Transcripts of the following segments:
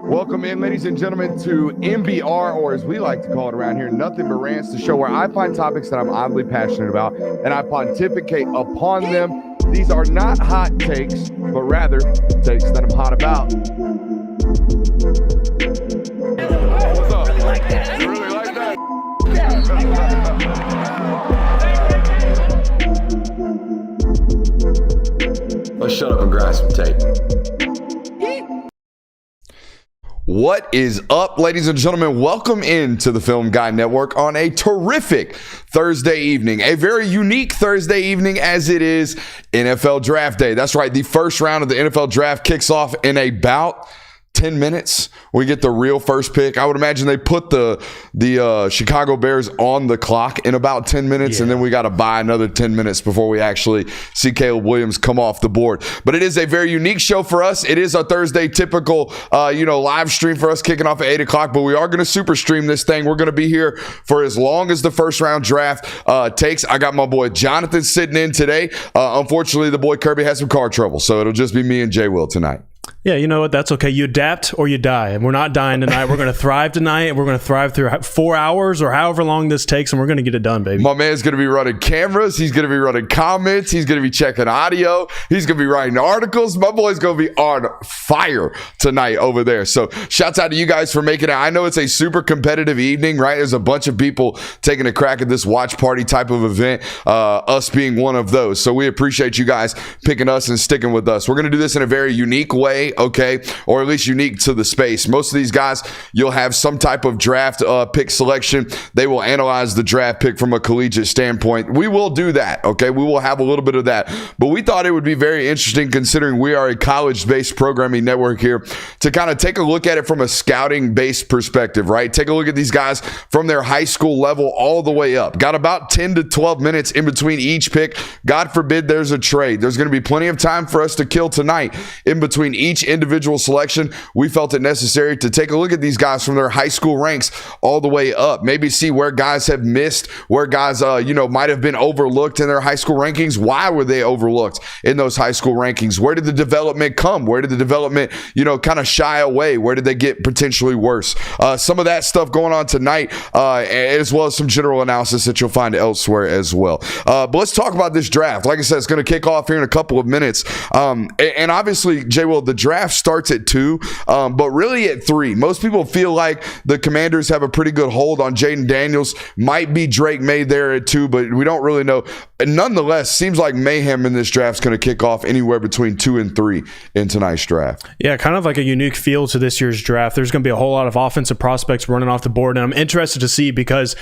Welcome in, ladies and gentlemen, to MBR, or as we like to call it around here, Nothing But Rants, the show where I find topics that I'm oddly passionate about and I pontificate upon them. These are not hot takes, but rather takes that I'm hot about. What's up? You really like that? Let's shut up and grind some tape. What is up, ladies and gentlemen? Welcome into the Film Guy Network on a terrific Thursday evening, a very unique Thursday evening as it is NFL Draft Day. That's right, the first round of the NFL Draft kicks off in about 10 minutes. We get the real first pick. I would imagine they put the Chicago Bears on the clock in about 10 minutes, and then we got to buy another 10 minutes before we actually see Caleb Williams come off the board. But it is a very unique show for us. It is a Thursday typical, live stream for us kicking off at 8 o'clock, but we are going to super stream this thing. We're going to be here for as long as the first round draft takes. I got my boy Jonathan sitting in today. Unfortunately, the boy Kirby has some car trouble, so it'll just be me and JWill tonight. Yeah, you know what? That's okay. You adapt or you die. And we're not dying tonight. We're going to thrive tonight, and we're going to thrive through 4 hours or however long this takes, and we're going to get it done, baby. My man's going to be running cameras. He's going to be running comments. He's going to be checking audio. He's going to be writing articles. My boy's going to be on fire tonight over there. So shouts out to you guys for making it. I know it's a super competitive evening, right? There's a bunch of people taking a crack at this watch party type of event, us being one of those. So we appreciate you guys picking us and sticking with us. We're going to do this in a very unique way, okay? Or at least unique to the space. Most of these guys, you'll have some type of draft pick selection. They will analyze the draft pick from a collegiate standpoint. We will do that, okay? We will have a little bit of that. But we thought it would be very interesting, considering we are a college-based programming network here, to kind of take a look at it from a scouting-based perspective, right? Take a look at these guys from their high school level all the way up. Got about 10 to 12 minutes in between each pick. God forbid there's a trade. There's going to be plenty of time for us to kill tonight in between each individual selection. We felt it necessary to take a look at these guys from their high school ranks all the way up. Maybe see where guys have missed, where guys, might have been overlooked in their high school rankings. Why were they overlooked in those high school rankings? Where did the development come? Where did the development, kind of shy away? Where did they get potentially worse? Some of that stuff going on tonight, as well as some general analysis that you'll find elsewhere as well. But let's talk about this draft. Like I said, it's going to kick off here in a couple of minutes. And obviously, JWill, the draft starts at 2, but really at 3. Most people feel like the Commanders have a pretty good hold on Jayden Daniels. Might be Drake Maye there at 2, but we don't really know. And nonetheless, seems like mayhem in this draft is going to kick off anywhere between 2 and 3 in tonight's draft. Yeah, kind of like a unique feel to this year's draft. There's going to be a whole lot of offensive prospects running off the board, and I'm interested to see because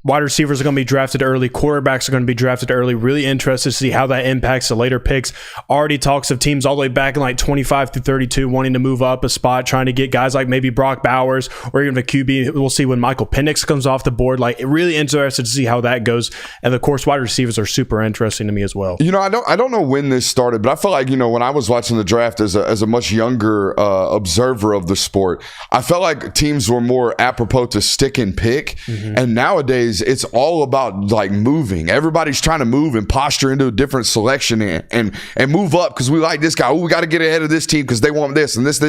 wide receivers are going to be drafted early. Quarterbacks are going to be drafted early. Really interested to see how that impacts the later picks. Already talks of teams all the way back in like 25 through 32 wanting to move up a spot, trying to get guys like maybe Brock Bowers or even a QB. We'll see when Michael Penix comes off the board. Like, really interested to see how that goes. And of course, wide receivers are super interesting to me as well. I don't know when this started, but I feel like, when I was watching the draft as a much younger observer of the sport, I felt like teams were more apropos to stick and pick. Mm-hmm. And nowadays, it's all about like moving. Everybody's trying to move and posture into a different selection and move up because we like this guy. We got to get ahead of this team because they want this and this.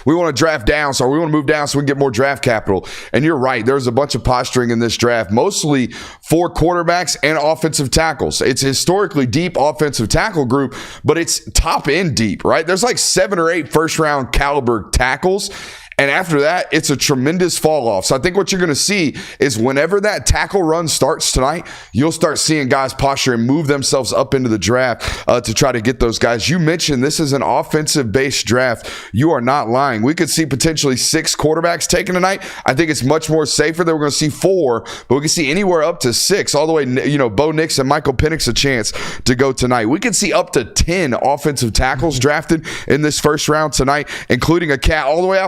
We want to draft down, so we want to move down so we can get more draft capital. And you're right. There's a bunch of posturing in this draft, mostly for quarterbacks and offensive tackles. It's historically deep offensive tackle group, but it's top end deep, right? There's like 7 or 8 first round caliber tackles. And after that, it's a tremendous fall off. So I think what you're going to see is whenever that tackle run starts tonight, you'll start seeing guys posture and move themselves up into the draft to try to get those guys. You mentioned this is an offensive-based draft. You are not lying. We could see potentially 6 quarterbacks taken tonight. I think it's much more safer that we're going to see 4, but we can see anywhere up to 6. All the way, Bo Nix and Michael Penix a chance to go tonight. We could see up to 10 offensive tackles drafted in this first round tonight, including a cat all the way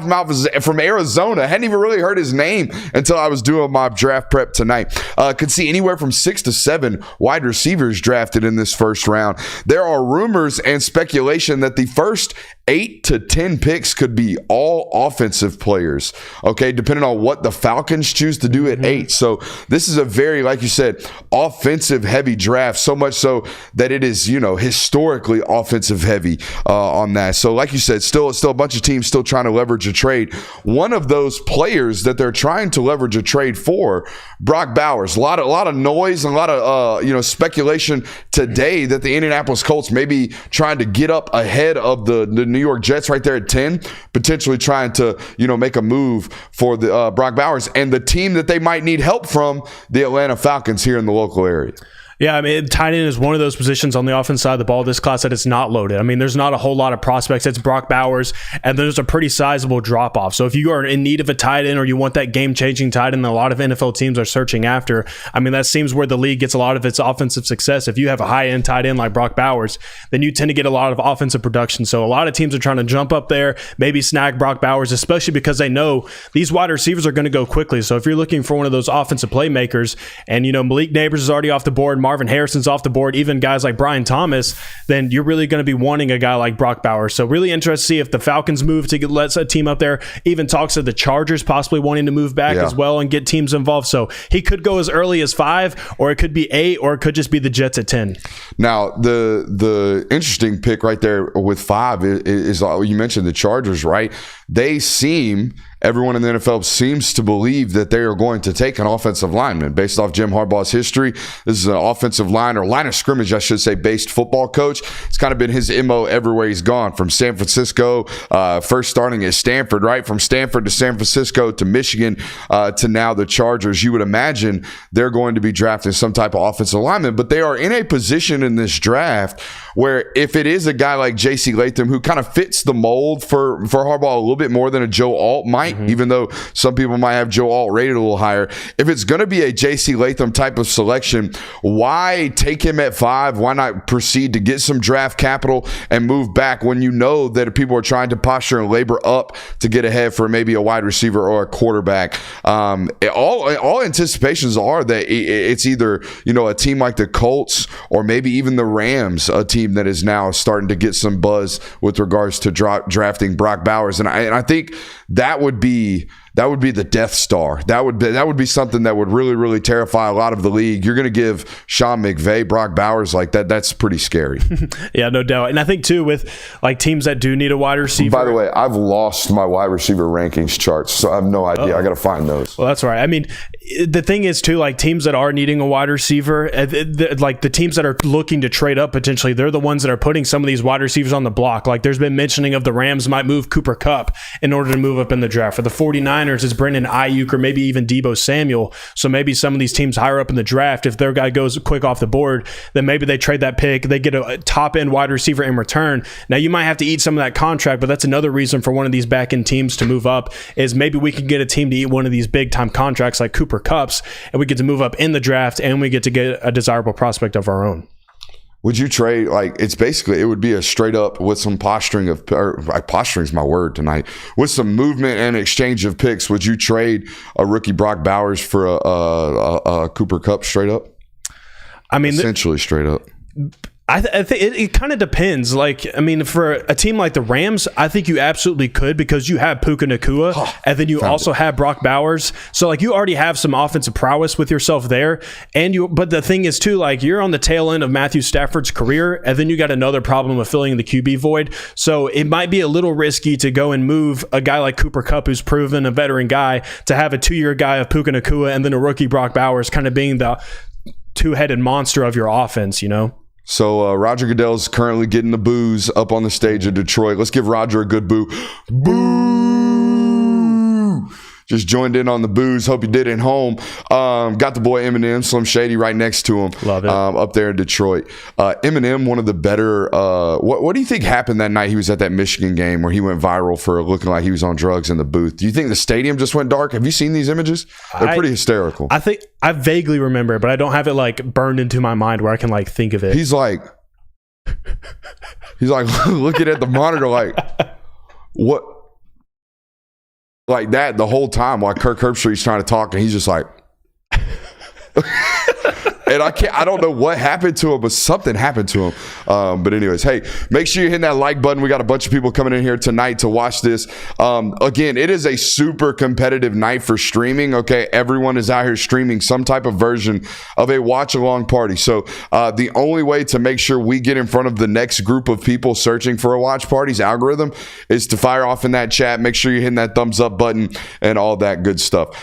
from Arizona. I hadn't even really heard his name until I was doing my draft prep tonight. Could see anywhere from 6 to 7 wide receivers drafted in this first round. There are rumors and speculation that the first 8 to 10 picks could be all offensive players, okay, depending on what the Falcons choose to do at 8. So this is a very, like you said, offensive heavy draft, so much so that it is, historically offensive heavy on that. So like you said, still a bunch of teams still trying to leverage a trade. One of those players that they're trying to leverage a trade for, Brock Bowers. A lot of noise and a lot of speculation today that the Indianapolis Colts may be trying to get up ahead of the New York Jets right there at 10, potentially trying to make a move for the Brock Bowers and the team that they might need help from, the Atlanta Falcons here in the local area. Yeah, I mean, tight end is one of those positions on the offense side of the ball this class that it's not loaded. I mean, there's not a whole lot of prospects. It's Brock Bowers, and there's a pretty sizable drop-off. So if you are in need of a tight end or you want that game-changing tight end that a lot of NFL teams are searching after, I mean, that seems where the league gets a lot of its offensive success. If you have a high-end tight end like Brock Bowers, then you tend to get a lot of offensive production. So a lot of teams are trying to jump up there, maybe snag Brock Bowers, especially because they know these wide receivers are going to go quickly. So if you're looking for one of those offensive playmakers, and Malik Nabers is already off the board, Marvin Harrison's off the board, even guys like Brian Thomas, then you're really going to be wanting a guy like Brock Bowers. So really interested to see if the Falcons move to let a team up there. Even talks of the Chargers possibly wanting to move back as well and get teams involved. So he could go as early as 5, or it could be 8, or it could just be the Jets at 10. Now, the interesting pick right there with 5 is you mentioned the Chargers, right? Everyone in the NFL seems to believe that they are going to take an offensive lineman based off Jim Harbaugh's history. This is an offensive line of scrimmage, I should say, based football coach. It's kind of been his MO everywhere he's gone, from San Francisco, first starting at Stanford, right? From Stanford to San Francisco to Michigan to now the Chargers. You would imagine they're going to be drafting some type of offensive lineman, but they are in a position in this draft where if it is a guy like J.C. Latham, who kind of fits the mold for Harbaugh a little bit more than a Joe Alt might, even though some people might have Joe Alt rated a little higher. If it's going to be a J.C. Latham type of selection, why take him at 5? Why not proceed to get some draft capital and move back when you know that people are trying to posture and labor up to get ahead for maybe a wide receiver or a quarterback? All anticipations are that it's either a team like the Colts or maybe even the Rams, a team that is now starting to get some buzz with regards to drafting Brock Bowers, and I think that would be the Death Star. That would be something that would really, really terrify a lot of the league. You're going to give Sean McVay Brock Bowers like that. That's pretty scary. Yeah, no doubt. And I think too, with like teams that do need a wide receiver. By the way, I've lost my wide receiver rankings charts, so I have no idea. I got to find those. Well, that's right. I mean, the thing is too, like teams that are needing a wide receiver, like the teams that are looking to trade up potentially, they're the ones that are putting some of these wide receivers on the block. Like there's been mentioning of the Rams might move Cooper Kupp in order to move up in the draft. For the 49ers, it's Brendan Ayuk or maybe even Deebo Samuel. So maybe some of these teams higher up in the draft, if their guy goes quick off the board, then maybe they trade that pick. They get a top-end wide receiver in return. Now, you might have to eat some of that contract, but that's another reason for one of these back-end teams to move up is maybe we can get a team to eat one of these big-time contracts like Cooper Kupp's, and we get to move up in the draft, and we get to get a desirable prospect of our own. Would you trade, it would be a straight up with some posturing is my word tonight, with some movement and exchange of picks. Would you trade a rookie Brock Bowers for a Cooper Kupp straight up? I mean, essentially straight up. I think it kind of depends. For a team like the Rams, I think you absolutely could because you have Puka Nacua, and then you also have Brock Bowers. So you already have some offensive prowess with yourself there. But the thing is too, you're on the tail end of Matthew Stafford's career, and then you got another problem of filling the QB void. So it might be a little risky to go and move a guy like Cooper Kupp, who's proven a veteran guy, to have a 2-year guy of Puka Nacua and then a rookie Brock Bowers kind of being the two-headed monster of your offense, So Roger Goodell's currently getting the boos up on the stage in Detroit. Let's give Roger a good boo. Boo! Just joined in on the boos. Hope you did at home. Got the boy Eminem, Slim Shady, right next to him. Love it. Up there in Detroit. Eminem, one of the better. What do you think happened that night he was at that Michigan game where he went viral for looking like he was on drugs in the booth? Do you think the stadium just went dark? Have you seen these images? They're pretty hysterical. I think I vaguely remember it, but I don't have it burned into my mind where I can think of it. He's like looking at the monitor what? Like that the whole time while Kirk Herbstreit's trying to talk, and he's just like And I don't know what happened to him, but something happened to him. But anyways, hey, make sure you hit that like button. We got a bunch of people coming in here tonight to watch this. Again, it is a super competitive night for streaming. Okay, everyone is out here streaming some type of version of a watch along party. So the only way to make sure we get in front of the next group of people searching for a watch party's algorithm is to fire off in that chat. Make sure you're hitting that thumbs up button and all that good stuff.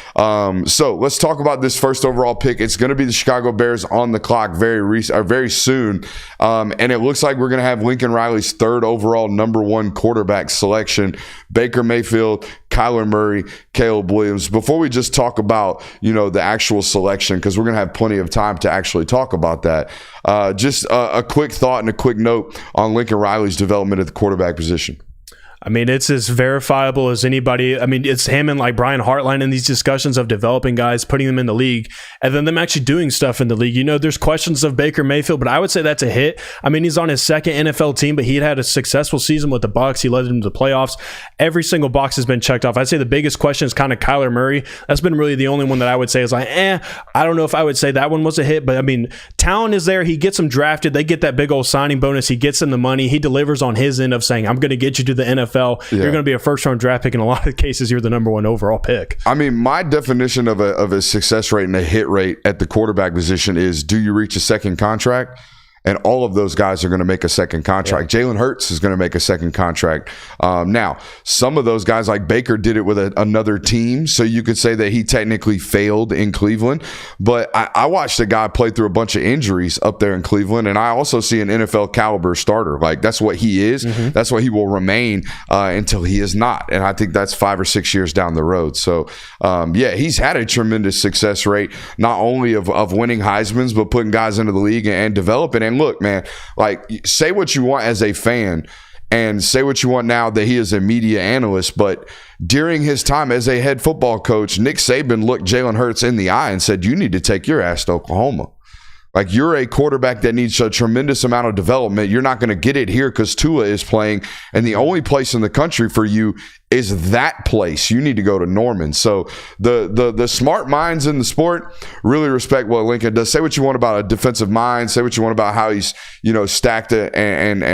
So let's talk about this first overall pick. It's going to be the Chicago Bears on the clock very soon. And it looks like we're going to have Lincoln Riley's third overall number one quarterback selection. Baker Mayfield, Kyler Murray, Caleb Williams. Before we just talk about, the actual selection, because we're going to have plenty of time to actually talk about that. Just a quick thought and a quick note on Lincoln Riley's development at the quarterback position. I mean, it's as verifiable as anybody. I mean, it's him and like Brian Hartline in these discussions of developing guys, putting them in the league, and then them actually doing stuff in the league. There's questions of Baker Mayfield, but I would say that's a hit. I mean, he's on his second NFL team, but he had a successful season with the Bucs. He led them to the playoffs. Every single box has been checked off. I'd say the biggest question is kind of Kyler Murray. That's been really the only one that I would say is like, I don't know if I would say that one was a hit, but I mean, talent is there. He gets them drafted. They get that big old signing bonus. He gets them the money. He delivers on his end of saying, I'm going to get you to the NFL. Yeah. You're going to be a first-round draft pick. In a lot of cases, you're the number one overall pick. I mean, my definition of a success rate and a hit rate at the quarterback position is, do you reach a second contract? And all of those guys are going to make a second contract. Yeah. Jalen Hurts is going to make a second contract. Now, some of those guys like Baker did it with another team, so you could say that he technically failed in Cleveland. But I watched a guy play through a bunch of injuries up there in Cleveland, and I also see an NFL caliber starter. Like, that's what he is. Mm-hmm. That's what he will remain until he is not. And I think that's 5 or 6 years down the road. So, he's had a tremendous success rate, not only of winning Heismans, but putting guys into the league and developing. And look, man, like, say what you want as a fan and say what you want now that he is a media analyst, but during his time as a head football coach, Nick Saban looked Jalen Hurts in the eye and said, you need to take your ass to Oklahoma. Like, you're a quarterback that needs a tremendous amount of development. You're not going to get it here because Tua is playing, and the only place in the country for you is that place. You need to go to Norman. So the smart minds in the sport really respect what Lincoln does. Say what you want about a defensive mind. Say what you want about how he's, stacked it and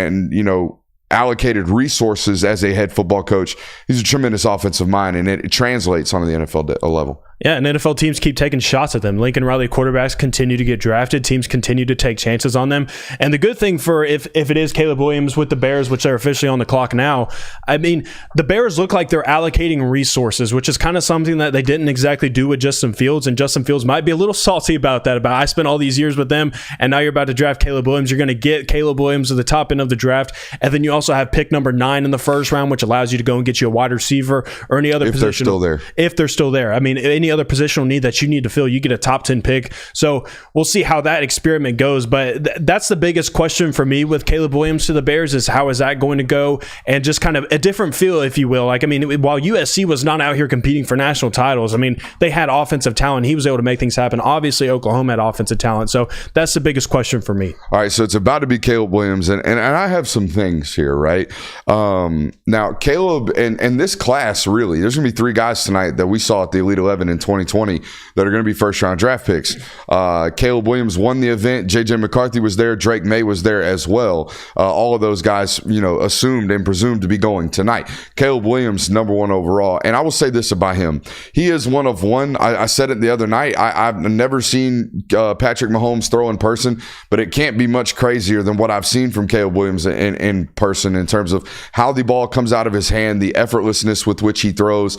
allocated resources as a head football coach. He's a tremendous offensive mind, and it translates on the NFL level. Yeah, and NFL teams keep taking shots at them. Lincoln Riley quarterbacks continue to get drafted. Teams continue to take chances on them. And the good thing for if it is Caleb Williams with the Bears, which they're officially on the clock now, I mean, the Bears look like they're allocating resources, which is kind of something that they didn't exactly do with Justin Fields. And Justin Fields might be a little salty about that. I spent all these years with them, and now you're about to draft Caleb Williams. You're going to get Caleb Williams at the top end of the draft. And then you also have pick number 9 in the first round, which allows you to go and get you a wide receiver or any other position. If they're still there. If they're still there. I mean, any other positional need that you need to fill, you get a top 10 pick. So we'll see how that experiment goes. But that's the biggest question for me with Caleb Williams to the Bears is how is that going to go? And just kind of a different feel, if you will. Like, I mean, while USC was not out here competing for national titles, I mean, they had offensive talent. He was able to make things happen. Obviously, Oklahoma had offensive talent. So that's the biggest question for me. All right, so it's about to be Caleb Williams. And I have some things here, right? Now, Caleb and this class, really, there's going to be 3 guys tonight that we saw at the Elite 11 in 2020 that are going to be first-round draft picks. Caleb Williams won the event. J.J. McCarthy was there. Drake Maye was there as well. All of those guys, assumed and presumed to be going tonight. Caleb Williams, number 1 overall. And I will say this about him. He is one of one. I said it the other night. I've never seen Patrick Mahomes throw in person, but it can't be much crazier than what I've seen from Caleb Williams in person in terms of how the ball comes out of his hand, the effortlessness with which he throws,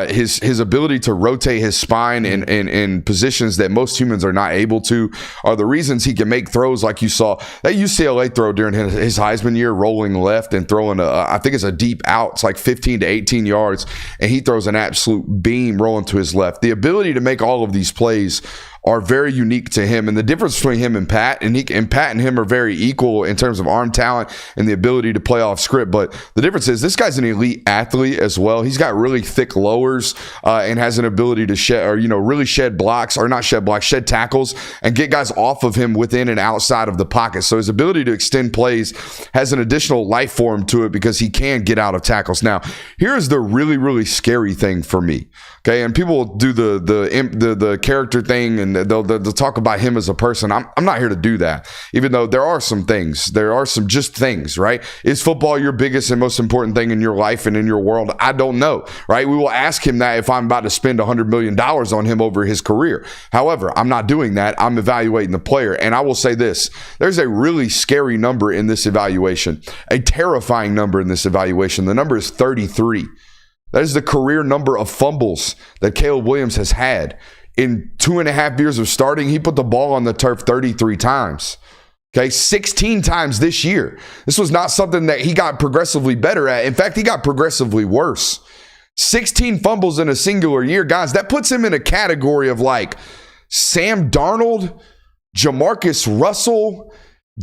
his ability to rotate his spine in positions that most humans are not able to, are the reasons he can make throws like you saw that UCLA throw during his Heisman year, rolling left and throwing I think it's a deep out. It's like 15 to 18 yards, and he throws an absolute beam rolling to his left. The ability to make all of these plays are very unique to him, and the difference between him and Pat and Pat and him are very equal in terms of arm talent and the ability to play off script. But the difference is this guy's an elite athlete as well. He's got really thick lowers and has an ability to shed shed tackles and get guys off of him within and outside of the pocket. So his ability to extend plays has an additional life form to it because he can get out of tackles. Now, here's the really, really scary thing for me. Okay, and people do the character thing and they'll talk about him as a person. I'm not here to do that, even though there are some things, just things, right? Is football your biggest and most important thing in your life and in your world? I don't know, right? We will ask him that if I'm about to spend $100 million on him over his career. However, I'm not doing that. I'm evaluating the player. And I will say this, there's a really scary number in this evaluation, a terrifying number in this evaluation. The number is 33. That is the career number of fumbles that Caleb Williams has had. In 2.5 years of starting, he put the ball on the turf 33 times. Okay, 16 times this year. This was not something that he got progressively better at. In fact, he got progressively worse. 16 fumbles in a singular year. Guys, that puts him in a category of like Sam Darnold, Jamarcus Russell,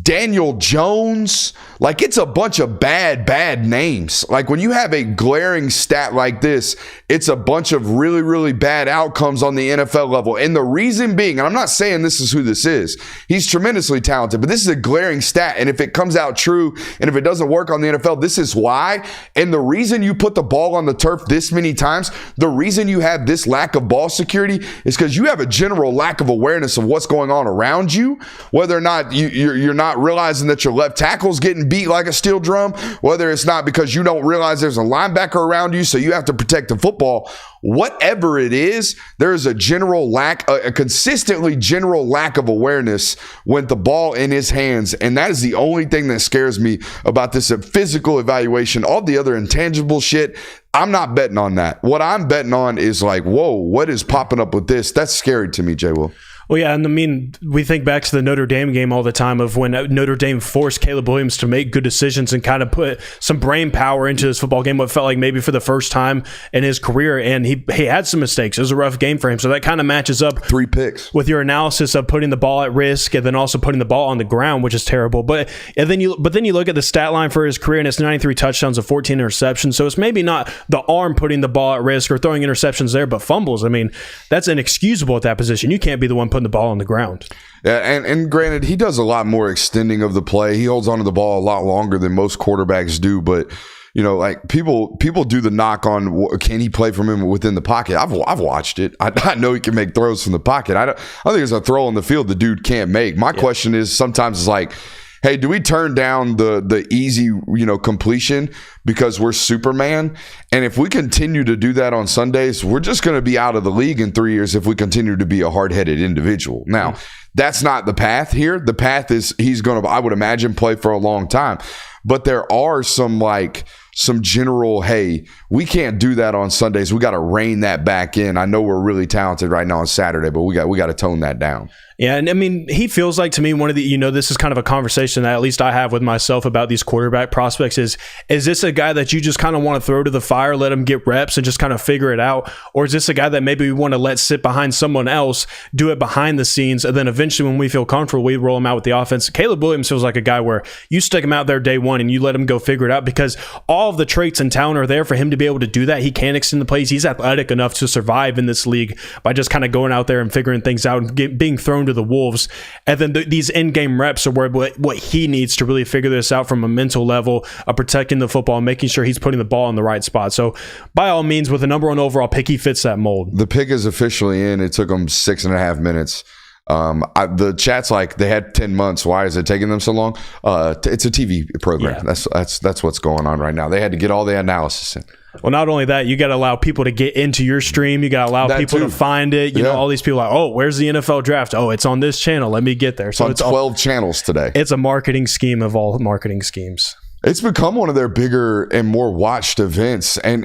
Daniel Jones. Like, it's a bunch of bad names. Like, when you have a glaring stat like this, it's a bunch of really, really bad outcomes on the NFL level. And the reason being, and I'm not saying this is who this is, he's tremendously talented, but this is a glaring stat. And if it comes out true, and if it doesn't work on the NFL, this is why. And the reason you put the ball on the turf this many times, the reason you have this lack of ball security is because you have a general lack of awareness of what's going on around you, whether or not you're not realizing that your left tackle's getting beat like a steel drum, whether it's not because you don't realize there's a linebacker around you, so you have to protect the football. Whatever it is, there is a general lack, a consistently general lack of awareness when the ball in his hands, and that is the only thing that scares me about this physical evaluation. All the other intangible shit, I'm not betting on that. What I'm betting on is like, whoa, what is popping up with this? That's scary to me, JWill. Well, yeah, and I mean, we think back to the Notre Dame game all the time of when Notre Dame forced Caleb Williams to make good decisions and kind of put some brain power into this football game, what felt like maybe for the first time in his career, and he had some mistakes. It was a rough game for him, so that kind of matches up 3 picks with your analysis of putting the ball at risk and then also putting the ball on the ground, which is terrible. But then you look at the stat line for his career, and it's 93 touchdowns and 14 interceptions, so it's maybe not the arm putting the ball at risk or throwing interceptions there, but fumbles. I mean, that's inexcusable at that position. You can't be the one putting the ball on the ground. Yeah, and granted, he does a lot more extending of the play. He holds onto the ball a lot longer than most quarterbacks do, but you know, like people do the knock on can he play from him within the pocket. I've watched it. I know he can make throws from the pocket. I don't think there's a throw on the field the dude can't make. My question is sometimes it's like, hey, do we turn down the easy, completion because we're Superman? And if we continue to do that on Sundays, we're just going to be out of the league in 3 years if we continue to be a hard-headed individual. Now, that's not the path here. The path is he's going to, I would imagine, play for a long time. But there are some general, hey, we can't do that on Sundays. We got to rein that back in. I know we're really talented right now on Saturday, but we got to tone that down. Yeah, and I mean, he feels like to me one of the, this is kind of a conversation that at least I have with myself about these quarterback prospects is this a guy that you just kind of want to throw to the fire, let him get reps and just kind of figure it out? Or is this a guy that maybe we want to let sit behind someone else, do it behind the scenes, and then eventually when we feel comfortable, we roll him out with the offense? Caleb Williams feels like a guy where you stick him out there day one and you let him go figure it out because all of the traits and talent are there for him to be able to do that. He can extend the plays. He's athletic enough to survive in this league by just kind of going out there and figuring things out and being thrown to the wolves. And then these in-game reps are where what he needs to really figure this out from a mental level of protecting the football and making sure he's putting the ball in the right spot. So by all means, with the number 1 overall pick, he fits that mold. The pick is officially in. It took him 6.5 minutes. The chat's like, they had 10 months. Why is it taking them so long? It's a TV program. Yeah. That's what's going on right now. They had to get all the analysis in. Well, not only that, you got to allow people to get into your stream. You got to allow people to find it. You know, all these people are like, oh, where's the NFL draft? Oh, it's on this channel. Let me get there. So it's on 12 channels today. It's a marketing scheme of all marketing schemes. It's become one of their bigger and more watched events. And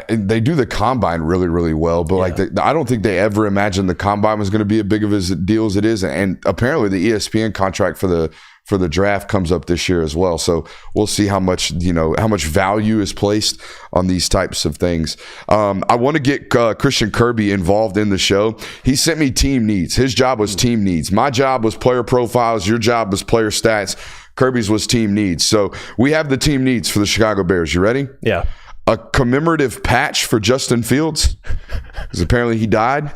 they do the combine really, really well. But I don't think they ever imagined the combine was going to be as big of a deal as it is. And apparently the ESPN contract for the draft comes up this year as well. So we'll see how much value is placed on these types of things. I want to get Christian Kirby involved in the show. He sent me team needs. His job was team needs. My job was player profiles. Your job was player stats. Kirby's was team needs. So we have the team needs for the Chicago Bears. You ready? Yeah. A commemorative patch for Justin Fields, because apparently he died.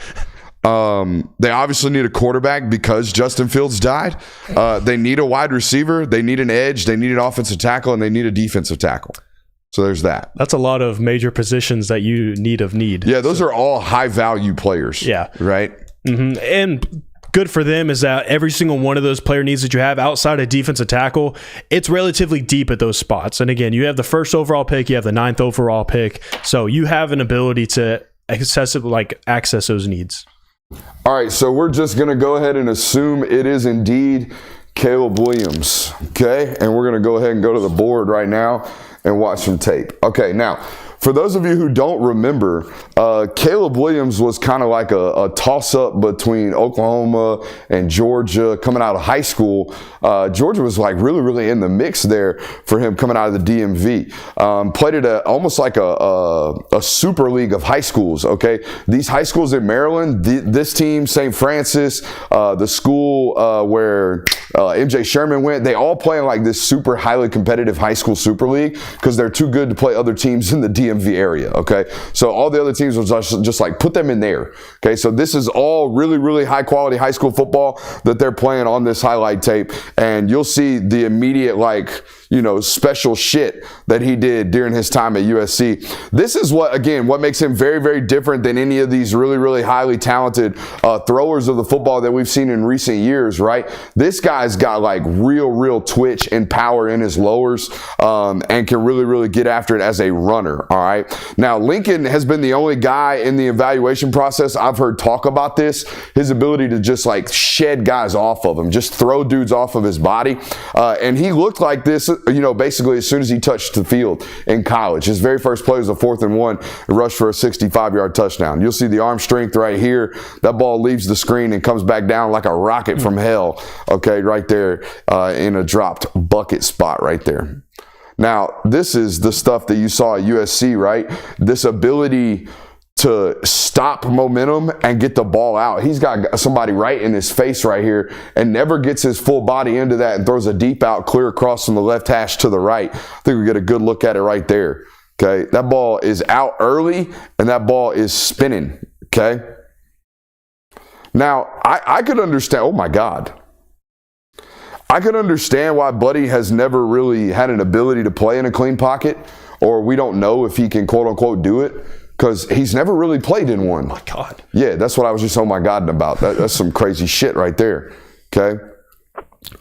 They obviously need a quarterback because Justin Fields died. They need a wide receiver. They need an edge. They need an offensive tackle, and they need a defensive tackle. So there's that. That's a lot of major positions that you need. Yeah, those are all high-value players. Yeah. Right? Mm-hmm. And good for them is that every single one of those player needs that you have outside of defensive tackle, it's relatively deep at those spots. And again, you have the first overall pick, you have the 9th overall pick, so you have an ability to access those needs. All right, so we're just going to go ahead and assume it is indeed Caleb Williams, okay? And we're going to go ahead and go to the board right now and watch some tape. Okay, now, for those of you who don't remember, Caleb Williams was kind of like a toss-up between Oklahoma and Georgia coming out of high school. Georgia was like really, really in the mix there for him coming out of the DMV. Played at almost like a super league of high schools, okay? These high schools in Maryland, this team, St. Francis, the school where MJ Sherman went, they all play in like this super highly competitive high school super league because they're too good to play other teams in the DMV area, okay? So all the other teams was just like, put them in there, okay? So this is all really, really high quality high school football that they're playing on this highlight tape, and you'll see the immediate, like, special shit that he did during his time at USC. This is what makes him very, very different than any of these really, really highly talented throwers of the football that we've seen in recent years, right? This guy's got like real twitch and power in his lowers and can really, really get after it as a runner, all right? Now, Lincoln has been the only guy in the evaluation process I've heard talk about this, his ability to just like shed guys off of him, just throw dudes off of his body. And he looked like this, basically as soon as he touched the field in college. His very first play was a 4th and 1, rushed for a 65-yard touchdown. You'll see the arm strength right here. That ball leaves the screen and comes back down like a rocket from hell, okay, right there in a dropped bucket spot right there. Now, this is the stuff that you saw at USC, right? This ability to stop momentum and get the ball out. He's got somebody right in his face right here and never gets his full body into that and throws a deep out clear across from the left hash to the right. I think we get a good look at it right there. Okay. That ball is out early and that ball is spinning. Okay. Now, I could understand, oh my God. I could understand why Buddy has never really had an ability to play in a clean pocket, or we don't know if he can quote unquote do it, because he's never really played in one. Oh my God. Yeah, that's what I was just oh my God about. That's some crazy shit right there. Okay.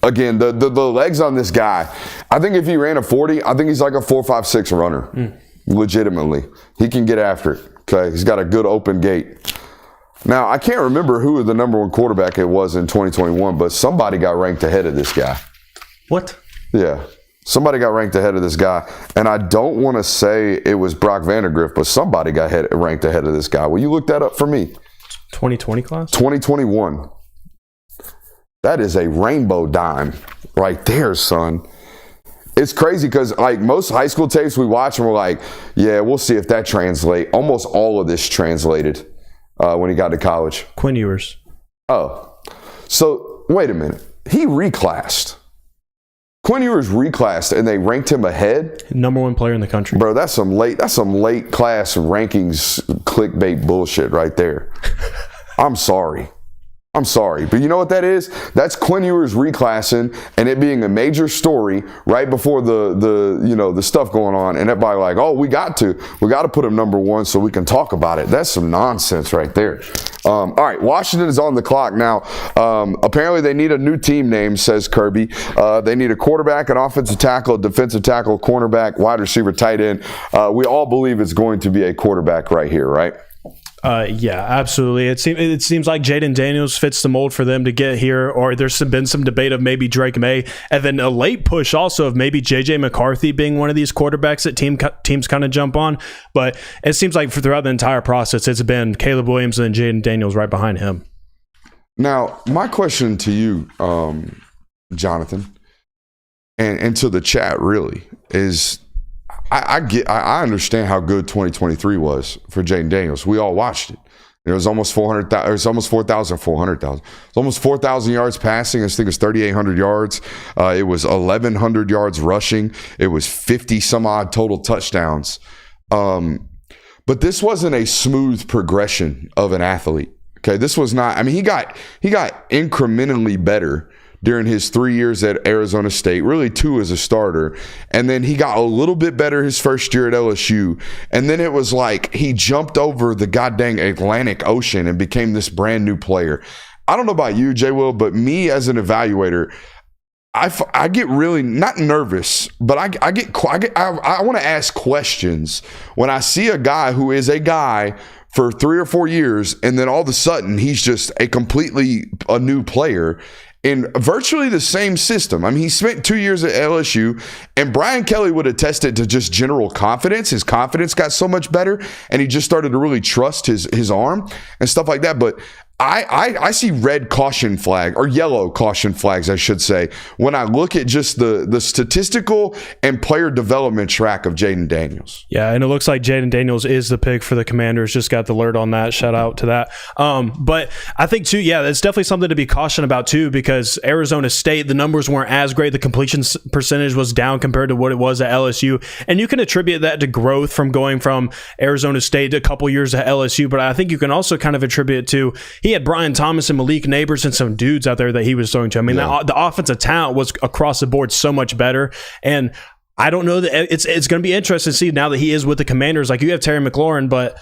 Again, the legs on this guy, I think if he ran a 40, I think he's like a 4.56 runner. Legitimately. He can get after it. Okay. He's got a good open gait. Now, I can't remember who the number 1 quarterback it was in 2021, but somebody got ranked ahead of this guy. What? Yeah. Somebody got ranked ahead of this guy. And I don't want to say it was Brock Vandagriff, but somebody got ranked ahead of this guy. Will you look that up for me? 2020 class? 2021. That is a rainbow dime right there, son. It's crazy because like most high school tapes we watch and we're like, yeah, we'll see if that translates. Almost all of this translated when he got to college. Quinn Ewers. Oh. So, wait a minute. He reclassed. Quinn Ewers reclassed and they ranked him ahead. Number 1 player in the country. Bro, that's some late class rankings clickbait bullshit right there. I'm sorry. But you know what that is? That's Quinn Ewers reclassing and it being a major story right before the stuff going on, and everybody like, oh, we got to put him number 1 so we can talk about it. That's some nonsense right there. All right, Washington is on the clock now. Apparently they need a new team name, says Kirby. They need a quarterback, an offensive tackle, a defensive tackle, cornerback, wide receiver, tight end. We all believe it's going to be a quarterback right here, right? Yeah, absolutely. It seems like Jayden Daniels fits the mold for them to get here, or there's been some debate of maybe Drake Maye, and then a late push also of maybe JJ McCarthy being one of these quarterbacks that teams kind of jump on. But it seems like throughout the entire process, it's been Caleb Williams and Jayden Daniels right behind him. Now, my question to you, Jonathan, and to the chat really is, I understand how good 2023 was for Jayden Daniels. We all watched it. It was almost 400,000. It was almost 4,000. It was almost 4,000 yards passing. I think it was 3,800 yards. It was 1,100 yards rushing. It was 50 some odd total touchdowns. But this wasn't a smooth progression of an athlete. Okay, this was not. I mean, he got incrementally better during his 3 years at Arizona State, really 2 as a starter. And then he got a little bit better his first year at LSU. And then it was like he jumped over the goddamn Atlantic Ocean and became this brand new player. I don't know about you, JWill, but me as an evaluator, I get really not nervous, but I want to ask questions when I see a guy who is a guy for 3 or 4 years, and then all of a sudden he's just a new player in virtually the same system. I mean, he spent 2 years at LSU, and Brian Kelly would attest it to just general confidence. His confidence got so much better, and he just started to really trust his arm and stuff like that. But I see red caution flag, or yellow caution flags, I should say, when I look at just the statistical and player development track of Jayden Daniels. Yeah, and it looks like Jayden Daniels is the pick for the Commanders. Just got the alert on that. Shout out to that. But I think, too, yeah, it's definitely something to be cautioned about, too, because Arizona State, the numbers weren't as great. The completion percentage was down compared to what it was at LSU. And you can attribute that to growth from going from Arizona State to a couple years at LSU. But I think you can also kind of attribute it to he had Brian Thomas and Malik Nabers and some dudes out there that he was throwing to. I mean, the offensive talent was across the board so much better. And I don't know that it's going to be interesting to see now that he is with the Commanders. Like, you have Terry McLaurin, but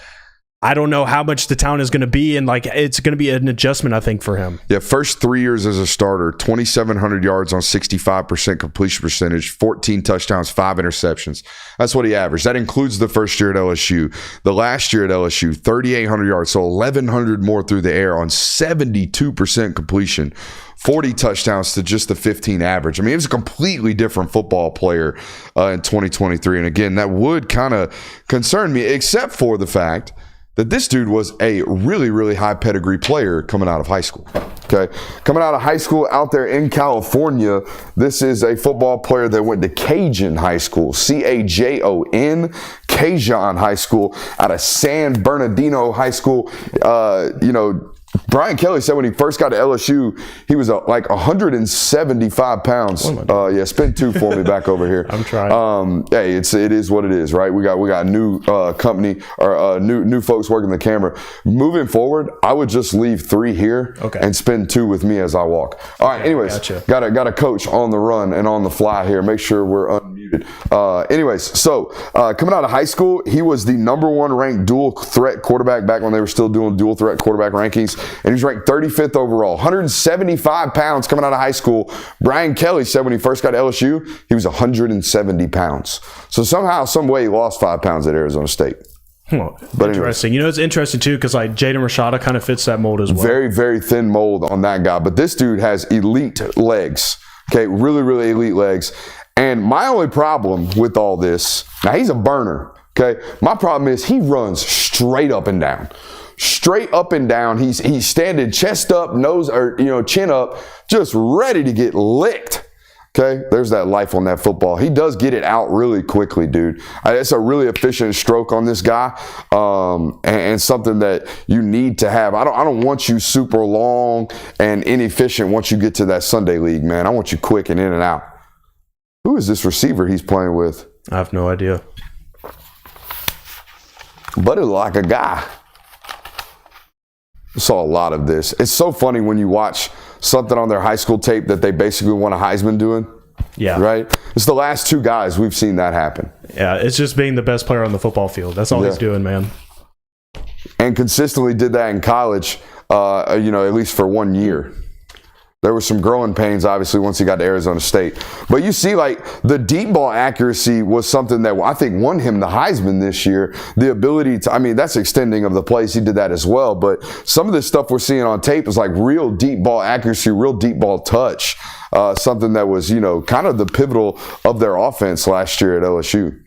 I don't know how much the talent is going to be, and like it's going to be an adjustment, I think, for him. Yeah, first 3 years as a starter, 2,700 yards on 65% completion percentage, 14 touchdowns, 5 interceptions. That's what he averaged. That includes the first year at LSU. The last year at LSU, 3,800 yards, so 1,100 more through the air on 72% completion. 40 touchdowns to just the 15 average. I mean, it was a completely different football player in 2023. And again, that would kind of concern me, except for the fact that this dude was a really, really high pedigree player coming out of high school. Okay. Coming out of high school out there in California, this is a football player that went to Cajun High School, Cajon, Cajun High School, out of San Bernardino High School. Brian Kelly said when he first got to LSU, he was like 175 pounds. Yeah, spin 2 for me back over here. I'm trying. Hey, it is what it is, right? We got new company or new folks working the camera. Moving forward, I would just leave 3 here and spin 2 with me as I walk. All right. Anyways, gotcha. got a coach on the run and on the fly here. Make sure we're unmuted. Coming out of high school, he was the #1 ranked dual threat quarterback back when they were still doing dual threat quarterback rankings. And he's ranked 35th overall. 175 pounds coming out of high school. Brian Kelly said when he first got to LSU, he was 170 pounds. So somehow, some way, he lost 5 pounds at Arizona State. But interesting. Anyways. It's interesting, too, because like Jaden Rashada kind of fits that mold as well. Very, very thin mold on that guy. But this dude has elite legs. Okay, really, really elite legs. And my only problem with all this, now he's a burner. Okay, my problem is he runs straight up and down. Straight up and down. He's standing chest up, chin up, just ready to get licked. Okay, there's that life on that football. He does get it out really quickly, dude. It's a really efficient stroke on this guy, and something that you need to have. I don't want you super long and inefficient once you get to that Sunday league, man. I want you quick and in and out. Who is this receiver he's playing with? I have no idea. But it's like a guy. Saw a lot of this. It's so funny when you watch something on their high school tape that they basically won a Heisman doing. Yeah. Right? It's the last 2 guys we've seen that happen. Yeah, it's just being the best player on the football field. That's all he's doing, man. And consistently did that in college, at least for 1 year. There were some growing pains, obviously, once he got to Arizona State. But you see, like, the deep ball accuracy was something that I think won him the Heisman this year. The ability to, that's extending of the plays. He did that as well. But some of this stuff we're seeing on tape is like real deep ball accuracy, real deep ball touch. Something that was, kind of the pivotal of their offense last year at LSU.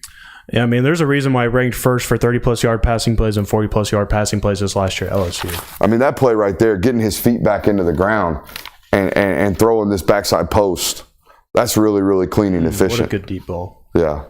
Yeah, there's a reason why he ranked first for 30-plus yard passing plays and 40-plus yard passing plays this last year at LSU. That play right there, getting his feet back into the ground. And throwing this backside post. That's really, really clean and efficient. What a good deep ball. Yeah.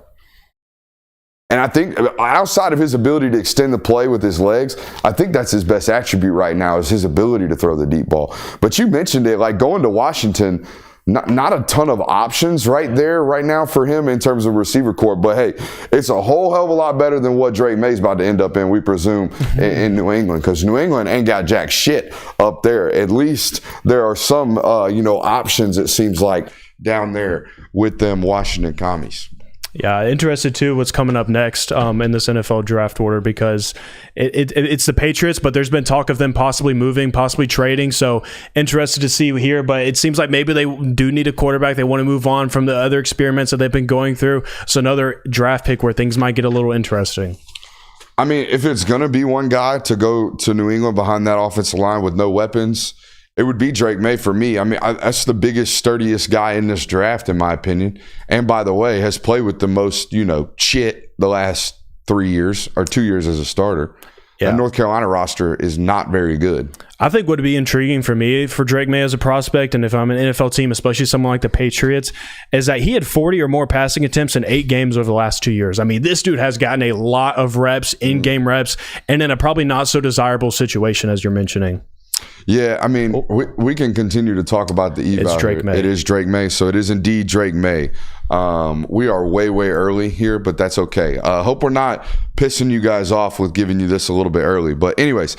And I think outside of his ability to extend the play with his legs, I think that's his best attribute right now is his ability to throw the deep ball. But you mentioned it, like going to Washington, not a ton of options right there right now for him in terms of receiver corps. But, hey, it's a whole hell of a lot better than what Drake May's about to end up in, we presume, in New England. Because New England ain't got jack shit up there. At least there are some, options, it seems like, down there with them Washington commies. Yeah, interested too what's coming up next in this NFL draft order, because it's the Patriots, but there's been talk of them possibly moving, possibly trading. So interested to see here, but it seems like maybe they do need a quarterback. They want to move on from the other experiments that they've been going through. So another draft pick where things might get a little interesting. I mean, if it's going to be one guy to go to New England behind that offensive line with no weapons, it would be Drake Maye for me. I mean, that's the biggest, sturdiest guy in this draft, in my opinion. And by the way, has played with the most, shit the last 3 years or 2 years as a starter. Yeah. The North Carolina roster is not very good. I think what would be intriguing for me for Drake Maye as a prospect, and if I'm an NFL team, especially someone like the Patriots, is that he had 40 or more passing attempts in 8 games over the last 2 years. I mean, this dude has gotten a lot of reps, in-game reps, and in a probably not so desirable situation as you're mentioning. Yeah, I mean, we can continue to talk about the eval. It's Drake Maye. It is Drake Maye, so it is indeed Drake Maye. We are way early here, but that's okay. Hope we're not pissing you guys off with giving you this a little bit early. But anyways,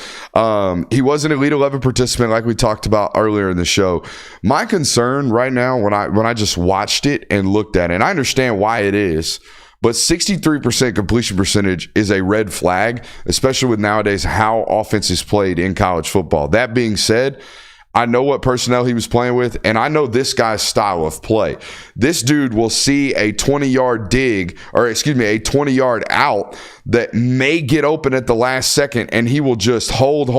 he was an Elite 11 participant like we talked about earlier in the show. My concern right now when I just watched it and looked at it, and I understand why it is, but 63% completion percentage is a red flag, especially with nowadays how offense is played in college football. That being said, I know what personnel he was playing with, and I know this guy's style of play. This dude will see a 20-yard dig, or excuse me, a 20-yard out that may get open at the last second, and he will just hold,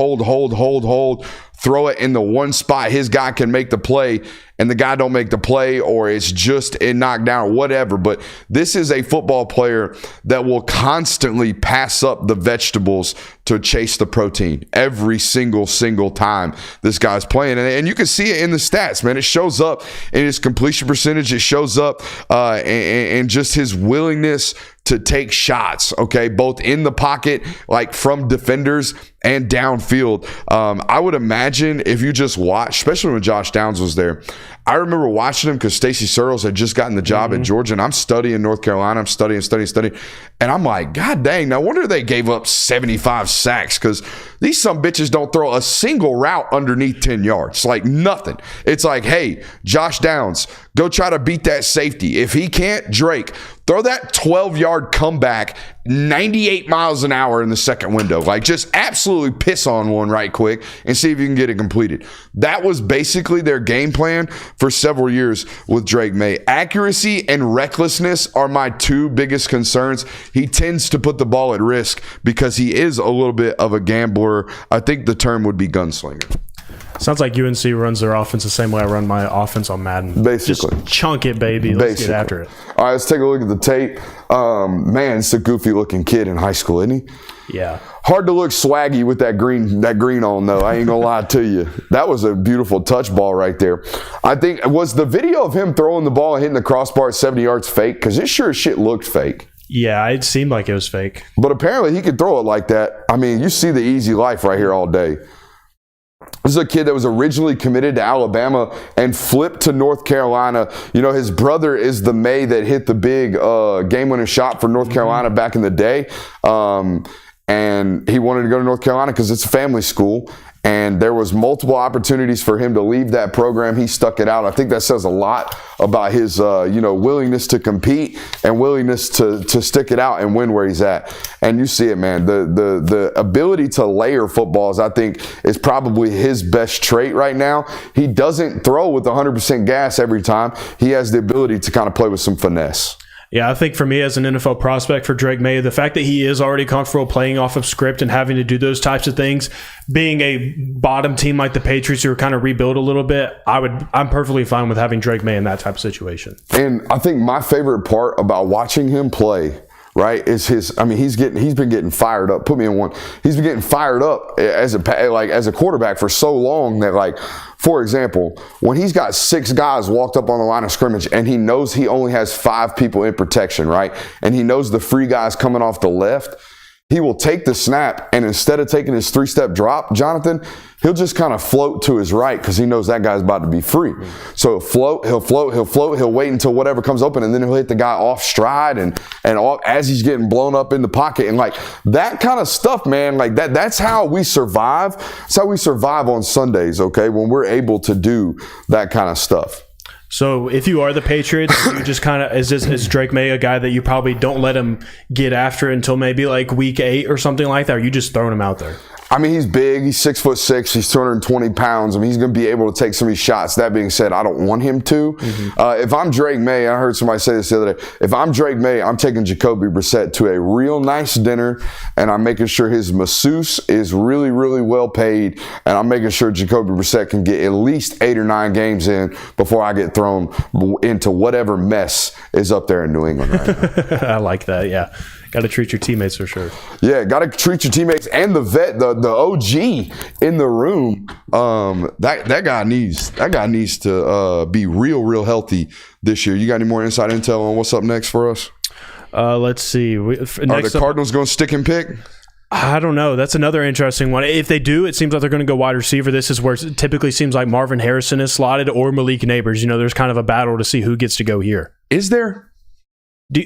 throw it in the one spot his guy can make the play, and the guy don't make the play, or it's just a knockdown or whatever. But this is a football player that will constantly pass up the vegetables to chase the protein every single time this guy's playing. And you can see it in the stats, man. It shows up in his completion percentage. It shows up in just his willingness to take shots, okay, both in the pocket, like from defenders, and downfield. I would imagine if you just watch, especially when Josh Downs was there, I remember watching him because Stacey Searles had just gotten the job at Georgia, and I'm studying North Carolina. I'm studying. And I'm like, God dang, no wonder they gave up 75 sacks, because these some bitches don't throw a single route underneath 10 yards. Like nothing. It's like, hey, Josh Downs, go try to beat that safety. If he can't, Drake, throw that 12-yard comeback 98 miles an hour in the second window. Like, just absolutely piss on one right quick and see if you can get it completed. That was basically their game plan for several years with Drake Maye. Accuracy and recklessness are my two biggest concerns. He tends to put the ball at risk because he is a little bit of a gambler. I think the term would be gunslinger. Sounds like UNC runs their offense the same way I run my offense on Madden. Basically. Just chunk it, baby. Let's get after it. All right, let's take a look at the tape. Man, it's a goofy-looking kid in high school, isn't he? Yeah. Hard to look swaggy with that green on, though. I ain't going to lie to you. That was a beautiful touch ball right there. I think, was the video of him throwing the ball and hitting the crossbar at 70 yards fake? Because it sure as shit looked fake. Yeah, it seemed like it was fake. But apparently he could throw it like that. I mean, you see the easy life right here all day. This is a kid that was originally committed to Alabama and flipped to North Carolina. You know, his brother is the Maye that hit the big game-winning shot for North Carolina back in the day. And he wanted to go to North Carolina because it's a family school. And there was multiple opportunities for him to leave that program. He stuck it out. I think that says a lot about his, willingness to compete and willingness to stick it out and win where he's at. And you see it, man. The ability to layer footballs, I think, is probably his best trait right now. He doesn't throw with 100% gas every time. He has the ability to kind of play with some finesse. Yeah, I think for me as an NFL prospect for Drake Maye, the fact that he is already comfortable playing off of script and having to do those types of things, being a bottom team like the Patriots who are kind of rebuild a little bit, I'm perfectly fine with having Drake Maye in that type of situation. And I think my favorite part about watching him play, right, is he's been getting fired up. Put me in one. He's been getting fired up as a quarterback for so long that, like, for example, when he's got 6 guys walked up on the line of scrimmage and he knows he only has 5 people in protection, right, and he knows the free guys coming off the left, he will take the snap, and instead of taking his 3-step drop, Jonathan, he'll just kind of float to his right because he knows that guy's about to be free. So he'll wait until whatever comes open, and then he'll hit the guy off stride and off as he's getting blown up in the pocket. And like that kind of stuff, man, like that's how we survive. That's how we survive on Sundays, okay, when we're able to do that kind of stuff. So if you are the Patriots, you just kind of is Drake Maye a guy that you probably don't let him get after until maybe like week 8 or something like that? Or you just throwing him out there? I mean, he's big. He's 6'6". He's 220 pounds. I mean, he's going to be able to take some of these shots. That being said, I don't want him to. If I'm Drake Maye, I heard somebody say this the other day. If I'm Drake Maye, I'm taking Jacoby Brissett to a real nice dinner, and I'm making sure his masseuse is really, really well paid, and I'm making sure Jacoby Brissett can get at least 8 or 9 games in before I get thrown into whatever mess is up there in New England right now. I like that. Yeah. Got to treat your teammates for sure. Yeah, got to treat your teammates and the vet, the OG in the room. That guy needs to be real healthy this year. You got any more inside intel on what's up next for us? Let's see. Are the Cardinals going to stick and pick? I don't know. That's another interesting one. If they do, it seems like they're going to go wide receiver. This is where it typically seems like Marvin Harrison is slotted or Malik Nabers. You know, there's kind of a battle to see who gets to go here. Is there?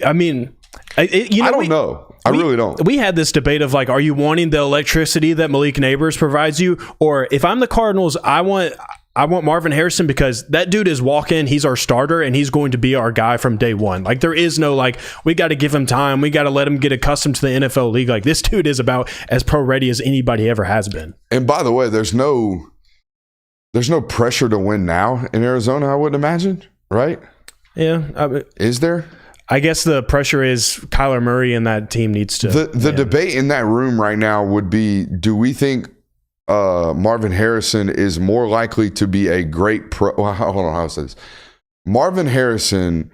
I mean, I don't know. I really don't. We had this debate of like, are you wanting the electricity that Malik Nabers provides you? Or if I'm the Cardinals, I want Marvin Harrison because that dude is walk-in. He's our starter, and he's going to be our guy from day one. Like, there is no, like, we got to give him time. We got to let him get accustomed to the NFL league. Like, this dude is about as pro-ready as anybody ever has been. And by the way, there's no pressure to win now in Arizona, I wouldn't imagine, right? Yeah. Is there? I guess the pressure is Kyler Murray and that team needs to. The debate in that room right now would be, do we think Marvin Harrison is more likely to be a great pro? Well, hold on, how I say this. Marvin Harrison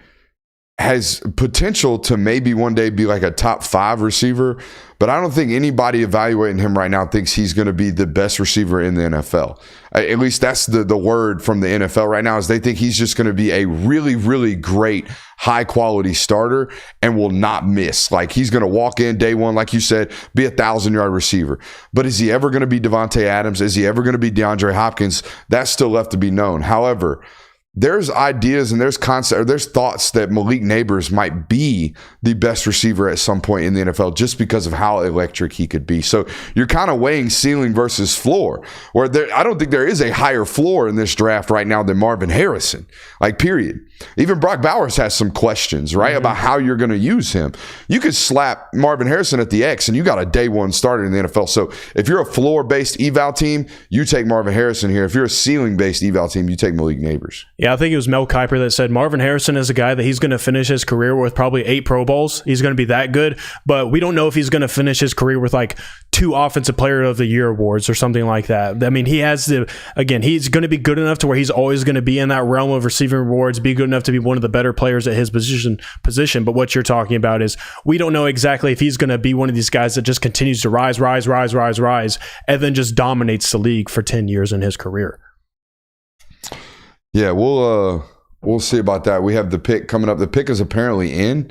has potential to maybe one day be like a top 5 receiver, but I don't think anybody evaluating him right now thinks he's going to be the best receiver in the NFL. At least that's the word from the NFL right now, is they think he's just going to be a really, really great, high-quality starter and will not miss. Like, he's going to walk in day one, like you said, be a 1,000-yard receiver. But is he ever going to be Devontae Adams? Is he ever going to be DeAndre Hopkins? That's still left to be known. However, there's ideas and there's thoughts that Malik Nabers might be the best receiver at some point in the NFL just because of how electric he could be. So you're kind of weighing ceiling versus floor, where I don't think there is a higher floor in this draft right now than Marvin Harrison, like, period. Even Brock Bowers has some questions, right, about how you're going to use him. You could slap Marvin Harrison at the X and you got a day one starter in the NFL. So if you're a floor-based eval team, you take Marvin Harrison here. If you're a ceiling-based eval team, you take Malik Nabers. Yeah, I think it was Mel Kiper that said Marvin Harrison is a guy that he's going to finish his career with probably 8 Pro Bowls. He's going to be that good, but we don't know if he's going to finish his career with like 2 Offensive Player of the Year awards or something like that. I mean, he has he's going to be good enough to where he's always going to be in that realm of receiving rewards, be good enough to be one of the better players at his position. But what you're talking about is we don't know exactly if he's going to be one of these guys that just continues to rise, and then just dominates the league for 10 years in his career. Yeah, we'll see about that. We have the pick coming up. The pick is apparently in,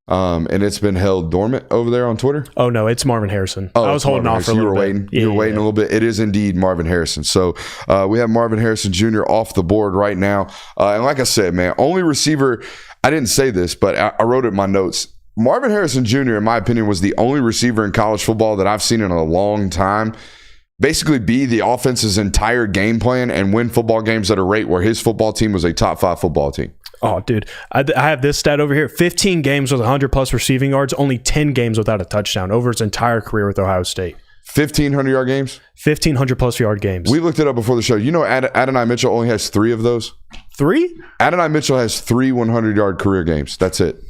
and it's been held dormant over there on Twitter. Oh no, it's Marvin Harrison. Oh, I was holding off for a little bit. You were waiting a little bit. It is indeed Marvin Harrison. So we have Marvin Harrison Jr. off the board right now. And like I said, man, only receiver. I didn't say this, but I wrote it in my notes. Marvin Harrison Jr., in my opinion, was the only receiver in college football that I've seen in a long time basically be the offense's entire game plan and win football games at a rate where his football team was a top 5 football team. Oh, dude. I have this stat over here. 15 games with 100-plus receiving yards, only 10 games without a touchdown over his entire career with Ohio State. 1,500-yard games? 1,500-plus yard games. We looked it up before the show. You know Adonai Mitchell only has 3 of those? 3? Adonai Mitchell has 3 100-yard career games. That's it.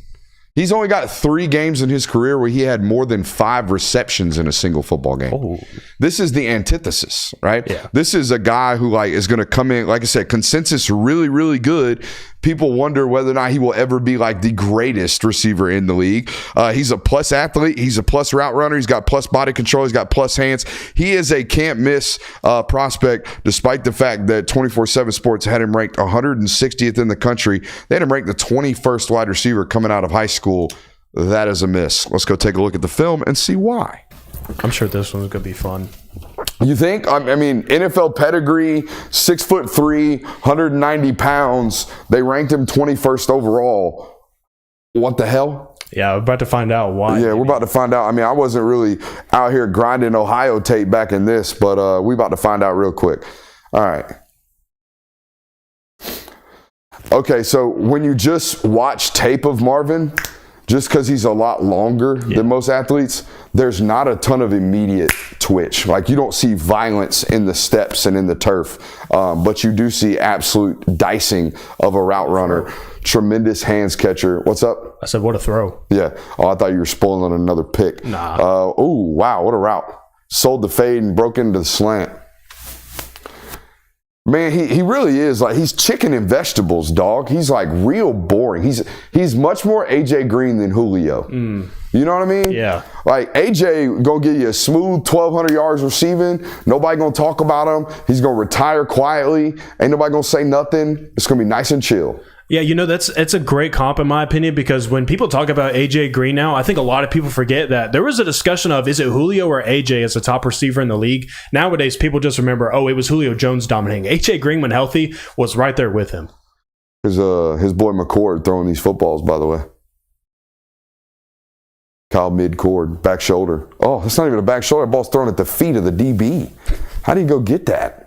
He's only got 3 games in his career where he had more than 5 receptions in a single football game. Oh. This is the antithesis, right? Yeah. This is a guy who is going to come in, like I said, consensus really, really good. People wonder whether or not he will ever be like the greatest receiver in the league. He's a plus athlete. He's a plus route runner. He's got plus body control. He's got plus hands. He is a can't miss prospect, despite the fact that 24/7 Sports had him ranked 160th in the country. They had him ranked the 21st wide receiver coming out of high school. That is a miss. Let's go take a look at the film and see why. I'm sure this one's going to be fun. You think? I mean, NFL pedigree, 6'3", 190 pounds. They ranked him 21st overall. What the hell? Yeah, we're about to find out why. Yeah, we're about to find out. I mean, I wasn't really out here grinding Ohio tape back in this, but we're about to find out real quick. All right. Okay, so when you just watch tape of Marvin, just because he's a lot longer than most athletes, there's not a ton of immediate twitch. Like, you don't see violence in the steps and in the turf, but you do see absolute dicing of a route runner. Tremendous hands catcher. What's up? I said, what a throw. Yeah. Oh, I thought you were spoiling another pick. Nah. Oh, wow, what a route. Sold the fade and broke into the slant. Man, he really is like, he's chicken and vegetables, dog. He's like real boring. He's much more AJ Green than Julio. You know what I mean? Yeah. Like, AJ gonna give you a smooth 1,200 yards receiving. Nobody gonna talk about him. He's gonna retire quietly. Ain't nobody gonna say nothing. It's gonna be nice and chill. Yeah, it's a great comp in my opinion, because when people talk about AJ Green now, I think a lot of people forget that there was a discussion of, is it Julio or AJ as the top receiver in the league? Nowadays, people just remember, oh, it was Julio Jones dominating. AJ Green, when healthy, was right there with him. His boy McCord throwing these footballs, by the way. Kyle mid-cord, back shoulder. Oh, that's not even a back shoulder. That ball's thrown at the feet of the DB. How do you go get that?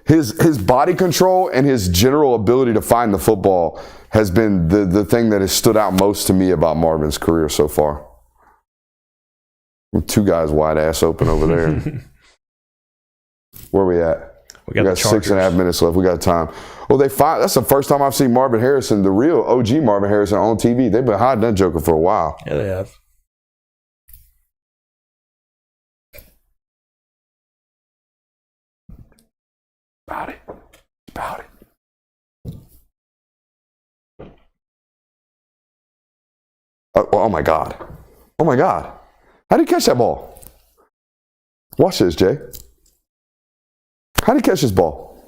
His body control and his general ability to find the football has been the thing that has stood out most to me about Marvin's career so far. Two guys wide ass open over there. Where are we at? We got 6.5 minutes left. We got time. Well, that's the first time I've seen Marvin Harrison, the real OG Marvin Harrison, on TV. They've been hiding that joker for a while. Yeah, they have. About it. Oh my God. Oh my God. How did he catch that ball? Watch this, Jay. How did he catch this ball?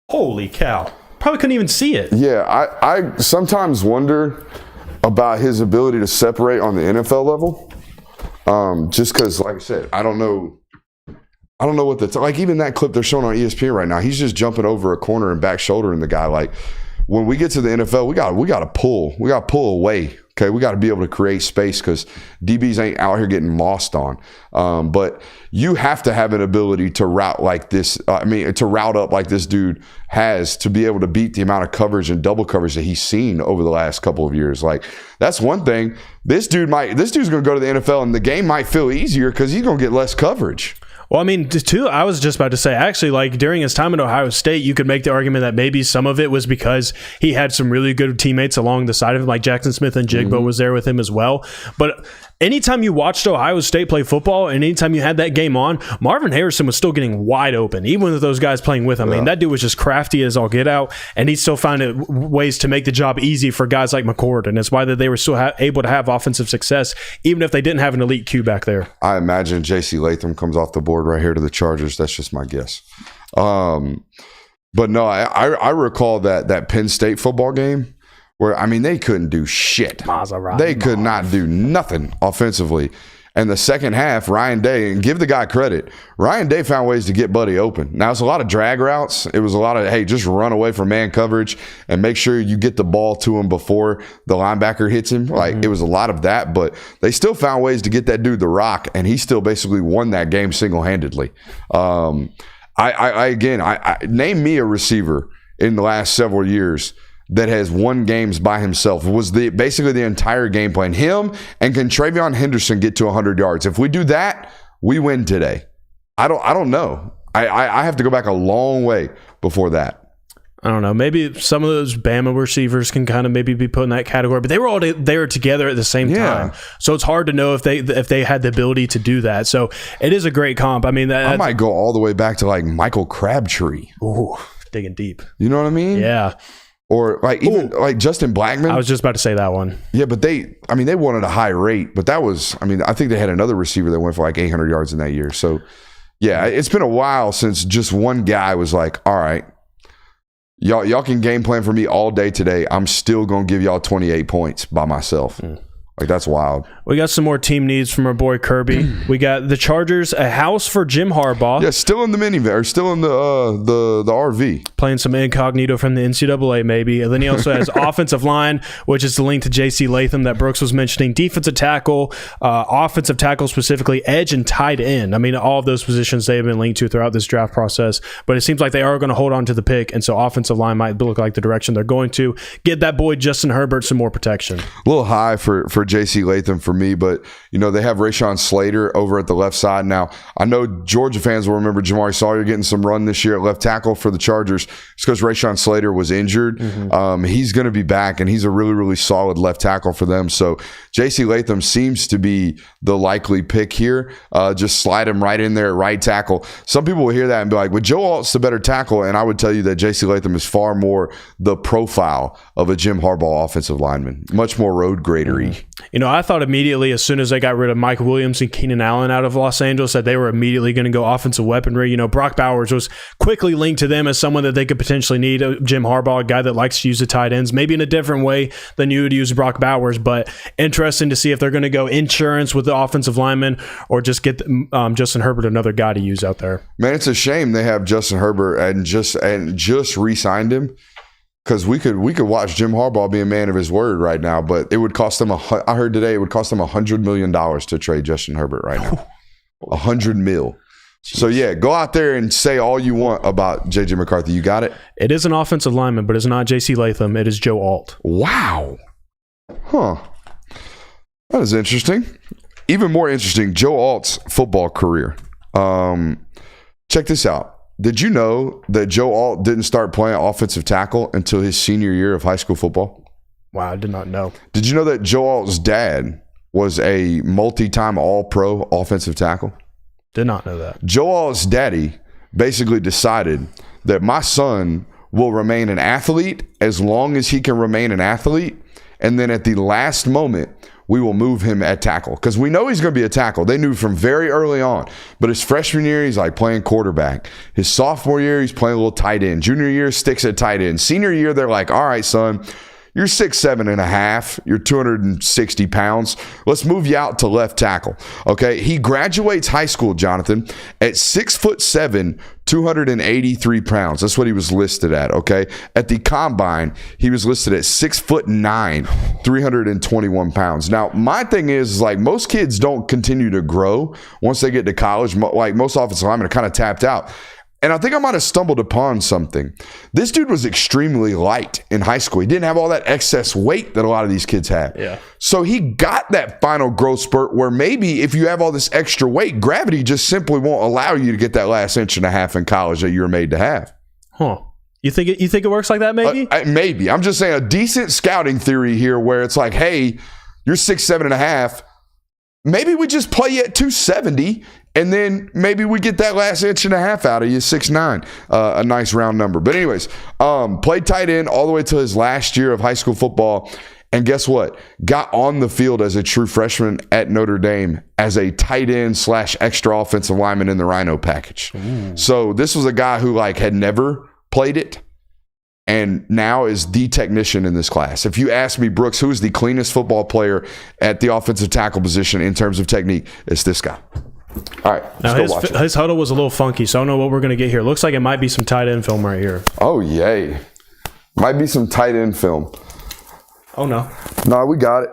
Holy cow. Probably couldn't even see it. Yeah, I sometimes wonder about his ability to separate on the NFL level. Just because, like I said, I don't know what like, even that clip they're showing on ESPN right now, he's just jumping over a corner and back shouldering the guy. Like, when we get to the NFL, we got to pull away. Okay, we got to be able to create space, because DBs ain't out here getting mossed on. But you have to have an ability to route like this. To route up like this dude has, to be able to beat the amount of coverage and double coverage that he's seen over the last couple of years. Like, that's one thing. This dude's going to go to the NFL, and the game might feel easier because he's going to get less coverage. Well, I mean, too, I was just about to say, actually, like, during his time at Ohio State, you could make the argument that maybe some of it was because he had some really good teammates along the side of him, like Jackson Smith and JWill was there with him as well. But anytime you watched Ohio State play football, and anytime you had that game on, Marvin Harrison was still getting wide open, even with those guys playing with him. I mean, that dude was just crafty as all get out, and he still found ways to make the job easy for guys like McCord, and it's why that they were still able to have offensive success, even if they didn't have an elite Q back there. I imagine J.C. Latham comes off the board right here to the Chargers. That's just my guess. But no, I recall that Penn State football game where, I mean, they couldn't do shit. They could not do nothing offensively. And the second half, Ryan Day, and give the guy credit, Ryan Day found ways to get Buddy open. Now, it's a lot of drag routes. It was a lot of, hey, just run away from man coverage and make sure you get the ball to him before the linebacker hits him. Like, it was a lot of that, but they still found ways to get that dude the rock, and he still basically won that game single-handedly. I name me a receiver in the last several years that has won games by himself. It was basically the entire game plan. Him and can Travion Henderson get to 100 yards? If we do that, we win today. I don't know. I have to go back a long way before that. I don't know. Maybe some of those Bama receivers can kind of maybe be put in that category, but they were all there together at the same time. So it's hard to know if they had the ability to do that. So it is a great comp. I mean, I might go all the way back to like Michael Crabtree. Ooh, digging deep. You know what I mean? Yeah. Or like even like Justin Blackmon. I was just about to say that one. Yeah, but they won at a high rate, but that was, I think they had another receiver that went for like 800 yards in that year. So yeah, it's been a while since just one guy was like, all right, y'all can game plan for me all day today. I'm still going to give y'all 28 points by myself. Like, that's wild. We got some more team needs from our boy Kirby. We got the Chargers, a house for Jim Harbaugh. Yeah, still in the minivan, or still in the RV. Playing some incognito from the NCAA, maybe. And then he also has offensive line, which is the link to J.C. Latham that Brooks was mentioning. Defensive tackle, offensive tackle specifically, edge and tight end. I mean, all of those positions they have been linked to throughout this draft process. But it seems like they are going to hold on to the pick, and so offensive line might look like the direction they're going to. Get that boy Justin Herbert some more protection. A little high for J.C. Latham for me, but they have Rashawn Slater over at the left side. Now, I know Georgia fans will remember Jamari Sawyer getting some run this year at left tackle for the Chargers. It's because Rashawn Slater was injured. He's going to be back, and he's a really, really solid left tackle for them. So J.C. Latham seems to be the likely pick here. Just slide him right in there at right tackle. Some people will hear that and be like, well, Joe Alt's the better tackle, and I would tell you that J.C. Latham is far more the profile of a Jim Harbaugh offensive lineman. Much more road gradery. I thought immediately as soon as they got rid of Mike Williams and Keenan Allen out of Los Angeles that they were immediately going to go offensive weaponry. Brock Bowers was quickly linked to them as someone that they could potentially need. Jim Harbaugh, a guy that likes to use the tight ends, maybe in a different way than you would use Brock Bowers, but interesting to see if they're going to go insurance with the offensive lineman or just get Justin Herbert another guy to use out there. Man, it's a shame they have Justin Herbert and just re-signed him. Because we could watch Jim Harbaugh be a man of his word right now, but it would cost them I heard today it would cost them $100 million to trade Justin Herbert right now. $100 million. So yeah, go out there and say all you want about JJ McCarthy. You got it? It is an offensive lineman, but it's not J.C. Latham. It is Joe Alt. Wow. Huh. That is interesting. Even more interesting, Joe Alt's football career. Check this out. Did you know that Joe Alt didn't start playing offensive tackle until his senior year of high school football? Wow, I did not know. Did you know that Joe Alt's dad was a multi-time All-Pro offensive tackle? Did not know that. Joe Alt's daddy basically decided that my son will remain an athlete as long as he can remain an athlete, and then at the last moment, we will move him at tackle because we know he's going to be a tackle. They knew from very early on. But his freshman year, he's like playing quarterback. His sophomore year, he's playing a little tight end. Junior year, sticks at tight end. Senior year, they're like, all right, son, you're 6'7" and a half. You're 260 pounds. Let's move you out to left tackle. Okay. He graduates high school, Jonathan, at 6'7", 283 pounds. That's what he was listed at. Okay. At the combine, he was listed at 6'9", 321 pounds. Now, my thing is like most kids don't continue to grow once they get to college. Like most offensive linemen are kind of tapped out. And I think I might have stumbled upon something. This dude was extremely light in high school. He didn't have all that excess weight that a lot of these kids have. Yeah. So he got that final growth spurt where maybe if you have all this extra weight, gravity just simply won't allow you to get that last inch and a half in college that you were made to have. Huh. You think it works like that maybe? Maybe. I'm just saying a decent scouting theory here where it's like, hey, you're 6'7" and a half. Maybe we just play you at 270 and then maybe we get that last inch and a half out of you, 6'9", a nice round number. But anyways, played tight end all the way to his last year of high school football. And guess what? Got on the field as a true freshman at Notre Dame as a tight end / extra offensive lineman in the Rhino package. Ooh. So this was a guy who had never played it and now is the technician in this class. If you ask me, Brooks, who is the cleanest football player at the offensive tackle position in terms of technique, it's this guy. All right. Now his huddle was a little funky, so I don't know what we're going to get here. Looks like it might be some tight end film right here. Oh, yay. Might be some tight end film. Oh, no. No, we got it.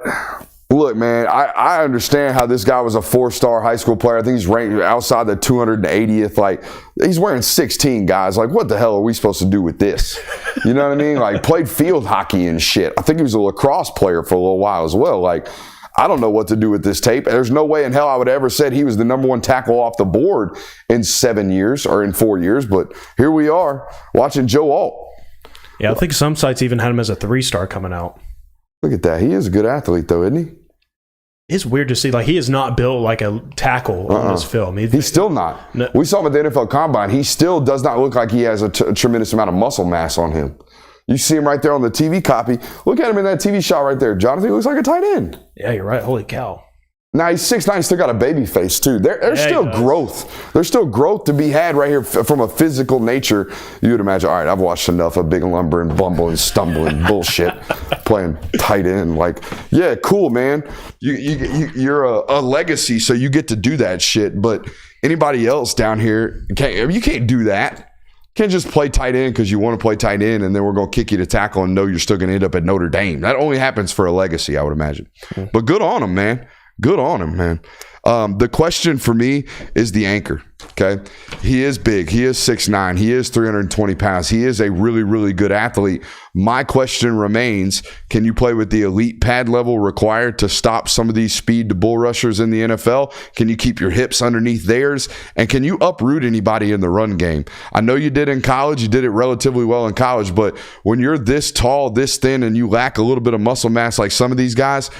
Look, man, I understand how this guy was a 4-star high school player. I think he's ranked outside the 280th. He's wearing 16, guys. What the hell are we supposed to do with this? You know what I mean? Played field hockey and shit. I think he was a lacrosse player for a little while as well. I don't know what to do with this tape. There's no way in hell I would ever said he was the number one tackle off the board in 7 years or in 4 years. But here we are watching Joe Alt. Yeah, I think some sites even had him as a 3-star coming out. Look at that. He is a good athlete, though, isn't he? It's weird to see. He is not built like a tackle on this film. He's still not. No. We saw him at the NFL Combine. He still does not look like he has a tremendous amount of muscle mass on him. You see him right there on the TV copy. Look at him in that TV shot right there. Jonathan, he looks like a tight end. Yeah, you're right. Holy cow. Now he's 6'9", still got a baby face too. There's still growth. There's still growth to be had right here from a physical nature. You would imagine, all right, I've watched enough of big lumbering, bumbling, stumbling bullshit, playing tight end. Like, yeah, cool, man. You're a legacy, so you get to do that shit. But anybody else down here, you can't do that. You can't just play tight end because you want to play tight end and then we're going to kick you to tackle and know you're still going to end up at Notre Dame. That only happens for a legacy, I would imagine. But good on him, man. Good on him, man. The question for me is the anchor, okay? He is big. He is 6'9". He is 320 pounds. He is a really, really good athlete. My question remains, can you play with the elite pad level required to stop some of these speed to bull rushers in the NFL? Can you keep your hips underneath theirs? And can you uproot anybody in the run game? I know you did in college. You did it relatively well in college, but when you're this tall, this thin, and you lack a little bit of muscle mass like some of these guys,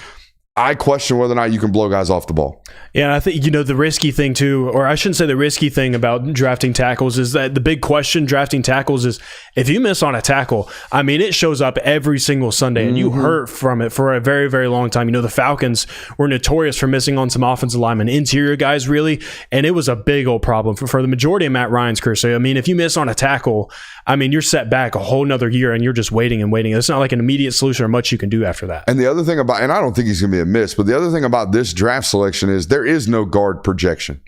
I question whether or not you can blow guys off the ball. Yeah, and I think, the risky thing too, or I shouldn't say the risky thing about drafting tackles, is that the big question drafting tackles is if you miss on a tackle, I mean, it shows up every single Sunday and you hurt from it for a very, very long time. The Falcons were notorious for missing on some offensive linemen, interior guys really, and it was a big old problem for the majority of Matt Ryan's career. So, I mean, if you miss on a tackle, I mean, you're set back a whole nother year and you're just waiting and waiting. It's not like an immediate solution or much you can do after that. And the other thing about, and I don't think he's going to be a miss, but the other thing about this draft selection is there is no guard projection.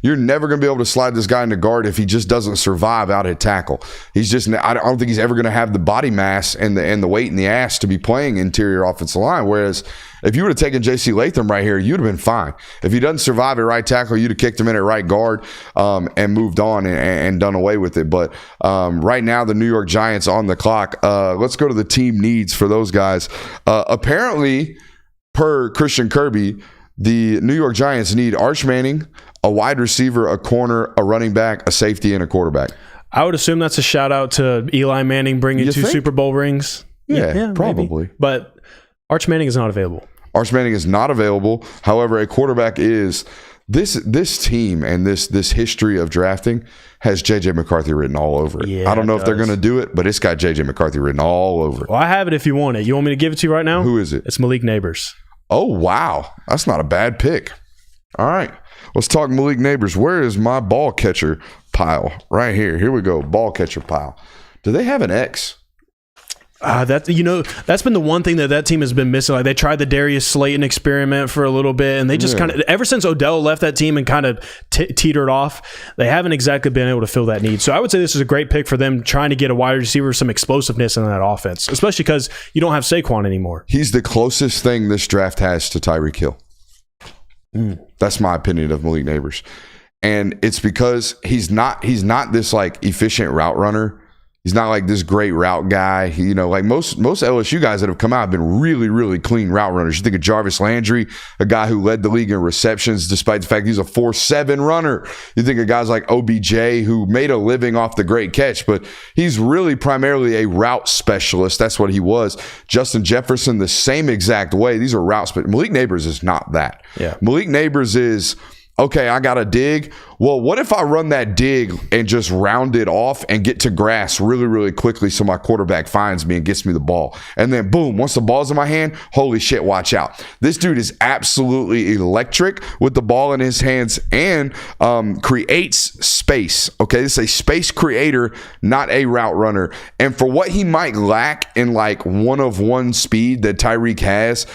You're never going to be able to slide this guy into guard if he just doesn't survive out at tackle. He's just, I don't think he's ever going to have the body mass and the weight in the ass to be playing interior offensive line. Whereas if you would have taken J.C. Latham right here, you'd have been fine. If he doesn't survive at right tackle, you'd have kicked him in at right guard and moved on and done away with it. But right now, the New York Giants on the clock. Let's go to the team needs for those guys. Apparently, per Christian Kirby, the New York Giants need Arch Manning, a wide receiver, a corner, a running back, a safety, and a quarterback. I would assume that's a shout out to Eli Manning bringing 2 Super Bowl rings. Yeah, probably. Maybe. But Arch Manning is not available. Arch Manning is not available. However, a quarterback is. This team and this history of drafting has J.J. McCarthy written all over it. Yeah, I don't know if they're going to do it, but it's got J.J. McCarthy written all over it. Well, I have it if you want it. You want me to give it to you right now? Who is it? It's Malik Nabers. Oh, wow. That's not a bad pick. All right. Let's talk Malik Nabers. Where is my ball catcher pile? Right here. Here we go. Ball catcher pile. Do they have an X? That's been the one thing that team has been missing. Like, they tried the Darius Slayton experiment for a little bit, and they just kind of, ever since Odell left that team and kind of teetered off, they haven't exactly been able to fill that need. So I would say this is a great pick for them, trying to get a wide receiver, some explosiveness in that offense, especially because you don't have Saquon anymore. He's the closest thing this draft has to Tyreek Hill. That's my opinion of Malik Nabers. And it's because he's not this like efficient route runner. He's not like this great route guy. Like most LSU guys that have come out have been really, really clean route runners. You think of Jarvis Landry, a guy who led the league in receptions despite the fact he's a 4.7 runner. You think of guys like OBJ who made a living off the great catch, but he's really primarily a route specialist. That's what he was. Justin Jefferson, the same exact way. These are route specialists. Malik Nabers is not that. Yeah. Malik Nabers is, okay, I got a dig. Well, what if I run that dig and just round it off and get to grass really, really quickly so my quarterback finds me and gets me the ball? And then boom, once the ball's in my hand, holy shit, watch out. This dude is absolutely electric with the ball in his hands and creates space. Okay, this is a space creator, not a route runner. And for what he might lack in like one-of-one speed that Tyreek has,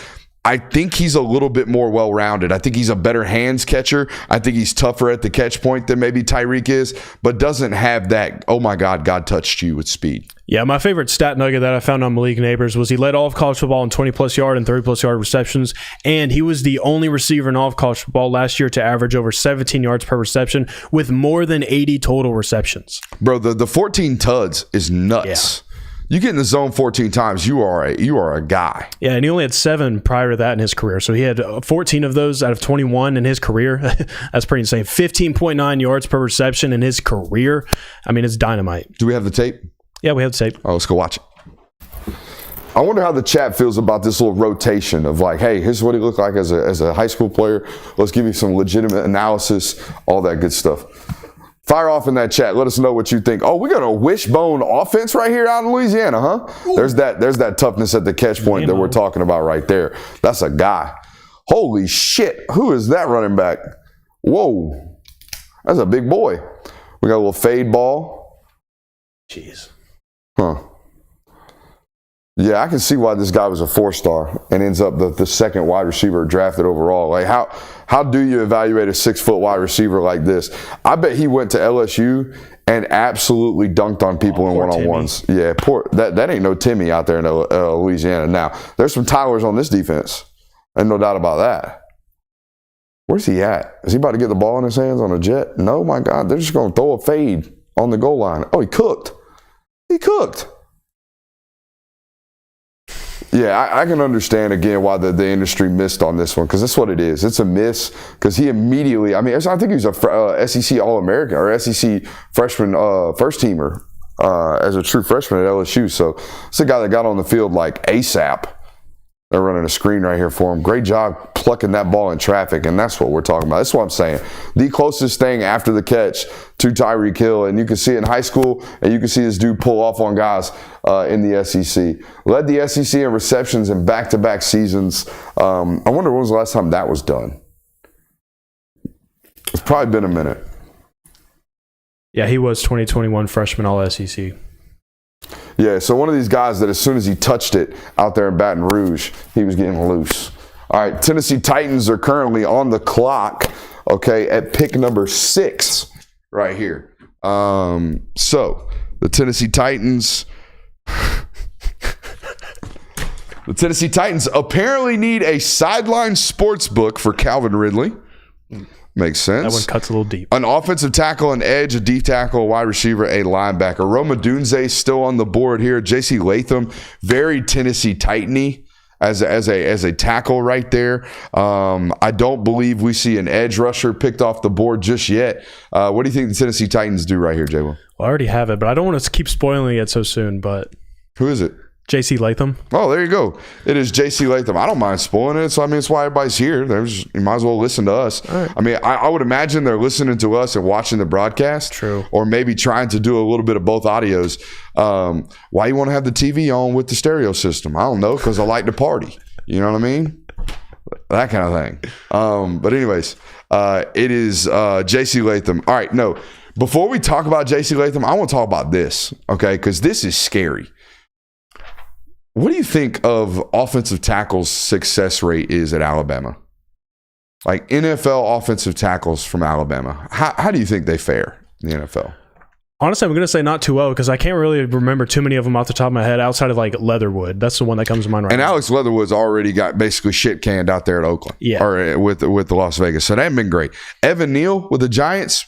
I think he's a little bit more well-rounded. I think he's a better hands catcher. I think he's tougher at the catch point than maybe Tyreek is, but doesn't have that, oh my God, God touched you with speed. Yeah, my favorite stat nugget that I found on Malik Nabers was he led all of college football in 20-plus yard and 30-plus yard receptions, and he was the only receiver in all of college football last year to average over 17 yards per reception with more than 80 total receptions. Bro, the 14 tuds is nuts. Yeah. You get in the zone 14 times, you are a guy. Yeah, and he only had 7 prior to that in his career. So he had 14 of those out of 21 in his career. That's pretty insane. 15.9 yards per reception in his career. I mean, it's dynamite. Do we have the tape? Yeah, we have the tape. Oh, let's go watch it. I wonder how the chat feels about this little rotation of like, hey, here's what he looked like as a high school player. Let's give you some legitimate analysis, all that good stuff. Fire off in that chat. Let us know what you think. Oh, we got a wishbone offense right here out in Louisiana, huh? Ooh. There's that toughness at the catch point that we're talking about right there. That's a guy. Holy shit. Who is that running back? Whoa. That's a big boy. We got a little fade ball. Jeez. Huh. Yeah, I can see why this guy was a 4-star and ends up the second wide receiver drafted overall. Like, how do you evaluate a 6-foot wide receiver like this? I bet he went to LSU and absolutely dunked on people in one-on-ones. Timmy. Yeah, that ain't no Timmy out there in Louisiana. Now, there's some Tylers on this defense. Ain't no doubt about that. Where's he at? Is he about to get the ball in his hands on a jet? No, my God. They're just going to throw a fade on the goal line. Oh, he cooked. He cooked. Yeah, I can understand, again, why the industry missed on this one, because that's what it is. It's a miss, because he immediately, I think he was a SEC All-American or SEC freshman first-teamer as a true freshman at LSU. So it's a guy that got on the field like ASAP. They're running a screen right here for him. Great job plucking that ball in traffic, and that's what we're talking about. That's what I'm saying. The closest thing after the catch to Tyreek Hill, and you can see it in high school, and you can see this dude pull off on guys in the SEC. Led the SEC in receptions in back-to-back seasons. I wonder when was the last time that was done. It's probably been a minute. Yeah, he was 2021 freshman All-SEC. Yeah, so one of these guys that as soon as he touched it out there in Baton Rouge, he was getting loose. All right, Tennessee Titans are currently on the clock, okay, at pick number 6 right here. So the Tennessee Titans apparently need a sideline sports book for Calvin Ridley. Makes sense. That one cuts a little deep. An offensive tackle, an edge, a deep tackle, a wide receiver, a linebacker. Odunze still on the board here. J.C. Latham, very Tennessee Titan-y as a tackle right there. I don't believe we see an edge rusher picked off the board just yet. What do you think the Tennessee Titans do right here, JWill? Well, I already have it, but I don't want to keep spoiling it so soon. But who is it? J.C. Latham. Oh, there you go. It is J.C. Latham. I don't mind spoiling it. So, I mean, it's why everybody's here. You might as well listen to us. Right. I mean, I would imagine they're listening to us and watching the broadcast. True. Or maybe trying to do a little bit of both audios. Why you want to have the TV on with the stereo system? I don't know, because I like to party. You know what I mean? That kind of thing. But anyways, it is J.C. Latham. All right, no. Before we talk about J.C. Latham, I want to talk about this, okay? Because this is scary. What do you think of offensive tackles' success rate is at Alabama? Like NFL offensive tackles from Alabama. How do you think they fare in the NFL? Honestly, I'm going to say not too well because I can't really remember too many of them off the top of my head outside of like Leatherwood. That's the one that comes to mind right now. And Alex Leatherwood's already got basically shit canned out there at Oakland. Yeah. Or with the Las Vegas. So that ain't been great. Evan Neal with the Giants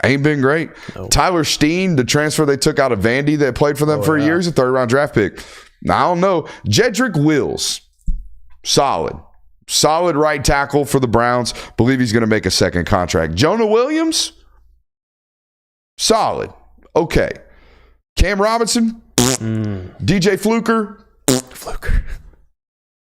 ain't been great. No. Tyler Steen, the transfer they took out of Vandy that played for them for years, a 3rd-round draft pick. Now, I don't know. JWill, solid right tackle for the Browns. Believe he's going to make a second contract. Jonah Williams, solid. Okay. Cam Robinson, DJ Fluker.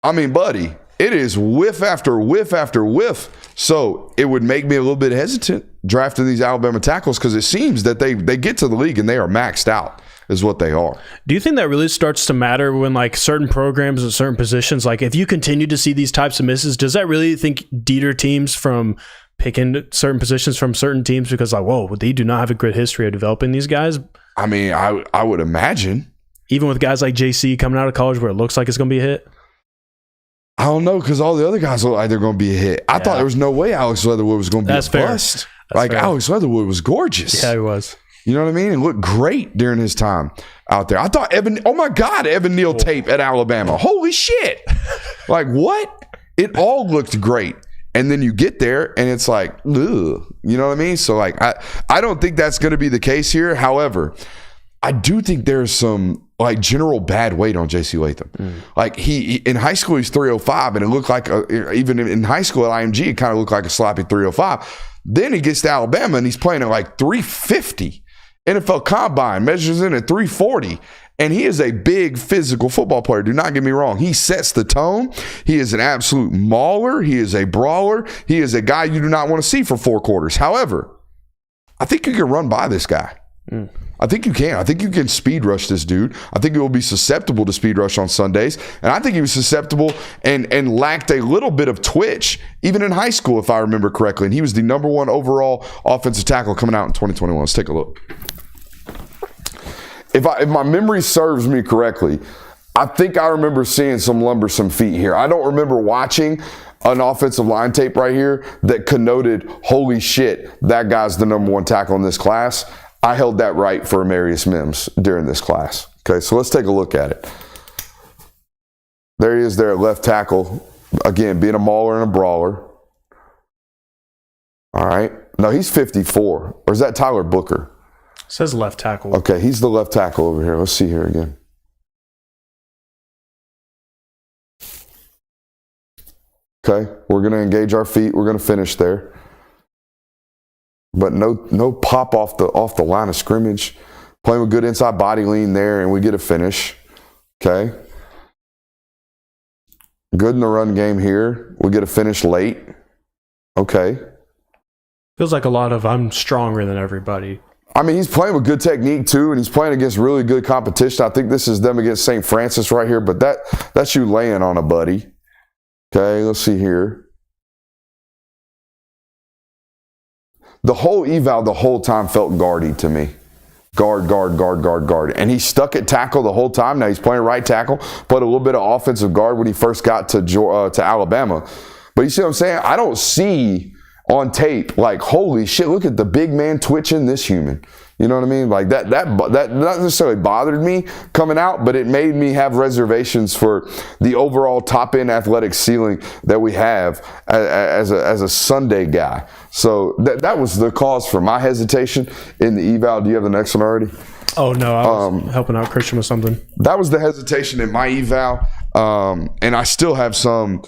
I mean, buddy, it is whiff after whiff after whiff. So it would make me a little bit hesitant drafting these Alabama tackles because it seems that they get to the league and they are maxed out. Is what they are. Do you think that really starts to matter when like certain programs and certain positions, like if you continue to see these types of misses, does that really deter teams from picking certain positions from certain teams because like, whoa, they do not have a great history of developing these guys? I mean, I would imagine. Even with guys like JC coming out of college where it looks like it's going to be a hit? I don't know because all the other guys look like they're going to be a hit. I thought there was no way Alex Leatherwood was going to be a bust. Like fair. Alex Leatherwood was gorgeous. Yeah, he was. You know what I mean? It looked great during his time out there. I thought Evan Neal tape at Alabama. Holy shit. Like, what? It all looked great. And then you get there and it's like, ugh. You know what I mean? So, like, I don't think that's going to be the case here. However, I do think there's some, like, general bad weight on J.C. Latham. Like, he in high school, he's 305, and it looked like, even in high school at IMG, it kind of looked like a sloppy 305. Then he gets to Alabama and he's playing at like 350. NFL Combine measures in at 340, and he is a big physical football player. Do not get me wrong. He sets the tone. He is an absolute mauler. He is a brawler. He is a guy you do not want to see for 4 quarters. However, I think you can run by this guy. I think you can. I think you can speed rush this dude. I think he will be susceptible to speed rush on Sundays. And I think he was susceptible and lacked a little bit of twitch, even in high school, if I remember correctly. And he was the number 1 overall offensive tackle coming out in 2021. Let's take a look. If my memory serves me correctly, I think I remember seeing some lumbersome feet here. I don't remember watching an offensive line tape right here that connoted, holy shit, that guy's the number 1 tackle in this class. I held that right for Amarius Mims during this class. Okay, so let's take a look at it. There he is there at left tackle. Again, being a mauler and a brawler. All right. No, he's 54. Or is that Tyler Booker? It says left tackle. Okay, he's the left tackle over here. Let's see here again. Okay, we're going to engage our feet. We're going to finish there. But no pop off the line of scrimmage. Playing with good inside body lean there, and we get a finish. Okay. Good in the run game here. We get a finish late. Okay. Feels like a lot of I'm stronger than everybody. I mean, he's playing with good technique too, and he's playing against really good competition. I think this is them against St. Francis right here, but that's you laying on a buddy. Okay, let's see here. The whole eval the whole time felt guardy to me. Guard. And he stuck at tackle the whole time. Now he's playing right tackle, played a little bit of offensive guard when he first got to Alabama. But you see what I'm saying? I don't see on tape like, holy shit, look at the big man twitching this human. You know what I mean? Like that not necessarily bothered me coming out, but it made me have reservations for the overall top end athletic ceiling that we have as a Sunday guy. So that was the cause for my hesitation in the eval. Do you have the next one already? Oh no, I was helping out Christian with something. That was the hesitation in my eval, and I still have some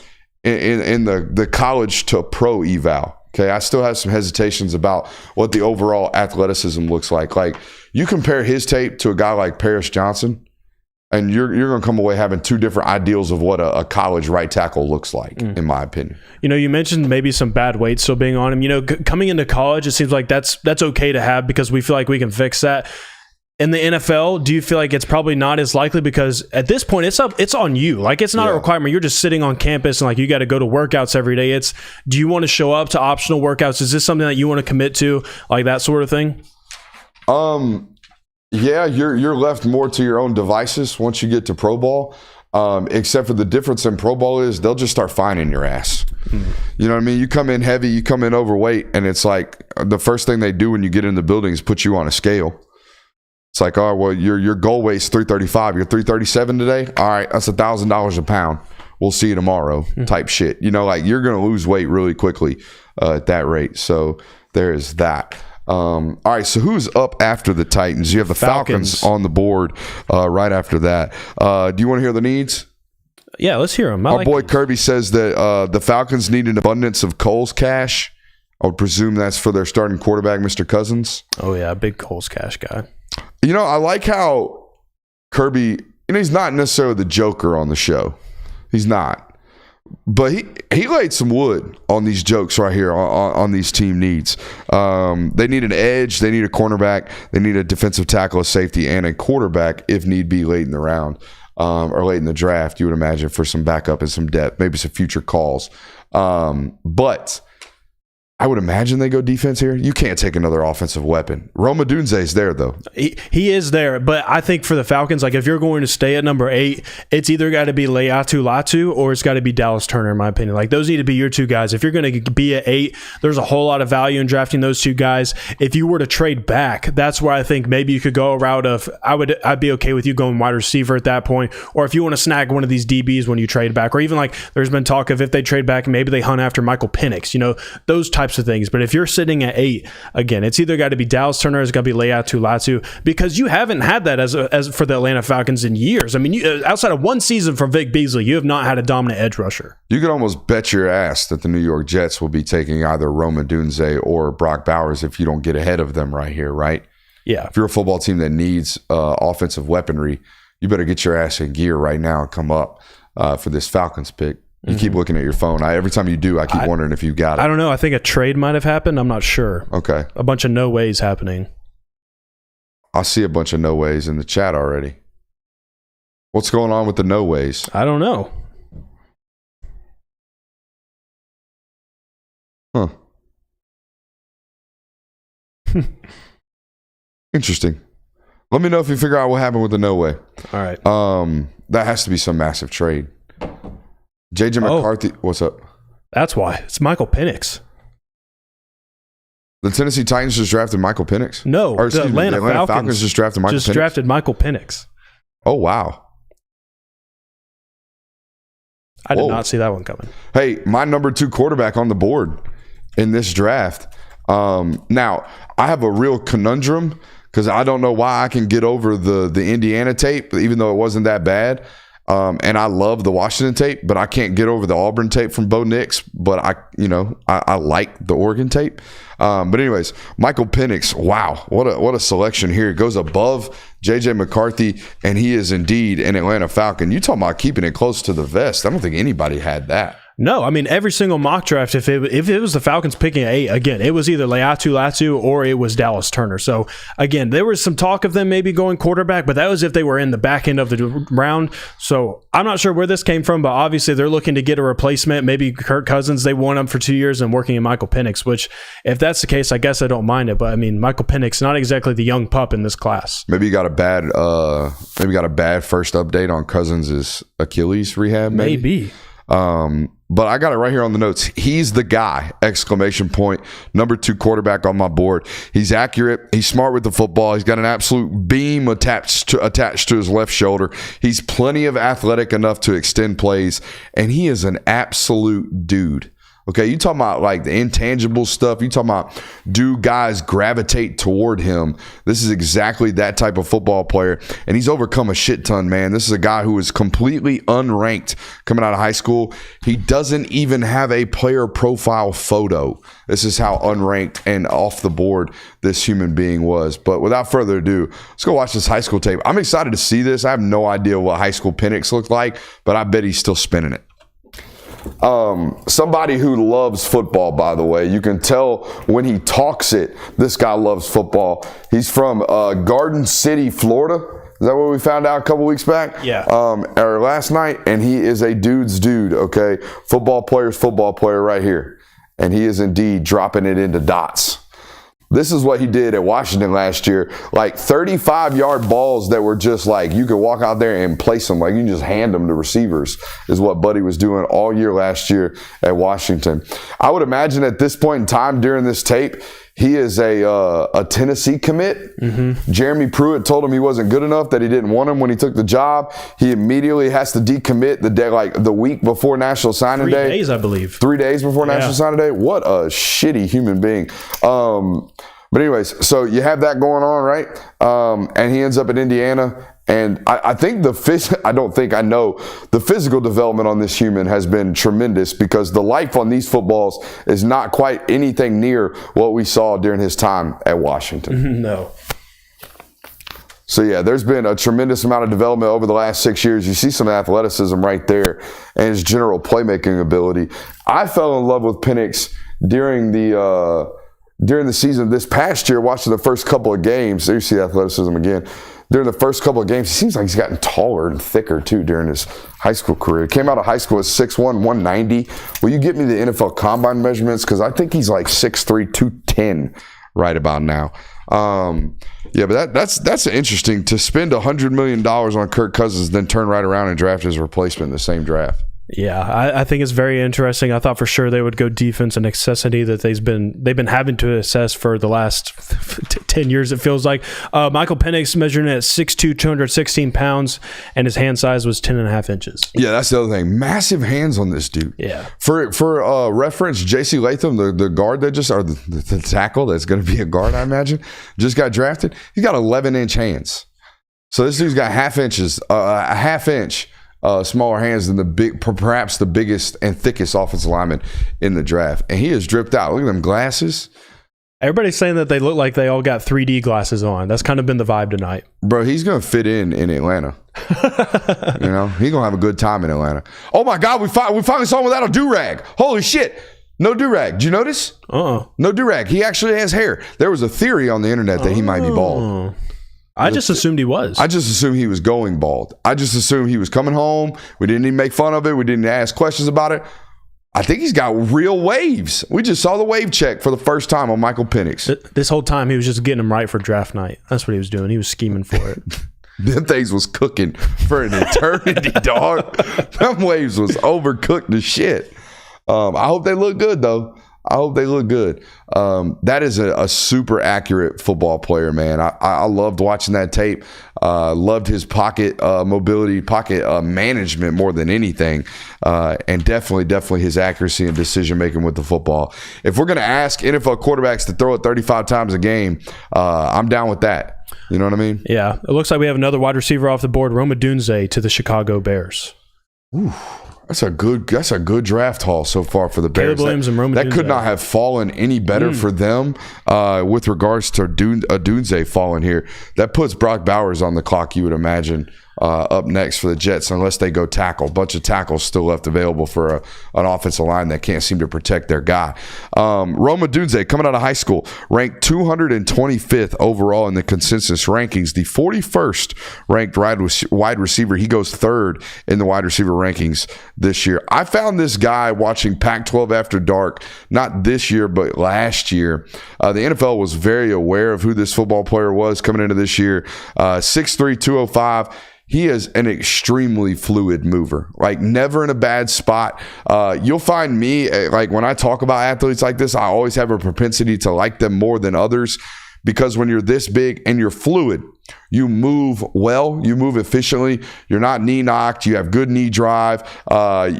in the college to pro eval. Okay, I still have some hesitations about what the overall athleticism looks like. Like, you compare his tape to a guy like Paris Johnson, and you're going to come away having two different ideals of what a college right tackle looks like, in my opinion. You know, you mentioned maybe some bad weight still being on him. You know, coming into college, it seems like that's okay to have because we feel like we can fix that. In the NFL, do you feel like it's probably not as likely because at this point it's on you? Like, it's not a requirement. You're just sitting on campus and like you got to go to workouts every day. Do you want to show up to optional workouts? Is this something that you want to commit to, like that sort of thing? Yeah, you're left more to your own devices once you get to pro ball. Except for the difference in pro ball is they'll just start fining your ass. You know what I mean? You come in heavy, you come in overweight, and it's like the first thing they do when you get in the building is put you on a scale. It's like, oh, well, your goal weight's 335. You're 337 today? All right, that's $1,000 a pound. We'll see you tomorrow type shit. You know, like, you're going to lose weight really quickly at that rate. So there is that. All right, so who's up after the Titans? You have the Falcons on the board right after that. Do you want to hear the needs? Yeah, let's hear them. Our boy Kirby says that the Falcons need an abundance of Coles cash. I would presume that's for their starting quarterback, Mr. Cousins. Oh, yeah, big Coles cash guy. You know, I like how Kirby, you know, he's not necessarily the joker on the show. He's not. But he laid some wood on these jokes right here on these team needs. They need an edge. They need a cornerback. They need a defensive tackle, a safety, and a quarterback if need be late in the round or late in the draft, you would imagine, for some backup and some depth, maybe some future calls. But I would imagine they go defense here. You can't take another offensive weapon. Rome Odunze is there, though. He is there, but I think for the Falcons, like, if you're going to stay at number 8, it's either got to be Laiatu Latu or it's got to be Dallas Turner, in my opinion. Like, those need to be your two guys. If you're going to be at 8, there's a whole lot of value in drafting those two guys. If you were to trade back, that's where I think maybe you could go a route of I'd be okay with you going wide receiver at that point, or if you want to snag one of these DBs when you trade back, or even like there's been talk of if they trade back, maybe they hunt after Michael Penix, you know, those types of things. But if you're sitting at 8, again, it's either got to be Dallas Turner or it's got to be Laiatu Latu, because you haven't had that as for the Atlanta Falcons in years. I mean, outside of one season from Vic Beasley, you have not had a dominant edge rusher. You could almost bet your ass that the New York Jets will be taking either Rome Odunze or Brock Bowers if you don't get ahead of them right here, right? Yeah. If you're a football team that needs offensive weaponry, you better get your ass in gear right now and come up for this Falcons pick. You keep looking at your phone. Every time you do, I keep wondering if you got it. I don't know. I think a trade might have happened. I'm not sure. Okay. A bunch of no ways happening. I see a bunch of no ways in the chat already. What's going on with the no ways? I don't know. Huh. Interesting. Let me know if you figure out what happened with the no way. All right. That has to be some massive trade. JJ McCarthy, what's up? That's why. It's Michael Penix. The Tennessee Titans just drafted Michael Penix? No, the Atlanta Falcons just drafted Michael Penix? drafted Michael Penix. Oh, wow. I did not see that one coming. Hey, my number 2 quarterback on the board in this draft. Now, I have a real conundrum because I don't know why I can get over the Indiana tape, even though it wasn't that bad. And I love the Washington tape, but I can't get over the Auburn tape from Bo Nix. But I like the Oregon tape. But anyways, Michael Penix, wow, what a selection here. It goes above JJ McCarthy, and he is indeed an Atlanta Falcon. You talking about keeping it close to the vest? I don't think anybody had that. No, I mean, every single mock draft, if it was the Falcons picking at 8, again, it was either Laiatu Latu or it was Dallas Turner. So, again, there was some talk of them maybe going quarterback, but that was if they were in the back end of the round. So, I'm not sure where this came from, but obviously they're looking to get a replacement. Maybe Kirk Cousins, they won him for 2 years and working in Michael Penix, which, if that's the case, I guess I don't mind it. But, I mean, Michael Penix, not exactly the young pup in this class. Maybe you got a bad first update on Cousins' Achilles rehab, maybe. But I got it right here on the notes. He's the guy! ! Number 2 quarterback on my board. He's accurate. He's smart with the football. He's got an absolute beam attached to his left shoulder. He's plenty of athletic enough to extend plays, and he is an absolute dude. Okay, you talking about like the intangible stuff. You talking about do guys gravitate toward him. This is exactly that type of football player, and he's overcome a shit ton, man. This is a guy who was completely unranked coming out of high school. He doesn't even have a player profile photo. This is how unranked and off the board this human being was. But without further ado, let's go watch this high school tape. I'm excited to see this. I have no idea what high school Penix looked like, but I bet he's still spinning it. Somebody who loves football, by the way. You can tell when he talks it, this guy loves football. He's from Garden City, Florida. Is that what we found out a couple weeks back? Yeah. Or last night, and he is a dude's dude, okay? Football player right here. And he is indeed dropping it into dots. This is what he did at Washington last year. Like 35-yard balls that were just like you could walk out there and place them. Like you can just hand them to receivers is what Buddy was doing all year last year at Washington. I would imagine at this point in time during this tape, he is a Tennessee commit. Mm-hmm. Jeremy Pruitt told him he wasn't good enough, that he didn't want him when he took the job. He immediately has to decommit the day, like the week before National Signing Day. 3 days, I believe. 3 days before National Signing Day. What a shitty human being. But anyways, so you have that going on, right? And he ends up in Indiana. And I think I know the physical development on this human has been tremendous because the life on these footballs is not quite anything near what we saw during his time at Washington. No. So, yeah, there's been a tremendous amount of development over the last 6 years. You see some athleticism right there and his general playmaking ability. I fell in love with Penix during the season this past year, watching the first couple of games. There you see athleticism again. During the first couple of games, he seems like he's gotten taller and thicker, too, during his high school career. He came out of high school at 6'1", 190. Will you get me the NFL Combine measurements? Because I think he's like 6'3", 210 right about now. But that's interesting to spend $100 million on Kirk Cousins, then turn right around and draft his replacement in the same draft. Yeah, I think it's very interesting. I thought for sure they would go defense, a necessity that they've been having to assess for the last 10 years, it feels like. Michael Penix measuring at 6'2", 216 pounds, and his hand size was 10.5 inches. Yeah, that's the other thing. Massive hands on this dude. Yeah. For reference, J.C. Latham, the guard that just, or the tackle that's going to be a guard, I imagine, just got drafted. He's got 11-inch hands. So this dude's got a half inch smaller hands than perhaps the biggest and thickest offensive lineman in the draft. And he has dripped out. Look at them glasses. Everybody's saying that they look like they all got 3D glasses on. That's kind of been the vibe tonight. Bro, he's going to fit in Atlanta. You know, he's going to have a good time in Atlanta. Oh, my God, we finally saw him without a do-rag. Holy shit. No do-rag. Did you notice? No do-rag. He actually has hair. There was a theory on the internet that he might be bald. I just assumed he was. I just assumed he was going bald. I just assumed he was coming home. We didn't even make fun of it. We didn't ask questions about it. I think he's got real waves. We just saw the wave check for the first time on Michael Penix. This whole time, he was just getting him right for draft night. That's what he was doing. He was scheming for it. Them things was cooking for an eternity, dog. Them waves was overcooked to shit. I hope they look good, though. I hope they look good. That is a super accurate football player, man. I loved watching that tape. Loved his pocket mobility, pocket management more than anything. And definitely his accuracy and decision-making with the football. If we're going to ask NFL quarterbacks to throw it 35 times a game, I'm down with that. You know what I mean? Yeah. It looks like we have another wide receiver off the board, Odunze to the Chicago Bears. Ooh. That's a good draft haul so far for the Bears. Caleb Williams and Rome that could not have fallen any better for them with regards to Odunze falling here. That puts Brock Bowers on the clock, you would imagine, up next for the Jets, unless they go tackle. Bunch of tackles still left available for an offensive line that can't seem to protect their guy. Rome Odunze, coming out of high school, ranked 225th overall in the consensus rankings. The 41st ranked wide receiver. He goes third in the wide receiver rankings this year. I found this guy watching Pac-12 After Dark, not this year, but last year. The NFL was very aware of who this football player was coming into this year. 6'3", 205. He is an extremely fluid mover, like never in a bad spot. You'll find me, like when I talk about athletes like this, I always have a propensity to like them more than others, because when you're this big and you're fluid, you move well, you move efficiently, you're not knee knocked, you have good knee drive,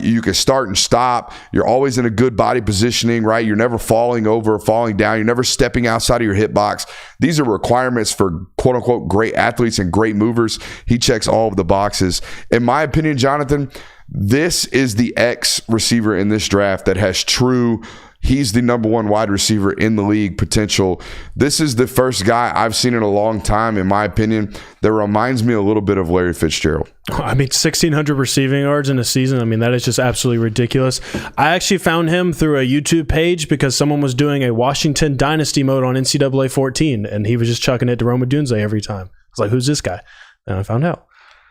you can start and stop, you're always in a good body positioning, right? You're never falling over, falling down, you're never stepping outside of your hit box. These are requirements for quote unquote great athletes and great movers. He checks all of the boxes. In my opinion, Jonathan, this is the X receiver in this draft that has true, he's the number one wide receiver in the league potential. This is the first guy I've seen in a long time, in my opinion, that reminds me a little bit of Larry Fitzgerald. I mean, 1,600 receiving yards in a season. I mean, that is just absolutely ridiculous. I actually found him through a YouTube page because someone was doing a Washington Dynasty mode on NCAA 14, and he was just chucking it to Rome Odunze every time. I was like, who's this guy? And I found out.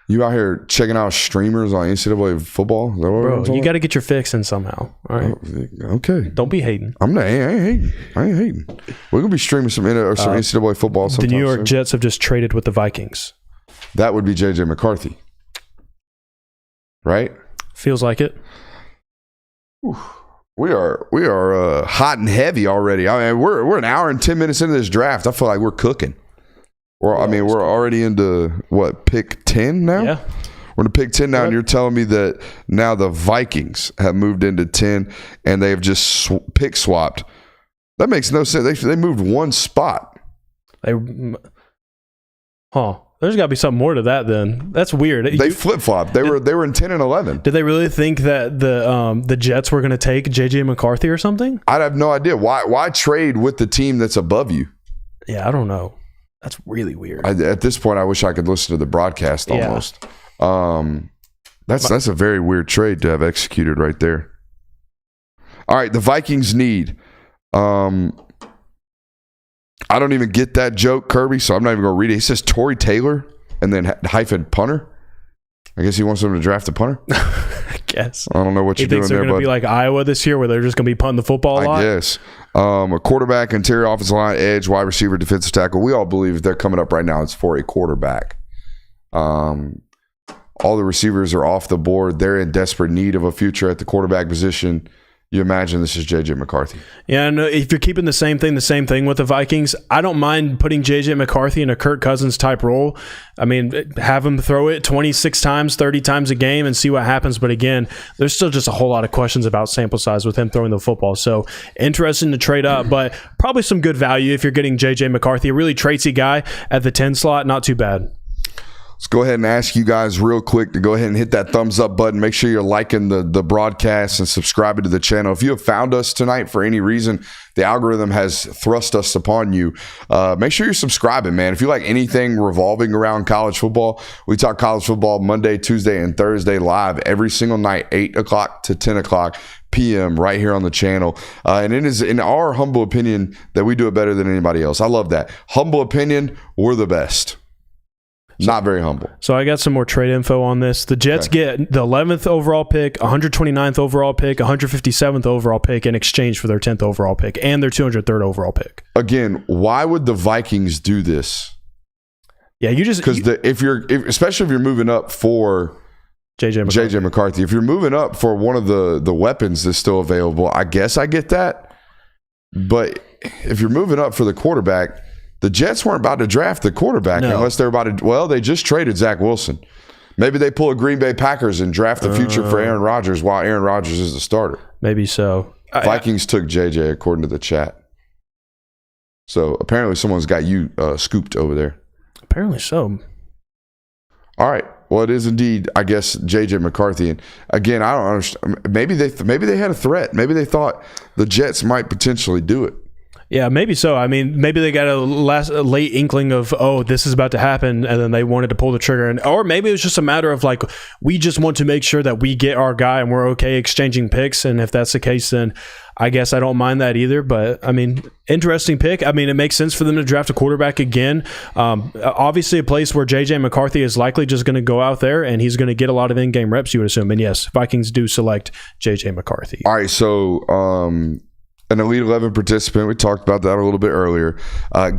You out here checking out streamers on NCAA football? Bro, you got to get your fix in somehow. All right. Okay. Don't be hating. I ain't hating. We're going to be streaming some NCAA football sometime. The New York soon. Jets have just traded with the Vikings. That would be JJ McCarthy. Right? Feels like it. We are hot and heavy already. I mean, we're an hour and 10 minutes into this draft. I feel like we're cooking. We're already into pick 10 now? Yeah. We're in pick 10 now, and you're telling me that now the Vikings have moved into 10 and they've just pick swapped. That makes no sense. They moved one spot. There's got to be something more to that then. That's weird. They flip-flopped. They were in 10 and 11. Did they really think that the Jets were going to take JJ McCarthy or something? I have no idea. Why trade with the team that's above you? Yeah, I don't know. That's really weird. At this point, I wish I could listen to the broadcast almost. Yeah. That's a very weird trade to have executed right there. All right, the Vikings need. I don't even get that joke, Kirby, so I'm not even going to read it. He says Tory Taylor and then hyphen punter. I guess he wants them to draft a punter. I guess. I don't know what you're doing there, they're going to be like Iowa this year where they're just going to be punting the football a lot? I guess. A quarterback, interior offensive line, edge, wide receiver, defensive tackle. We all believe they're coming up right now. It's for a quarterback. All the receivers are off the board. They're in desperate need of a future at the quarterback position. You imagine this is JJ McCarthy. Yeah, and if you're keeping the same thing with the Vikings, I don't mind putting JJ McCarthy in a Kirk Cousins type role. I mean, have him throw it 26 times, 30 times a game and see what happens. But again, there's still just a whole lot of questions about sample size with him throwing the football. So interesting to trade up, but probably some good value if you're getting JJ McCarthy, a really traitsy guy at the 10 slot. Not too bad. Let's go ahead and ask you guys real quick to go ahead and hit that thumbs up button. Make sure you're liking the broadcast and subscribing to the channel. If you have found us tonight for any reason, the algorithm has thrust us upon you. Make sure you're subscribing, man. If you like anything revolving around college football, we talk college football Monday, Tuesday, and Thursday live every single night, 8 o'clock to 10 o'clock p.m. right here on the channel. And it is in our humble opinion that we do it better than anybody else. I love that. Humble opinion, we're the best. Not very humble. So I got some more trade info on this. The Jets get the 11th overall pick, 129th overall pick, 157th overall pick in exchange for their 10th overall pick and their 203rd overall pick. Again, why would the Vikings do this? Yeah, because especially if you're moving up for JJ McCarthy, if you're moving up for one of the weapons that's still available, I guess I get that. But if you're moving up for the quarterback, the Jets weren't about to draft the quarterback unless they're about to. Well, they just traded Zach Wilson. Maybe they pull a Green Bay Packers and draft the future for Aaron Rodgers while Aaron Rodgers is the starter. Maybe so. Vikings took JJ according to the chat. So apparently someone's got you scooped over there. Apparently so. All right. Well, it is indeed, I guess, JJ McCarthy. And again, I don't understand. Maybe they had a threat. Maybe they thought the Jets might potentially do it. Yeah, maybe so. I mean, maybe they got a late inkling of, this is about to happen, and then they wanted to pull the trigger. Or maybe it was just a matter of, like, we just want to make sure that we get our guy and we're okay exchanging picks. And if that's the case, then I guess I don't mind that either. But, I mean, interesting pick. I mean, it makes sense for them to draft a quarterback again. Obviously, a place where J.J. McCarthy is likely just going to go out there, and he's going to get a lot of in-game reps, you would assume. And, yes, Vikings do select J.J. McCarthy. All right, so an Elite 11 participant, we talked about that a little bit earlier,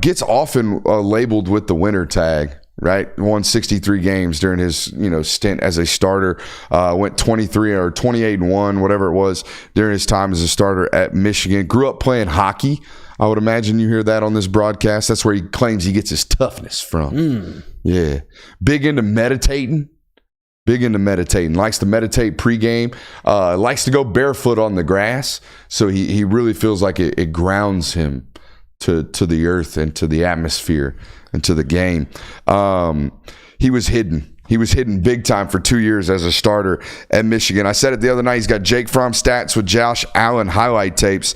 gets often labeled with the winner tag, right? Won 63 games during his stint as a starter, went 23 or 28-1, whatever it was, during his time as a starter at Michigan. Grew up playing hockey. I would imagine you hear that on this broadcast. That's where he claims he gets his toughness from. Yeah. Big into meditating. Likes to meditate pregame. Likes to go barefoot on the grass. So he really feels like it grounds him to the earth and to the atmosphere and to the game. He was hidden. He was hidden big time for 2 years as a starter at Michigan. I said it the other night. He's got Jake Fromm stats with Josh Allen highlight tapes.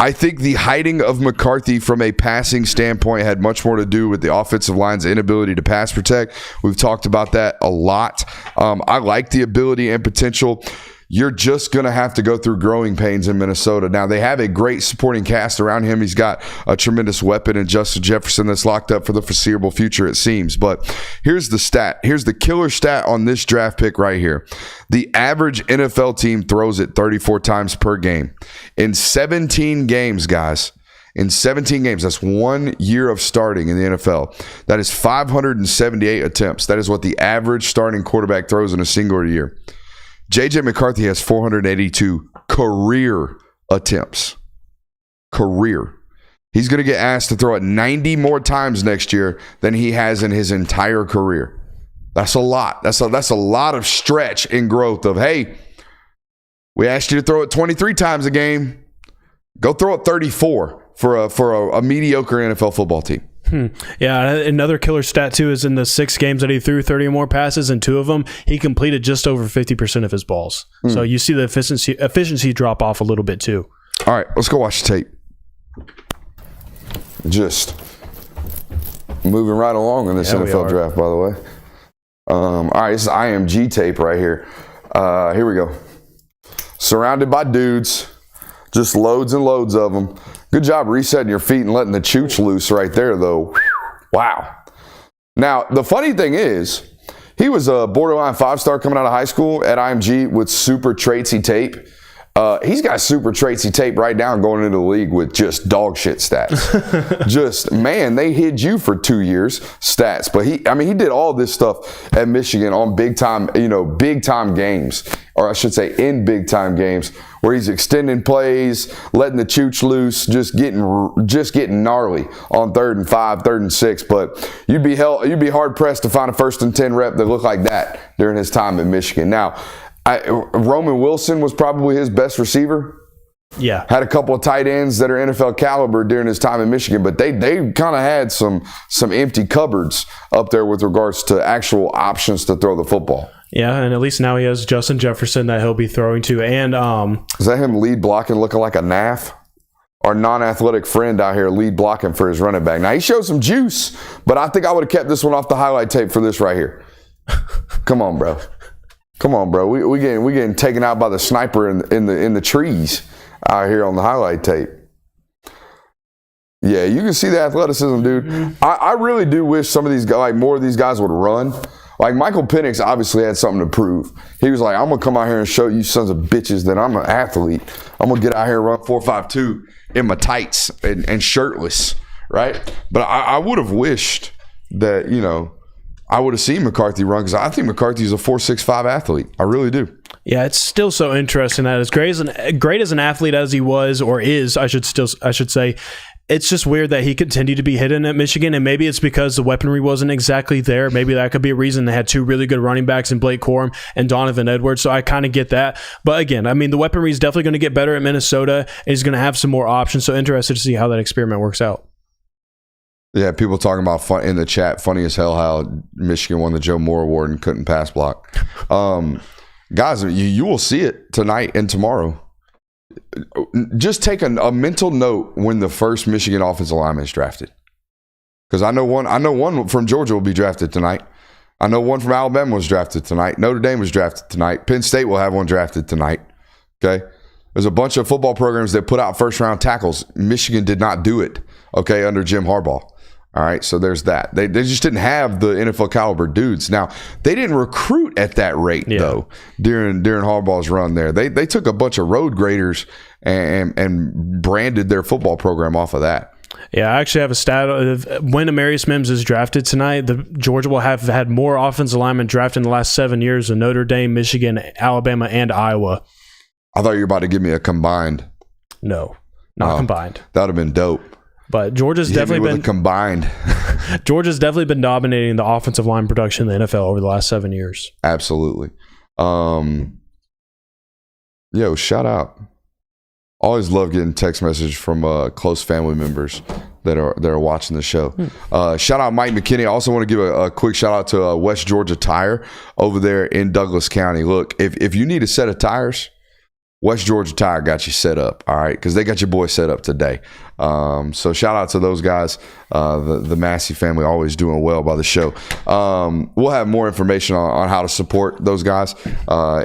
I think the hiding of McCarthy from a passing standpoint had much more to do with the offensive line's inability to pass protect. We've talked about that a lot. I like the ability and potential. You're just going to have to go through growing pains in Minnesota. Now, they have a great supporting cast around him. He's got a tremendous weapon in Justin Jefferson that's locked up for the foreseeable future, it seems. But here's the stat. Here's the killer stat on this draft pick right here. The average NFL team throws it 34 times per game. In 17 games, guys, in 17 games, that's 1 year of starting in the NFL. That is 578 attempts. That is what the average starting quarterback throws in a single year. J.J. McCarthy has 482 career attempts. Career. He's going to get asked to throw it 90 more times next year than he has in his entire career. That's a lot. That's a lot of stretch in growth of, hey, we asked you to throw it 23 times a game. Go throw it 34 for a mediocre NFL football team. Yeah, another killer stat, too, is in the 6 games that he threw 30 or more passes, and 2 of them, he completed just over 50% of his balls. So you see the efficiency drop off a little bit, too. All right, let's go watch the tape. Just moving right along in this NFL draft, by the way. All right, this is IMG tape right here. Here we go. Surrounded by dudes. Just loads and loads of them. Good job resetting your feet and letting the chooch loose right there, though. Wow. Now, the funny thing is, he was a borderline 5-star coming out of high school at IMG with super traitsy tape. He's got super traitsy tape right now going into the league with just dog shit stats. Just, man, they hid you for 2 years stats. But he did all this stuff at Michigan on big time games, or I should say in big time games, where he's extending plays, letting the chooch loose, just getting gnarly on 3rd and 5, 3rd and 6. But you'd be hard pressed to find a 1st and 10 rep that looked like that during his time at Michigan. Now, Roman Wilson was probably his best receiver. Yeah. Had a couple of tight ends that are NFL caliber during his time in Michigan, but they kind of had some empty cupboards up there with regards to actual options to throw the football. Yeah, and at least now he has Justin Jefferson that he'll be throwing to. And is that him lead blocking looking like a naff? Our non-athletic friend out here lead blocking for his running back. Now, he showed some juice, but I think I would have kept this one off the highlight tape for this right here. Come on, bro. We getting taken out by the sniper in the trees out here on the highlight tape. Yeah, you can see the athleticism, dude. Mm-hmm. I really do wish some of these guys, like more of these guys would run. Like Michael Penix obviously had something to prove. He was like, I'm going to come out here and show you sons of bitches that I'm an athlete. I'm going to get out here and run 4.52 in my tights and shirtless, right? But I would have wished that, you know, I would have seen McCarthy run because I think McCarthy's a 4.65 athlete. I really do. Yeah, it's still so interesting that as great as an athlete as he was or is, I should say, it's just weird that he continued to be hidden at Michigan, and maybe it's because the weaponry wasn't exactly there. Maybe that could be a reason. They had two really good running backs in Blake Corum and Donovan Edwards, so I kind of get that. But again, I mean, the weaponry is definitely going to get better at Minnesota, and he's going to have some more options, so interested to see how that experiment works out. Yeah, people talking about fun in the chat, funny as hell how Michigan won the Joe Moore Award and couldn't pass block. Guys, you will see it tonight and tomorrow. Just take a mental note when the first Michigan offensive lineman is drafted, because I know one from Georgia will be drafted tonight. I know one from Alabama was drafted tonight. Notre Dame was drafted tonight. Penn State will have one drafted tonight. Okay, there's a bunch of football programs that put out first round tackles. Michigan did not do it. Okay, under Jim Harbaugh. All right, so there's that. They just didn't have the NFL caliber dudes. Now, they didn't recruit at that rate, though, during Harbaugh's run there. They took a bunch of road graders and branded their football program off of that. Yeah, I actually have a stat of when Amarius Mims is drafted tonight, Georgia will have had more offensive linemen drafted in the last 7 years than Notre Dame, Michigan, Alabama, and Iowa. I thought you were about to give me a combined. No, not combined. That would have been dope. But Georgia's definitely been combined. Georgia's definitely been dominating the offensive line production in the NFL over the last 7 years. Absolutely. Yo, shout out. Always love getting text message from close family members that are watching the show. Shout out Mike McKinney. I also want to give a quick shout out to West Georgia Tire over there in Douglas County. Look, if you need a set of tires, West Georgia Tire got you set up, all right? Because they got your boy set up today. So shout out to those guys. The Massey family always doing well by the show. We'll have more information on how to support those guys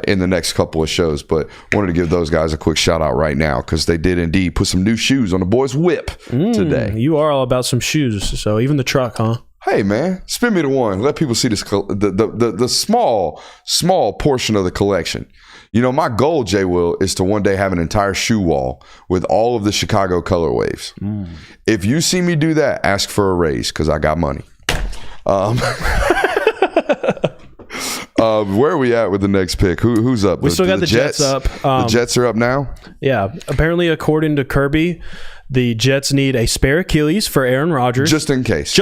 in the next couple of shows. But wanted to give those guys a quick shout out right now because they did indeed put some new shoes on the boys' whip today. You are all about some shoes. So even the truck, huh? Hey man, spin me the one. Let people see this the small portion of the collection. You know, my goal, JWill, is to one day have an entire shoe wall with all of the Chicago colorways. If you see me do that, ask for a raise because I got money. Where are we at with the next pick? Who's up? We still got the Jets up. The Jets are up now? Yeah. Apparently, according to Kirby, the Jets need a spare Achilles for Aaron Rodgers. Just in case.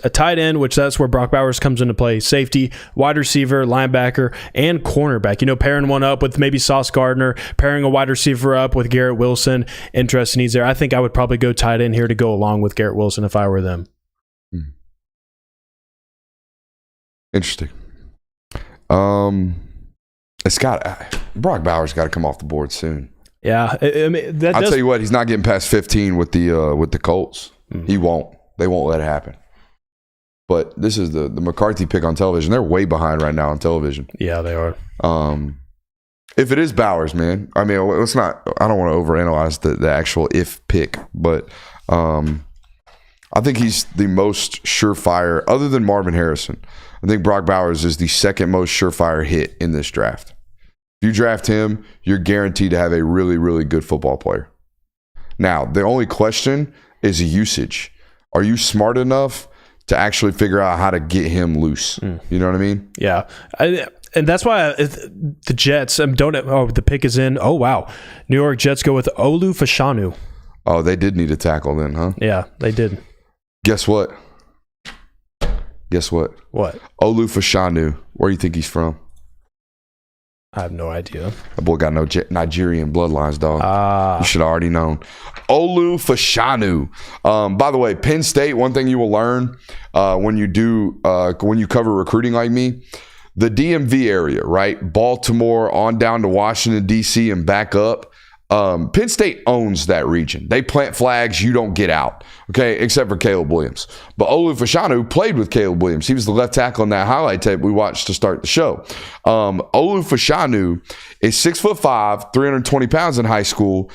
A tight end, which that's where Brock Bowers comes into play. Safety, wide receiver, linebacker, and cornerback. You know, pairing one up with maybe Sauce Gardner, pairing a wide receiver up with Garrett Wilson. Interesting needs there. I think I would probably go tight end here to go along with Garrett Wilson if I were them. Interesting. Brock Bowers got to come off the board soon. Yeah, I mean, I'll tell you what, he's not getting past 15 with the Colts. He won't. They won't let it happen. But this is the McCarthy pick on television. They're way behind right now on television. Yeah, they are. If it is Bowers, man, I mean, let's not. I don't want to overanalyze the actual if pick, but I think he's the most surefire, other than Marvin Harrison. I think Brock Bowers is the second most surefire hit in this draft. If you draft him, you're guaranteed to have a really, really good football player. Now, the only question is usage. Are you smart enough to actually figure out how to get him loose? You know what I mean? Yeah. And that's why the Jets the pick is in. Oh, wow. New York Jets go with Olu Fashanu. Oh, they did need a tackle then, huh? Yeah, they did. Guess what? What? Olu Fashanu. Where do you think he's from? I have no idea. That boy got no Nigerian bloodlines, dog. You should have already known. Olu Fashanu. By the way, Penn State, one thing you will learn when you cover recruiting like me, the DMV area, right? Baltimore on down to Washington, D.C. and back up. Penn State owns that region. They plant flags, you don't get out, okay, except for Caleb Williams. But Olu Fashanu played with Caleb Williams. He was the left tackle in that highlight tape we watched to start the show. Olu Fashanu is 6'5", 320 pounds in high school,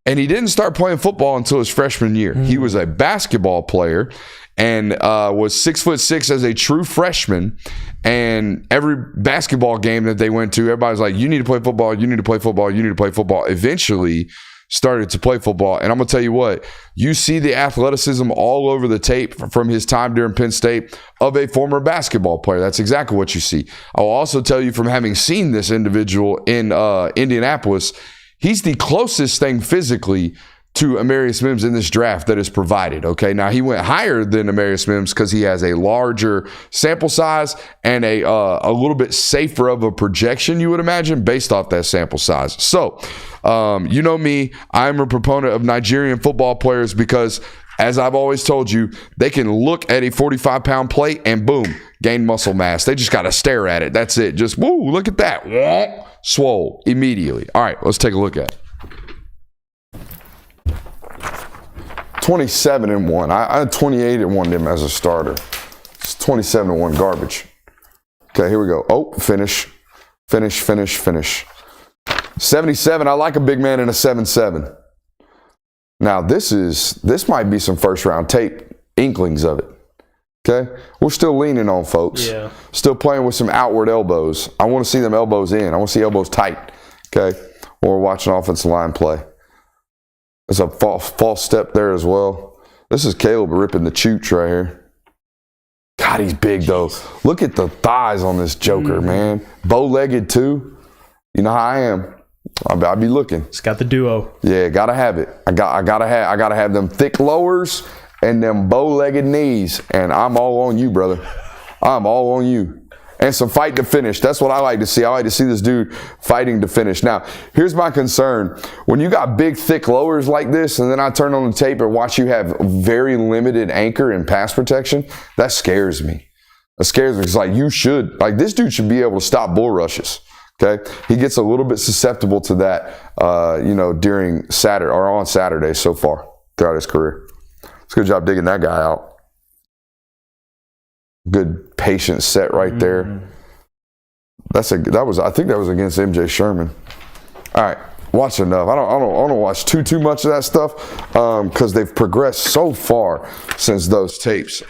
And he didn't start playing football until his freshman year. He was a basketball player and was 6'6" as a true freshman. And every basketball game that they went to, everybody's like, you need to play football, you need to play football, you need to play football. Eventually started to play football. And I'm going to tell you what, you see the athleticism all over the tape from his time during Penn State of a former basketball player. That's exactly what you see. I'll also tell you from having seen this individual in Indianapolis, he's the closest thing physically to Amarius Mims in this draft that is provided. Okay, now he went higher than Amarius Mims because he has a larger sample size and a little bit safer of a projection, you would imagine, based off that sample size. So, you know me, I'm a proponent of Nigerian football players because, as I've always told you, they can look at a 45-pound plate and boom, gain muscle mass. They just got to stare at it. That's it. Just, woo, look at that. Swole immediately. All right, let's take a look at it. 27-1. I had 28-1 him as a starter. It's 27-1 garbage. Okay, here we go. Oh, finish. 77. I like a big man in a 7-7. Now this might be some first round tape inklings of it. Okay, we're still leaning on folks. Yeah. Still playing with some outward elbows. I want to see them elbows in. I want to see elbows tight. Okay, or we're watching offensive line play. There's a false step there as well. This is Caleb ripping the chooch right here. God, he's big though. Look at the thighs on this joker, man. Bow-legged too. You know how I am. I'll be looking. It's got the duo. Yeah, gotta have it. I gotta have them thick lowers and them bow-legged knees. And I'm all on you, brother. I'm all on you. And some fight to finish. That's what I like to see. I like to see this dude fighting to finish. Now, here's my concern. When you got big, thick lowers like this, and then I turn on the tape and watch you have very limited anchor and pass protection, that scares me. That scares me. It's like this dude should be able to stop bull rushes. Okay? He gets a little bit susceptible to that, during Saturday or on Saturday so far throughout his career. It's a good job digging that guy out. Good patient set right there. I think that was against MJ Sherman. All right, watch enough. I don't watch too much of that stuff because they've progressed so far since those tapes.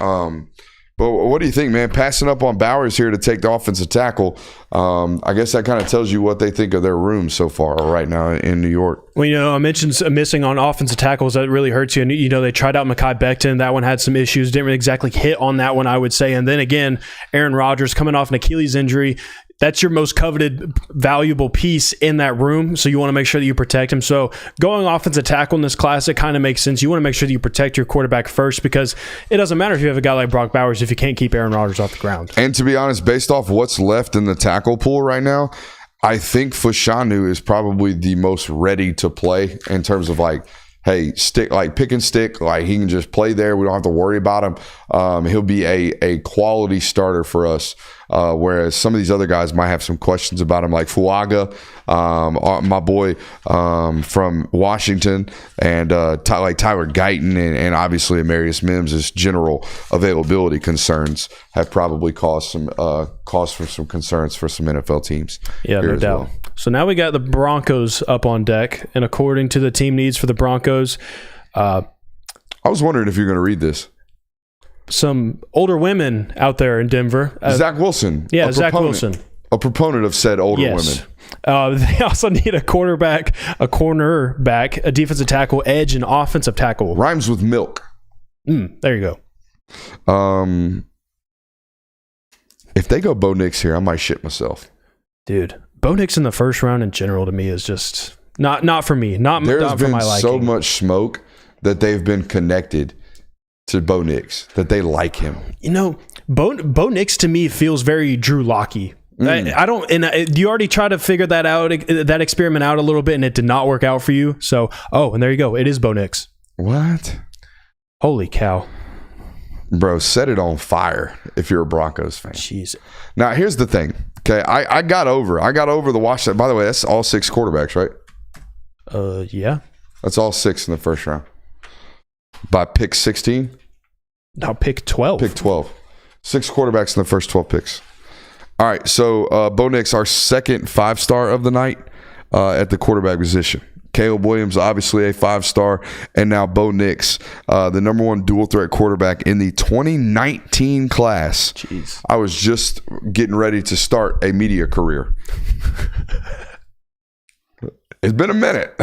But what do you think, man? Passing up on Bowers here to take the offensive tackle. I guess that kind of tells you what they think of their room so far right now in New York. Well, I mentioned missing on offensive tackles. That really hurts you. And, they tried out Mekhi Becton. That one had some issues. Didn't really exactly hit on that one, I would say. And then again, Aaron Rodgers coming off an Achilles injury. That's your most coveted, valuable piece in that room. So you want to make sure that you protect him. So going offensive tackle in this class, it kind of makes sense. You want to make sure that you protect your quarterback first because it doesn't matter if you have a guy like Brock Bowers if you can't keep Aaron Rodgers off the ground. And to be honest, based off what's left in the tackle pool right now, I think Fashanu is probably the most ready to play in terms of pick and stick. Like he can just play there. We don't have to worry about him. He'll be a quality starter for us. Whereas some of these other guys might have some questions about him, like Fuaga, my boy from Washington, and Tyler Guyton, and obviously Amarius Mims' general availability concerns have probably caused for some concerns for some NFL teams. Yeah, no doubt. Well. So now we got the Broncos up on deck, and according to the team needs for the Broncos, I was wondering if you're going to read this. Some older women out there in Denver. Zach Wilson. Yeah, Zach Wilson. A proponent of said older women. They also need a cornerback, a defensive tackle, edge, and offensive tackle. Rhymes with milk. There you go. If they go Bo Nix here, I might shit myself. Dude, Bo Nix in the first round in general to me is just not for me. Not for my liking. There's been so much smoke that they've been connected to Bo Nix, that they like him. Bo Nix to me feels very Drew Lockey. I don't, and you already tried to figure that experiment out a little bit, and it did not work out for you. So, and there you go. It is Bo Nix. What? Holy cow. Bro, set it on fire if you're a Broncos fan. Jeez. Now, here's the thing. Okay, I got over the Washington. By the way, that's all 6 quarterbacks, right? Yeah. That's all 6 in the first round. By pick 16? No, pick 12. Pick 12. 6 quarterbacks in the first 12 picks. All right, so Bo Nix, our second 5-star of the night at the quarterback position. Caleb Williams, obviously a 5-star, and now Bo Nix, the number 1 dual threat quarterback in the 2019 class. Jeez. I was just getting ready to start a media career. It's been a minute,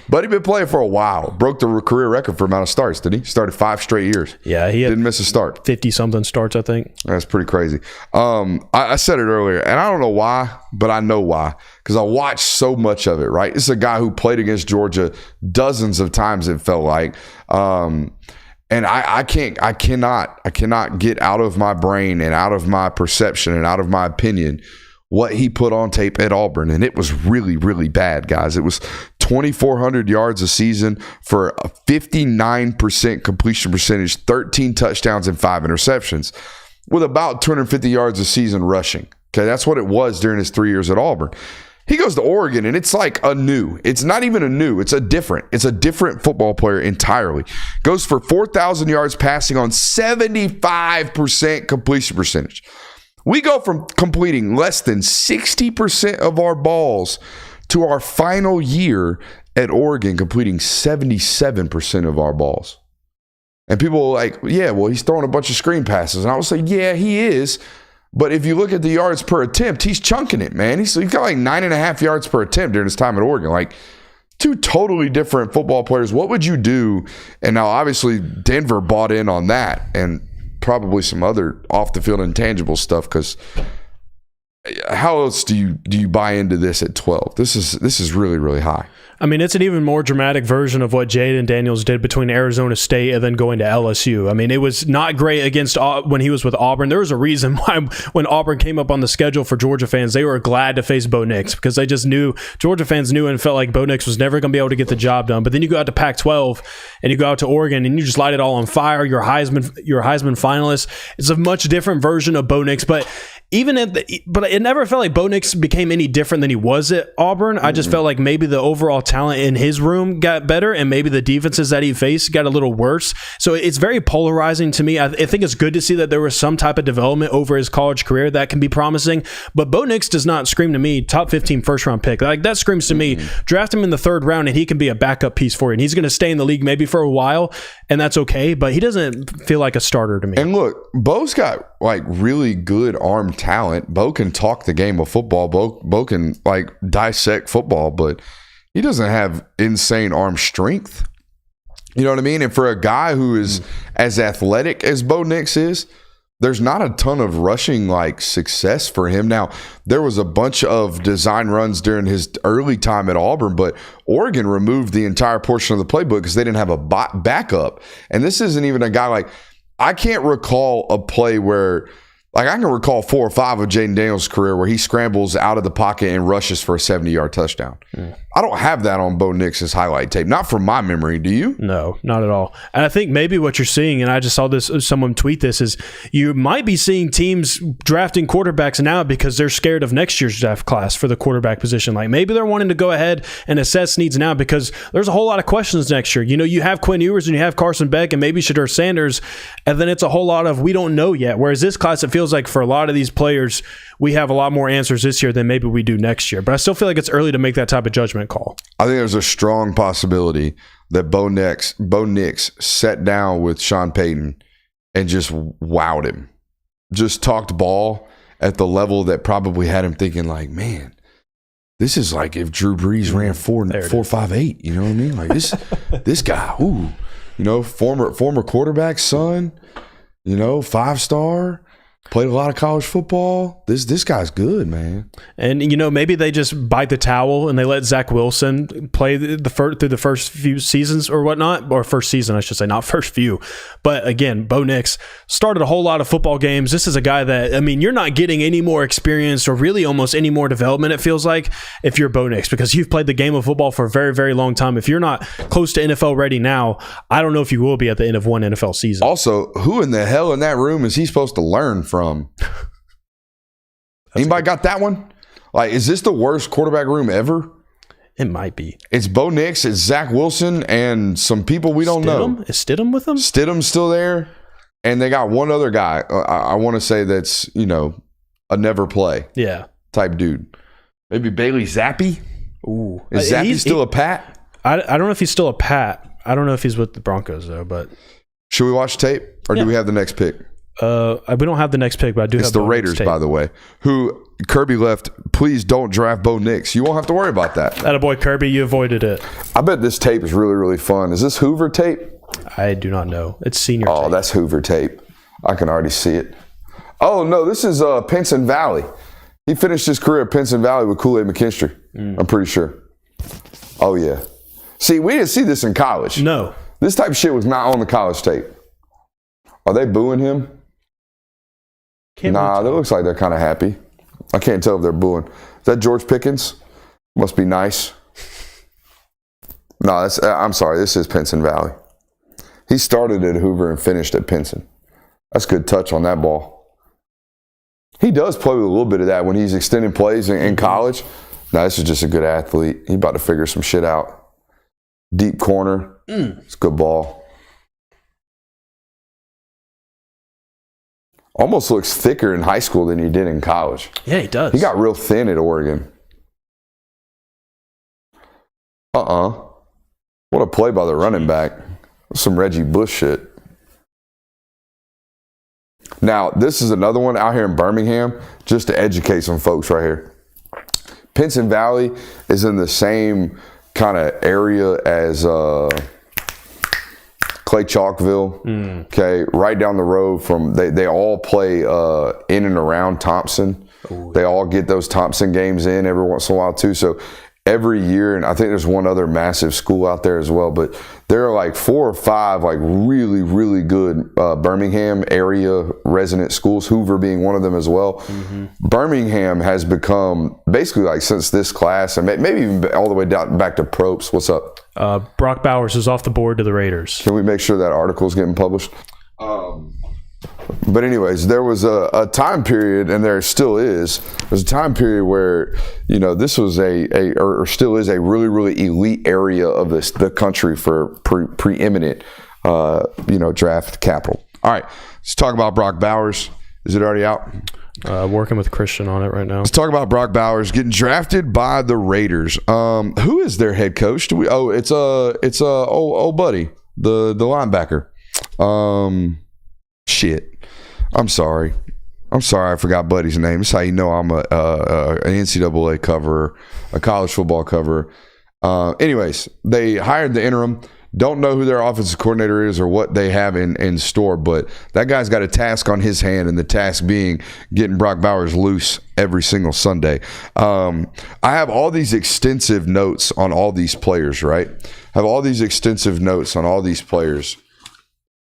but he'd been playing for a while. Broke the career record for amount of starts, didn't he? Started 5 straight years. Yeah, he didn't miss a start. 50-something starts, I think. That's pretty crazy. I said it earlier, and I don't know why, but I know why, because I watched so much of it. Right, this is a guy who played against Georgia dozens of times. It felt like, and I cannot get out of my brain and out of my perception and out of my opinion what he put on tape at Auburn, and it was really, really bad, guys. It was 2,400 yards a season for a 59% completion percentage, 13 touchdowns and 5 interceptions, with about 250 yards a season rushing. Okay, that's what it was during his 3 years at Auburn. He goes to Oregon, and it's like it's not even a new, it's a different football player entirely. Goes for 4,000 yards passing on 75% completion percentage. We go from completing less than 60% of our balls to our final year at Oregon completing 77% of our balls. And people are like, yeah, well, he's throwing a bunch of screen passes. And I would say, yeah, he is. But if you look at the yards per attempt, he's chunking it, man. He's got like 9.5 yards per attempt during his time at Oregon. Like, 2 totally different football players. What would you do? And now, obviously, Denver bought in on that. And probably some other off the field intangible stuff, because how else do you buy into this at 12? This is really, really high. I mean, it's an even more dramatic version of what Jayden Daniels did between Arizona State and then going to LSU. I mean, it was not great against when he was with Auburn. There was a reason why when Auburn came up on the schedule for Georgia fans, they were glad to face Bo Nix, because they just knew, Georgia fans knew and felt like Bo Nix was never going to be able to get the job done. But then you go out to Pac-12 and you go out to Oregon and you just light it all on fire. You're a Heisman finalist. It's a much different version of Bo Nix, but it never felt like Bo Nix became any different than he was at Auburn. I just felt like maybe the overall talent in his room got better, and maybe the defenses that he faced got a little worse. So it's very polarizing to me. I think it's good to see that there was some type of development over his college career that can be promising. But Bo Nix does not scream to me top 15 first-round pick. Like, that screams to me, draft him in the 3rd round, and he can be a backup piece for you. And he's going to stay in the league maybe for a while, and that's okay. But he doesn't feel like a starter to me. And look, Bo's got like really good arm talent. Bo can talk the game of football. Bo can like dissect football, but he doesn't have insane arm strength. You know what I mean? And for a guy who is as athletic as Bo Nix is, there's not a ton of rushing like success for him. Now, there was a bunch of design runs during his early time at Auburn, but Oregon removed the entire portion of the playbook because they didn't have a backup. And this isn't even a guy like, I can't recall a play where, like, I can recall 4 or 5 of Jayden Daniels' career where he scrambles out of the pocket and rushes for a 70-yard touchdown. I don't have that on Bo Nix's highlight tape. Not from my memory. Do you? No, not at all. And I think maybe what you're seeing, and I just saw this, someone tweet this, is you might be seeing teams drafting quarterbacks now because they're scared of next year's draft class for the quarterback position. Like, maybe they're wanting to go ahead and assess needs now because there's a whole lot of questions next year. You know, you have Quinn Ewers and you have Carson Beck and maybe Shedeur Sanders, and then it's a whole lot of we don't know yet. Whereas this class, it feels like for a lot of these players, we have a lot more answers this year than maybe we do next year. But I still feel like it's early to make that type of judgment call. I think there's a strong possibility that Bo Nix sat down with Sean Payton and just wowed him. Just talked ball at the level that probably had him thinking like, man, this is like if Drew Brees ran 4.58. You know what I mean? Like this guy, ooh, you know, former quarterback son, you know, 5-star. Played a lot of college football. This guy's good, man. And, you know, maybe they just bite the towel and they let Zach Wilson play through the first few seasons or whatnot. Or first season, I should say, not first few. But, again, Bo Nix started a whole lot of football games. This is a guy that, I mean, you're not getting any more experience or really almost any more development, it feels like, if you're Bo Nix. Because you've played the game of football for a very, very long time. If you're not close to NFL ready now, I don't know if you will be at the end of one NFL season. Also, who in the hell in that room is he supposed to learn from? Anybody got that one? Like, is this the worst quarterback room ever? It might be. It's Bo Nix, it's Zach Wilson, and some people we don't know. Is Stidham with them? Stidham's still there, and they got one other guy. I want to say that's, you know, a never play type dude. Maybe Bailey Zappi. Ooh. Is Zappy still a Pat? I don't know if he's still a Pat. I don't know if he's with the Broncos, though. But should we watch tape? Or do we have the next pick? We don't have the next pick, but I do have the Raiders, by the way, who Kirby left. Please don't draft Bo Nix. You won't have to worry about that. Attaboy, Kirby, you avoided it. I bet this tape is really, really fun. Is this Hoover tape? I do not know. It's senior tape. Oh, that's Hoover tape. I can already see it. Oh, no, this is Pinson Valley. He finished his career at Pinson Valley with Kool-Aid McKinstry. I'm pretty sure. Oh, yeah. See, we didn't see this in college. No. This type of shit was not on the college tape. Are they booing him? Nah, that looks like they're kind of happy. I can't tell if they're booing. Is that George Pickens? Must be nice. No, I'm sorry. This is Pinson Valley. He started at Hoover and finished at Pinson. That's good touch on that ball. He does play with a little bit of that when he's extending plays in college. No, this is just a good athlete. He's about to figure some shit out. Deep corner. It's a good ball. Almost looks thicker in high school than he did in college. Yeah, he does. He got real thin at Oregon. What a play by the running back. Some Reggie Bush shit. Now, this is another one out here in Birmingham, just to educate some folks right here. Pinson Valley is in the same kind of area as Clay Chalkville, okay, right down the road from, they all play in and around Thompson. They all get those Thompson games in every once in a while too. So every year, and I think there's one other massive school out there as well, but there are like 4 or 5 like really, really good Birmingham area resident schools, Hoover being one of them as well. Birmingham has become basically like since this class, and maybe even all the way down back to Probst. What's up? Brock Bowers is off the board to the Raiders. Can we make sure that article is getting published? But anyways, there was a time period, and there still is. There's a time period where, you know, this was or still is a really, really elite area of the country for preeminent, draft capital. All right, let's talk about Brock Bowers. Is it already out? Working with Christian on it right now. Let's talk about Brock Bowers getting drafted by the Raiders. Who is their head coach? It's old buddy, the linebacker. Shit. I'm sorry. I forgot Buddy's name. That's how you know I'm an NCAA coverer, a college football coverer. Anyways, they hired the interim. Don't know who their offensive coordinator is or what they have in store, but that guy's got a task on his hand, and the task being getting Brock Bowers loose every single Sunday. I have all these extensive notes on all these players, right?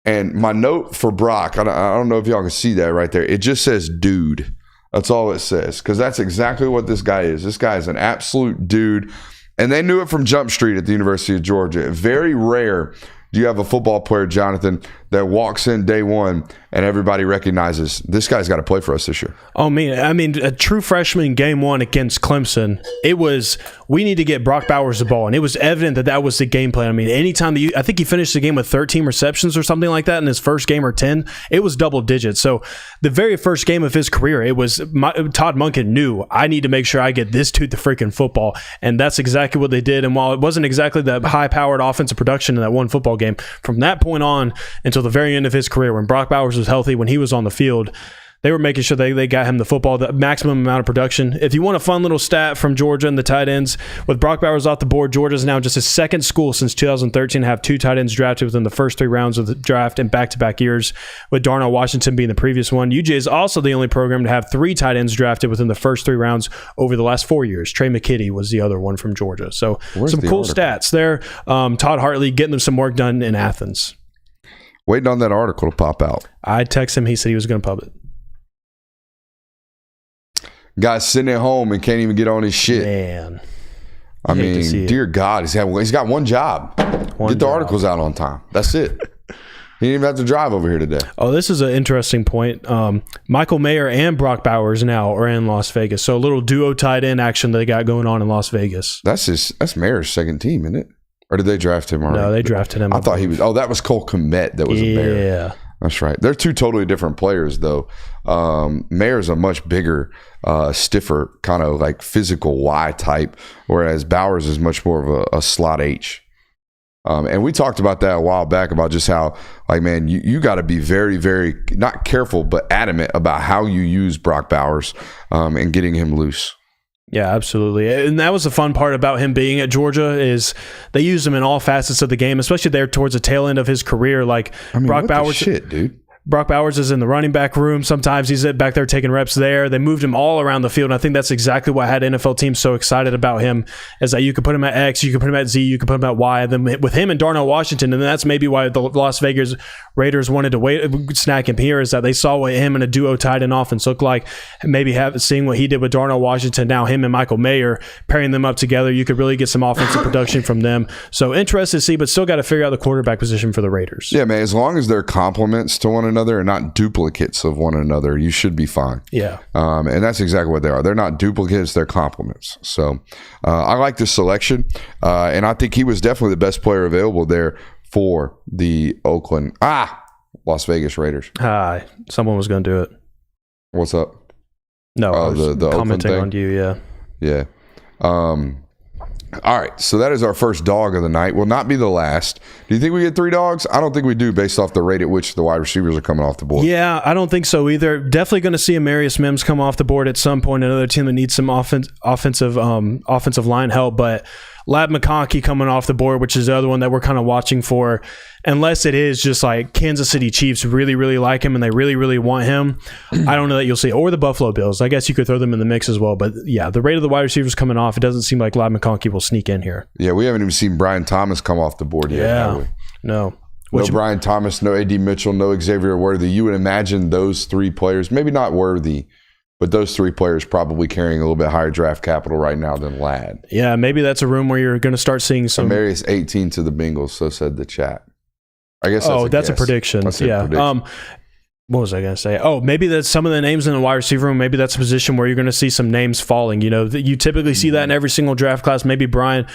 And my note for Brock, I don't know if y'all can see that right there. It just says dude. That's all it says, because that's exactly what this guy is. This guy is an absolute dude. And they knew it from Jump Street at the University of Georgia. Very rare do you have a football player, Jonathan, that walks in day one and everybody recognizes this guy's got to play for us this year. Oh, man. I mean, a true freshman game one against Clemson, it was, we need to get Brock Bowers the ball. And it was evident that was the game plan. I mean, anytime I think he finished the game with 13 receptions or something like that in his first game, or 10, it was double digits. So the very first game of his career, it was Todd Monken knew, I need to make sure I get this dude the freaking football. And that's exactly what they did. And while it wasn't exactly the high-powered offensive production in that one football game, from that point on until the very end of his career, when Brock Bowers was healthy, when he was on the field, they were making sure they got him the football, the maximum amount of production. If you want a fun little stat from Georgia and the tight ends, with Brock Bowers off the board, Georgia's now just his second school since 2013 to have 2 tight ends drafted within the first 3 rounds of the draft in back-to-back years, with Darnell Washington being the previous one. UJ is also the only program to have 3 tight ends drafted within the first 3 rounds over the last 4 years. Trey McKitty was the other one from Georgia. So some cool stats there. Todd Hartley getting them some work done in Athens. Waiting on that article to pop out. I texted him. He said he was going to pub it. Guy's sitting at home and can't even get on his shit. Man. I mean, dear God, he's got one job. Get the articles out on time. That's it. He didn't even have to drive over here today. Oh, this is an interesting point. Michael Mayer and Brock Bowers now are in Las Vegas. So a little duo tight end action they got going on in Las Vegas. That's Mayer's second team, isn't it? Or did they draft him already? No, they drafted him. I thought he was. Oh, that was Cole Kmet that was a Bear. Yeah. That's right. They're two totally different players, though. Mayer's a much bigger, stiffer, kind of like physical Y type, whereas Bowers is much more of a slot H. And we talked about that a while back about just how, like, man, you got to be very, very, not careful, but adamant about how you use Brock Bowers and getting him loose. Yeah, absolutely. And that was the fun part about him being at Georgia is they used him in all facets of the game, especially there towards the tail end of his career. Like, Brock Bowers. Shit, dude. Brock Bowers is in the running back room. Sometimes he's back there taking reps there. They moved him all around the field. And I think that's exactly what had NFL teams so excited about him, is that you could put him at X, you could put him at Z, you could put him at Y. And then with him and Darnell Washington, and that's maybe why the Las Vegas Raiders wanted to snack him here, is that they saw what him and a duo tight end offense looked like. Maybe seeing what he did with Darnell Washington, now him and Michael Mayer, pairing them up together, you could really get some offensive production from them. So interested to see, but still got to figure out the quarterback position for the Raiders. Yeah, man, as long as they're complements to one another and not duplicates of one another, you should be fine. Yeah. And that's exactly what they are. They're not duplicates, they're complements. So I like this selection. And I think he was definitely the best player available there for the Las Vegas Raiders. Someone was going to do it. What's up? No, I was the commenting Oakland thing? on you, yeah. Yeah. All right, so that is our first dog of the night. Will not be the last. Do you think we get 3 dogs? I don't think we do, based off the rate at which the wide receivers are coming off the board. Yeah, I don't think so either. Definitely going to see Amarius Mims come off the board at some point. Another team that needs some offensive line help, but Latham McCarthy coming off the board, which is the other one that we're kind of watching for. Unless it is just like Kansas City Chiefs really, really like him and they really, really want him, I don't know that you'll see. Or the Buffalo Bills. I guess you could throw them in the mix as well. But yeah, the rate of the wide receivers coming off, it doesn't seem like Latham McCarthy will sneak in here. Yeah, we haven't even seen Brian Thomas come off the board yet, have we? No. No Brian Thomas, no A.D. Mitchell, no Xavier Worthy. You would imagine those 3 players, maybe not Worthy, but those 3 players probably carrying a little bit higher draft capital right now than Ladd. Yeah, maybe that's a room where you're going to start seeing some. Amarius 18 to the Bengals, so said the chat. I guess that's a prediction. Yeah. What was I going to say? Oh, maybe that's some of the names in the wide receiver room. Maybe that's a position where you're going to see some names falling. You know, you typically see that in every single draft class. Maybe Brian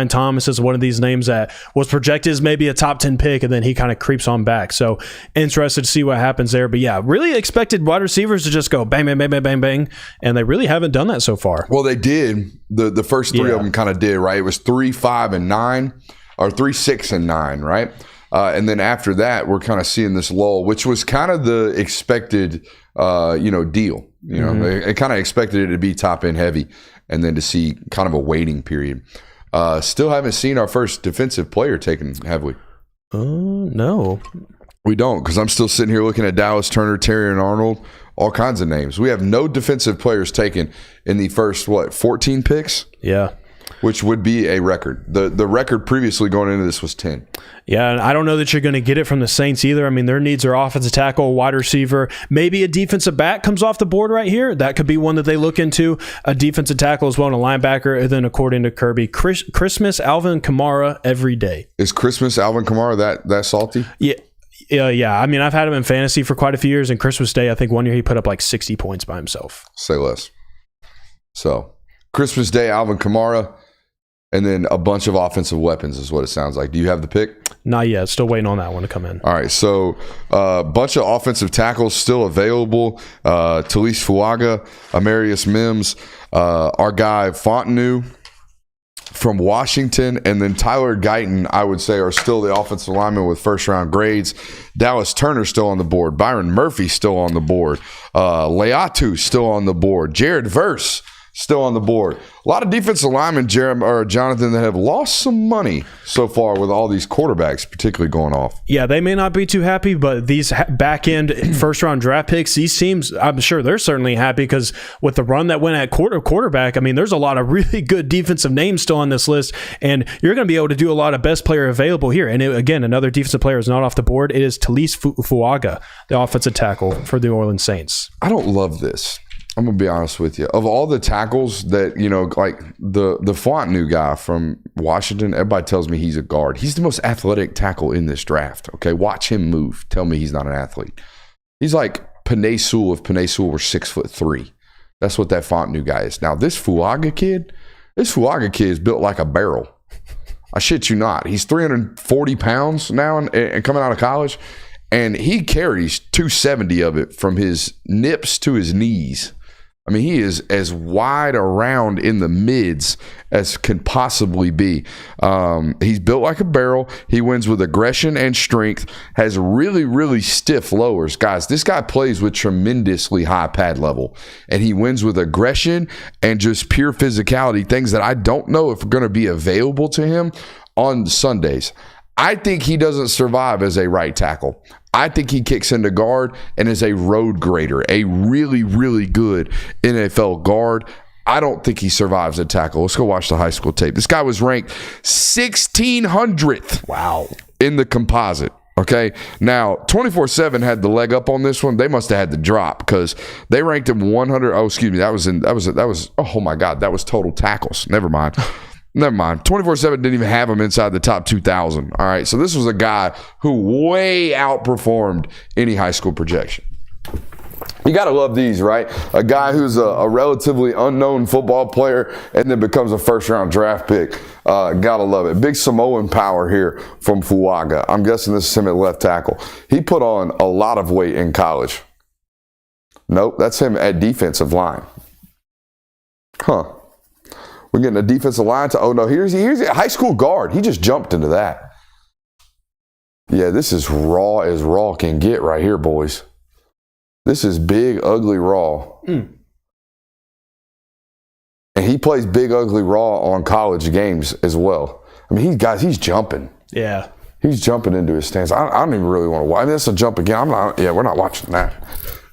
Thomas is one of these names that was projected as maybe a top 10 pick, and then he kind of creeps on back. So interested to see what happens there. But yeah, really expected wide receivers to just go bang, bang, bang, bang, bang, bang, and they really haven't done that so far. Well, they did. The first 3 of them kind of did, right? It was 3, 5, and 9, or 3, 6, and 9, right? And then after that, we're kind of seeing this lull, which was kind of the expected, deal. You know, they kind of expected it to be top end heavy, and then to see kind of a waiting period. Still haven't seen our first defensive player taken, have we? No, we don't, because I'm still sitting here looking at Dallas Turner, Terry, and Arnold, all kinds of names. We have no defensive players taken in the first 14 picks. Yeah. Which would be a record. The record previously going into this was 10. Yeah, and I don't know that you're going to get it from the Saints either. I mean, their needs are offensive tackle, wide receiver. Maybe a defensive back comes off the board right here. That could be one that they look into. A defensive tackle as well, and a linebacker. And then, according to Kirby, Christmas Alvin Kamara every day. Is Christmas Alvin Kamara that salty? Yeah. Yeah. I mean, I've had him in fantasy for quite a few years. And Christmas Day, I think one year he put up like 60 points by himself. Say less. So, Christmas Day, Alvin Kamara. And then a bunch of offensive weapons is what it sounds like. Do you have the pick? Not yet. Still waiting on that one to come in. All right. So a bunch of offensive tackles still available. Talise Fuaga, Amarius Mims, our guy Fashanu from Washington, and then Tyler Guyton, I would say, are still the offensive linemen with first-round grades. Dallas Turner still on the board. Byron Murphy still on the board. Laiatu still on the board. Jared Verse still on the board. A lot of defensive linemen, Jonathan, that have lost some money so far with all these quarterbacks, particularly going off. Yeah, they may not be too happy, but these back-end first-round draft picks, these teams, I'm sure they're certainly happy because with the run that went at quarterback, I mean, there's a lot of really good defensive names still on this list, and you're going to be able to do a lot of best player available here. And again, another defensive player is not off the board. It is Talise Fuaga, the offensive tackle for the New Orleans Saints. I don't love this. I'm going to be honest with you. Of all the tackles that, like the Fashanu guy from Washington, everybody tells me he's a guard. He's the most athletic tackle in this draft. Okay, watch him move. Tell me he's not an athlete. He's like Penei Sewell if Penei Sewell were 6'3". That's what that Fashanu guy is. Now, this Fuaga kid is built like a barrel. I shit you not. He's 340 pounds now and coming out of college. and he carries 270 of it from his nips to his knees. I mean, he is as wide around in the mids as can possibly be. He's built like a barrel. He wins with aggression and strength, has really, really stiff lowers. Guys, this guy plays with tremendously high pad level, and he wins with aggression and just pure physicality, things that I don't know if are going to be available to him on Sundays. I think he doesn't survive as a right tackle. I think he kicks into guard and is a road grader, a really, really good NFL guard. I don't think he survives at tackle. Let's go watch the high school tape. This guy was ranked 1,600th. Wow. In the composite. Okay. Now, 24/7 had the leg up on this one. They must have had the drop because they ranked him 100. Oh, excuse me. That was. Oh my God. That was total tackles. Never mind. 24/7 didn't even have him inside the top 2,000. All right. So this was a guy who way outperformed any high school projection. You got to love these, right? A guy who's a relatively unknown football player and then becomes a first-round draft pick. Got to love it. Big Samoan power here from Fuaga. I'm guessing this is him at left tackle. He put on a lot of weight in college. Nope, that's him at defensive line. Huh. We're getting a defensive line to, oh no, here's a high school guard. He just jumped into that. Yeah, this is raw as raw can get right here, boys. This is big, ugly raw. And he plays big, ugly raw on college games as well. I mean, he's jumping. Yeah. He's jumping into his stance. I don't even really want to watch. I mean, that's a jump again. We're not watching that.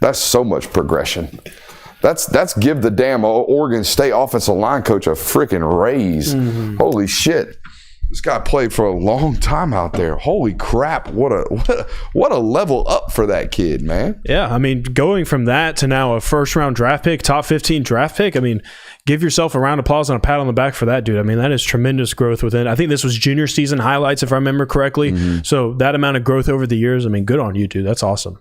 That's so much progression. That's give the damn Oregon State offensive line coach a freaking raise. Mm-hmm. Holy shit. This guy played for a long time out there. Holy crap. What a level up for that kid, man. Yeah, I mean, going from that to now a first-round draft pick, top 15 draft pick, I mean, give yourself a round of applause and a pat on the back for that, dude. I mean, that is tremendous growth within. I think this was junior season highlights, if I remember correctly. Mm-hmm. So that amount of growth over the years, I mean, good on you, dude. That's awesome.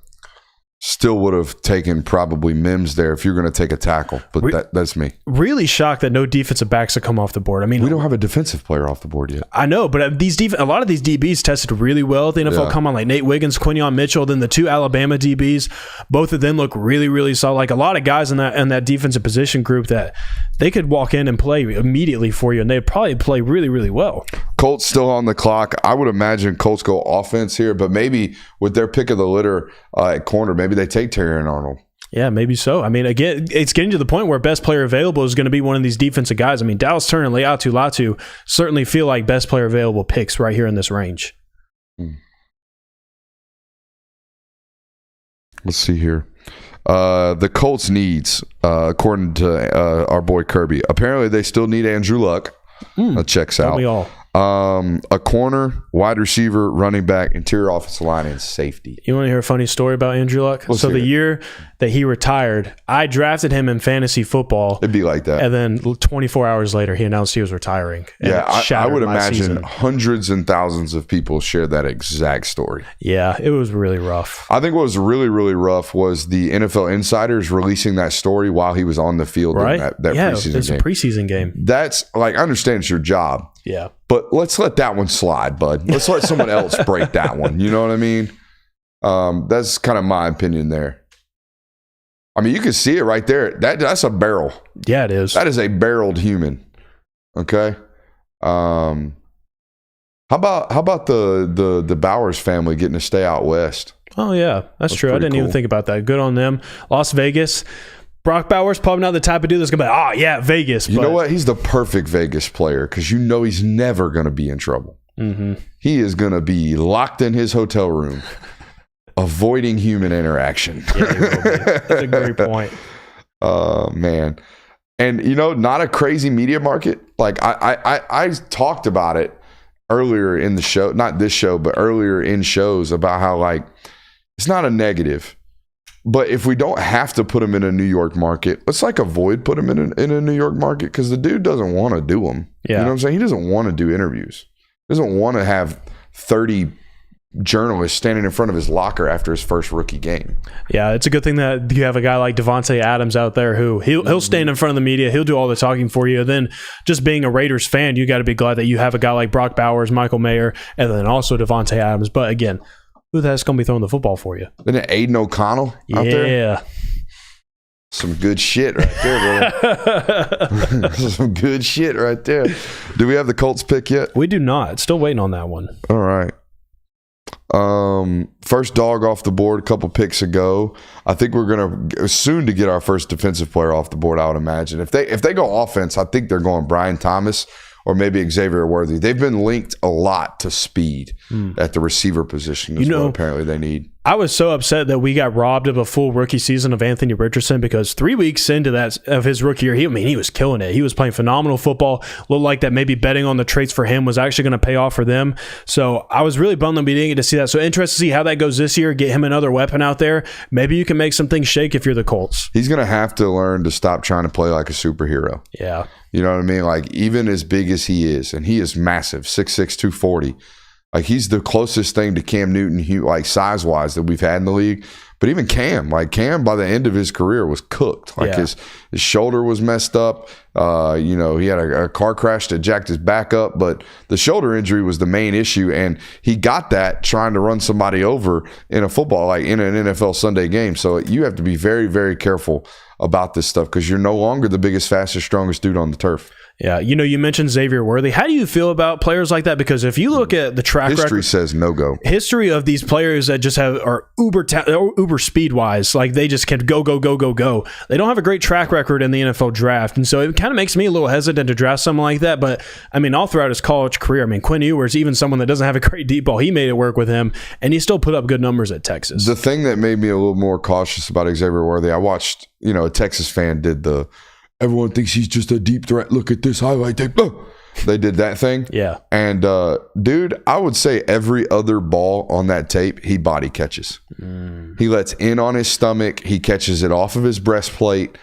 Still would have taken probably Mims there if you're going to take a tackle, but that's me. Really shocked that no defensive backs have come off the board. I mean, we don't have a defensive player off the board yet. I know, but a lot of these DBs tested really well. The NFL come on, like Nate Wiggins, Quinyon Mitchell, then the two Alabama DBs. Both of them look really, really solid. Like a lot of guys in that defensive position group that they could walk in and play immediately for you, and they'd probably play really, really well. Colts still on the clock. I would imagine Colts go offense here, but maybe with their pick of the litter at corner, maybe they take Terry and Arnold. Yeah, maybe so. I mean, again, it's getting to the point where best player available is going to be one of these defensive guys. I mean, Dallas Turner and Laiatu Latu certainly feel like best player available picks right here in this range. Let's see here. The Colts needs, according to our boy Kirby, apparently they still need Andrew Luck. That checks out. We all. A corner, wide receiver, running back, interior offensive line, and safety. You want to hear a funny story about Andrew Luck? So the year that he retired, I drafted him in fantasy football. It'd be like that. And then 24 hours later, he announced he was retiring. Yeah, I would imagine hundreds and thousands of people shared that exact story. Yeah, it was really rough. I think what was really, really rough was the NFL insiders releasing that story while he was on the field during that preseason game. It's a preseason game. That's like, I understand it's your job. Yeah. But let's let that one slide, bud. Let's let someone else break that one. You know what I mean? That's kind of my opinion there. I mean, you can see it right there. That's a barrel. Yeah, it is. That is a barreled human. Okay. How about the Bowers family getting to stay out west? Oh yeah, that's true. I didn't even think about that. Good on them. Las Vegas. Brock Bowers probably not the type of dude that's going to be like, Vegas. You know what? He's the perfect Vegas player because you know he's never going to be in trouble. Mm-hmm. He is going to be locked in his hotel room, avoiding human interaction. Yeah, he will be. That's a great point. Oh, man. And, not a crazy media market. Like, I talked about it earlier in the show, not this show, but earlier in shows about how, like, it's not a negative. But if we don't have to put him in a New York market, let's avoid put him in a New York market because the dude doesn't want to do them. Yeah. You know what I'm saying? He doesn't want to do interviews. He doesn't want to have 30 journalists standing in front of his locker after his first rookie game. Yeah, it's a good thing that you have a guy like Devontae Adams out there who he'll stand in front of the media. He'll do all the talking for you. Then just being a Raiders fan, you got to be glad that you have a guy like Brock Bowers, Michael Mayer, and then also Devontae Adams. But again, Who the heck's going to be throwing the football for you? Isn't it Aiden O'Connell out there? Yeah. Some good shit right there, brother. Some good shit right there. Do we have the Colts pick yet? We do not. Still waiting on that one. All right. First dog off the board a couple picks ago. I think we're gonna soon to get our first defensive player off the board. I would imagine if they go offense, I think they're going Brian Thomas or maybe Xavier Worthy. They've been linked a lot to speed at the receiver position. Is what apparently they need. I was so upset that we got robbed of a full rookie season of Anthony Richardson because 3 weeks into that of his rookie year, he was killing it. He was playing phenomenal football. Looked like that maybe betting on the traits for him was actually going to pay off for them. So I was really bummed that we didn't get to see that. So interested to see how that goes this year. Get him another weapon out there. Maybe you can make some things shake if you're the Colts. He's going to have to learn to stop trying to play like a superhero. Yeah. You know what I mean? Like, even as big as he is, and he is massive, 6'6", 240. Like, he's the closest thing to Cam Newton, like size-wise, that we've had in the league. But even Cam, by the end of his career, was cooked. Like, his shoulder was messed up. He had a car crash that jacked his back up, but the shoulder injury was the main issue, and he got that trying to run somebody over in a football, like in an NFL Sunday game. So you have to be very, very careful about this stuff because you're no longer the biggest, fastest, strongest dude on the turf. Yeah, you mentioned Xavier Worthy. How do you feel about players like that? Because if you look at the track record, history says no go. History of these players that just are uber speed wise, like they just can go. They don't have a great track record in the NFL draft, and so it kind of makes me a little hesitant to draft someone like that. But I mean, all throughout his college career, Quinn Ewers, even someone that doesn't have a great deep ball, he made it work with him, and he still put up good numbers at Texas. The thing that made me a little more cautious about Xavier Worthy, I watched, a Texas fan did everyone thinks he's just a deep threat. Look at this highlight tape. They did that thing. Yeah. And, dude, I would say every other ball on that tape, he body catches. He lets in on his stomach. He catches it off of his breastplate.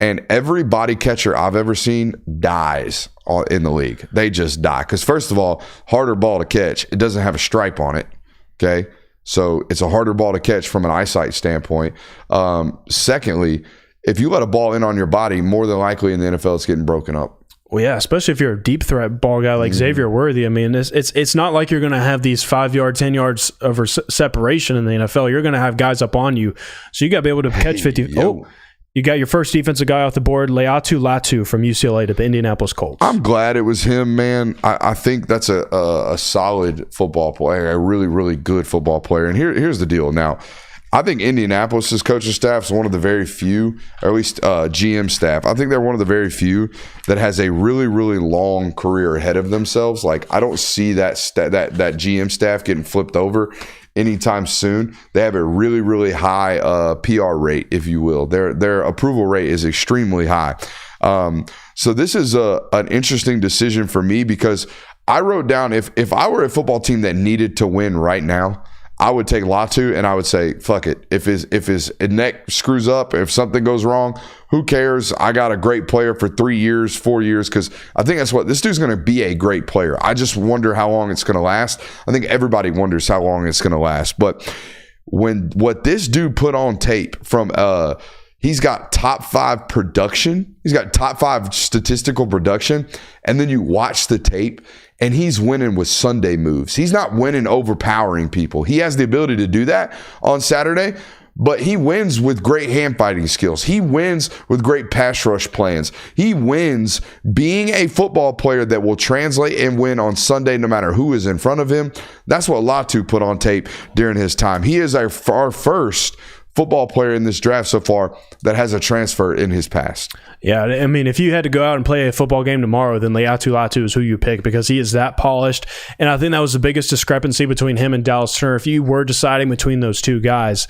And every body catcher I've ever seen dies in the league. They just die. Because, first of all, harder ball to catch. It doesn't have a stripe on it. Okay? So it's a harder ball to catch from an eyesight standpoint. Secondly, if you let a ball in on your body, more than likely in the NFL, it's getting broken up. Well, yeah, especially if you're a deep threat ball guy like Xavier Worthy. It's not like you're going to have these 5 yard, 10 yards of separation in the NFL. You're going to have guys up on you, so you got to be able to catch 50. You got your first defensive guy off the board, Laiatu Latu from UCLA to the Indianapolis Colts. I'm glad it was him, man. I think that's a solid football player, a really, really good football player. And here's the deal now. I think Indianapolis's coaching staff is one of the very few, or at least GM staff. I think they're one of the very few that has a really, really long career ahead of themselves. Like, I don't see that GM staff getting flipped over anytime soon. They have a really, really high PR rate, if you will. Their approval rate is extremely high. So this is an interesting decision for me because I wrote down if I were a football team that needed to win right now, I would take Latu and I would say, fuck it. If his neck screws up, if something goes wrong, who cares? I got a great player for 3 years, 4 years, because I think that's what this dude's going to be, a great player. I just wonder how long it's going to last. I think everybody wonders how long it's going to last. But what this dude put on tape from he's got top 5 production. He's got top 5 statistical production. And then you watch the tape and he's winning with Sunday moves. He's not winning overpowering people. He has the ability to do that on Saturday, but he wins with great hand fighting skills. He wins with great pass rush plans. He wins being a football player that will translate and win on Sunday no matter who is in front of him. That's what Latu put on tape during his time. He is our first football player in this draft so far that has a transfer in his past. Yeah, if you had to go out and play a football game tomorrow, then Laiatu Latu is who you pick because he is that polished. And I think that was the biggest discrepancy between him and Dallas Turner. If you were deciding between those two guys,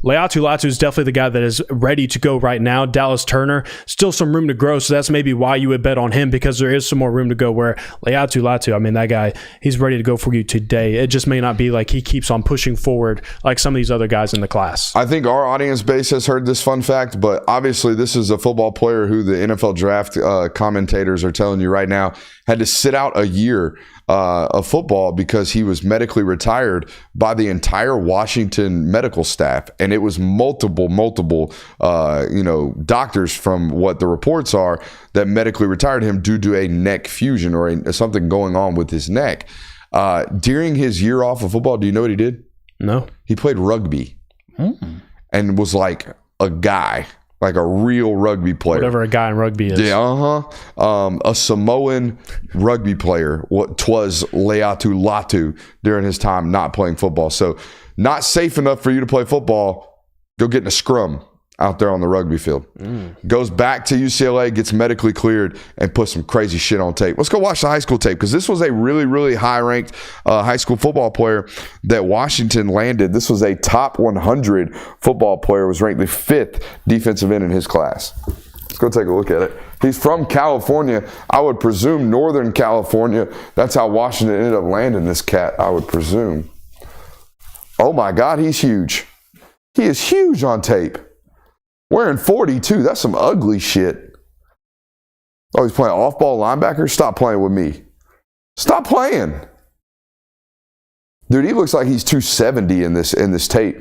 Laiatu Latu is definitely the guy that is ready to go right now. Dallas Turner, still some room to grow, so that's maybe why you would bet on him because there is some more room to go where Laiatu Latu, that guy, he's ready to go for you today. It just may not be like he keeps on pushing forward like some of these other guys in the class. I think our audience base has heard this fun fact, but obviously this is a football player who the NFL draft commentators are telling you right now had to sit out a year of football because he was medically retired by the entire Washington medical staff. And it was multiple, doctors from what the reports are that medically retired him due to a neck fusion or something going on with his neck. During his year off of football, do you know what he did? No. He played rugby and was like a guy, like a real rugby player. Whatever a guy in rugby is. Yeah, a Samoan rugby player. What 'twas Laiatu Latu during his time not playing football. So not safe enough for you to play football. Go get in a scrum out there on the rugby field. Goes back to UCLA, gets medically cleared, and puts some crazy shit on tape. Let's go watch the high school tape, because this was a really, really high-ranked high school football player that Washington landed. This was a top 100 football player, was ranked the 5th defensive end in his class. Let's go take a look at it. He's from California. I would presume Northern California. That's how Washington ended up landing this cat, I would presume. Oh, my God, he's huge. He is huge on tape. Wearing 42, that's some ugly shit. Oh, he's playing off-ball linebacker? Stop playing with me. Stop playing. Dude, he looks like he's 270 in this tape.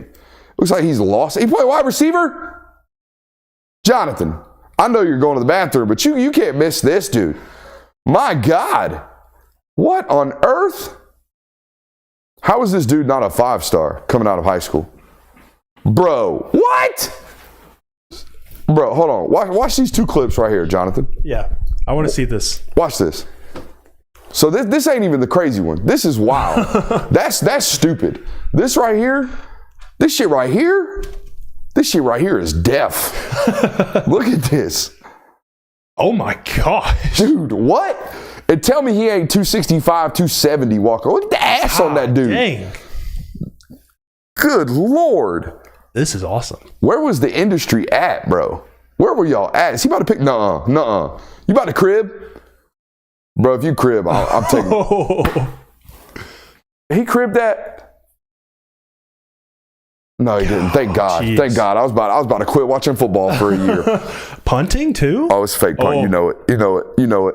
Looks like he's lost. He played wide receiver? Jonathan, I know you're going to the bathroom, but you can't miss this, dude. My God. What on earth? How is this dude not a 5-star coming out of high school? Bro, what? Bro, hold on. Watch these 2 clips right here, Jonathan. Yeah, I want to see this. Watch this. So this ain't even the crazy one. This is wild. That's stupid. This right here, this shit right here is deaf. Look at this. Oh my gosh. Dude, what? And tell me he ain't 265, 270 walker. Look at the ass on that dude. Dang. Good Lord. This is awesome. Where was the industry at, bro? Where were y'all at? Is he about to pick? Nuh-uh. You about to crib? Bro, if you crib, I'm taking it. He cribbed that? No, he didn't. Thank God. Geez. Thank God. I was about to quit watching football for a year. Punting too? Oh, it's fake punt. You know it.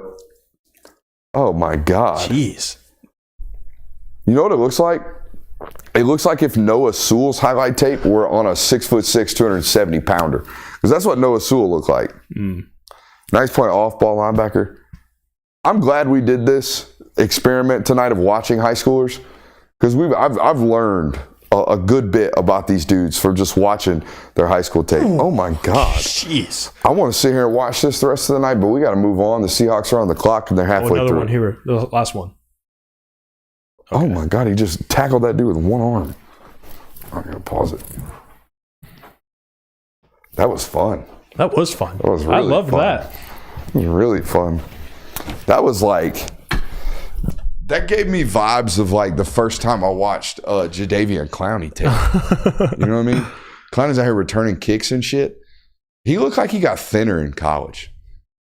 Oh, my God. Jeez. You know what it looks like? It looks like if Noah Sewell's highlight tape were on a 6'6", 270 pounder. Because that's what Noah Sewell looked like. Nice point, off-ball linebacker. I'm glad we did this experiment tonight of watching high schoolers, because I've learned a good bit about these dudes from just watching their high school tape. Oh my God. Jeez. I want to sit here and watch this the rest of the night, but we got to move on. The Seahawks are on the clock and they're halfway another through. One here, the last one. Okay. Oh my God, he just tackled that dude with one arm. I'm going to pause it. That was fun. That was fun. That was really I loved fun. that. It was really fun. That was like, that gave me vibes of like the first time I watched Jadeveon Clowney tape. You know what I mean? Clowney's out here returning kicks and shit. He looked like he got thinner in college.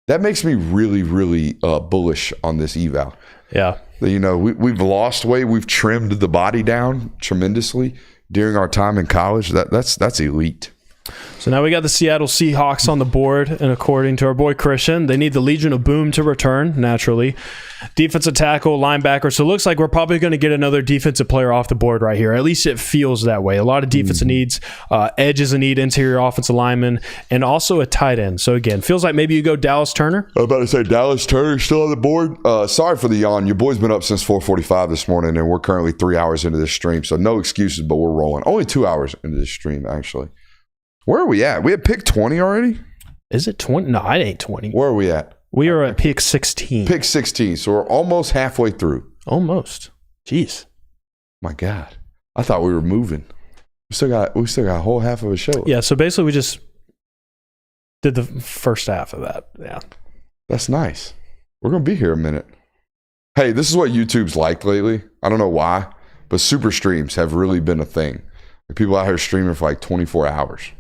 That makes me really, really bullish on this eval. Yeah. You know, we've lost weight. We've trimmed the body down tremendously during our time in college. That's elite. So now we got the Seattle Seahawks on the board, and according to our boy Christian, they need the Legion of Boom to return, naturally. Defensive tackle, linebacker. So it looks like we're probably going to get another defensive player off the board right here. At least it feels that way. A lot of defensive needs. Edge is a need, interior offensive lineman, and also a tight end. So again, feels like maybe you go Dallas Turner. I was about to say Dallas Turner still on the board. Sorry for the yawn. Your boy's been up since 4:45 this morning, and we're currently 3 hours into this stream. So no excuses, but we're rolling. Only 2 hours into this stream, actually. Where are we at? We had pick 20 already? Is it 20? No, it ain't 20. Where are we at? We are at pick 16. Pick 16. So we're almost halfway through. Almost. Jeez. My God. I thought we were moving. We still got a whole half of a show. Yeah, so basically we just did the first half of that. Yeah. That's nice. We're going to be here a minute. Hey, this is what YouTube's like lately. I don't know why, but super streams have really been a thing. People out here streaming for like 24 hours.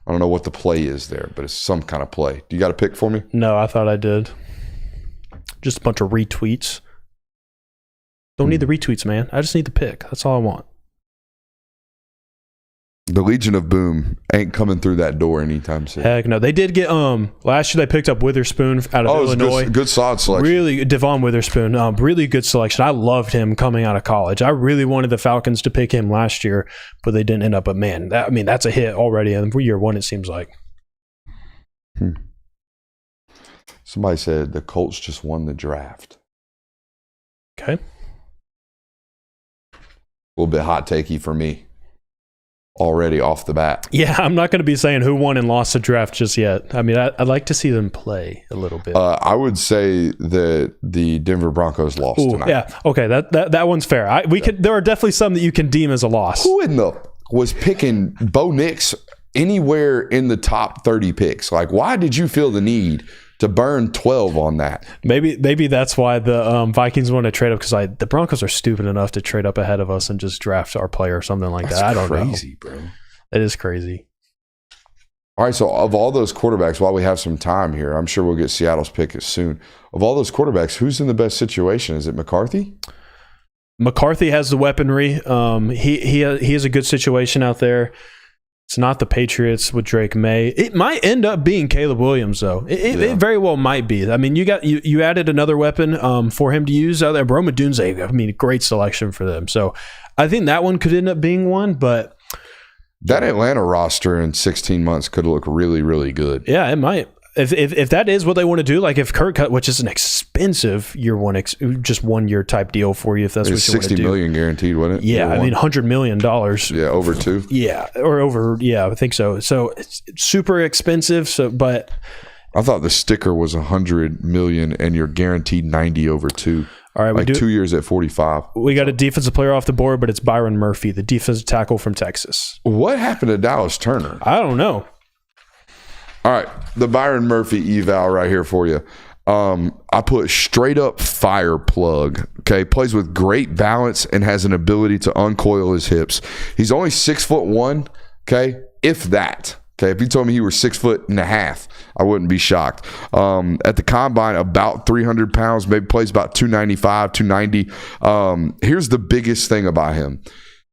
I don't know what the play is there, but it's some kind of play. Do you got a pick for me? No, I thought I did. Just a bunch of retweets. Don't need the retweets, man. I just need the pick. That's all I want. The Legion of Boom ain't coming through that door anytime soon. Heck no. They did get last year they picked up Witherspoon out of Illinois. Good solid selection. Really, Devon Witherspoon, really good selection. I loved him coming out of college. I really wanted the Falcons to pick him last year, but they didn't end up. But man, that's a hit already. And for year one, it seems like. Somebody said the Colts just won the draft. Okay. little bit hot takey for me already off the bat. Yeah, I'm not going to be saying who won and lost the draft just yet. I mean, I'd like to see them play a little bit. I would say that the Denver Broncos lost tonight. Yeah, okay, that one's fair. There are definitely some that you can deem as a loss. Who in the was picking Bo Nix anywhere in the top 30 picks? Like, why did you feel the need to burn 12 on that? Maybe that's why the Vikings want to trade up, because the Broncos are stupid enough to trade up ahead of us and just draft our player or something like that. I don't know. Crazy, bro. It is crazy. All right, so of all those quarterbacks, while we have some time here, I'm sure we'll get Seattle's pick soon. Of all those quarterbacks, who's in the best situation? Is it McCarthy? McCarthy has the weaponry. He has a good situation out there. It's not the Patriots with Drake May. It might end up being Caleb Williams, though. It very well might be. I mean, you added another weapon for him to use out there. Odunze, I mean, great selection for them. So I think that one could end up being one, but that Atlanta roster in 16 months could look really, really good. Yeah, it might. If that is what they want to do, like if Kirk cut, which is an expensive year one, just 1 year type deal for you, if that's what you want to do. $60 million guaranteed, wasn't it? Yeah, I mean $100 million. Yeah, over two. Yeah, or over. Yeah, I think so. So it's super expensive. So, but I thought the sticker was $100 million and you're guaranteed 90 over two. All right, like 2 years at 45. We got a defensive player off the board, but it's Byron Murphy, the defensive tackle from Texas. What happened to Dallas Turner? I don't know. All right, the Byron Murphy eval right here for you. I put straight up fire plug. Okay, plays with great balance and has an ability to uncoil his hips. He's only 6'1". Okay, if that. Okay, if you told me he were 6.5 feet, I wouldn't be shocked. At the combine, about 300 pounds, maybe plays about 295, 290. Here's the biggest thing about him.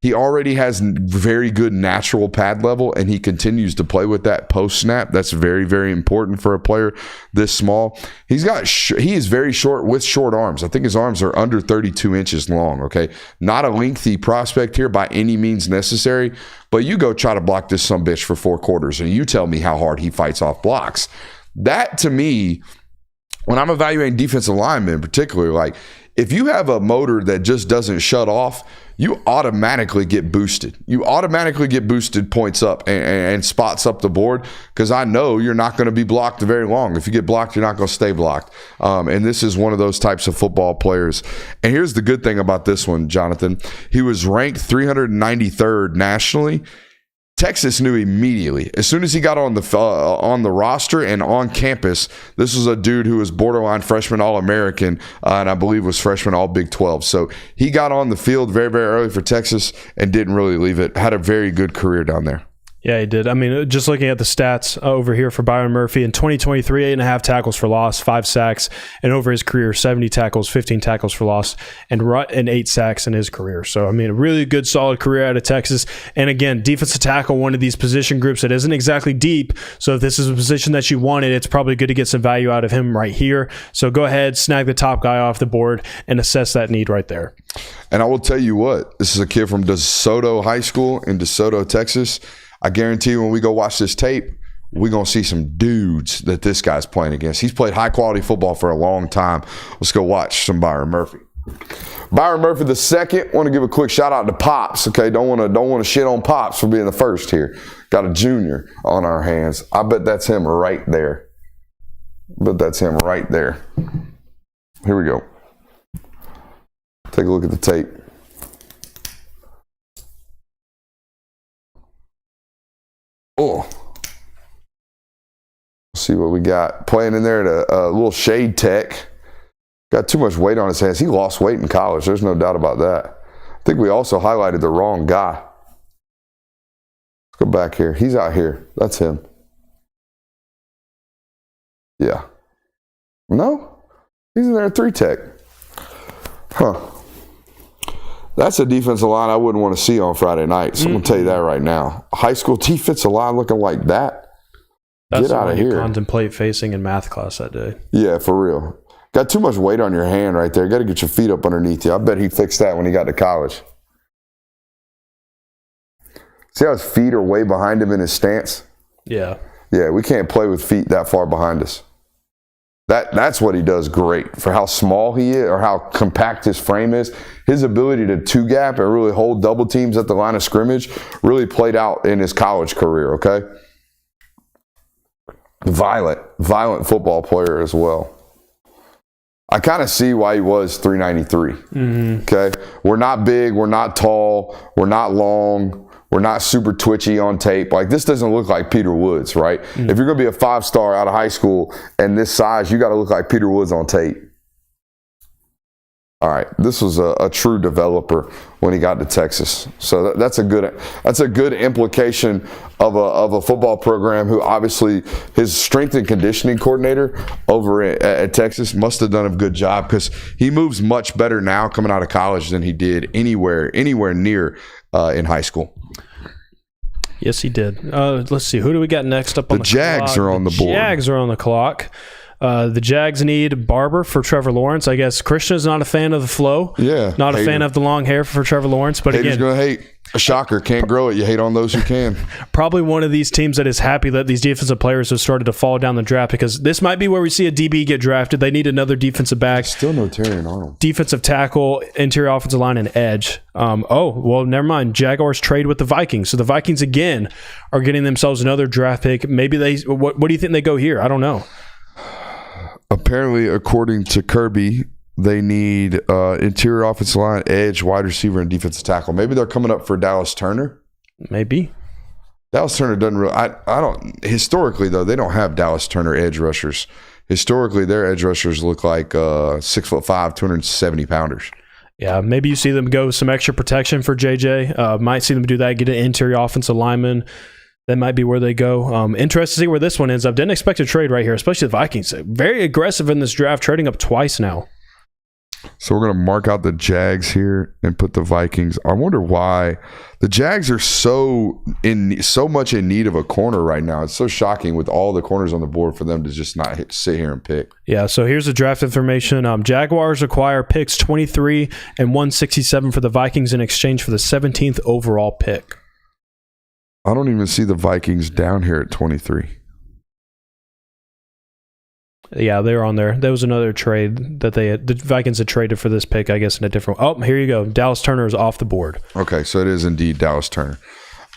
He already has very good natural pad level, and he continues to play with that post snap. That's very, very important for a player this small. He is very short with short arms. I think his arms are under 32 inches long. Okay, not a lengthy prospect here by any means necessary. But you go try to block this sumbitch for 4 quarters, and you tell me how hard he fights off blocks. That to me, when I'm evaluating defensive linemen in particular, like if you have a motor that just doesn't shut off, you automatically get boosted. You automatically get boosted points up and spots up the board, because I know you're not going to be blocked very long. If you get blocked, you're not going to stay blocked. And this is one of those types of football players. And here's the good thing about this one, Jonathan. He was ranked 393rd nationally. Texas knew immediately. As soon as he got on the roster and on campus, this was a dude who was borderline freshman All-American, and I believe was freshman All-Big 12. So he got on the field very, very early for Texas and didn't really leave it. Had a very good career down there. Yeah, he did. I mean, just looking at the stats over here for Byron Murphy, in 2023, 8.5 tackles for loss, 5 sacks, and over his career, 70 tackles, 15 tackles for loss, and 8 sacks in his career. So, I mean, a really good, solid career out of Texas. And again, defensive tackle, one of these position groups that isn't exactly deep. So if this is a position that you wanted, it's probably good to get some value out of him right here. So go ahead, snag the top guy off the board, and assess that need right there. And I will tell you what, this is a kid from DeSoto High School in DeSoto, Texas. I guarantee you when we go watch this tape, we're going to see some dudes that this guy's playing against. He's played high-quality football for a long time. Let's go watch some Byron Murphy. Byron Murphy the second. Want to give a quick shout-out to Pops, okay? Don't want to shit on Pops for being the first here. Got a junior on our hands. I bet that's him right there. Here we go. Take a look at the tape. Oh, see what we got. Playing in there at a little shade tech. Got too much weight on his hands. He lost weight in college. There's no doubt about that. I think we also highlighted the wrong guy. Let's go back here. He's out here. That's him. Yeah. No? He's in there at 3 tech. Huh. That's a defensive line I wouldn't want to see on Friday night. So I'm going to tell you that right now. High school defensive line looking like that. Get out of here. Contemplate facing in math class that day. Yeah, for real. Got too much weight on your hand right there. Got to get your feet up underneath you. I bet he fixed that when he got to college. See how his feet are way behind him in his stance? Yeah. Yeah, we can't play with feet that far behind us. That's what he does great for how small he is or how compact his frame is. His ability to two-gap and really hold double teams at the line of scrimmage really played out in his college career, okay? Violent football player as well. I kind of see why he was 393. Okay, we're not big, we're not tall, we're not long, we're not super twitchy on tape. Like, this doesn't look like Peter Woods, right? If you're going to be a 5-star out of high school and this size, you got to look like Peter Woods on tape. All right, this was a true developer when he got to Texas. So that's a good implication of a football program who obviously his strength and conditioning coordinator over at Texas must have done a good job, because he moves much better now coming out of college than he did anywhere near in high school. Yes, he did. Let's see. Who do we got next up on the clock? Jags are on the board. Jags are on the clock. The Jags need Barber for Trevor Lawrence. I guess Christian is not a fan of the flow. Yeah. Not a fan of the long hair for Trevor Lawrence. But Haters again, going to hate. A shocker. Can't grow it. You hate on those who can. Probably one of these teams that is happy that these defensive players have started to fall down the draft, because this might be where we see a DB get drafted. They need another defensive back. Still no Terrion Arnold. Defensive tackle, interior offensive line, and edge. Well, never mind. Jaguars trade with the Vikings. So the Vikings, again, are getting themselves another draft pick. Maybe they – what do you think they go here? I don't know. Apparently, according to Kirby, they need interior offensive line, edge, wide receiver, and defensive tackle. Maybe they're coming up for Dallas Turner. Maybe. Dallas Turner doesn't really. I don't. Historically, though, they don't have Dallas Turner edge rushers. Historically, their edge rushers look like 6'5", 270-pounders. Yeah, maybe you see them go with some extra protection for JJ. Might see them do that, get an interior offensive lineman. That might be where they go. Interested to see where this one ends up. Didn't expect a trade right here, especially the Vikings. Very aggressive in this draft, trading up twice now. So we're going to mark out the Jags here and put the Vikings. I wonder why the Jags are so much in need of a corner right now. It's so shocking with all the corners on the board for them to just not sit here and pick. Yeah, so here's the draft information. Jaguars acquire picks 23 and 167 for the Vikings in exchange for the 17th overall pick. I don't even see the Vikings down here at 23. Yeah, they're on there. There was another trade that the Vikings had traded for this pick, I guess, in a different. Oh, here you go. Dallas Turner is off the board. Okay, so it is indeed Dallas Turner.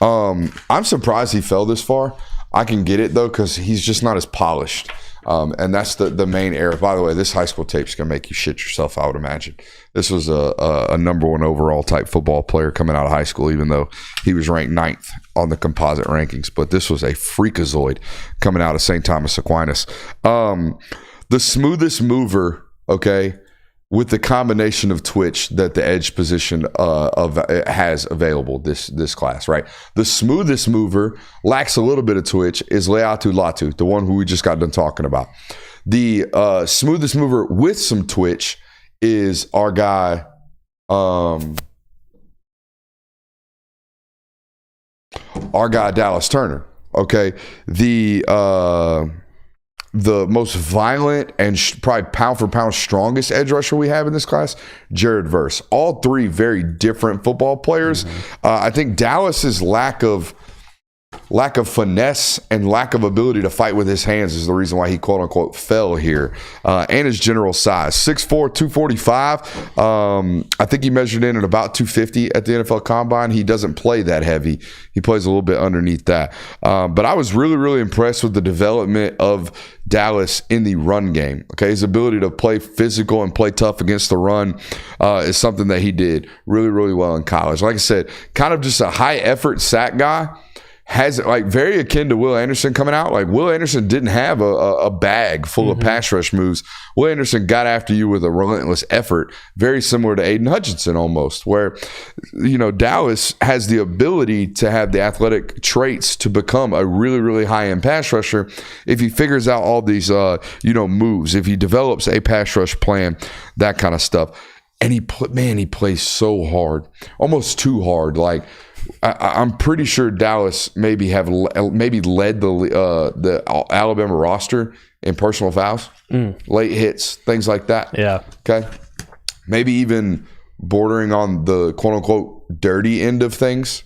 I'm surprised he fell this far. I can get it, though, because he's just not as polished. And that's the main error. By the way, this high school tape's going to make you shit yourself, I would imagine. This was a number one overall type football player coming out of high school, even though he was ranked 9th on the composite rankings. But this was a freakazoid coming out of St. Thomas Aquinas. The smoothest mover, okay, with the combination of twitch that the edge position has available this class, right? The smoothest mover lacks a little bit of twitch is Laiatu Latu, the one who we just got done talking about. The smoothest mover with some twitch is our guy, Dallas Turner. Okay, the most violent and probably pound for pound strongest edge rusher we have in this class, Jared Verse. All three very different football players. I think Dallas's lack of finesse and lack of ability to fight with his hands is the reason why he quote unquote fell here. And his general size, 6'4", 245. I think he measured in at about 250 at the NFL Combine. He doesn't play that heavy. He plays a little bit underneath that. But I was really, really impressed with the development of Dallas in the run game. Okay, his ability to play physical and play tough against the run is something that he did really, really well in college. Like I said, kind of just a high effort sack guy. Has like very akin to Will Anderson coming out. Like Will Anderson didn't have a bag full of pass rush moves. Will Anderson got after you with a relentless effort, very similar to Aiden Hutchinson almost, where, you know, Dallas has the ability to have the athletic traits to become a really, really high-end pass rusher if he figures out all these, moves, if he develops a pass rush plan, that kind of stuff. And he plays so hard, almost too hard. Like, I'm pretty sure Dallas led the Alabama roster in personal fouls, late hits, things like that. Yeah. Okay. Maybe even bordering on the quote unquote dirty end of things.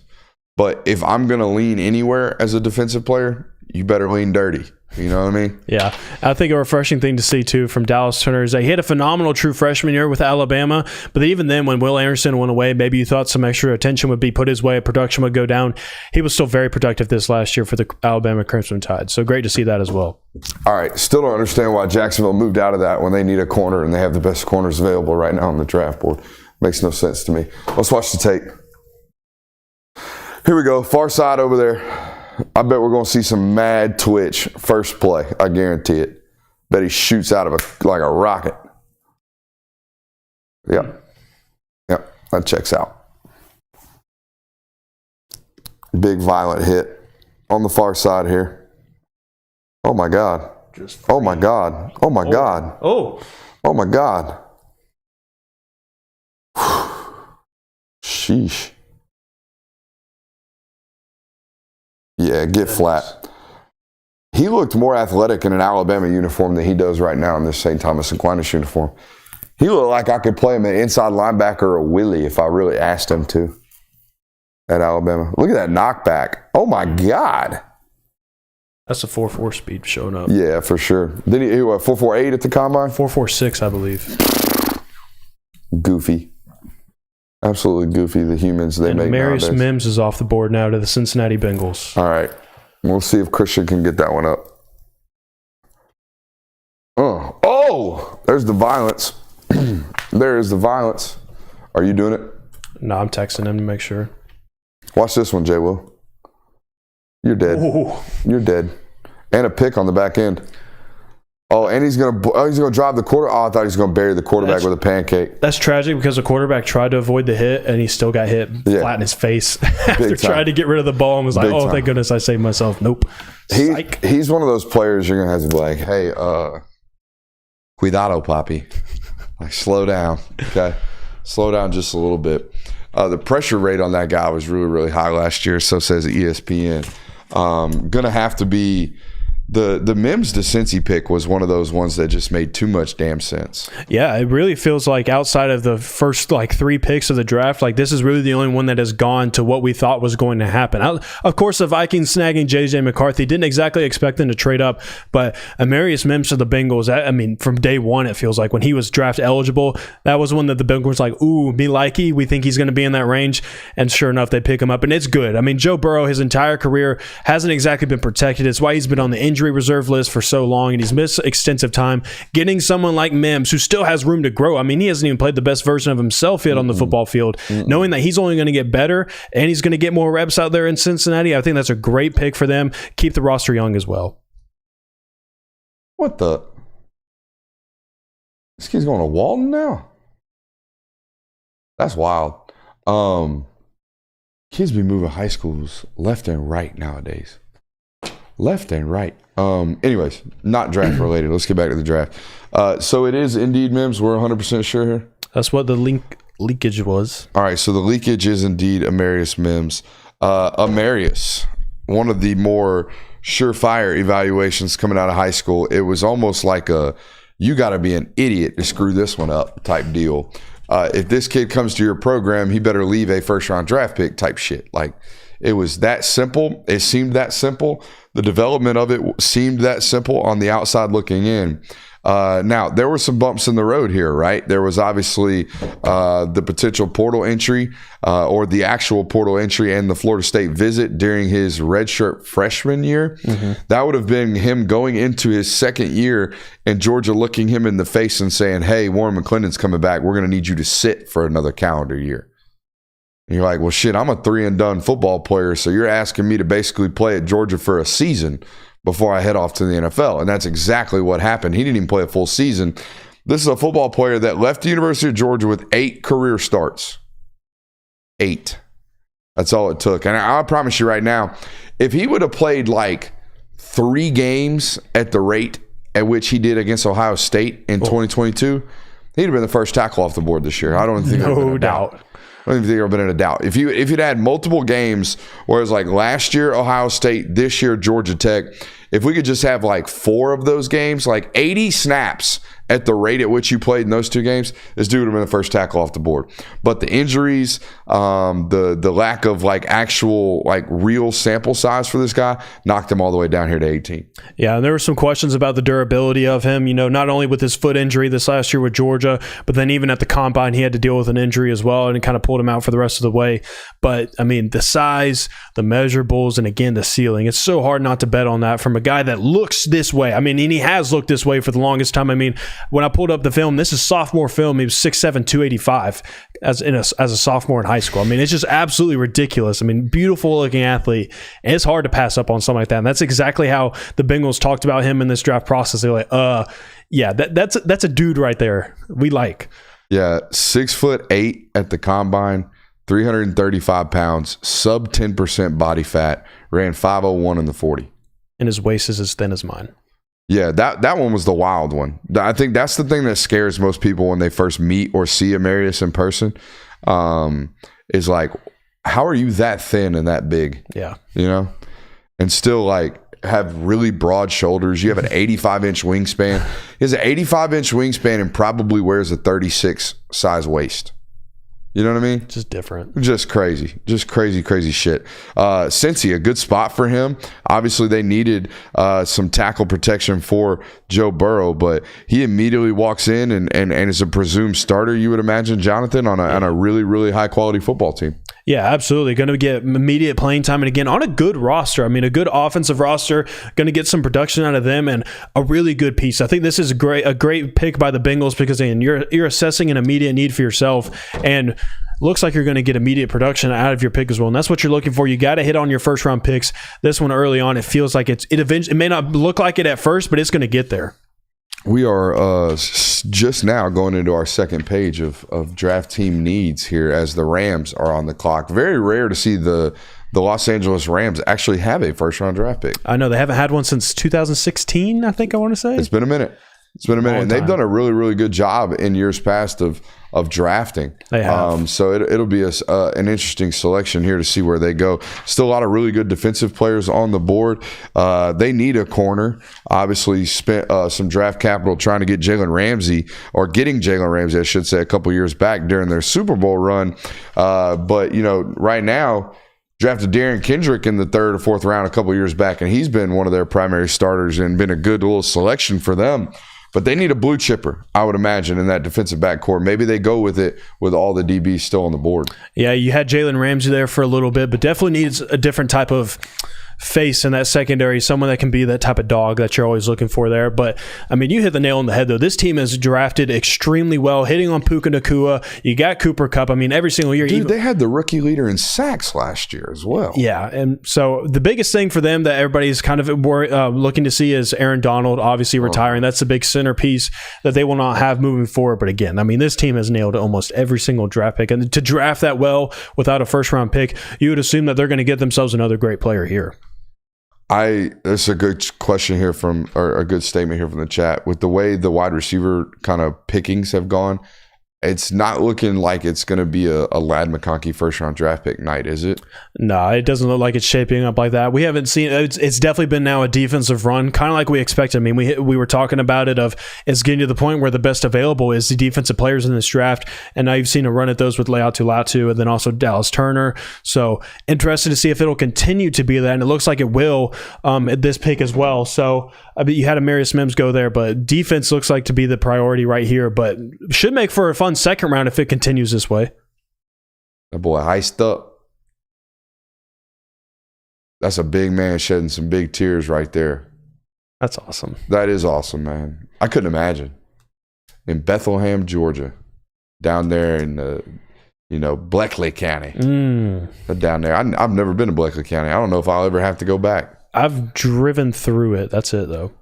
But if I'm going to lean anywhere as a defensive player, you better lean dirty. You know what I mean? Yeah. I think a refreshing thing to see, too, from Dallas Turner is that he had a phenomenal true freshman year with Alabama, but even then, when Will Anderson went away, maybe you thought some extra attention would be put his way, production would go down. He was still very productive this last year for the Alabama Crimson Tide, so great to see that as well. All right. Still don't understand why Jacksonville moved out of that when they need a corner and they have the best corners available right now on the draft board. Makes no sense to me. Let's watch the tape. Here we go. Far side over there. I bet we're going to see some mad twitch first play. I guarantee it. Bet he shoots out of like a rocket. Yep. That checks out. Big violent hit on the far side here. Oh my God. Oh my God. Oh my God. Oh my God. Sheesh. Yeah, get flat. He looked more athletic in an Alabama uniform than he does right now in this St. Thomas Aquinas uniform. He looked like I could play him an inside linebacker or a Willie if I really asked him to at Alabama. Look at that knockback. Oh, my God. That's a 4.4 speed showing up. Yeah, for sure. Did he 4.48 at the combine? 4.46, I believe. Goofy. Absolutely goofy, the humans they make Marius nowadays. Mims is off the board now to the Cincinnati Bengals. All right. We'll see if Christian can get that one up. Oh, there's the violence. There is the violence. Are you doing it? No, I'm texting him to make sure. Watch this one, JWill. You're dead. Ooh. You're dead. And a pick on the back end. Oh, and he's gonna drive the quarter. Oh, I thought he was gonna bury the quarterback with a pancake. That's tragic because the quarterback tried to avoid the hit and he still got hit flat in his face after trying to get rid of the ball and was like, "Oh, thank goodness I saved myself." Nope. He's one of those players you're gonna have to be like, "Hey, cuidado, papi. Like, slow down, okay? Slow down just a little bit." The pressure rate on that guy was really, really high last year. So says ESPN. Gonna have to be. The Mims to Cincy pick was one of those ones that just made too much damn sense. Yeah, it really feels like outside of the first 3 picks of the draft, this is really the only one that has gone to what we thought was going to happen. Of course, the Vikings snagging J.J. McCarthy, didn't exactly expect them to trade up, but Amarius Mims to the Bengals, I mean, from day one, it feels like when he was draft eligible, that was one that the Bengals was like, ooh, me likey, we think he's going to be in that range, and sure enough, they pick him up, and it's good. I mean, Joe Burrow, his entire career, hasn't exactly been protected. It's why he's been on the injury reserve list for so long, and he's missed extensive time. Getting someone like Mims, who still has room to grow. I mean, he hasn't even played the best version of himself yet on the football field. Knowing that he's only going to get better and he's going to get more reps out there in Cincinnati, I think that's a great pick for them. Keep the roster young as well. What the? This kid's going to Walton now? That's wild. Kids be moving high schools left and right nowadays. Left and right. Anyways, not draft related. Let's get back to the draft. So it is indeed Mims. We're 100% sure here. That's what the leakage was. All right. So the leakage is indeed Amarius Mims. Amarius, one of the more surefire evaluations coming out of high school. It was almost like you got to be an idiot to screw this one up type deal. If this kid comes to your program, he better leave a first round draft pick type shit. It was that simple. It seemed that simple. The development of it seemed that simple on the outside looking in. Now, there were some bumps in the road here, right? There was obviously the potential portal entry or the actual portal entry and the Florida State visit during his redshirt freshman year. That would have been him going into his second year and Georgia looking him in the face and saying, hey, Warren McClendon's coming back. We're going to need you to sit for another calendar year. And you're like, well, shit, I'm a 3-and-done football player, so you're asking me to basically play at Georgia for a season before I head off to the NFL. And that's exactly what happened. He didn't even play a full season. This is a football player that left the University of Georgia with 8 career starts. 8. That's all it took. And I promise you right now, if he would have played 3 games at the rate at which he did against Ohio State in 2022, he'd have been the first tackle off the board this year. I don't think no doubt. I don't even think there would have been in a doubt. If you'd had multiple games where it was last year Ohio State, this year Georgia Tech, if we could just have like 4 of those games, like 80 snaps at the rate at which you played in those 2 games, this dude would have been the first tackle off the board. But the injuries, the lack of like actual like real sample size for this guy knocked him all the way down here to 18. Yeah, and there were some questions about the durability of him, not only with his foot injury this last year with Georgia, but then even at the combine, he had to deal with an injury as well, and it kind of pulled him out for the rest of the way. But I mean, the size, the measurables, and again, the ceiling, it's so hard not to bet on that from a guy that looks this way. I mean, and he has looked this way for the longest time. I mean, when I pulled up the film, this is sophomore film. He was 6'7", 285 as a sophomore in high school. I mean, it's just absolutely ridiculous. I mean, beautiful looking athlete. And it's hard to pass up on something like that. And that's exactly how the Bengals talked about him in this draft process. They're like, yeah, that's a dude right there. We like. Yeah, 6'8" at the combine, 335 pounds, sub 10% body fat, ran 5.01 in the 40. And his waist is as thin as mine. Yeah, that one was the wild one. I think that's the thing that scares most people when they first meet or see Amarius in person, is like, how are you that thin and that big? Yeah. And still like have really broad shoulders. You have an 85-inch wingspan. He has an 85-inch wingspan and probably wears a 36 size waist. You know what I mean? Just different. Just crazy. Just crazy shit. Cincy, a good spot for him. Obviously, they needed some tackle protection for Joe Burrow, but he immediately walks in and is a presumed starter, you would imagine, Jonathan, on a really, really high-quality football team. Yeah, absolutely. Going to get immediate playing time. And again, on a good roster. I mean, a good offensive roster, going to get some production out of them and a really good piece. I think this is a great pick by the Bengals because again, you're assessing an immediate need for yourself and looks like you're going to get immediate production out of your pick as well. And that's what you're looking for. You got to hit on your first round picks. This one early on, it feels like it may not look like it at first, but it's going to get there. We are just now going into our second page of draft team needs here as the Rams are on the clock. Very rare to see the Los Angeles Rams actually have a first-round draft pick. I know. They haven't had one since 2016, I think I want to say. It's been a minute. And they've done a really, really good job in years past of drafting. They have. So it'll be an interesting selection here to see where they go. Still a lot of really good defensive players on the board. They need a corner. Obviously spent some draft capital trying to get getting Jalen Ramsey, I should say, a couple years back during their Super Bowl run. But, right now, drafted Darren Kendrick in the 3rd or 4th round a couple years back, and he's been one of their primary starters and been a good little selection for them. But they need a blue chipper, I would imagine, in that defensive backcourt. Maybe they go with it with all the DBs still on the board. Yeah, you had Jalen Ramsey there for a little bit, but definitely needs a different type of face in that secondary, someone that can be that type of dog that you're always looking for there. But I mean, you hit the nail on the head though. This team has drafted extremely well, hitting on Puka Nacua. You got Cooper Kupp. I mean, every single year. Dude, they had the rookie leader in sacks last year as well. Yeah, and so the biggest thing for them that everybody's kind of looking to see is Aaron Donald obviously retiring. That's the big centerpiece that they will not have moving forward. But again, I mean, this team has nailed almost every single draft pick, and to draft that well without a first-round pick, you would assume that they're going to get themselves another great player here. That's a good question here or a good statement here from the chat. With the way the wide receiver kind of pickings have gone, it's not looking like it's going to be a Ladd McConkey first-round draft pick night, is it? No, it doesn't look like it's shaping up like that. We haven't seen it's definitely been now a defensive run, kind of like we expected. I mean, we were talking about it of it's getting to the point where the best available is the defensive players in this draft, and now you've seen a run at those with Laiatu Latu and then also Dallas Turner. So interested to see if it'll continue to be that, and it looks like it will at this pick as well. So I mean, you had Mims go there, but defense looks like to be the priority right here, but should make for a fun second round if it continues this way. That boy iced up. That's a big man shedding some big tears right there. That's awesome. That is awesome, man. I couldn't imagine. In Bethlehem, Georgia, down there in Bleckley County. Down there. I've never been to Bleckley County. I don't know if I'll ever have to go back. I've driven through it. That's it, though.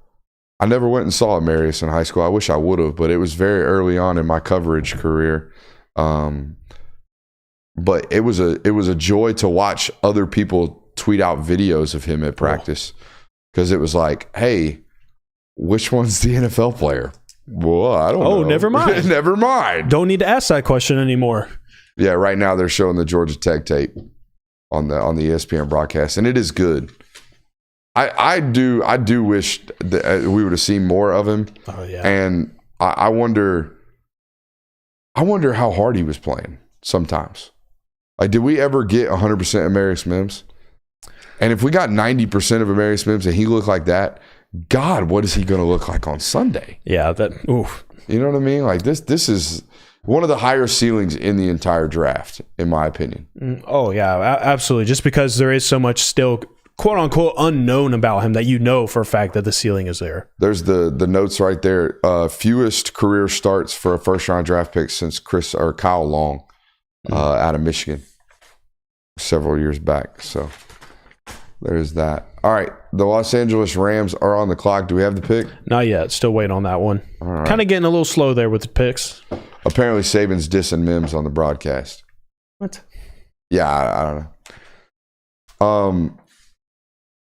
I never went and saw Amarius in high school. I wish I would have, but it was very early on in my coverage career. But it was a joy to watch other people tweet out videos of him at practice because it was like, hey, which one's the NFL player? Well, I don't know. Oh, never mind. Never mind. Don't need to ask that question anymore. Yeah, right now they're showing the Georgia Tech tape on the ESPN broadcast, and it is good. I do wish that we would have seen more of him. Oh yeah. And I wonder how hard he was playing sometimes. Like, did we ever get 100% of Amarius Mims? And if we got 90% of Amarius Mims and he looked like that, God, what is he going to look like on Sunday? Yeah, oof. You know what I mean? Like, this is one of the higher ceilings in the entire draft, in my opinion. Oh yeah, absolutely. Just because there is so much still quote unquote unknown about him that you know for a fact that the ceiling is there. There's the notes right there. Fewest career starts for a first round draft pick since Kyle Long out of Michigan several years back. So there's that. All right. The Los Angeles Rams are on the clock. Do we have the pick? Not yet. Still waiting on that one. All right. Kind of getting a little slow there with the picks. Apparently Saban's dissing Mims on the broadcast. What? Yeah, I don't know.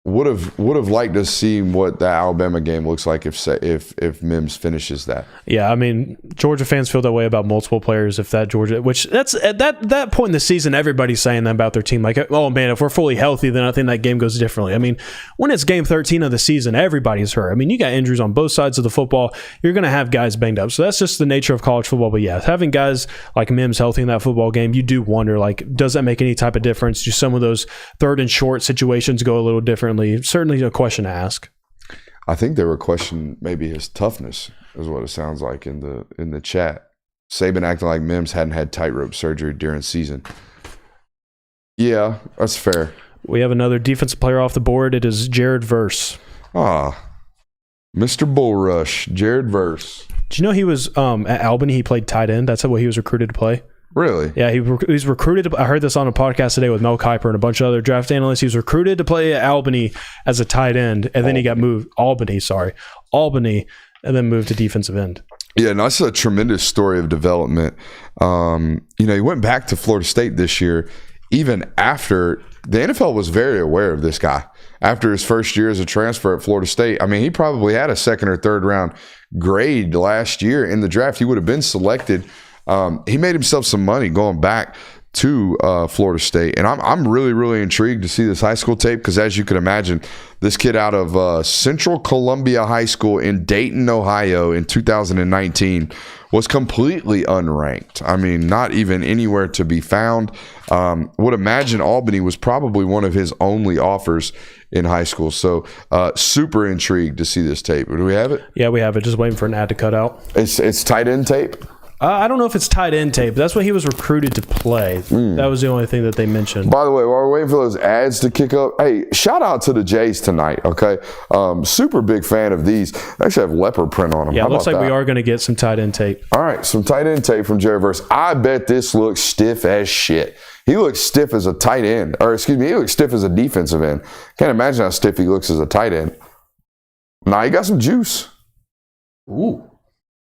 Would have liked to see what the Alabama game looks like if Mims finishes that. Yeah, I mean, Georgia fans feel that way about multiple players. If that Georgia, which that's at that point in the season, everybody's saying that about their team. Like, oh man, if we're fully healthy, then I think that game goes differently. I mean, when it's game 13 of the season, everybody's hurt. I mean, you got injuries on both sides of the football. You're going to have guys banged up. So that's just the nature of college football. But yeah, having guys like Mims healthy in that football game, you do wonder, like, does that make any type of difference? Do some of those third and short situations go a little differently? Certainly a question to ask. I think they were questioning maybe his toughness, is what it sounds like in the chat. Saban acting like Mims hadn't had tightrope surgery during season. Yeah, that's fair. We have another defensive player off the board. It is Jared Verse. Mr. Bullrush, Jared Verse. Do you know he was at Albany? He played tight end. That's what he was recruited to play. Really? Yeah, he's recruited. I heard this on a podcast today with Mel Kiper and a bunch of other draft analysts. He was recruited to play at Albany as a tight end, and then he got moved Albany, and then moved to defensive end. Yeah, no, that's a tremendous story of development. He went back to Florida State this year, even after the NFL was very aware of this guy. After his first year as a transfer at Florida State, I mean, he probably had a second or third round grade last year in the draft. He would have been selected. He made himself some money going back to Florida State. And I'm really, really intrigued to see this high school tape because, as you can imagine, this kid out of Central Columbia High School in Dayton, Ohio in 2019 was completely unranked. I mean, not even anywhere to be found. Would imagine Albany was probably one of his only offers in high school. So super intrigued to see this tape. Do we have it? Yeah, we have it. Just waiting for an ad to cut out. It's tight end tape? I don't know if it's tight end tape. That's what he was recruited to play. That was the only thing that they mentioned. By the way, while we're waiting for those ads to kick up, hey, shout out to the Jays tonight, okay? Super big fan of these. They actually have leopard print on them. Yeah, it looks like we are going to get some tight end tape. All right, some tight end tape from Jared Verse. I bet this looks stiff as shit. He looks stiff as a tight end. Or, excuse me, he looks stiff as a defensive end. Can't imagine how stiff he looks as a tight end. Nah, he got some juice. Ooh,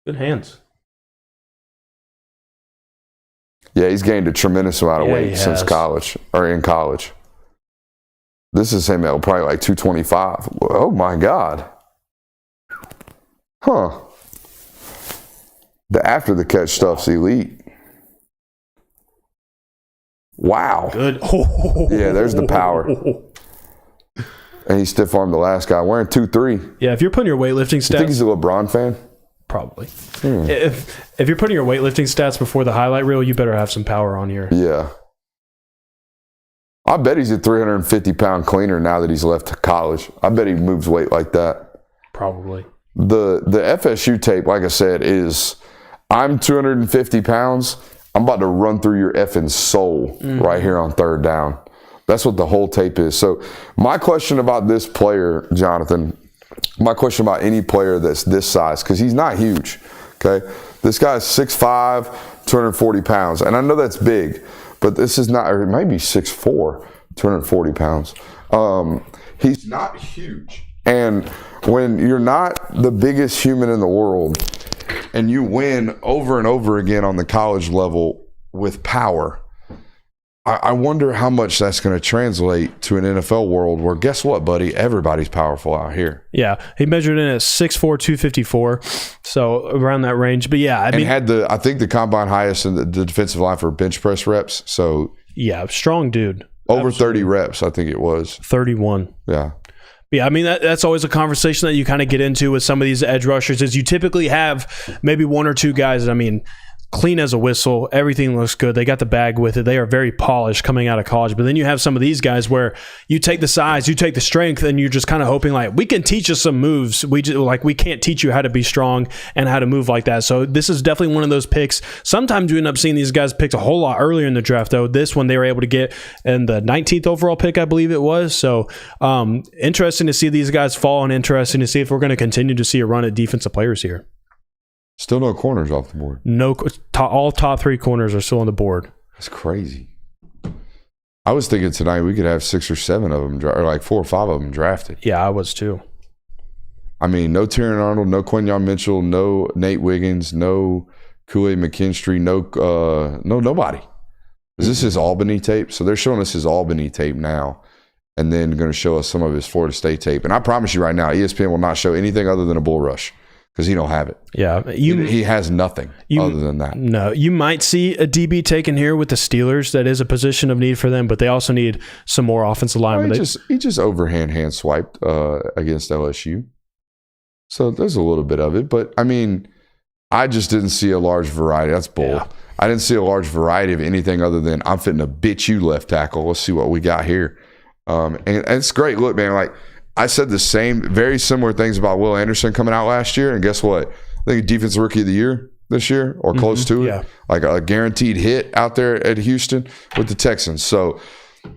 good hands. Yeah, he's gained a tremendous amount of weight since college, or in college. This is him at probably like 225. Oh my God. Huh. The after the catch stuff's elite. Wow. Good. Yeah, there's the power. And he stiff armed the last guy, wearing 2-3. Yeah, if you're putting your weightlifting stats. You think he's a LeBron fan? Probably. If you're putting your weightlifting stats before the highlight reel, you better have some power on here. Yeah. I bet he's a 350-pound cleaner now that he's left college. I bet he moves weight like that. Probably. The FSU tape, like I said, is I'm 250 pounds. I'm about to run through your effing soul right here on third down. That's what the whole tape is. So my question about this player, Jonathan, my question about any player that's this size, because he's not huge, okay? This guy's 6'5", 240 pounds. And I know that's big, but this is not, or it might be 6'4", 240 pounds. He's not huge. And when you're not the biggest human in the world and you win over and over again on the college level with power, I wonder how much that's going to translate to an NFL world where, guess what, buddy? Everybody's powerful out here. Yeah, he measured in at 6'4", 254, so around that range. But yeah, I mean, had I think the combine highest in the defensive line for bench press reps. So yeah, strong dude. Over 30 reps, I think it was. 31. Yeah. Yeah, I mean, that's always a conversation that you kind of get into with some of these edge rushers is you typically have maybe one or two guys, I mean, clean as a whistle. Everything looks good. They got the bag with it. They are very polished coming out of college. But then you have some of these guys where you take the size, you take the strength, and you're just kind of hoping like, we can teach you some moves. We can't teach you how to be strong and how to move like that. So this is definitely one of those picks. Sometimes you end up seeing these guys picked a whole lot earlier in the draft, though. This one they were able to get in the 19th overall pick, I believe it was. So interesting to see these guys fall, and interesting to see if we're going to continue to see a run at defensive players here. Still no corners off the board. No, all top 3 corners are still on the board. That's crazy. I was thinking tonight we could have 6 or 7 of them, or like 4 or 5 of them drafted. Yeah, I was too. I mean, no Tyrion Arnold, no Quinyon Mitchell, no Nate Wiggins, no Kool-Aid McKinstry, no nobody. This is Albany tape. So they're showing us his Albany tape now, and then going to show us some of his Florida State tape. And I promise you right now, ESPN will not show anything other than a bull rush. Because he don't have it. Yeah. He has nothing other than that. No. You might see a DB taken here with the Steelers. That is a position of need for them, but they also need some more offensive linemen. He just overhand hand swiped against LSU. So there's a little bit of it. But, I mean, I just didn't see a large variety. That's bull. Yeah. I didn't see a large variety of anything other than I'm fitting to bitch you left tackle. Let's see what we got here. And it's great. Look, man, like, I said the same, very similar things about Will Anderson coming out last year, and guess what? I think Defensive Rookie of the Year this year, or close to it. Yeah. Like a guaranteed hit out there at Houston with the Texans. So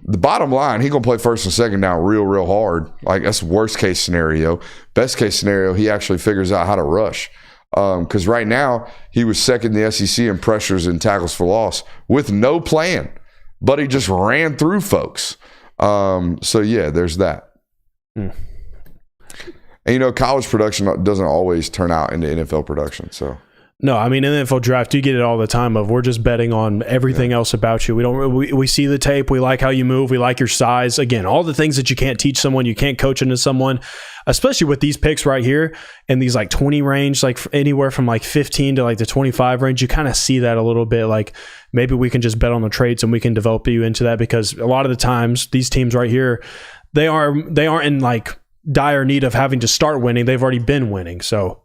the bottom line, he's going to play first and second down real hard. Like that's worst case scenario. Best case scenario, he actually figures out how to rush. Because right now, he was second in the SEC in pressures and tackles for loss with no plan, but he just ran through folks. So yeah, there's that. And you know, college production doesn't always turn out into NFL production. So no, I mean, in the NFL draft, you get it all the time. Of we're just betting on everything else about you. We see the tape. We like how you move. We like your size. Again, all the things that you can't teach someone, you can't coach into someone. Especially with these picks right here in these like 20 range, like anywhere from like 15 to like the 25 range, you kind of see that a little bit. Like maybe we can just bet on the traits and we can develop you into that, because a lot of the times these teams right here, they aren't in like dire need of having to start winning. They've already been winning. So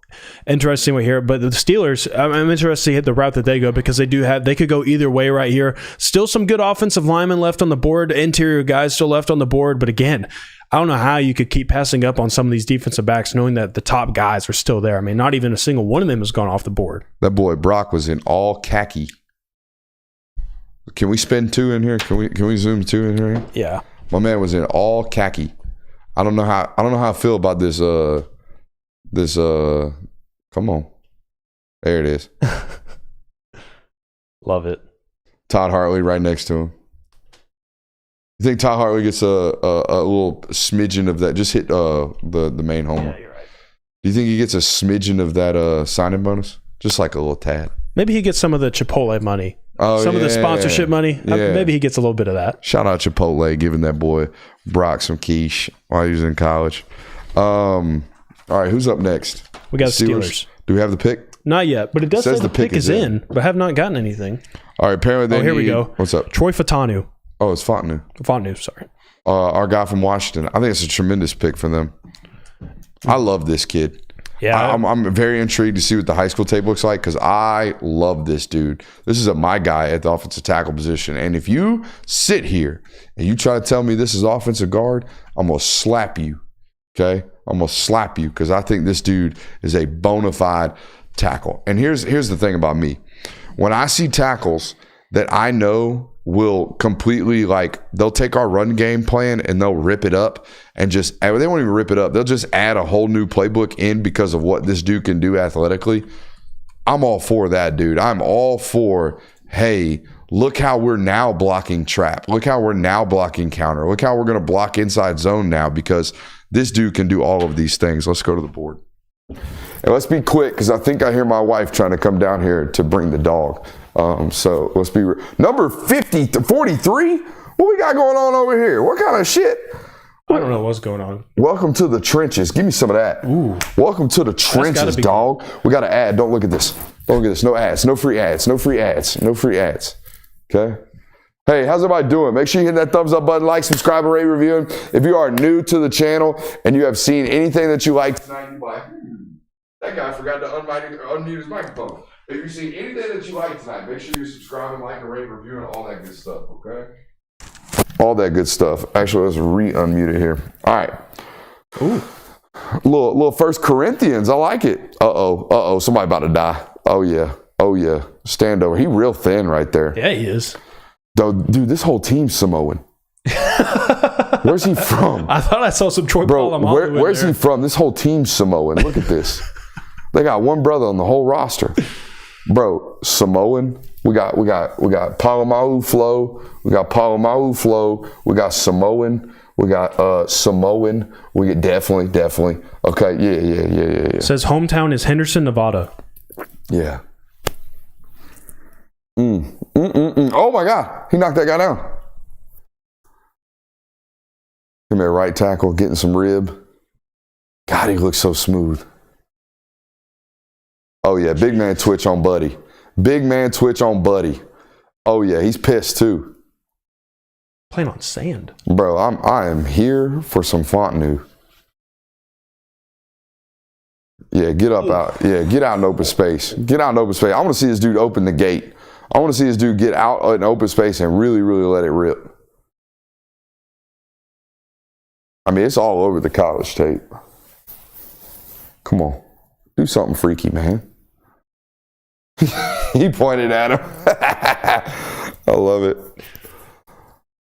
interesting right here. But the Steelers, I'm interested to hit the route that they go, because they could go either way right here. Still some good offensive linemen left on the board, interior guys still left on the board. But again, I don't know how you could keep passing up on some of these defensive backs knowing that the top guys are still there. I mean, not even a single one of them has gone off the board. That boy Brock was in all khaki. Can we spin 2 in here? Can we zoom 2 in here? Yeah. My man was in all khaki. I don't know how I feel about this. Come on, there it is. Love it. Todd Hartley right next to him. You think Todd Hartley gets a little smidgen of that? Just hit the main homer. Yeah, you're right. Do you think he gets a smidgen of that signing bonus? Just like a little tad. Maybe he gets some of the Chipotle money. Some of the sponsorship money. Yeah. Maybe he gets a little bit of that. Shout out Chipotle, giving that boy Brock some quiche while he was in college. All right, who's up next? We got Steelers. Do we have the pick? Not yet, but it does say the pick is in, but I have not gotten anything. All right, apparently here we go. What's up? Troy Fashanu. Oh, it's Fashanu. Fashanu, sorry. Our guy from Washington. I think it's a tremendous pick for them. I love this kid. Yeah, I'm very intrigued to see what the high school tape looks like, because I love this dude. This is my guy at the offensive tackle position. And if you sit here and you try to tell me this is offensive guard, I'm going to slap you, okay? I'm going to slap you, because I think this dude is a bona fide tackle. And here's the thing about me. When I see tackles that I know will completely, like, they'll take our run game plan and they'll rip it up and just, they won't even rip it up. They'll just add a whole new playbook in because of what this dude can do athletically. I'm all for that, dude. I'm all for, hey, look how we're now blocking trap. Look how we're now blocking counter. Look how we're going to block inside zone now, because this dude can do all of these things. Let's go to the board. And let's be quick, because I think I hear my wife trying to come down here to bring the dog. So let's be number 50 to 43. What we got going on over here? What kind of shit? I don't know what's going on. Welcome to the trenches. Give me some of that. Ooh. Welcome to the trenches, dog. We got to add. Don't look at this. Don't look at this. No ads. No free ads. No free ads. No free ads. Okay. Hey, how's everybody doing? Make sure you hit that thumbs up button, like, subscribe, and rate, review. If you are new to the channel and you have seen anything that you like tonight, you're like, that guy forgot to unmute his microphone. If you've seen anything that you like tonight, make sure you subscribe and like and rate, review, and all that good stuff, okay? All that good stuff. Actually, let's re-unmute it here. All right. Ooh. Little First Corinthians. I like it. Uh-oh. Somebody about to die. Oh, yeah. Stand over. He real thin right there. Yeah, he is. Though, dude, this whole team's Samoan. Where's he from? I thought I saw some Troy Polamalu. Where's he from? This whole team's Samoan. Look at this. They got one brother on the whole roster. Bro, Samoan. We got Polamalu Flow. We got Polamalu Flow. We got Samoan. We got Samoan. We get definitely. Okay, yeah. Says hometown is Henderson, Nevada. Yeah. Oh my God, he knocked that guy down. Give me a right tackle, getting some rib. God, he looks so smooth. Oh yeah, big man twitch on Buddy. Oh yeah, he's pissed too. Playing on sand. Bro, I am here for some Fashanu. Yeah, get out in open space. I want to see this dude open the gate. I want to see this dude get out in open space and really, really let it rip. I mean, it's all over the college tape. Come on. Do something freaky, man. He pointed at him. I love it.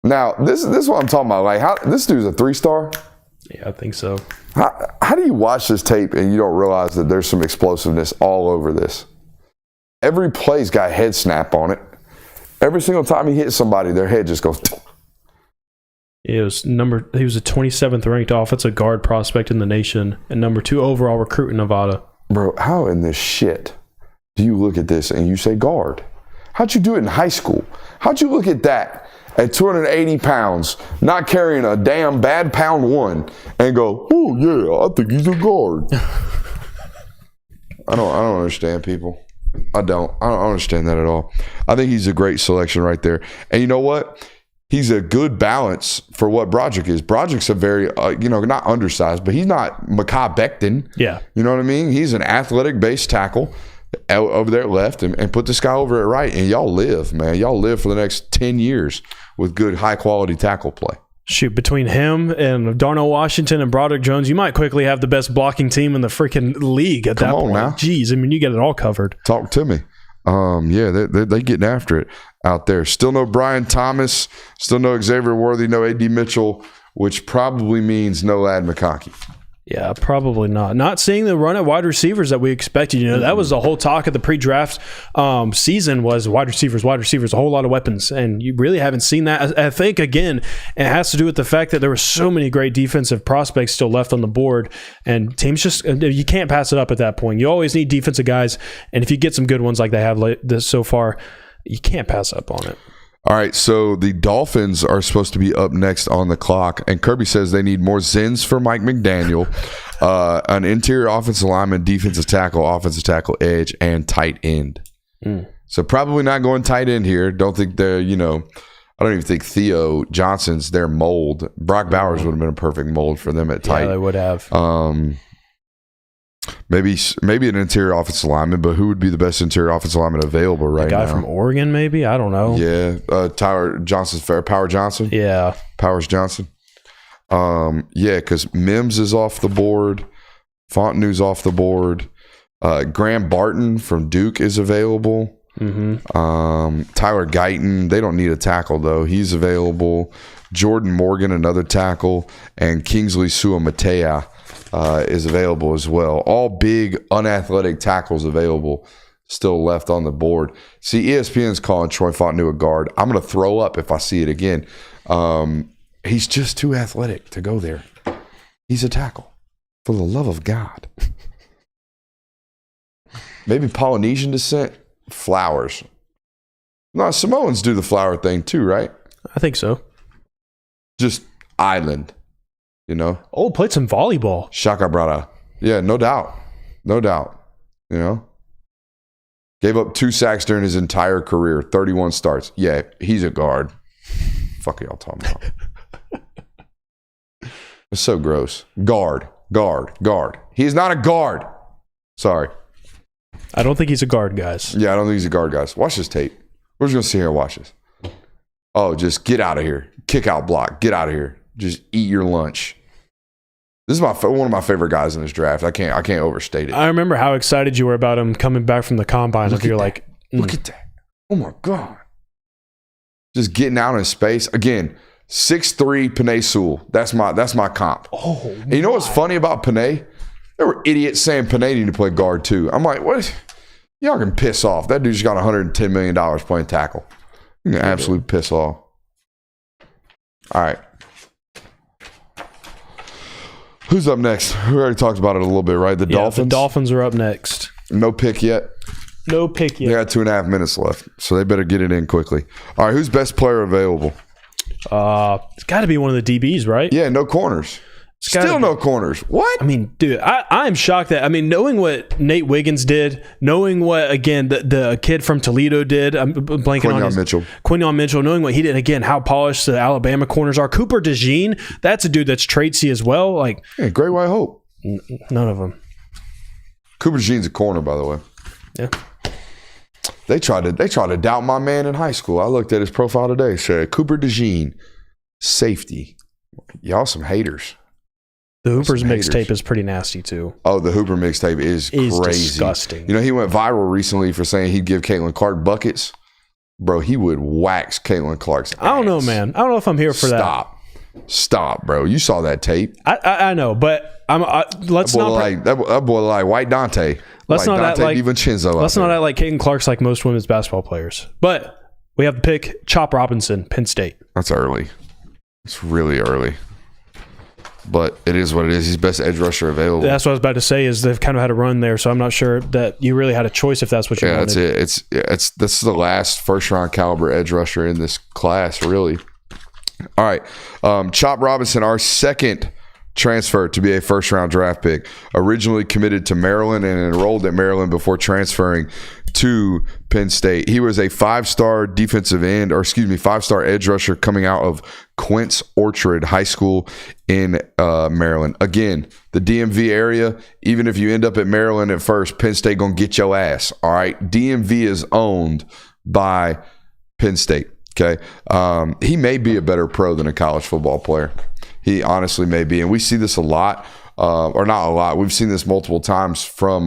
Now, this is what I'm talking about. Like, this dude's a 3-star? Yeah, I think so. How do you watch this tape and you don't realize that there's some explosiveness all over this? Every play's got head snap on it. Every single time he hits somebody, their head just goes. He was a 27th ranked offensive guard prospect in the nation and number 2 overall recruit in Nevada. Bro, how in this shit do you look at this and you say guard? How'd you do it in high school? How'd you look at that at 280 pounds, not carrying a damn bad pound one, and go, oh yeah, I think he's a guard? I don't understand people. I don't understand that at all. I think he's a great selection right there. And you know what? He's a good balance for what Broderick is. Broderick's a very, not undersized, but he's not Mekhi Becton. Yeah. You know what I mean? He's an athletic base tackle over there at left and put this guy over at right. And y'all live, man. Y'all live for the next 10 years with good, high-quality tackle play. Shoot, between him and Darnell Washington and Broderick Jones, you might quickly have the best blocking team in the freaking league at that point. Now. Jeez, I mean, you get it all covered. Talk to me. Yeah, they getting after it out there. Still no Brian Thomas. Still no Xavier Worthy. No AD Mitchell, which probably means no Lad McCarthy. Yeah, probably not. Not seeing the run at wide receivers that we expected. That was the whole talk of the pre-draft season was wide receivers, a whole lot of weapons. And you really haven't seen that. I think, again, it has to do with the fact that there were so many great defensive prospects still left on the board. And teams just, you can't pass it up at that point. You always need defensive guys. And if you get some good ones like they have so far, you can't pass up on it. All right, so the Dolphins are supposed to be up next on the clock, and Kirby says they need more Zins for Mike McDaniel, an interior offensive lineman, defensive tackle, edge, and tight end. So probably not going tight end here. Don't think they're, I don't even think Theo Johnson's their mold. Brock Bowers would have been a perfect mold for them at tight. Yeah, they would have. Maybe an interior offensive lineman, but who would be the best interior offensive lineman available right now? A guy from Oregon, maybe? I don't know. Yeah, Tyler Johnson's fair. Power Johnson? Yeah. Powers Johnson. Yeah, because Mims is off the board. Fontenot's off the board. Graham Barton from Duke is available. Tyler Guyton, they don't need a tackle, though. He's available. Jordan Morgan, another tackle. And Kingsley Suamatea is available as well. All big, unathletic tackles available still left on the board. See, ESPN's calling Troy Fontenot a guard. I'm going to throw up if I see it again. He's just too athletic to go there. He's a tackle. For the love of God. Maybe Polynesian descent? Flowers. No, Samoans do the flower thing too, right? I think so. Just island. Oh, played some volleyball. Shaka Brada. Yeah, no doubt. Gave up 2 sacks during his entire career, 31 starts. Yeah, he's a guard. Fuck are y'all talking about? It's so gross. Guard. He's not a guard. Sorry. I don't think he's a guard, guys. Yeah, I don't think he's a guard, guys. Watch this tape. We're just going to sit here and watch this. Oh, just get out of here. Kick out block. Get out of here. Just eat your lunch. This is one of my favorite guys in this draft. I can't overstate it. I remember how excited you were about him coming back from the combine. Look at that. Oh, my God. Just getting out in space. Again, 6'3" Penix Sewell. That's my comp. Oh, and you know what's funny about Penix? There were idiots saying Penix needed to play guard too. I'm like, what? Y'all can piss off. That dude just got $110 million playing tackle. You can absolutely piss off. All right. Who's up next? We already talked about it a little bit, right? The Dolphins? The Dolphins are up next. No pick yet? No pick yet. They got 2.5 minutes left, so they better get it in quickly. All right, who's best player available? It's got to be one of the DBs, right? Yeah, no corners. Still no corners. What? I mean, dude, I'm shocked that, knowing what Nate Wiggins did, knowing what, again, the kid from Toledo did, I'm blanking on his Mitchell. Quinyon Mitchell, knowing what he did, again, how polished the Alabama corners are. Cooper DeJean, that's a dude that's traitsy as well. Like, yeah, Great White Hope. None of them. Cooper DeJean's a corner, by the way. Yeah. They tried to doubt my man in high school. I looked at his profile today. Said Cooper DeJean, safety. Y'all some haters. The Hooper's mixtape is pretty nasty too. Oh, the Hooper mixtape is crazy. Disgusting. You know, he went viral recently for saying he'd give Caitlin Clark buckets. Bro, he would wax Caitlin Clark's ass. I don't know, man. I don't know if I'm here for that. Stop, bro. You saw that tape. I know, but let's not. That boy like White Dante. Let's not act like DiVincenzo. Let's not act like Caitlin Clark's like most women's basketball players. But we have the pick, Chop Robinson, Penn State. That's early. It's really early. But it is what it is. He's best edge rusher available. That's what I was about to say. Is they've kind of had a run there, so I'm not sure that you really had a choice if that's what you wanted. Yeah, that's it. This is the last first round caliber edge rusher in this class, really. All right, Chop Robinson, our second transfer to be a first round draft pick, originally committed to Maryland and enrolled at Maryland before transferring to Penn State. He was a 5-star defensive end, or 5-star edge rusher coming out of Quince Orchard High School in Maryland. Again, the DMV area, even if you end up at Maryland at first, Penn State gonna get your ass. All right, DMV is owned by Penn State. Okay, he may be a better pro than a college football player. He honestly may be, and we see this a lot, or not a lot. We've seen this multiple times from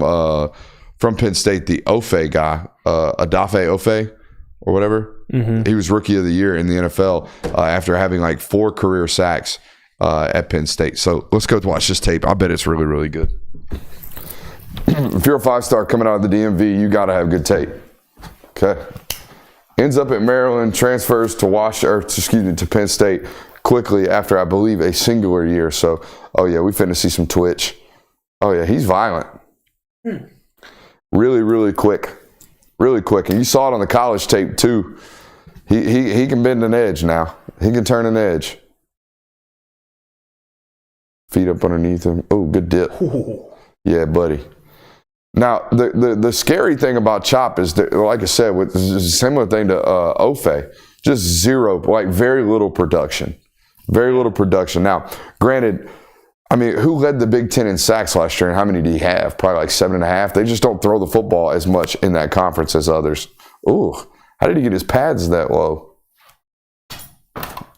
Penn State. The Ofe guy, Adafe Ofe, or whatever. Mm-hmm. He was Rookie of the Year in the NFL after having like 4 career sacks at Penn State. So let's go watch this tape. I bet it's really, really good. If you're a 5-star coming out of the DMV, you got to have good tape. Okay. Ends up at Maryland, transfers to Penn State quickly after, I believe, a singular year. So, oh yeah, we finna see some twitch. Oh yeah, he's violent. Really, really quick. Really quick. And you saw it on the college tape too. He can bend an edge now. He can turn an edge. Feet up underneath him. Oh, good dip. Ooh. Yeah, buddy. Now, the scary thing about Chop is that, like I said, with a similar thing to Ofe, just zero, like very little production. Very little production. Now, granted, I mean, who led the Big Ten in sacks last year, and how many did he have? Probably like 7.5. They just don't throw the football as much in that conference as others. Ooh, how did he get his pads that low?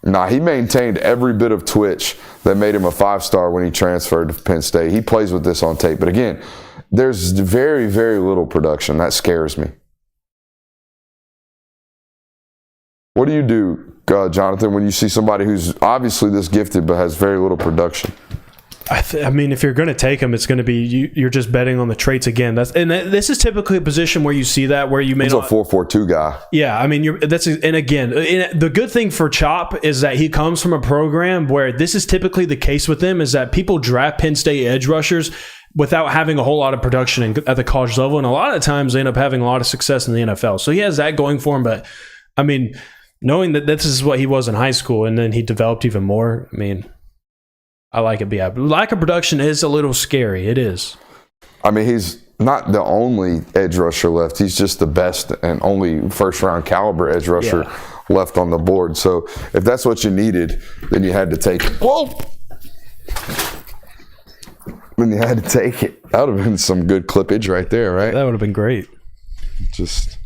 Nah, he maintained every bit of twitch that made him a 5-star when he transferred to Penn State. He plays with this on tape. But again, there's very, very little production. That scares me. What do you do, Jonathan, when you see somebody who's obviously this gifted but has very little production? I mean, if you're going to take him, it's going to be you're just betting on the traits again. This is typically a position where you see that where you may not. He's a 4.42 guy. Yeah, I mean, the good thing for Chop is that he comes from a program where this is typically the case with him, is that people draft Penn State edge rushers without having a whole lot of production at the college level, and a lot of times they end up having a lot of success in the NFL. So he has that going for him. But I mean, knowing that this is what he was in high school, and then he developed even more. I mean, I like it. But yeah, lack of production is a little scary. It is. I mean, he's not the only edge rusher left. He's just the best and only first-round caliber edge rusher left on the board. So if that's what you needed, then you had to take it. Whoa! Then you had to take it. That would have been some good clippage right there, right? That would have been great. Just,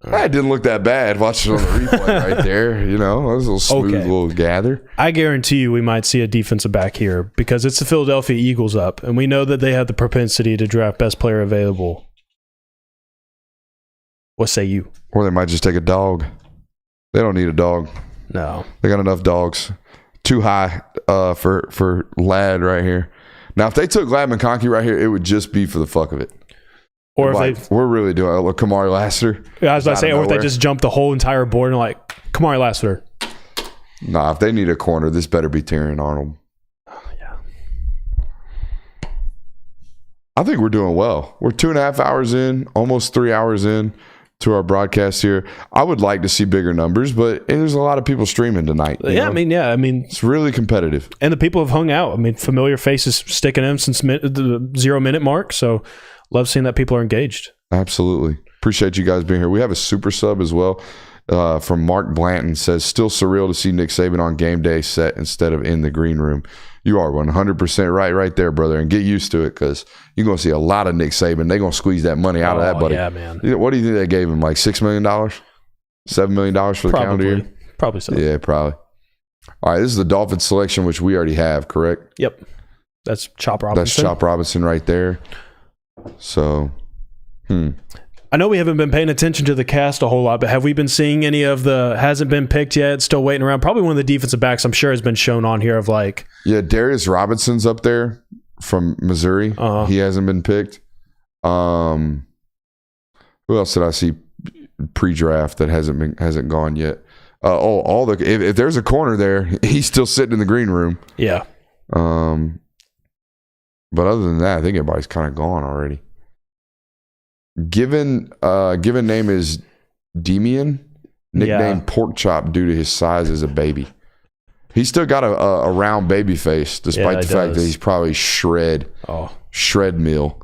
it didn't look that bad watching it on the replay right there. You know, it was a little smooth little gather. I guarantee you we might see a defensive back here because it's the Philadelphia Eagles up, and we know that they have the propensity to draft best player available. What say you? Or they might just take a dog. They don't need a dog. No. They got enough dogs. Too high for Lad right here. Now, if they took Lad McConkey right here, it would just be for the fuck of it. Or like, if they, we're really doing it. Kamari Lassiter. Yeah, I was about to say, or if they just jump the whole entire board and like, Kamari Lassiter. Nah, if they need a corner, this better be Terrion Arnold. Oh, yeah. I think we're doing well. We're 2.5 hours in, almost 3 hours in to our broadcast here. I would like to see bigger numbers, but there's a lot of people streaming tonight. Yeah, know? I mean, it's really competitive. And the people have hung out. I mean, familiar faces sticking in since the 0 minute mark. So love seeing that people are engaged. Absolutely. Appreciate you guys being here. We have a super sub as well from Mark Blanton. Says, still surreal to see Nick Saban on game day set instead of in the green room. You are 100% right there, brother. And get used to it because you're going to see a lot of Nick Saban. They're going to squeeze that money out of that, buddy. Yeah, man. You know, what do you think they gave him? Like $6 million? $7 million for the calendar year? Probably so. Yeah, probably. All right, this is the Dolphins selection, which we already have, correct? Yep. That's Chop Robinson. That's Chop Robinson right there. So, I know we haven't been paying attention to the cast a whole lot, but have we been seeing any of the hasn't been picked yet, still waiting around? Probably one of the defensive backs I'm sure has been shown on here of like. Yeah, Darius Robinson's up there from Missouri. He hasn't been picked. Who else did I see pre-draft that hasn't gone yet? If there's a corner there, he's still sitting in the green room. Yeah. But other than that, I think everybody's kind of gone already. Given name is Demian, nicknamed Pork Chop due to his size as a baby. He's still got a round baby face, despite the fact that he's probably shred meal. Shred meal.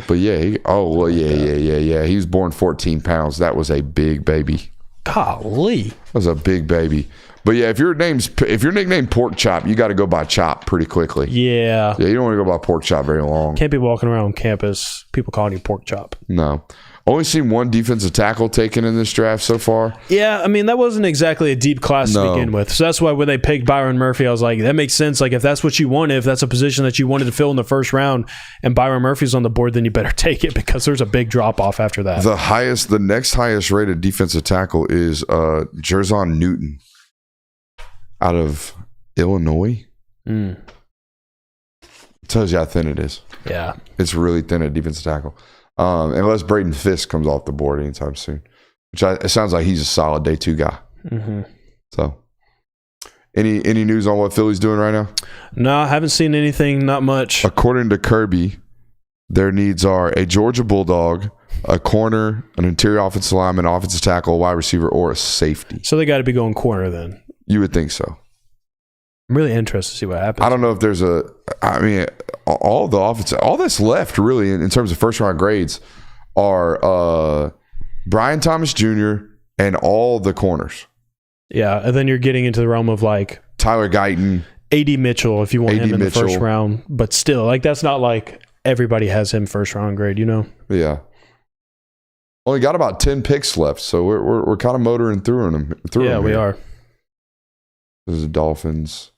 But yeah, yeah. He was born 14 pounds. That was a big baby. Golly. That was a big baby. But yeah, if you're nicknamed Pork Chop, you got to go by Chop pretty quickly. Yeah. Yeah, you don't want to go by Pork Chop very long. Can't be walking around campus, people calling you Pork Chop. No. Only seen one defensive tackle taken in this draft so far. Yeah, I mean, that wasn't exactly a deep class to begin with. So that's why when they picked Byron Murphy, I was like, that makes sense. Like, if that's what you wanted, if that's a position that you wanted to fill in the first round and Byron Murphy's on the board, then you better take it because there's a big the after that. The next highest rated defensive tackle is Jerzon Newton out of Illinois. Tells you how thin it is. Yeah. It's really thin at defensive tackle. Unless Braden Fisk comes off the board anytime soon. It sounds like he's a solid day 2 guy. Mm-hmm. So, any news on what Philly's doing right now? No, I haven't seen anything, not much. According to Kirby, their needs are a Georgia Bulldog, a corner, an interior offensive lineman, offensive tackle, a wide receiver, or a safety. So they got to be going corner then. You would think so. I'm really interested to see what happens. I don't know if there's all that's left really in terms of first round grades are Brian Thomas Jr. and all the corners. Yeah, and then you're getting into the realm of like Tyler Guyton, A.D. Mitchell if you want him in the first round, but still, like that's not like everybody has him first round grade, you know? Yeah. Only got about 10 picks left, so we're kind of motoring through them. Yeah, we are. This is the Dolphins.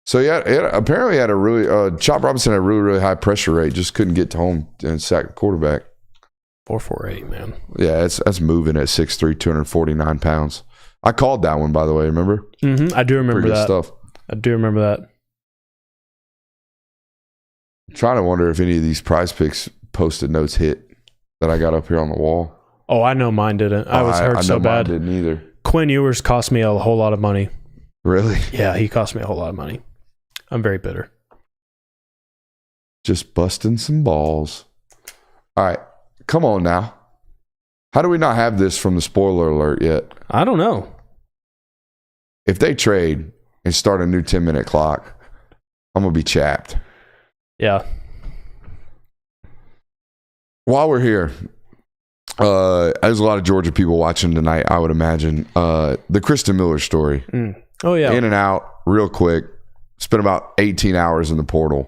So yeah, apparently had a really Chop Robinson had a really high pressure rate. Just couldn't get to home and sack the quarterback. 4.48, man. Yeah, that's moving at 6'3", 249 pounds. I called that one, by the way. Remember? Mm-hmm. I do remember Pretty that. Good stuff. I do remember that. I'm trying to wonder if any of these prize picks posted notes hit that I got up here on the wall. Oh, I know mine didn't. I was hurt so bad. Mine didn't either. Quinn Ewers cost me a whole lot of money. Really? Yeah, he cost me a whole lot of money. I'm very bitter. Just busting some balls. All right. Come on now. How do we not have this from the spoiler alert yet? I don't know. If they trade and start a new 10-minute clock, I'm going to be chapped. Yeah. While we're here, There's a lot of Georgia people watching tonight, I would imagine. The Kristen Miller story. Oh, yeah. In and out, real quick. Spent about 18 hours in the portal,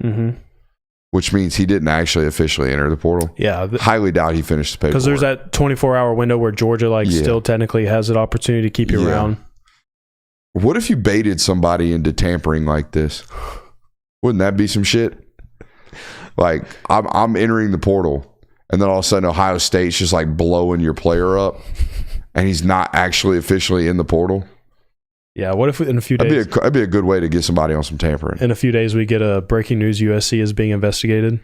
which means he didn't actually officially enter the portal. Yeah. Highly doubt he finished the paperwork. Because there's that 24-hour window where Georgia still technically has an opportunity to keep you around. What if you baited somebody into tampering like this? Wouldn't that be some shit? Like, I'm entering the portal, and then all of a sudden Ohio State's just like blowing your player up, and he's not actually officially in the portal. Yeah, what if in a few days... That'd be a good way to get somebody on some tampering. In a few days, we get a breaking news USC is being investigated.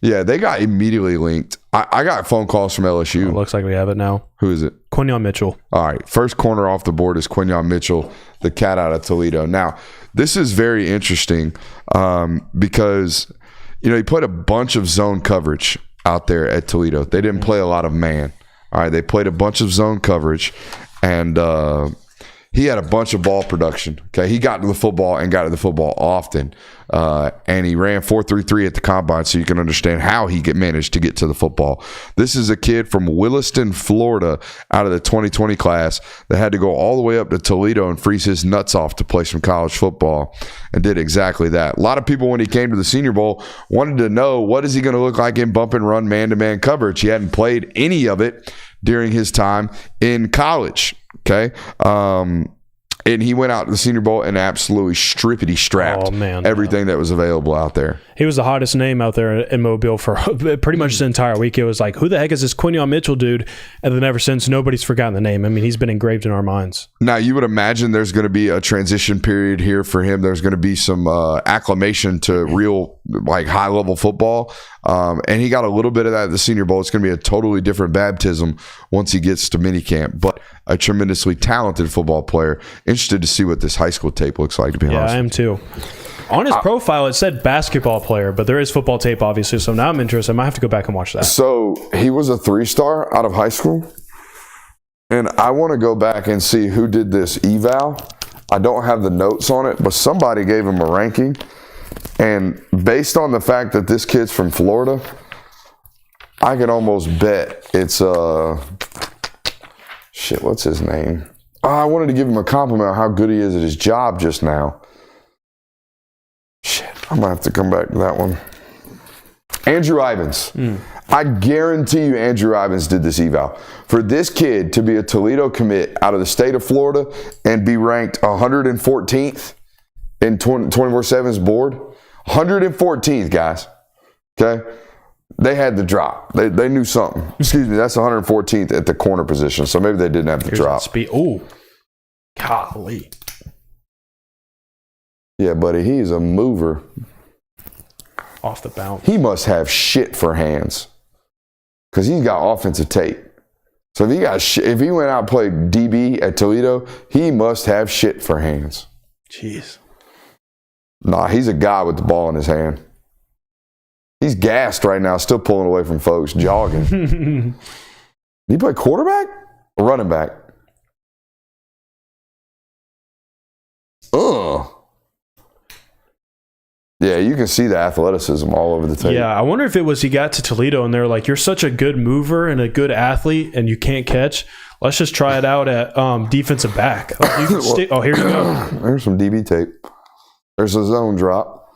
Yeah, they got immediately linked. I got phone calls from LSU. It looks like we have it now. Who is it? Quinyon Mitchell. All right, first corner off the board is Quinyon Mitchell, the cat out of Toledo. Now, this is very interesting because, he put a bunch of zone coverage out there at Toledo. They didn't play a lot of man. All right, they played a bunch of zone coverage, and he had a bunch of ball production. Okay, he got to the football and got to the football often, and he ran 4.33 at the combine, so you can understand how he managed to get to the football. This is a kid from Williston, Florida, out of the 2020 class that had to go all the way up to Toledo and freeze his nuts off to play some college football, and did exactly that. A lot of people, when he came to the Senior Bowl, wanted to know, what is he going to look like in bump and run man-to-man coverage? He hadn't played any of it during his time in college. Okay. And he went out to the Senior Bowl and absolutely strapped everything that was available out there. He was the hottest name out there in Mobile for pretty much the entire week. It was like, who the heck is this Quinyon Mitchell dude? And then ever since, nobody's forgotten the name. I mean, he's been engraved in our minds. Now, you would imagine there's going to be a transition period here for him. There's going to be some acclimation to real, high-level football. And he got a little bit of that at the Senior Bowl. It's going to be a totally different baptism once he gets to minicamp. But a tremendously talented football player. Interested to see what this high school tape looks like, to be honest. Yeah, I am too. On his profile, it said basketball player, but there is football tape, obviously. So now I'm interested. I might have to go back and watch that. So he was a 3-star out of high school. And I want to go back and see who did this eval. I don't have the notes on it, but somebody gave him a ranking. And based on the fact that this kid's from Florida, I can almost bet it's what's his name? I wanted to give him a compliment on how good he is at his job just now. I'm going to have to come back to that one. Andrew Ivins. I guarantee you Andrew Ivins did this eval. For this kid to be a Toledo commit out of the state of Florida and be ranked 114th in 24/7's board, 114th, guys. Okay? They had the drop. They knew something. Excuse me, that's 114th at the corner position, so maybe they didn't have the drop. Oh, golly. Yeah, buddy, he's a mover. Off the bounce. He must have shit for hands because he's got offensive tape. So if he went out and played DB at Toledo, he must have shit for hands. Jeez. Nah, he's a guy with the ball in his hand. He's gassed right now, still pulling away from folks, jogging. Did he play quarterback or running back? Yeah, you can see the athleticism all over the tape. Yeah, I wonder if it was he got to Toledo and they're like, you're such a good mover and a good athlete and you can't catch. Let's just try it out at defensive back. Here you go. There's some DB tape. There's a zone drop.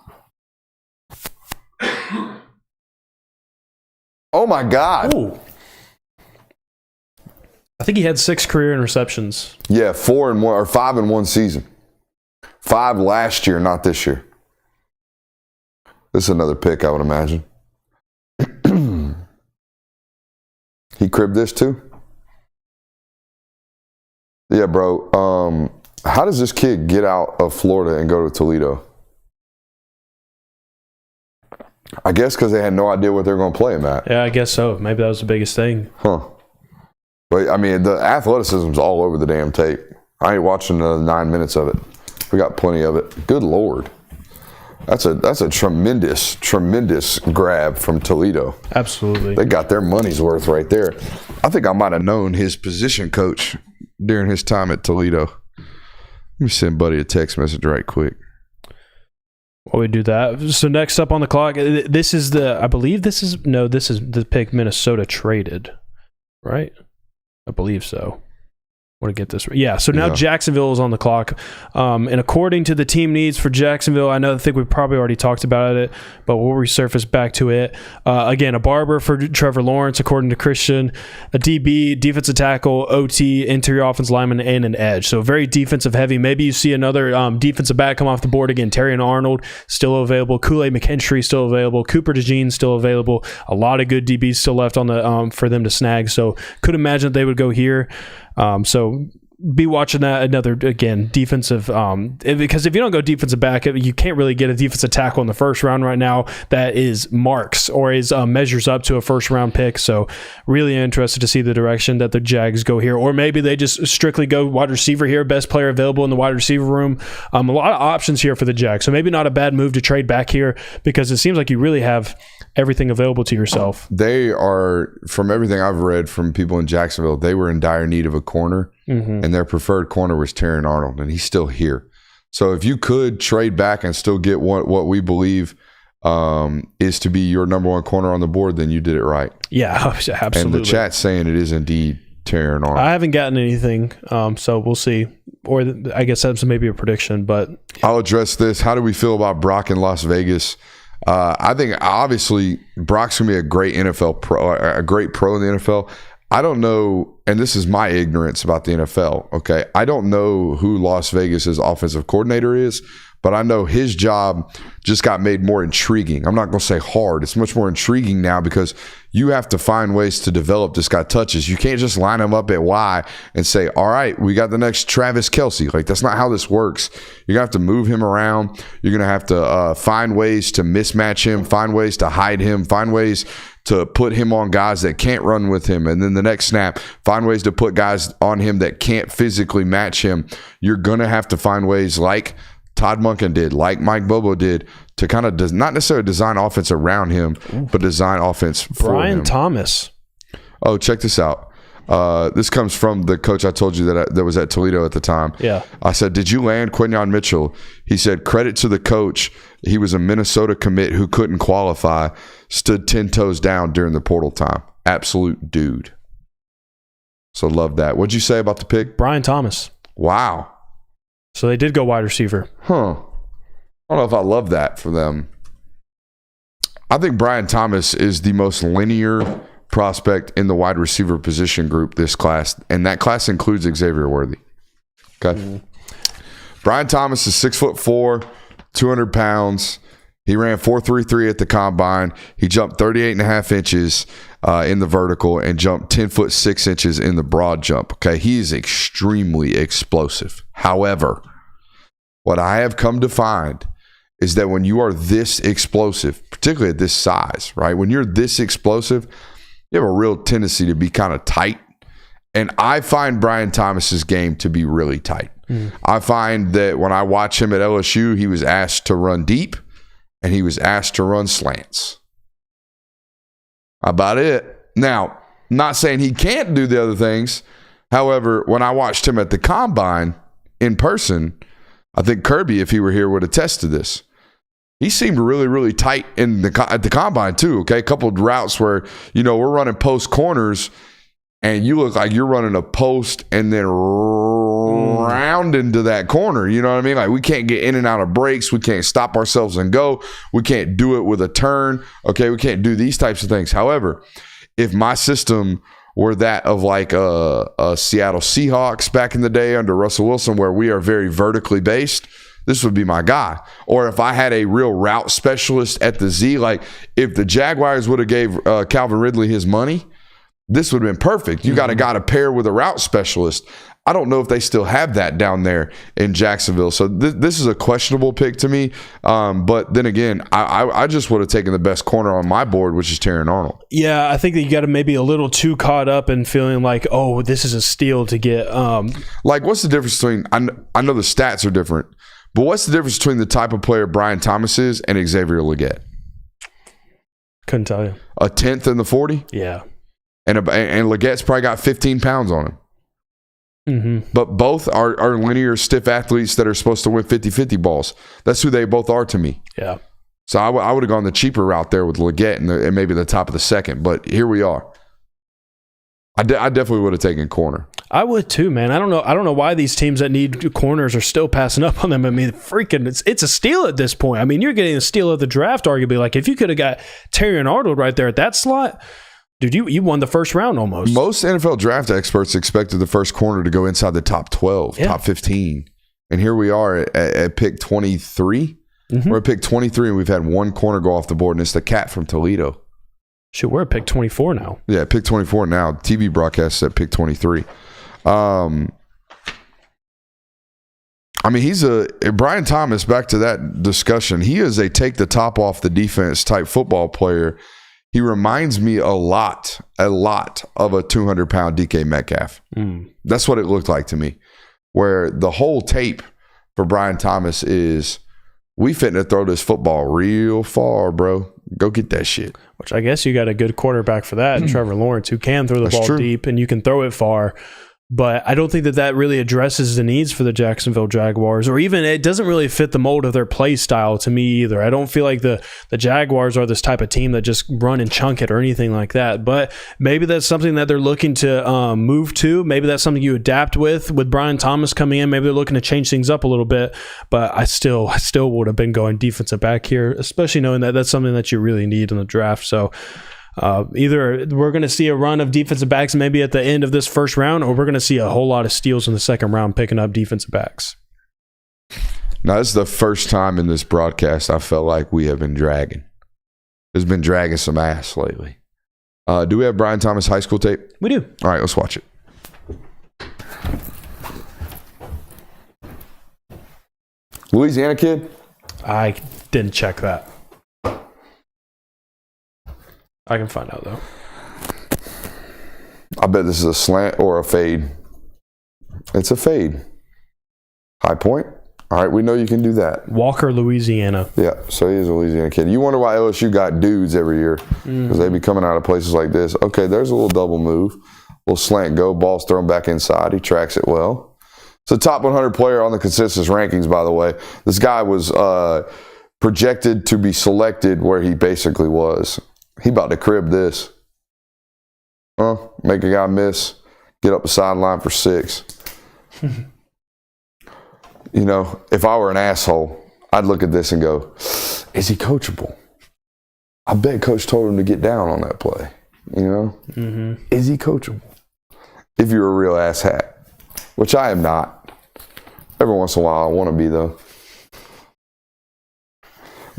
Oh, my God. Ooh. I think he had 6 career interceptions. Yeah, 4 in 1 or 5 in 1 season. 5 last year, not this year. This is another pick, I would imagine. He cribbed this too? Yeah, bro. How does this kid get out of Florida and go to Toledo? I guess because they had no idea what they were going to play him at. Yeah, I guess so. Maybe that was the biggest thing. Huh. But, I mean, the athleticism's all over the damn tape. I ain't watching another 9 minutes of it. We got plenty of it. Good Lord. That's a tremendous grab from Toledo. Absolutely. They got their money's worth right there. I think I might have known his position coach during his time at Toledo. Let me send Buddy a text message right quick. While we do that. So next up on the clock, this is the pick Minnesota traded. right? I believe so. Want to get this right. Yeah, so now Jacksonville is on the clock. And according to the team needs for Jacksonville, I think we probably already talked about it, but we'll resurface back to it. Again, a barber for Trevor Lawrence, according to Christian, a DB, defensive tackle, OT, interior offensive lineman, and an edge. So very defensive heavy. Maybe you see another defensive back come off the board again. Terrion Arnold still available. Kool-Aid McKinstry still available. Cooper DeJean still available. A lot of good DBs still left on the for them to snag. So could imagine that they would go here. So be watching that. Another, again, defensive, because if you don't go defensive back, you can't really get a defensive tackle in the first round right now that is marks or is measures up to a first round pick. So really interested to see the direction that the Jags go here, or maybe they just strictly go wide receiver here, best player available in the wide receiver room. A lot of options here for the Jags. So maybe not a bad move to trade back here, because it seems like you really have everything available to yourself. They are, from everything I've read from people in Jacksonville, they were in dire need of a corner, and their preferred corner was Terrion Arnold, and he's still here. So if you could trade back and still get what we believe is to be your number one corner on the board, then you did it right. Yeah, absolutely. And the chat's saying it is indeed Terrion Arnold. I haven't gotten anything, so we'll see. Or I guess that's maybe a prediction, but I'll address this. How do we feel about Brock in Las Vegas? I think obviously Brock's gonna be a great NFL pro, a great pro in the NFL. I don't know, and this is my ignorance about the NFL. Okay, I don't know who Las Vegas's offensive coordinator is, but I know his job just got made more intriguing. I'm not going to say hard. It's much more intriguing now because you have to find ways to develop this guy touches. You can't just line him up at Y and say, all right, we got the next Travis Kelce. Like, that's not how this works. You're going to have to move him around. You're going to have to find ways to mismatch him, find ways to hide him, find ways to put him on guys that can't run with him. And then the next snap, find ways to put guys on him that can't physically match him. You're going to have to find ways like Todd Monken did, like Mike Bobo did, to kind of not necessarily design offense around him, but design offense for Brian him. Thomas. Oh, check this out. This comes from the coach I told you that was at Toledo at the time. Yeah. I said, did you land Quinyon Mitchell? He said, credit to the coach. He was a Minnesota commit who couldn't qualify, stood 10 toes down during the portal time. Absolute dude. So love that. What'd you say about the pick? Brian Thomas. Wow. So they did go wide receiver. Huh. I don't know if I love that for them. I think Brian Thomas is the most linear prospect in the wide receiver position group this class, and that class includes Xavier Worthy. Okay. Mm-hmm. Brian Thomas is 6'4", 200 pounds. He ran 4.33 at the combine. He jumped 38.5 inches in the vertical and jumped 10 foot 6 inches in the broad jump. Okay, he is extremely explosive. However, what I have come to find is that when you are this explosive, particularly at this size, right? When you're this explosive, you have a real tendency to be kind of tight. And I find Brian Thomas's game to be really tight. I find that when I watch him at LSU, he was asked to run deep and he was asked to run slants. About it. Now, not saying he can't do the other things. However, when I watched him at the combine in person, I think Kirby, if he were here, would attest to this. He seemed really, really tight at the combine too. Okay, a couple of routes where, we're running post corners and you look like you're running a post and then round into that corner. You know what I mean? Like, we can't get in and out of breaks. We can't stop ourselves and go. We can't do it with a turn. Okay, we can't do these types of things. However, if my system were that of like a Seattle Seahawks back in the day under Russell Wilson, where we are very vertically based, this would be my guy. Or if I had a real route specialist at the Z, like if the Jaguars would have gave Calvin Ridley his money, this would have been perfect. You got a guy to pair with a route specialist. I don't know if they still have that down there in Jacksonville. So this is a questionable pick to me. But then again, I just would have taken the best corner on my board, which is Terrion Arnold. Yeah, I think that you got to maybe a little too caught up in feeling like, oh, this is a steal to get. Like, what's the difference between, I know the stats are different, but what's the difference between the type of player Brian Thomas is and Xavier Leggett? Couldn't tell you. A 10th in the 40? Yeah. And Leggett's probably got 15 pounds on him. Mm-hmm. But both are linear, stiff athletes that are supposed to win 50-50 balls. That's who they both are to me. Yeah. So I would have gone the cheaper route there with Leggett and maybe the top of the second. But here we are. I definitely would have taken corner. I would too, man. I don't know why these teams that need corners are still passing up on them. I mean, freaking, it's a steal at this point. I mean, you're getting a steal of the draft, arguably. Like, if you could have got Terry and Arnold right there at that slot, dude, you won the first round almost. Most NFL draft experts expected the first corner to go inside the top 12, top 15. And here we are at pick 23. Mm-hmm. We're at pick 23, and we've had one corner go off the board, and it's the cat from Toledo. Shit, we're at pick 24 now. Yeah, pick 24 now. TV broadcasts at pick 23. I mean, he's Brian Thomas, back to that discussion. He is a take the top off the defense type football player. He reminds me a lot of a 200-pound DK Metcalf. That's what it looked like to me, where the whole tape for Brian Thomas is, we fitting to throw this football real far, bro. Go get that shit. Which I guess you got a good quarterback for that, Trevor Lawrence, who can throw the ball deep and you can throw it far. But I don't think that really addresses the needs for the Jacksonville Jaguars, or even it doesn't really fit the mold of their play style to me either. I don't feel like the Jaguars are this type of team that just run and chunk it or anything like that. But maybe that's something that they're looking to move to. Maybe that's something you adapt with Brian Thomas coming in. Maybe they're looking to change things up a little bit. But I still would have been going defensive back here, especially knowing that that's something that you really need in the draft. So either we're going to see a run of defensive backs maybe at the end of this first round, or we're going to see a whole lot of steals in the second round picking up defensive backs. Now, this is the first time in this broadcast I felt like we have been dragging. It's been dragging some ass lately. Do we have Brian Thomas high school tape? We do. All right, let's watch it. Louisiana kid? I didn't check that. I can find out, though. I bet this is a slant or a fade. It's a fade. High point. All right, we know you can do that. Walker, Louisiana. Yeah, so he is a Louisiana kid. You wonder why LSU got dudes every year, because they be coming out of places like this. Okay, there's a little double move. Little slant go. Ball's thrown back inside. He tracks it well. It's a top 100 player on the consensus rankings, by the way. This guy was projected to be selected where he basically was. He about to crib this. Make a guy miss. Get up the sideline for 6. You know, if I were an asshole, I'd look at this and go, is he coachable? I bet coach told him to get down on that play. You know? Mm-hmm. Is he coachable? If you're a real ass hat, which I am not. Every once in a while I want to be, though.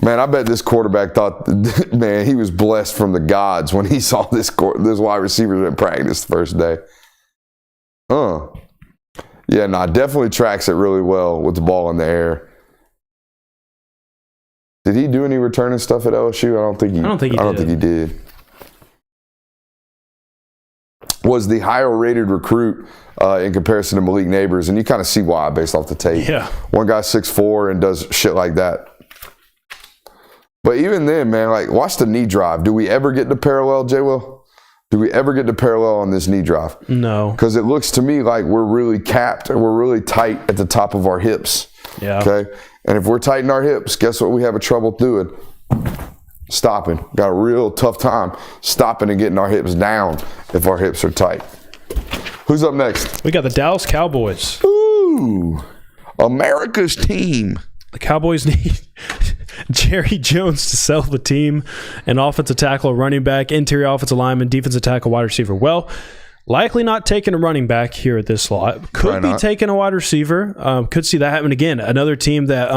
Man, I bet this quarterback thought, man, he was blessed from the gods when he saw this wide receivers in practice the first day. Yeah, no, definitely tracks it really well with the ball in the air. Did he do any returning stuff at LSU? I don't think he did. Was the higher rated recruit in comparison to Malik Nabers, and you kind of see why based off the tape. Yeah. One guy's 6'4" and does shit like that. But even then, man, like, watch the knee drive. Do we ever get to parallel, JWill? Do we ever get to parallel on this knee drive? No. Because it looks to me like we're really capped and we're really tight at the top of our hips. Yeah. Okay? And if we're tight in our hips, guess what we have a trouble doing? Stopping. Got a real tough time stopping and getting our hips down if our hips are tight. Who's up next? We got the Dallas Cowboys. Ooh. America's team. The Cowboys need Jerry Jones to sell the team, an offensive tackle, a running back, interior offensive lineman, defensive tackle, wide receiver. Well, likely not taking a running back here at this slot. Could be taking a wide receiver. Could see that happen again. Another team that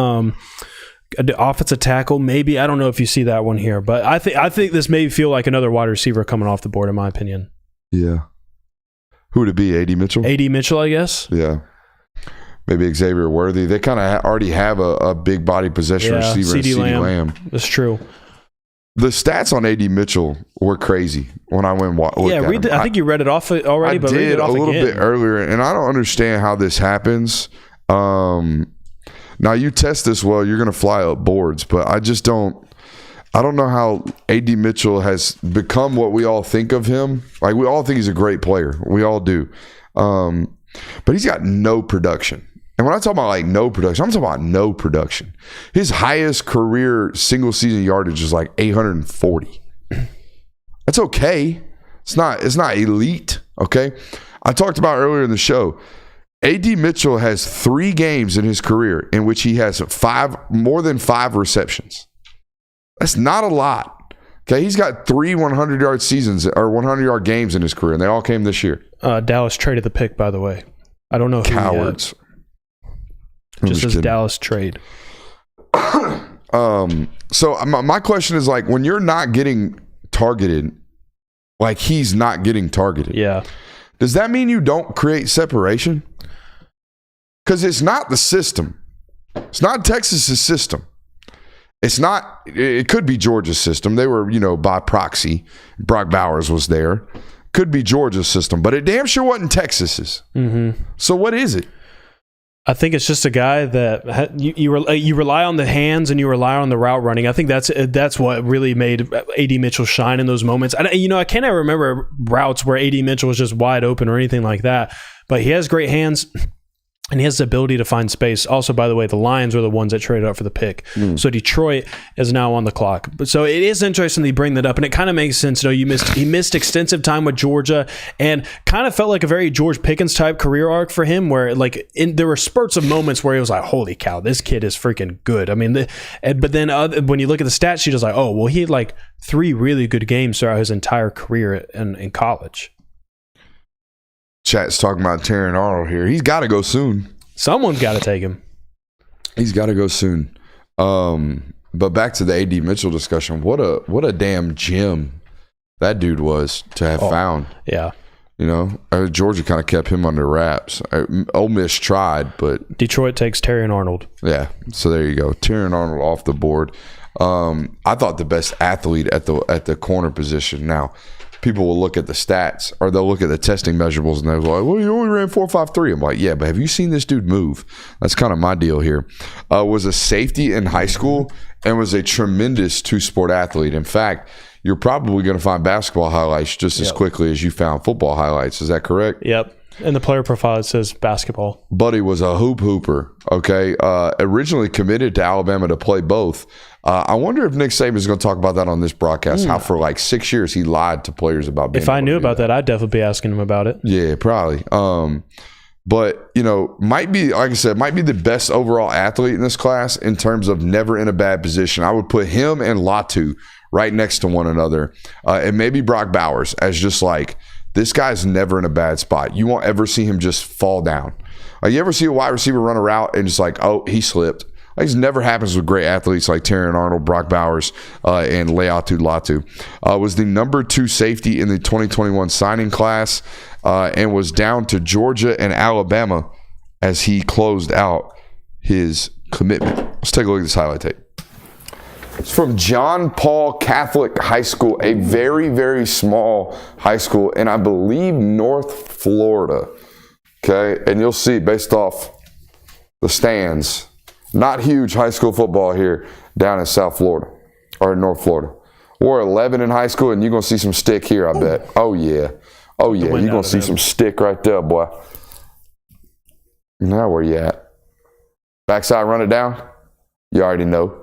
the offensive tackle, maybe. I don't know if you see that one here, but I think this may feel like another wide receiver coming off the board, in my opinion. Yeah. Who would it be? A.D. Mitchell? A.D. Mitchell, I guess. Yeah. Maybe Xavier Worthy. They kind of already have a big body possession receiver in CeeDee Lamb. That's true. The stats on A.D. Mitchell were crazy when I went looked at him. I think you read it off already, but read it off a little bit earlier, and I don't understand how this happens. Now, you test this well, you're going to fly up boards, but I just don't. I don't know how A.D. Mitchell has become what we all think of him. Like, we all think he's a great player. We all do. But he's got no production. And when I talk about like no production, I'm talking about no production. His highest career single season yardage is like 840. That's okay. It's not elite. Okay? I talked about earlier in the show, A.D. Mitchell has 3 games in his career in which he has more than 5 receptions. That's not a lot. Okay, he's got 3 100-yard seasons or 100-yard games in his career, and they all came this year. Dallas traded the pick, by the way. I don't know who Cowards. Just says Dallas trade. So my question is, like, when you're not getting targeted, like he's not getting targeted. Yeah. Does that mean you don't create separation? Because it's not the system. It's not Texas's system. It's not. It could be Georgia's system. They were, by proxy. Brock Bowers was there. Could be Georgia's system, but it damn sure wasn't Texas's. Mm-hmm. So what is it? I think it's just a guy that you rely on the hands and you rely on the route running. I think that's what really made A.D. Mitchell shine in those moments. I cannot remember routes where A.D. Mitchell was just wide open or anything like that, but he has great hands. And he has the ability to find space. Also, by the way, the Lions are the ones that traded up for the pick. So Detroit is now on the clock. But so it is interesting that you bring that up, and it kind of makes sense. He missed extensive time with Georgia, and kind of felt like a very George Pickens type career arc for him, where there were spurts of moments where he was like, "Holy cow, this kid is freaking good." I mean, but then when you look at the stat sheet, it's like, "Oh, well, he had like 3 really good games throughout his entire career in college." Chat's talking about Terran Arnold here. He's got to go soon. Someone's got to take him. He's got to go soon. But back to the A.D. Mitchell discussion. What a damn gem that dude was to have found. Yeah. Georgia kind of kept him under wraps. Ole Miss tried, but Detroit takes Terran Arnold. Yeah. So there you go. Terran Arnold off the board. I thought the best athlete at the corner position. Now, people will look at the stats or they'll look at the testing measurables and they're like, well, you only ran 4.53. I'm like, yeah, but have you seen this dude move? That's kind of my deal here. Was a safety in high school and was a tremendous 2-sport athlete. In fact, you're probably going to find basketball highlights just as quickly as you found football highlights. Is that correct? Yep. In the player profile, it says basketball. Buddy was a hooper, okay? Originally committed to Alabama to play both. I wonder if Nick Saban is going to talk about that on this broadcast, how for like 6 years he lied to players about being If I knew about that, I'd definitely be asking him about it. Yeah, probably. But, might be, like I said, might be the best overall athlete in this class in terms of never in a bad position. I would put him and Latu right next to one another. And maybe Brock Bowers as just like, this guy's never in a bad spot. You won't ever see him just fall down. You ever see a wide receiver run a route and just like, oh, he slipped? This never happens with great athletes like Terran Arnold, Brock Bowers, and Laiatu Latu. Was the number 2 safety in the 2021 signing class and was down to Georgia and Alabama as he closed out his commitment. Let's take a look at this highlight tape. It's from John Paul Catholic High School, a very, very small high school in, I believe, North Florida. Okay, and you'll see based off the stands, not huge high school football here down in South Florida or in North Florida. We're 11 in high school, and you're going to see some stick here, I bet. Oh, yeah. Oh, yeah. You're going to see some stick right there, boy. Now where you at? Backside run it down? You already know.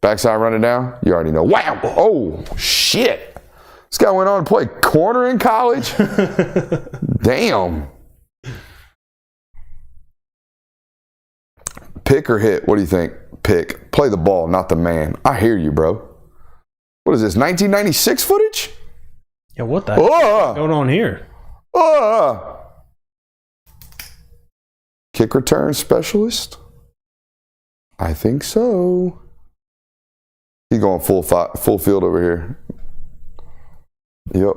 Backside run it down? You already know. Wow. Oh, shit. This guy went on to play corner in college? Damn. Pick or hit? What do you think? Pick. Play the ball, not the man. I hear you, bro. What is this, 1996 footage? Yeah, what the heck is going on here? Kick return specialist? I think so. He's going full field over here. Yep.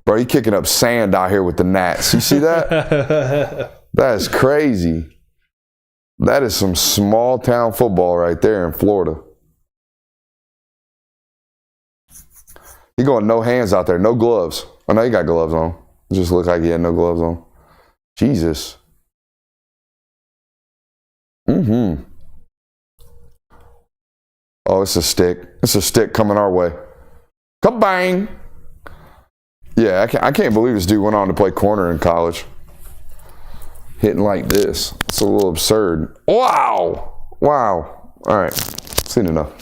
Bro, he kicking up sand out here with the Nats. You see that? That is crazy. That is some small town football right there in Florida. He going no hands out there, no gloves. Oh, no, he got gloves on. It just looked like he had no gloves on. Jesus. Mm-hmm. Oh, it's a stick. It's a stick coming our way. Kabang! Yeah, I can't believe this dude went on to play corner in college. Hitting like this. It's a little absurd. Wow. Wow. All right. Seen enough.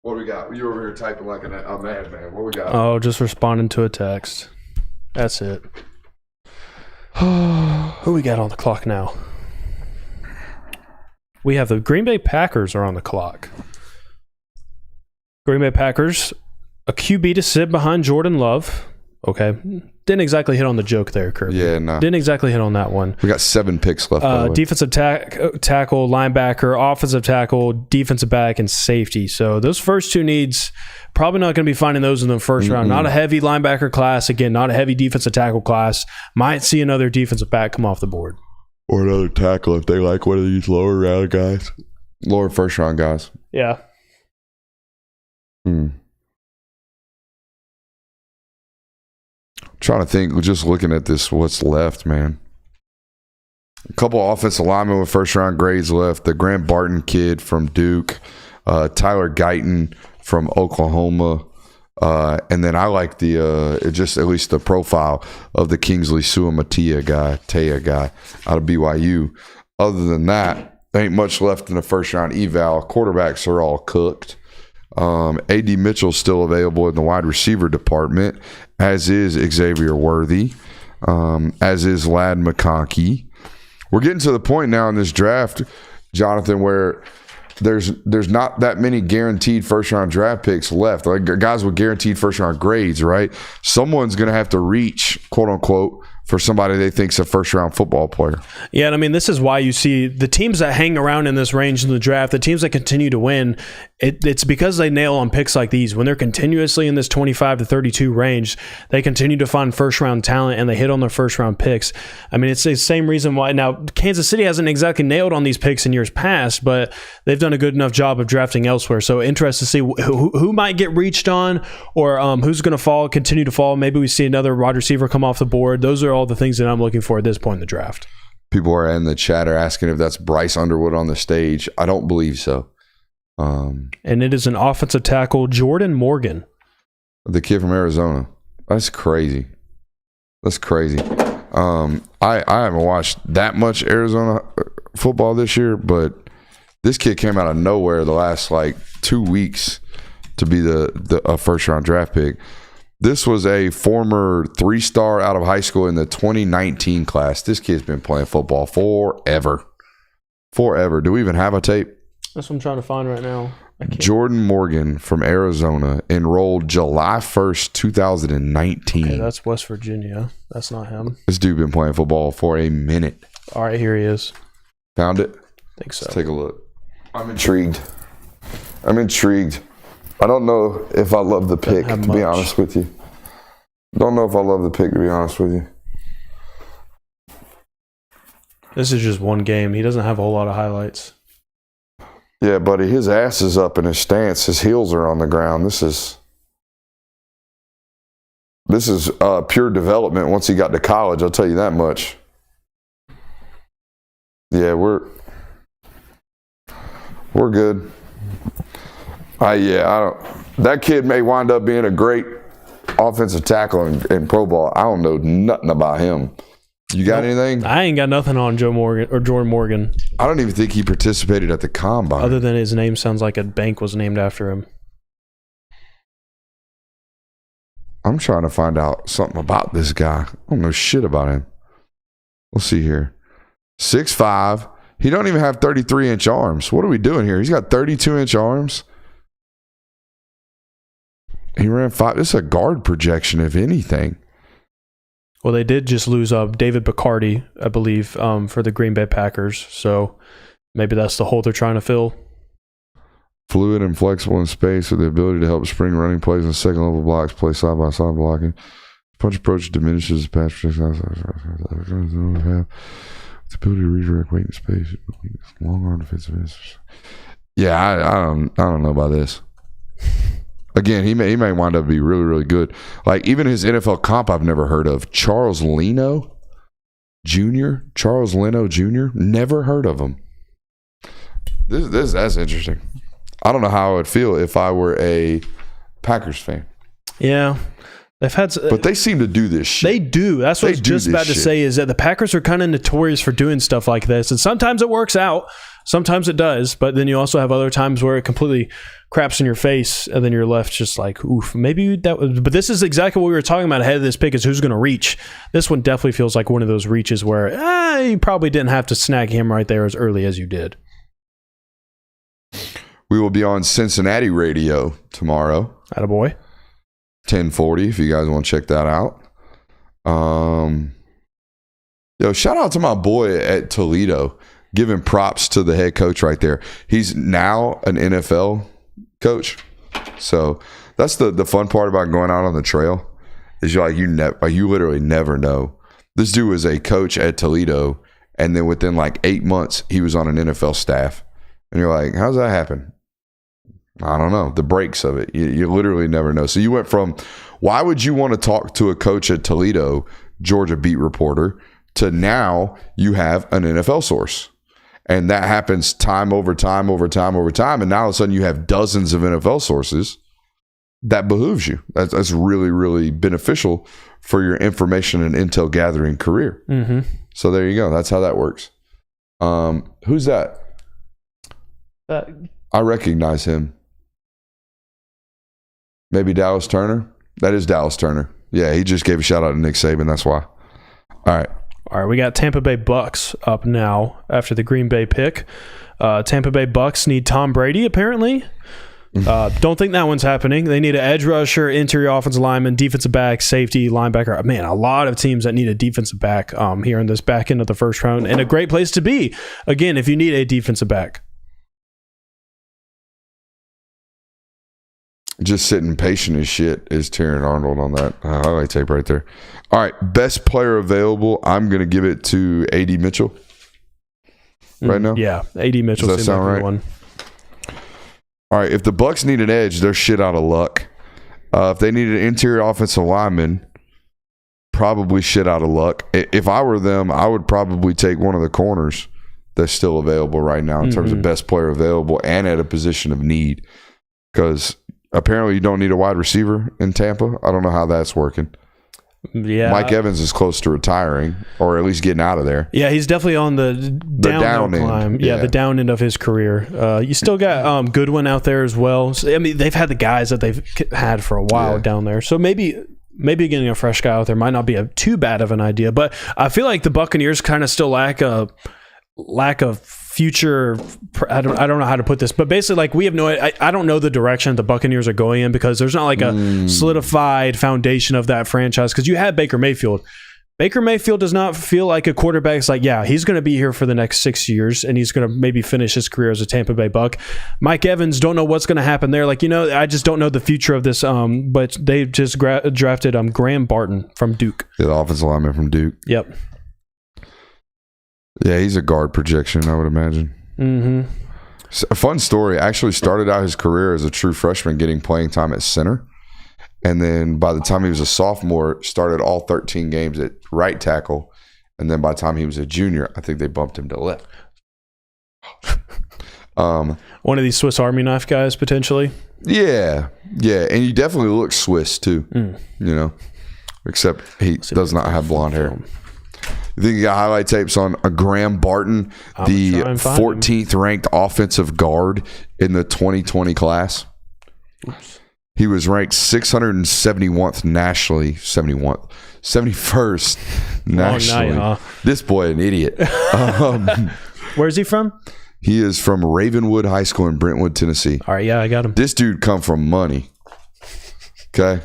What do we got? You over here typing like a madman. What we got? Oh, just responding to a text. That's it. Who we got on the clock now? We have the Green Bay Packers are on the clock. Green Bay Packers, a QB to sit behind Jordan Love. Okay. Didn't exactly hit on the joke there, Kirby. Yeah, no. Didn't exactly hit on that one. We got 7 picks left. By the way. Defensive tackle, linebacker, offensive tackle, defensive back, and safety. So those first 2 needs, probably not going to be finding those in the first round. Not a heavy linebacker class. Again, not a heavy defensive tackle class. Might see another defensive back come off the board. Or another tackle if they like one of these lower round guys. Lower first round guys. Yeah. Trying to think, just looking at this, what's left, man. A couple offensive linemen with first round grades left. The Grant Barton kid from Duke, Tyler Guyton from Oklahoma, and then I like just at least the profile of the Kingsley Suamatea guy out of BYU. Other than that, there ain't much left in the first round eval. Quarterbacks are all cooked. A.D. Mitchell's still available in the wide receiver department, as is Xavier Worthy, as is Lad McConkey. We're getting to the point now in this draft, Jonathan, where there's not that many guaranteed first-round draft picks left. Like guys with guaranteed first-round grades, right? Someone's going to have to reach, quote-unquote, for somebody they think's a first-round football player. Yeah, and I mean, this is why you see the teams that hang around in this range in the draft, the teams that continue to win, it's because they nail on picks like these. When they're continuously in this 25 to 32 range, they continue to find first-round talent, and they hit on their first-round picks. I mean, it's the same reason why. Now, Kansas City hasn't exactly nailed on these picks in years past, but they've done a good enough job of drafting elsewhere. So interested to see who might get reached on, or who's going to continue to fall. Maybe we see another wide receiver come off the board. Those are all the things that I'm looking for at this point in the draft. People are in the chat are asking if that's Bryce Underwood on the stage. I don't believe so. And it is an offensive tackle, Jordan Morgan. The kid from Arizona. That's crazy. I haven't watched that much Arizona football this year, but this kid came out of nowhere the last 2 weeks to be a first-round draft pick. This was a former 3-star out of high school in the 2019 class. This kid's been playing football forever. Do we even have a tape? That's what I'm trying to find right now. Jordan Morgan from Arizona enrolled July 1st, 2019. Okay, that's West Virginia. That's not him. This dude been playing football for a minute. All right, here he is. Found it? I think so. Let's take a look. I'm intrigued. I don't know if I love the pick, to be honest with you. This is just one game. He doesn't have a whole lot of highlights. Yeah, buddy, his ass is up in his stance. His heels are on the ground. This is pure development once he got to college, I'll tell you that much. Yeah, we're good. That kid may wind up being a great offensive tackle in pro ball. I don't know nothing about him. You got anything? I ain't got nothing on Jordan Morgan. I don't even think he participated at the combine. Other than his name sounds like a bank was named after him. I'm trying to find out something about this guy. I don't know shit about him. We'll see here. 6'5". He don't even have 33-inch arms. What are we doing here? He's got 32-inch arms. He ran 5. This is a guard projection, if anything. Well, they did just lose David McCarthy, I believe, for the Green Bay Packers. So maybe that's the hole they're trying to fill. Fluid and flexible in space with the ability to help spring running plays and second-level blocks, play side-by-side blocking. Punch approach diminishes the pass protection. The ability to redirect weight in space. Long arm defensive. Yeah, I don't know about this. Again, he may wind up being really, really good. Like, even his NFL comp I've never heard of. Charles Leno Jr. Never heard of him. That's interesting. I don't know how I would feel if I were a Packers fan. Yeah. But they seem to do this shit. They do. That's what I was just about to say, is that the Packers are kind of notorious for doing stuff like this. And sometimes it works out. Sometimes it does, but then you also have other times where it completely craps in your face, and then you're left just like, oof, maybe that was. But this is exactly what we were talking about ahead of this pick, is who's going to reach. This one definitely feels like one of those reaches where you probably didn't have to snag him right there as early as you did. We will be on Cincinnati radio tomorrow. Attaboy. 10:40 if you guys want to check that out. Shout out to my boy at Toledo, giving props to the head coach right there. He's now an NFL coach. So that's the fun part about going out on the trail, is you literally never know. This dude was a coach at Toledo, and then within like 8 months he was on an NFL staff. And you're like, how's that happen? I don't know. The breaks of it. You literally never know. So you went from, why would you want to talk to a coach at Toledo, Georgia beat reporter, to now you have an NFL source. And that happens time over time over time over time. And now all of a sudden you have dozens of NFL sources. That behooves you. That's really, really beneficial for your information and intel gathering career. Mm-hmm. So there you go. That's how that works. Who's that? I recognize him. Maybe Dallas Turner? That is Dallas Turner. Yeah, he just gave a shout out to Nick Saban. That's why. All right, we got Tampa Bay Bucks up now after the Green Bay pick. Tampa Bay Bucks need Tom Brady, apparently. Don't think that one's happening. They need an edge rusher, interior offensive lineman, defensive back, safety, linebacker. Man, a lot of teams that need a defensive back here in this back end of the first round. And a great place to be, again, if you need a defensive back. Just sitting patient as shit is Terran Arnold on that highlight tape right there. All right, best player available. I'm going to give it to A.D. Mitchell right now. Yeah, A.D. Mitchell. Does that sound right? One. All right, if the Bucks need an edge, they're shit out of luck. If they need an interior offensive lineman, probably shit out of luck. If I were them, I would probably take one of the corners that's still available right now in terms of best player available and at a position of need, because apparently you don't need a wide receiver in Tampa. I don't know how that's working. Yeah, Mike Evans is close to retiring, or at least getting out of there. Yeah, he's definitely on the down end. Climb. Yeah, the down end of his career. You still got Goodwin out there as well. So, I mean, they've had the guys that they've had for a while down there. So maybe getting a fresh guy out there might not be too bad of an idea. But I feel like the Buccaneers kind of still lack a future. I don't know how to put this, but basically, like, we have I don't know the direction the Buccaneers are going in, because there's not like a solidified foundation of that franchise. Because you had Baker Mayfield. Baker Mayfield does not feel like a quarterback. It's like, yeah, he's going to be here for the next 6 years, and he's going to maybe finish his career as a Tampa Bay Buck. Mike Evans, don't know what's going to happen there. Like, I just don't know the future of this. But they just drafted Graham Barton from Duke. Yeah, the offensive lineman from Duke. Yep. Yeah, he's a guard projection, I would imagine. Mm-hmm. A fun story. Actually started out his career as a true freshman, getting playing time at center. And then by the time he was a sophomore, started all 13 games at right tackle. And then by the time he was a junior, I think they bumped him to left. One of these Swiss Army knife guys, potentially. Yeah. Yeah. And he definitely looks Swiss, too. Except he does not have blonde hair. You think you got highlight tapes on Graham Barton, the 14th ranked offensive guard in the 2020 class? Oops. He was ranked 671th nationally, 71st nationally. Long night, huh? This boy, an idiot. Where's he from? He is from Ravenwood High School in Brentwood, Tennessee. All right, yeah, I got him. This dude come from money. Okay?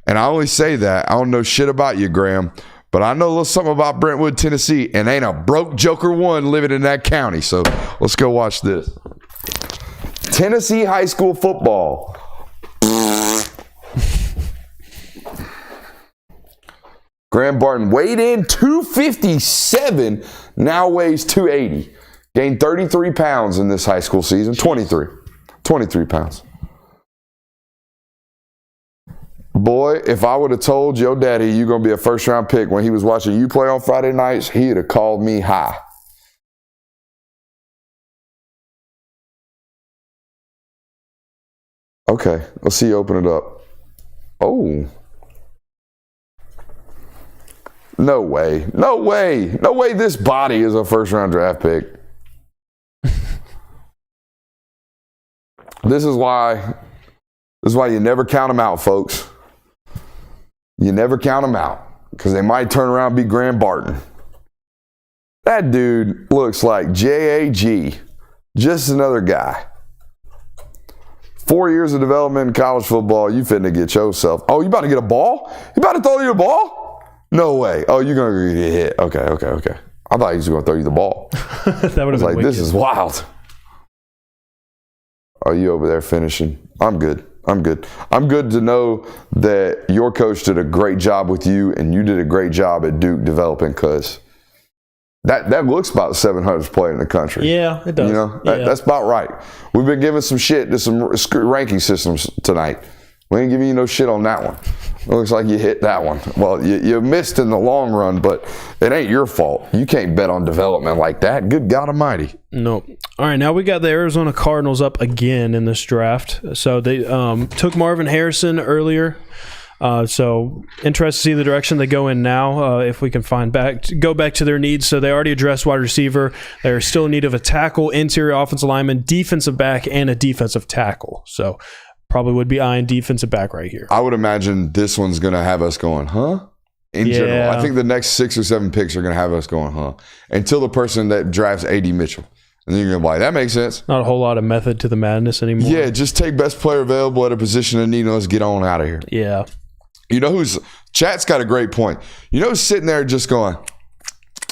And I only say that. I don't know shit about you, Graham. But I know a little something about Brentwood, Tennessee, and ain't a broke joker one living in that county. So let's go watch this. Tennessee high school football. Graham Barton weighed in 257, now weighs 280. Gained 33 pounds in this high school season. 23 pounds. Boy, if I would have told your daddy you're going to be a first-round pick when he was watching you play on Friday nights, he'd have called me high. Okay, let's see you open it up. Oh. No way. No way. No way this body is a first-round draft pick. This is why you never count them out, folks. You never count them out because they might turn around and be Graham Barton. That dude looks like JAG, just another guy. 4 years of development in college football, you finna get yourself. Oh, you about to get a ball? You about to throw you a ball? No way. Oh, you're going to get hit. Okay. I thought he was going to throw you the ball. That would have been like, wicked. This is wild. Are you over there finishing? I'm good. I'm good to know that your coach did a great job with you and you did a great job at Duke developing, because that looks about the 700th player in the country. Yeah, it does. You know, that's about right. We've been giving some shit to some ranking systems tonight. We ain't giving you no shit on that one. It looks like you hit that one. Well, you missed in the long run, but it ain't your fault. You can't bet on development like that. Good God Almighty. Nope. All right, now we got the Arizona Cardinals up again in this draft. So they took Marvin Harrison earlier. So interested to see the direction they go in now. If we can go back to their needs. So they already addressed wide receiver. They're still in need of a tackle, interior offensive lineman, defensive back, and a defensive tackle. So probably would be eyeing defensive back right here. I would imagine this one's going to have us going, huh? In general, I think the next 6 or 7 picks are going to have us going, huh? Until the person that drafts A.D. Mitchell. And then you're going to be like, that makes sense. Not a whole lot of method to the madness anymore. Yeah, just take best player available at a position of need and let's get on out of here. Yeah. You know Chat's got a great point. You know who's sitting there just going,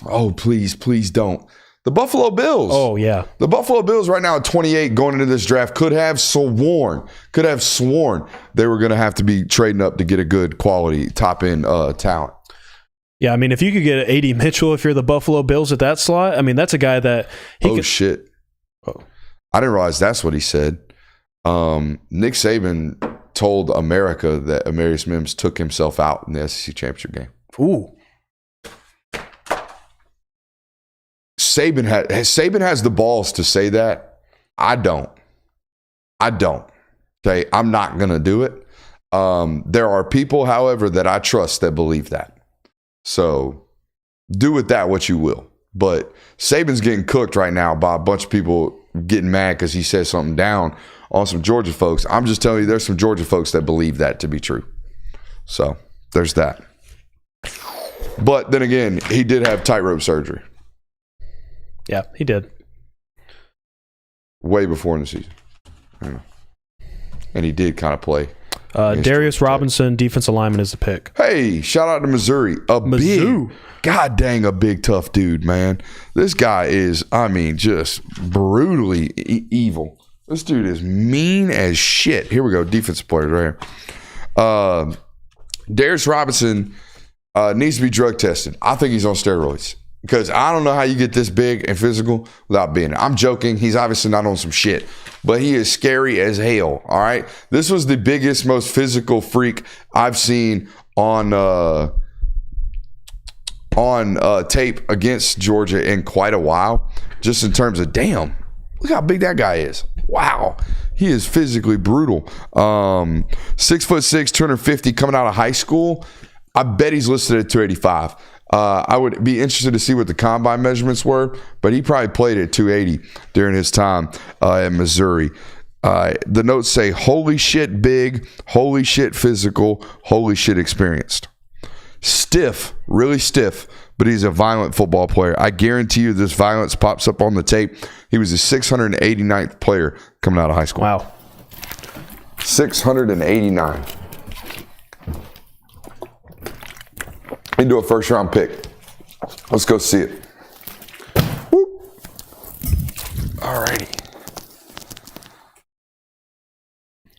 oh, please don't. The Buffalo Bills. Oh, yeah. The Buffalo Bills right now at 28 going into this draft could have sworn they were going to have to be trading up to get a good quality top-end talent. Yeah, I mean, if you could get A.D. Mitchell if you're the Buffalo Bills at that slot, I mean, that's a guy that... Shit. Oh. I didn't realize that's what he said. Nick Saban told America that Amarius Mims took himself out in the SEC championship game. Ooh. Saban has the balls to say that. I don't. Okay, I'm not going to do it. There are people, however, that I trust that believe that. So do with that what you will. But Saban's getting cooked right now by a bunch of people getting mad because he said something down on some Georgia folks. I'm just telling you, there's some Georgia folks that believe that to be true. So there's that. But then again, he did have tightrope surgery. Yeah, he did. Way before in the season. And he did kind of play. Darius Robinson, defensive lineman, is the pick. Hey, shout out to Missouri. A big tough dude, man. This guy is, just brutally evil. This dude is mean as shit. Here we go. Defensive players right here. Darius Robinson needs to be drug tested. I think he's on steroids. Because I don't know how you get this big and physical without being it. I'm joking. He's obviously not on some shit. But he is scary as hell, all right? This was the biggest, most physical freak I've seen on tape against Georgia in quite a while. Just in terms of, damn, look how big that guy is. Wow. He is physically brutal. 6'6", 250, coming out of high school. I bet he's listed at 285. I would be interested to see what the combine measurements were, but he probably played at 280 during his time at Missouri. The notes say, holy shit big, holy shit physical, holy shit experienced. Stiff, really stiff, but he's a violent football player. I guarantee you this violence pops up on the tape. He was the 689th player coming out of high school. Wow. 689. Into a first-round pick. Let's go see it. Whoop. All righty.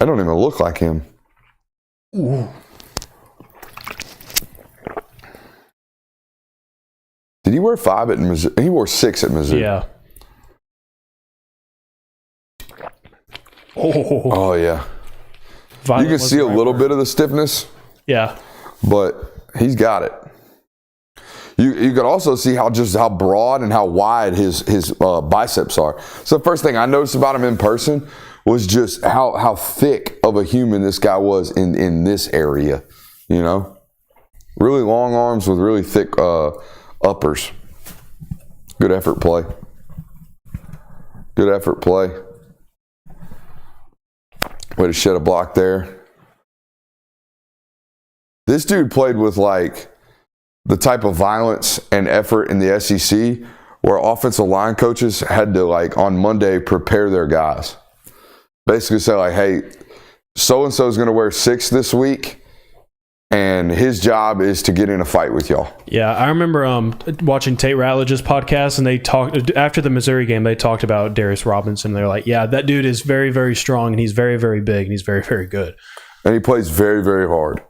I don't even look like him. Ooh. Did he wear 5 at Missouri? He wore 6 at Missouri. Yeah. Oh yeah. You can see a little bit of the stiffness. Yeah. But he's got it. You could also see how broad and how wide his biceps are. So the first thing I noticed about him in person was just how thick of a human this guy was in this area. You know, really long arms with really thick uppers. Good effort play. Way to shed a block there. This dude played with like the type of violence and effort in the SEC where offensive line coaches had to like on Monday prepare their guys. Basically say like, hey, so-and-so is going to wear 6 this week, and his job is to get in a fight with y'all. Yeah, I remember watching Tate Ratledge's podcast, and they talked after the Missouri game. They talked about Darius Robinson. They're like, yeah, that dude is very, very strong, and he's very, very big, and he's very, very good. And he plays very, very hard.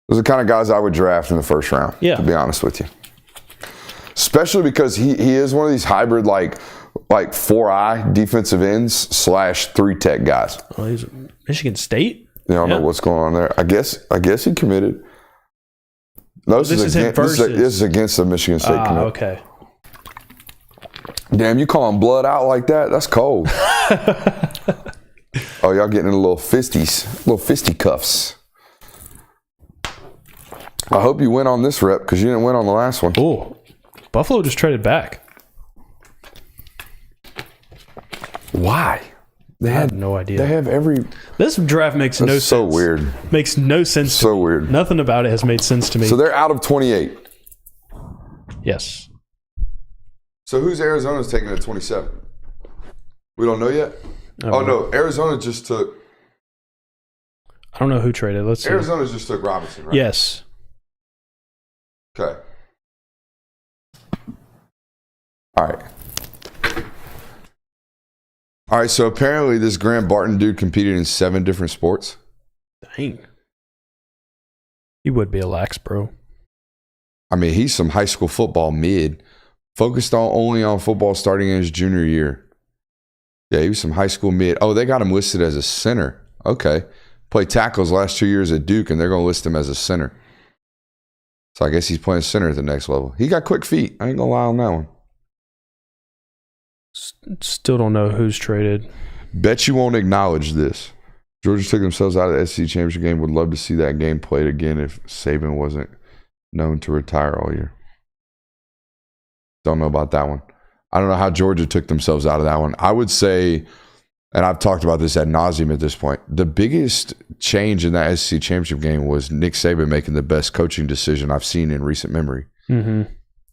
Those are the kind of guys I would draft in the first round, to be honest with you. Especially because he is one of these hybrid like 4-eye defensive ends / 3-tech guys. Well, he's Michigan State? I don't know what's going on there. I guess he committed. No, this is against the Michigan State commit. Okay. Damn, you calling blood out like that? That's cold. Oh, y'all getting in little fisticuffs. I hope you win on this rep because you didn't win on the last one. Oh, Buffalo just traded back. Why? I have no idea. They have every. This draft makes no sense. So weird. Makes no sense. So weird. Nothing about it has made sense to me. So they're out of 28. Yes. So who's Arizona's taking at 27? We don't know yet. No, Arizona just took. I don't know who traded. Let's see. Arizona just took Robinson, right? Yes. Okay. All right. All right, so apparently this Grant Barton dude competed in 7 different sports. Dang. He would be a lax, bro. I mean, he's some high school football mid. Focused only on football starting in his junior year. Yeah, he was some high school mid. Oh, they got him listed as a center. Okay. Played tackles last 2 years at Duke, and they're going to list him as a center. So I guess he's playing center at the next level. He got quick feet. I ain't going to lie on that one. Still don't know who's traded. Bet you won't acknowledge this. Georgia took themselves out of the SEC championship game. Would love to see that game played again if Saban wasn't known to retire all year. Don't know about that one. I don't know how Georgia took themselves out of that one. I would say, and I've talked about this ad nauseum at this point, the biggest change in that SEC championship game was Nick Saban making the best coaching decision I've seen in recent memory. Mm-hmm.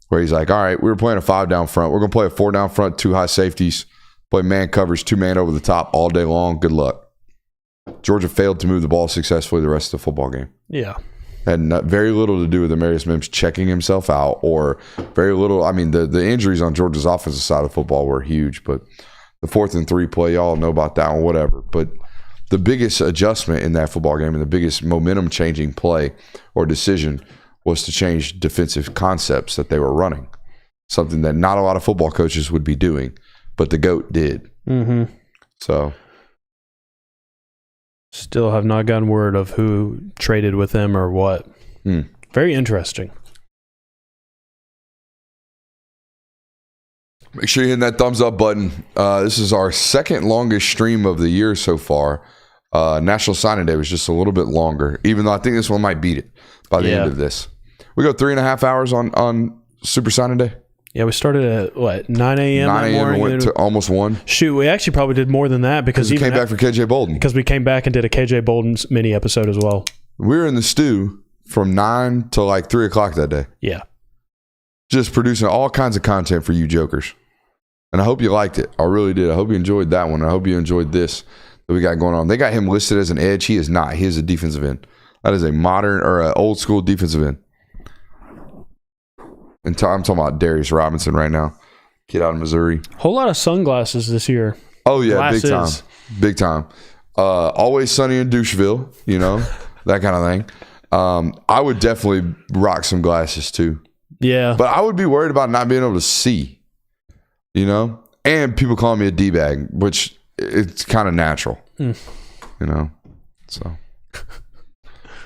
Where he's like, all right, we were playing a 5 down front. We're going to play a 4 down front, 2 high safeties, play man covers, 2 man over the top all day long. Good luck. Georgia failed to move the ball successfully the rest of the football game. Yeah. Had very little to do with Amarius Mims checking himself out, or very little. I mean, the injuries on Georgia's offensive side of football were huge, but the 4th and 3 play, y'all know about that one, whatever. But the biggest adjustment in that football game and the biggest momentum changing play or decision was to change defensive concepts that they were running. Something that not a lot of football coaches would be doing, but the GOAT did. Mm-hmm. So. Still have not gotten word of who traded with him or what. Very interesting. Make sure you hit that thumbs up button. This is our 2nd longest stream of the year so far. National Signing Day was just a little bit longer, even though I think this one might beat it by the end of this. We go 3.5 hours on Super Signing Day. Yeah, we started at, what, 9 a.m. 9 a.m. and went to almost 1. Shoot, we actually probably did more than that because we came back for KJ Bolden. Because we came back and did a KJ Bolden's mini episode as well. We were in the stew from 9 to like 3 o'clock that day. Yeah. Just producing all kinds of content for you jokers. And I hope you liked it. I really did. I hope you enjoyed that one. I hope you enjoyed this that we got going on. They got him listed as an edge. He is not. He is a defensive end. That is a modern or an old school defensive end. And I'm talking about Darius Robinson right now. Kid out of Missouri. Whole lot of sunglasses this year. Oh, yeah. Glasses. Big time. Always sunny in Doucheville, you know, that kind of thing. I would definitely rock some glasses too. Yeah. But I would be worried about not being able to see, you know? And people call me a D-bag, which it's kind of natural, you know? So.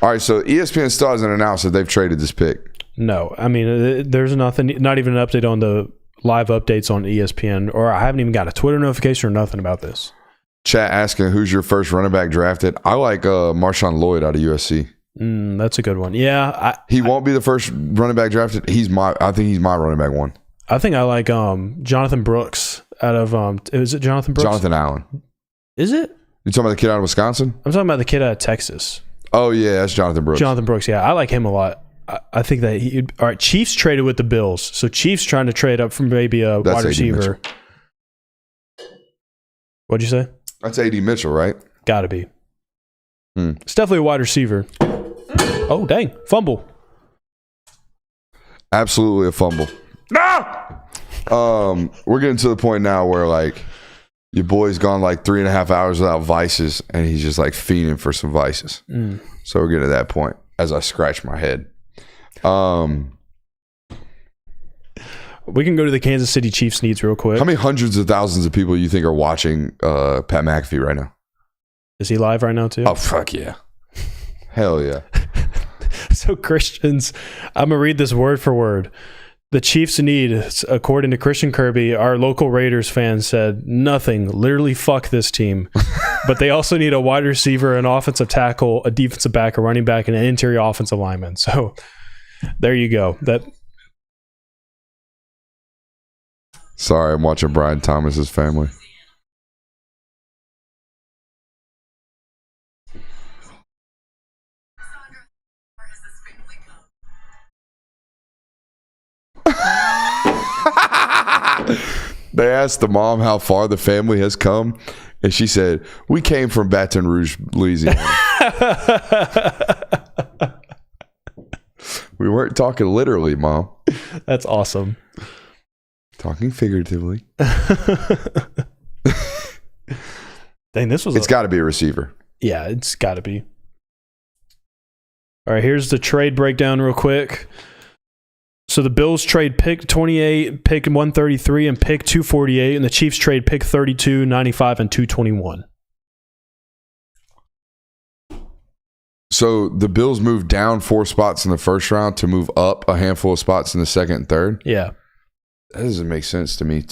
All right, so ESPN still hasn't announced that they've traded this pick. No, I mean, there's nothing, not even an update on the live updates on ESPN, or I haven't even got a Twitter notification or nothing about this. Chat asking who's your first running back drafted. I like Marshawn Lloyd out of USC. That's a good one. Yeah, he won't be the first running back drafted. I think he's my running back 1. I think I like Jonathan Brooks out of is it Jonathan Brooks? Jonathan Allen. Is it? You talking about the kid out of Wisconsin? I'm talking about the kid out of Texas. Oh, yeah, that's Jonathan Brooks. Jonathan Brooks, yeah. I like him a lot. I think that all right, Chiefs traded with the Bills. So Chiefs trying to trade up from maybe a wide receiver. What'd you say? That's A.D. Mitchell, right? Gotta be. It's definitely a wide receiver. Oh, dang. Fumble. Absolutely a fumble. No! We're getting to the point now where, like, your boy's gone like 3.5 hours without vices, and he's just, like, fiending for some vices. So we're getting to that point as I scratch my head. We can go to the Kansas City Chiefs needs real quick. How many hundreds of thousands of people you think are watching Pat McAfee right now? Is he live right now too? Oh, fuck yeah. Hell yeah. So Christians, I'm going to read this word for word. The Chiefs need, according to Christian Kirby, our local Raiders fan said, nothing, literally fuck this team. But they also need a wide receiver, an offensive tackle, a defensive back, a running back, and an interior offensive lineman. So there you go. Sorry, I'm watching Brian Thomas's family. They asked the mom how far the family has come, and she said, we came from Baton Rouge, Louisiana. We weren't talking literally, Mom. That's awesome. Talking figuratively. Dang, this was It's got to be a receiver. Yeah, it's got to be. All right, here's the trade breakdown real quick. So the Bills trade pick 28, pick 133, and pick 248, and the Chiefs trade pick 32, 95, and 221. So the Bills moved down 4 spots in the first round to move up a handful of spots in the second and third. Yeah. That doesn't make sense to me.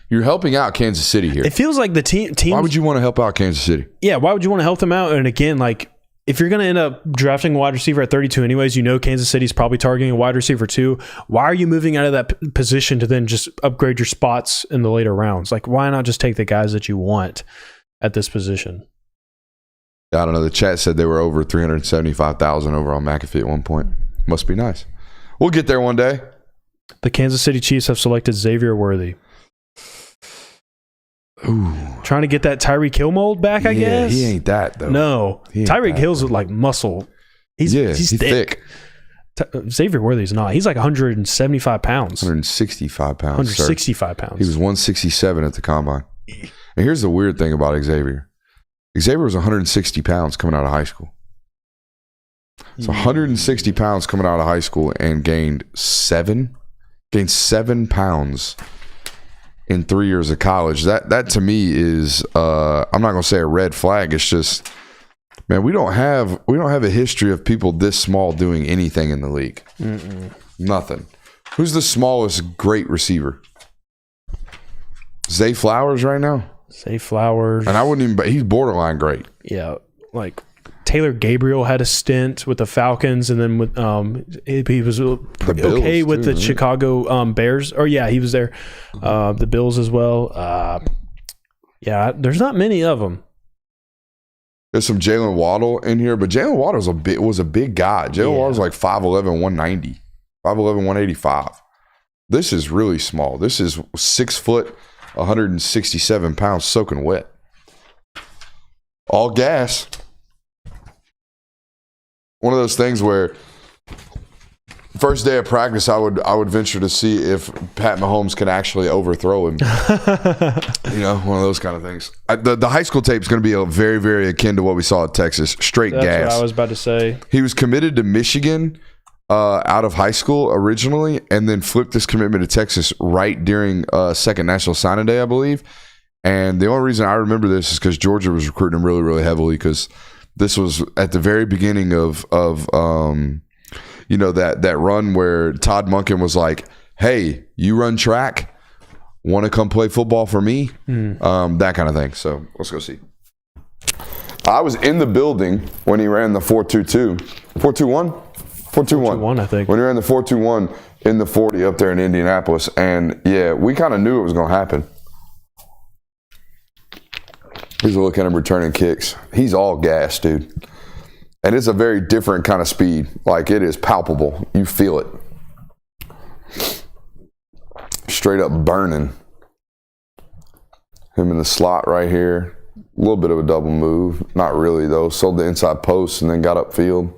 You're helping out Kansas City here. It feels like the team. Why would you want to help out Kansas City? Yeah, why would you want to help them out? And again, like, if you're going to end up drafting a wide receiver at 32 anyways, you know Kansas City's probably targeting a wide receiver too. Why are you moving out of that position to then just upgrade your spots in the later rounds? Like, why not just take the guys that you want at this position? I don't know. The chat said they were over 375,000 over on McAfee at one point. Must be nice. We'll get there one day. The Kansas City Chiefs have selected Xavier Worthy. Ooh. Trying to get that Tyreek Hill mold back, I guess. He ain't that though. No, Tyreek Hill's like muscle. He's thick. Xavier Worthy's not. He's like 175 pounds. 165 pounds. 165 pounds. He was 167 at the combine. And here's the weird thing about Xavier. Xavier was 160 pounds coming out of high school. So 160 pounds coming out of high school and gained 7 pounds in 3 years of college. That to me is I'm not gonna say a red flag. It's just, man, we don't have a history of people this small doing anything in the league. Nothing. Who's the smallest great receiver? Zay Flowers right now? Zay Flowers. And I wouldn't even, but he's borderline great. Yeah, like Taylor Gabriel had a stint with the Falcons, and then with he was okay with the Chicago Bears. Or yeah, he was there. The Bills as well. Yeah, there's not many of them. There's some Jalen Waddle in here, but Jalen Waddle was a big guy. Jalen Waddle's like 5'11", 190, 5'11", 185. This is really small. This is 6 foot, 167 pounds, soaking wet. All gas. One of those things where first day of practice, I would venture to see if Pat Mahomes can actually overthrow him. One of those kind of things. The high school tape is going to be very, very akin to what we saw at Texas. Straight gas. That's what I was about to say. He was committed to Michigan out of high school originally, and then flipped his commitment to Texas right during second National Signing Day, I believe. And the only reason I remember this is because Georgia was recruiting him really, really heavily, because this was at the very beginning of that run where Todd Monken was like, hey, you run track, want to come play football for me? That kind of thing. So let's go see. I was in the building when he ran the 4.22. 4.21? 4.21, I think. When he ran the 4.21 in the 40 up there in Indianapolis. And yeah, we kind of knew it was going to happen. Here's a look at him returning kicks. He's all gas, dude. And it's a very different kind of speed. Like, it is palpable. You feel it. Straight up burning. Him in the slot right here. A little bit of a double move. Not really, though. Sold the inside post and then got upfield.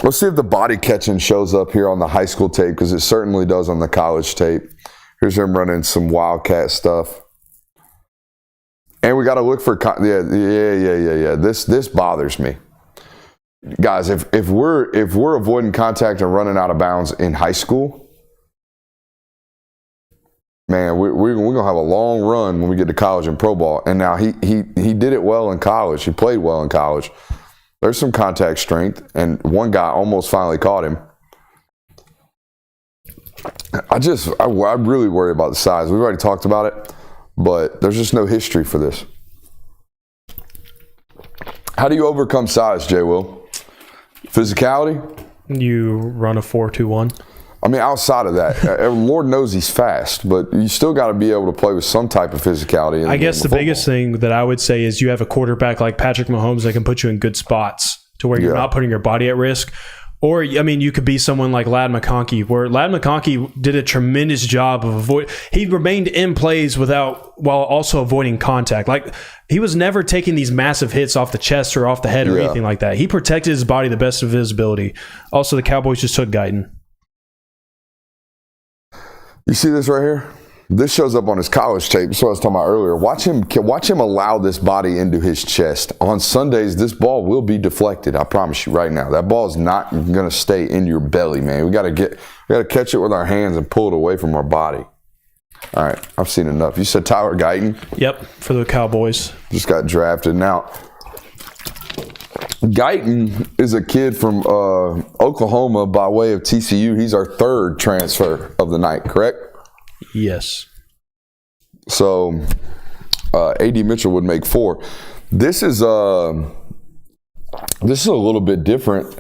Let's see if the body catching shows up here on the high school tape, because it certainly does on the college tape. Here's him running some Wildcat stuff. And we got to look for, yeah. This bothers me, guys. If we're avoiding contact and running out of bounds in high school, man, we're gonna have a long run when we get to college and pro ball. And now he did it well in college. He played well in college. There's some contact strength, and one guy almost finally caught him. I really worry about the size. We've already talked about it. But there's just no history for this. How do you overcome size, JWill? Physicality? You run a 4-2-1. I mean, outside of that, Lord knows he's fast, but you still got to be able to play with some type of physicality. I guess the biggest thing that I would say is you have a quarterback like Patrick Mahomes that can put you in good spots to where you're not putting your body at risk. Or, I mean, you could be someone like Ladd McConkey, where Ladd McConkey did a tremendous job of he remained in plays while also avoiding contact. Like, he was never taking these massive hits off the chest or off the head or anything like that. He protected his body the best of his ability. Also, the Cowboys just took Guyton. You see this right here? This shows up on his college tape. That's what I was talking about earlier. Watch him allow this body into his chest. On Sundays, this ball will be deflected. I promise you right now. That ball is not going to stay in your belly, man. We got to catch it with our hands and pull it away from our body. All right, I've seen enough. You said Tyler Guyton? Yep, for the Cowboys. Just got drafted. Now, Guyton is a kid from Oklahoma by way of TCU. He's our third transfer of the night, correct? Yes. So, A.D. Mitchell would make 4. This is a little bit different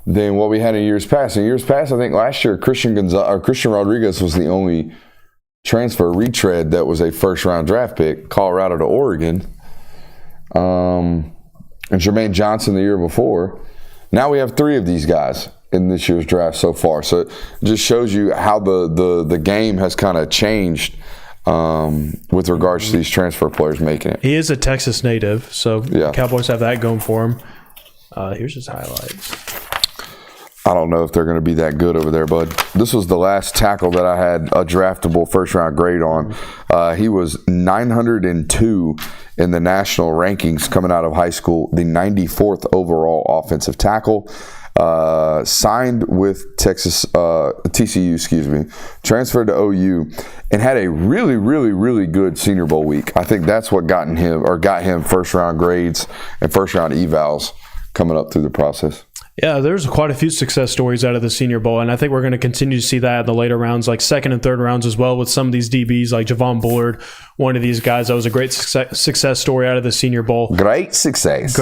than what we had in years past. In years past, I think last year Christian Rodriguez was the only transfer retread that was a first-round draft pick, Colorado to Oregon, and Jermaine Johnson the year before. Now we have 3 of these guys in this year's draft so far. So it just shows you how the game has kind of changed with regards to these transfer players making it. He is a Texas native, so the Cowboys have that going for him. Here's his highlights. I don't know if they're going to be that good over there, bud. This was the last tackle that I had a draftable first-round grade on. He was 902 in the national rankings coming out of high school, the 94th overall offensive tackle. Signed with TCU, transferred to OU, and had a really, really, really good Senior Bowl week. I think that's what got him first-round grades and first-round evals coming up through the process. Yeah, there's quite a few success stories out of the Senior Bowl, and I think we're going to continue to see that in the later rounds, like second and third rounds as well, with some of these DBs like Javon Bullard, one of these guys that was a great success story out of the Senior Bowl. Great success.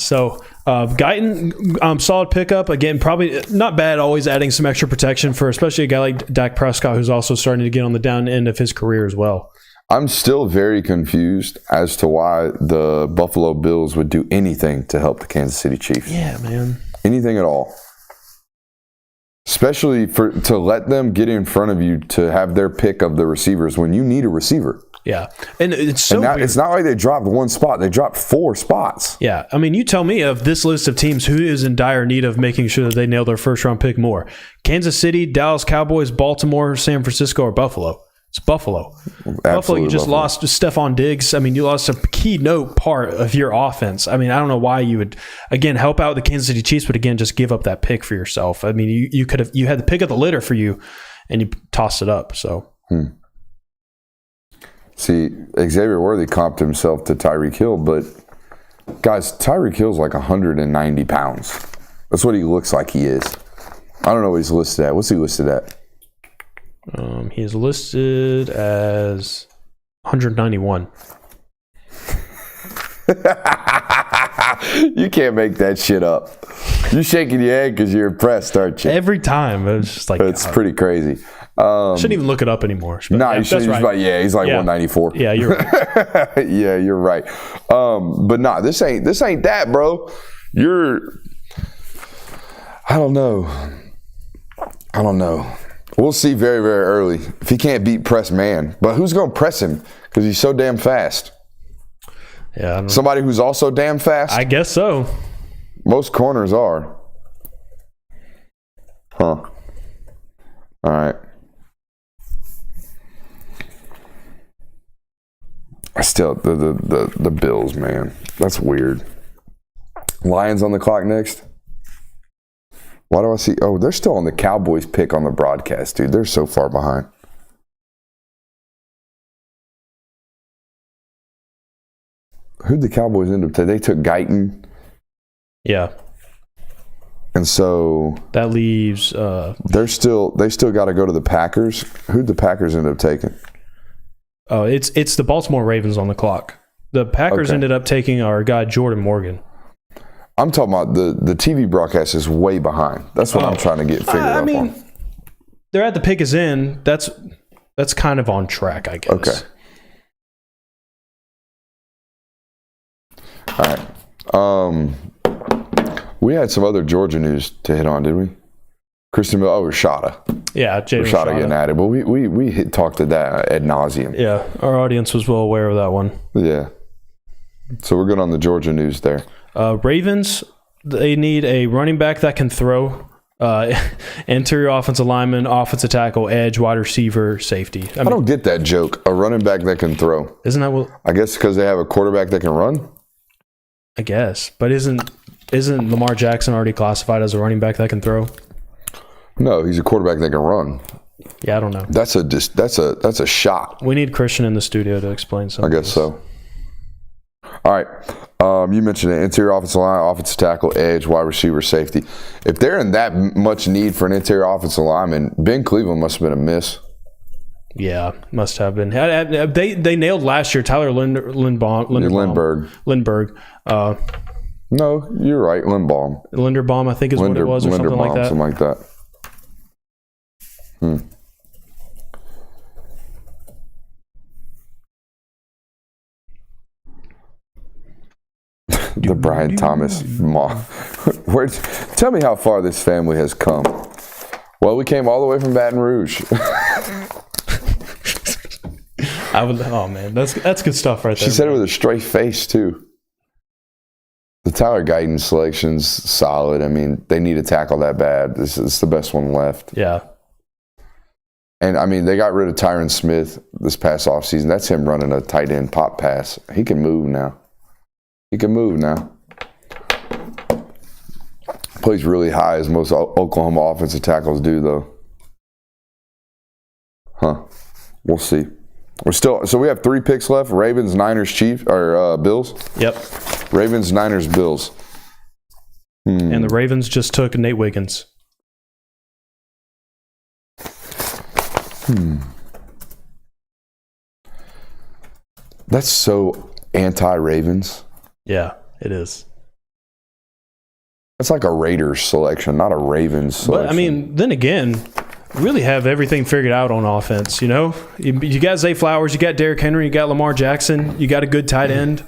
So, Guyton, solid pickup. Again, probably not bad, always adding some extra protection for especially a guy like Dak Prescott, who's also starting to get on the down end of his career as well. I'm still very confused as to why the Buffalo Bills would do anything to help the Kansas City Chiefs. Yeah, man. Anything at all. Especially to let them get in front of you to have their pick of the receivers when you need a receiver. Yeah. And it's so weird. It's not like they dropped one spot. They dropped 4 spots. Yeah. I mean, you tell me of this list of teams who is in dire need of making sure that they nail their first-round pick more. Kansas City, Dallas Cowboys, Baltimore, San Francisco, or Buffalo? It's Buffalo. Absolutely Buffalo, you just lost Stephon Diggs. I mean, you lost a keynote part of your offense. I mean, I don't know why you would, again, help out the Kansas City Chiefs, but again, just give up that pick for yourself. I mean, you could have, you had the pick of the litter for you, and you tossed it up. So, See, Xavier Worthy comped himself to Tyreek Hill, but guys, Tyreek Hill's like 190 pounds. That's what he looks like he is. I don't know what he's listed at. What's he listed at? He is listed as 191. You can't make that shit up. You shaking your head because you're impressed, aren't you? Every time. It's just like, It's pretty crazy. Shouldn't even look it up anymore. But No, you should. that's right. He's like 194. Yeah, you're right. Yeah, you're right. But nah, this ain't that, bro. I don't know. We'll see very, very early if he can't beat press man. But who's going to press him? Because he's so damn fast. Yeah, I don't know. Somebody who's also damn fast? I guess so. Most corners are. Huh. All right. Still, the Bills, man. That's weird. Lions on the clock next. Why do I see? Oh, they're still on the Cowboys pick on the broadcast, dude. They're so far behind. Who'd the Cowboys end up taking? They took Guyton. Yeah. And so that leaves they still got to go to the Packers. Who'd the Packers end up taking? Oh, it's the Baltimore Ravens on the clock. The Packers ended up taking our guy Jordan Morgan. I'm talking about the TV broadcast is way behind. That's what I'm trying to get figured up on. They're at the pick is in. That's kind of on track, I guess. Okay. All right. We had some other Georgia news to hit on, did we? Christian Miller, Rashada. Yeah, Jayden Rashada getting at it, but we talked to that ad nauseum. Yeah, our audience was well aware of that one. Yeah. So we're good on the Georgia news there. Ravens, they need a running back that can throw. Interior offensive lineman, offensive tackle, edge, wide receiver, safety. I don't get that joke. A running back that can throw. Isn't that what? I guess because they have a quarterback that can run. I guess, but isn't Lamar Jackson already classified as a running back that can throw? No, he's a quarterback that can run. Yeah, I don't know. That's a shot. We need Christian in the studio to explain something. I guess so. All right. You mentioned it. Interior offensive line, offensive tackle, edge, wide receiver, safety. If they're in that much need for an interior offensive lineman, Ben Cleveland must have been a miss. Yeah, must have been. They nailed last year Tyler Lindbergh. No, you're right. Linderbaum, I think is what it was, or something like that. Something like that. The Brian Thomas mom. Tell me how far this family has come. Well, we came all the way from Baton Rouge. Oh man, that's good stuff right there. She said it with a straight face too. The Tyler Guyton selection's solid. I mean, they need to tackle that bad. This is the best one left. Yeah. And I mean, they got rid of Tyron Smith this past offseason. That's him running a tight end pop pass. He can move now. Plays really high, as most Oklahoma offensive tackles do, though. Huh. We'll see. So we have 3 picks left: Ravens, Niners, Chiefs, or Bills. Yep. Ravens, Niners, Bills. And the Ravens just took Nate Wiggins. That's so anti-Ravens. Yeah, it is. It's like a Raiders selection, not a Ravens selection. But I mean, then again, really have everything figured out on offense. You know, you got Zay Flowers, you got Derrick Henry, you got Lamar Jackson, you got a good tight end.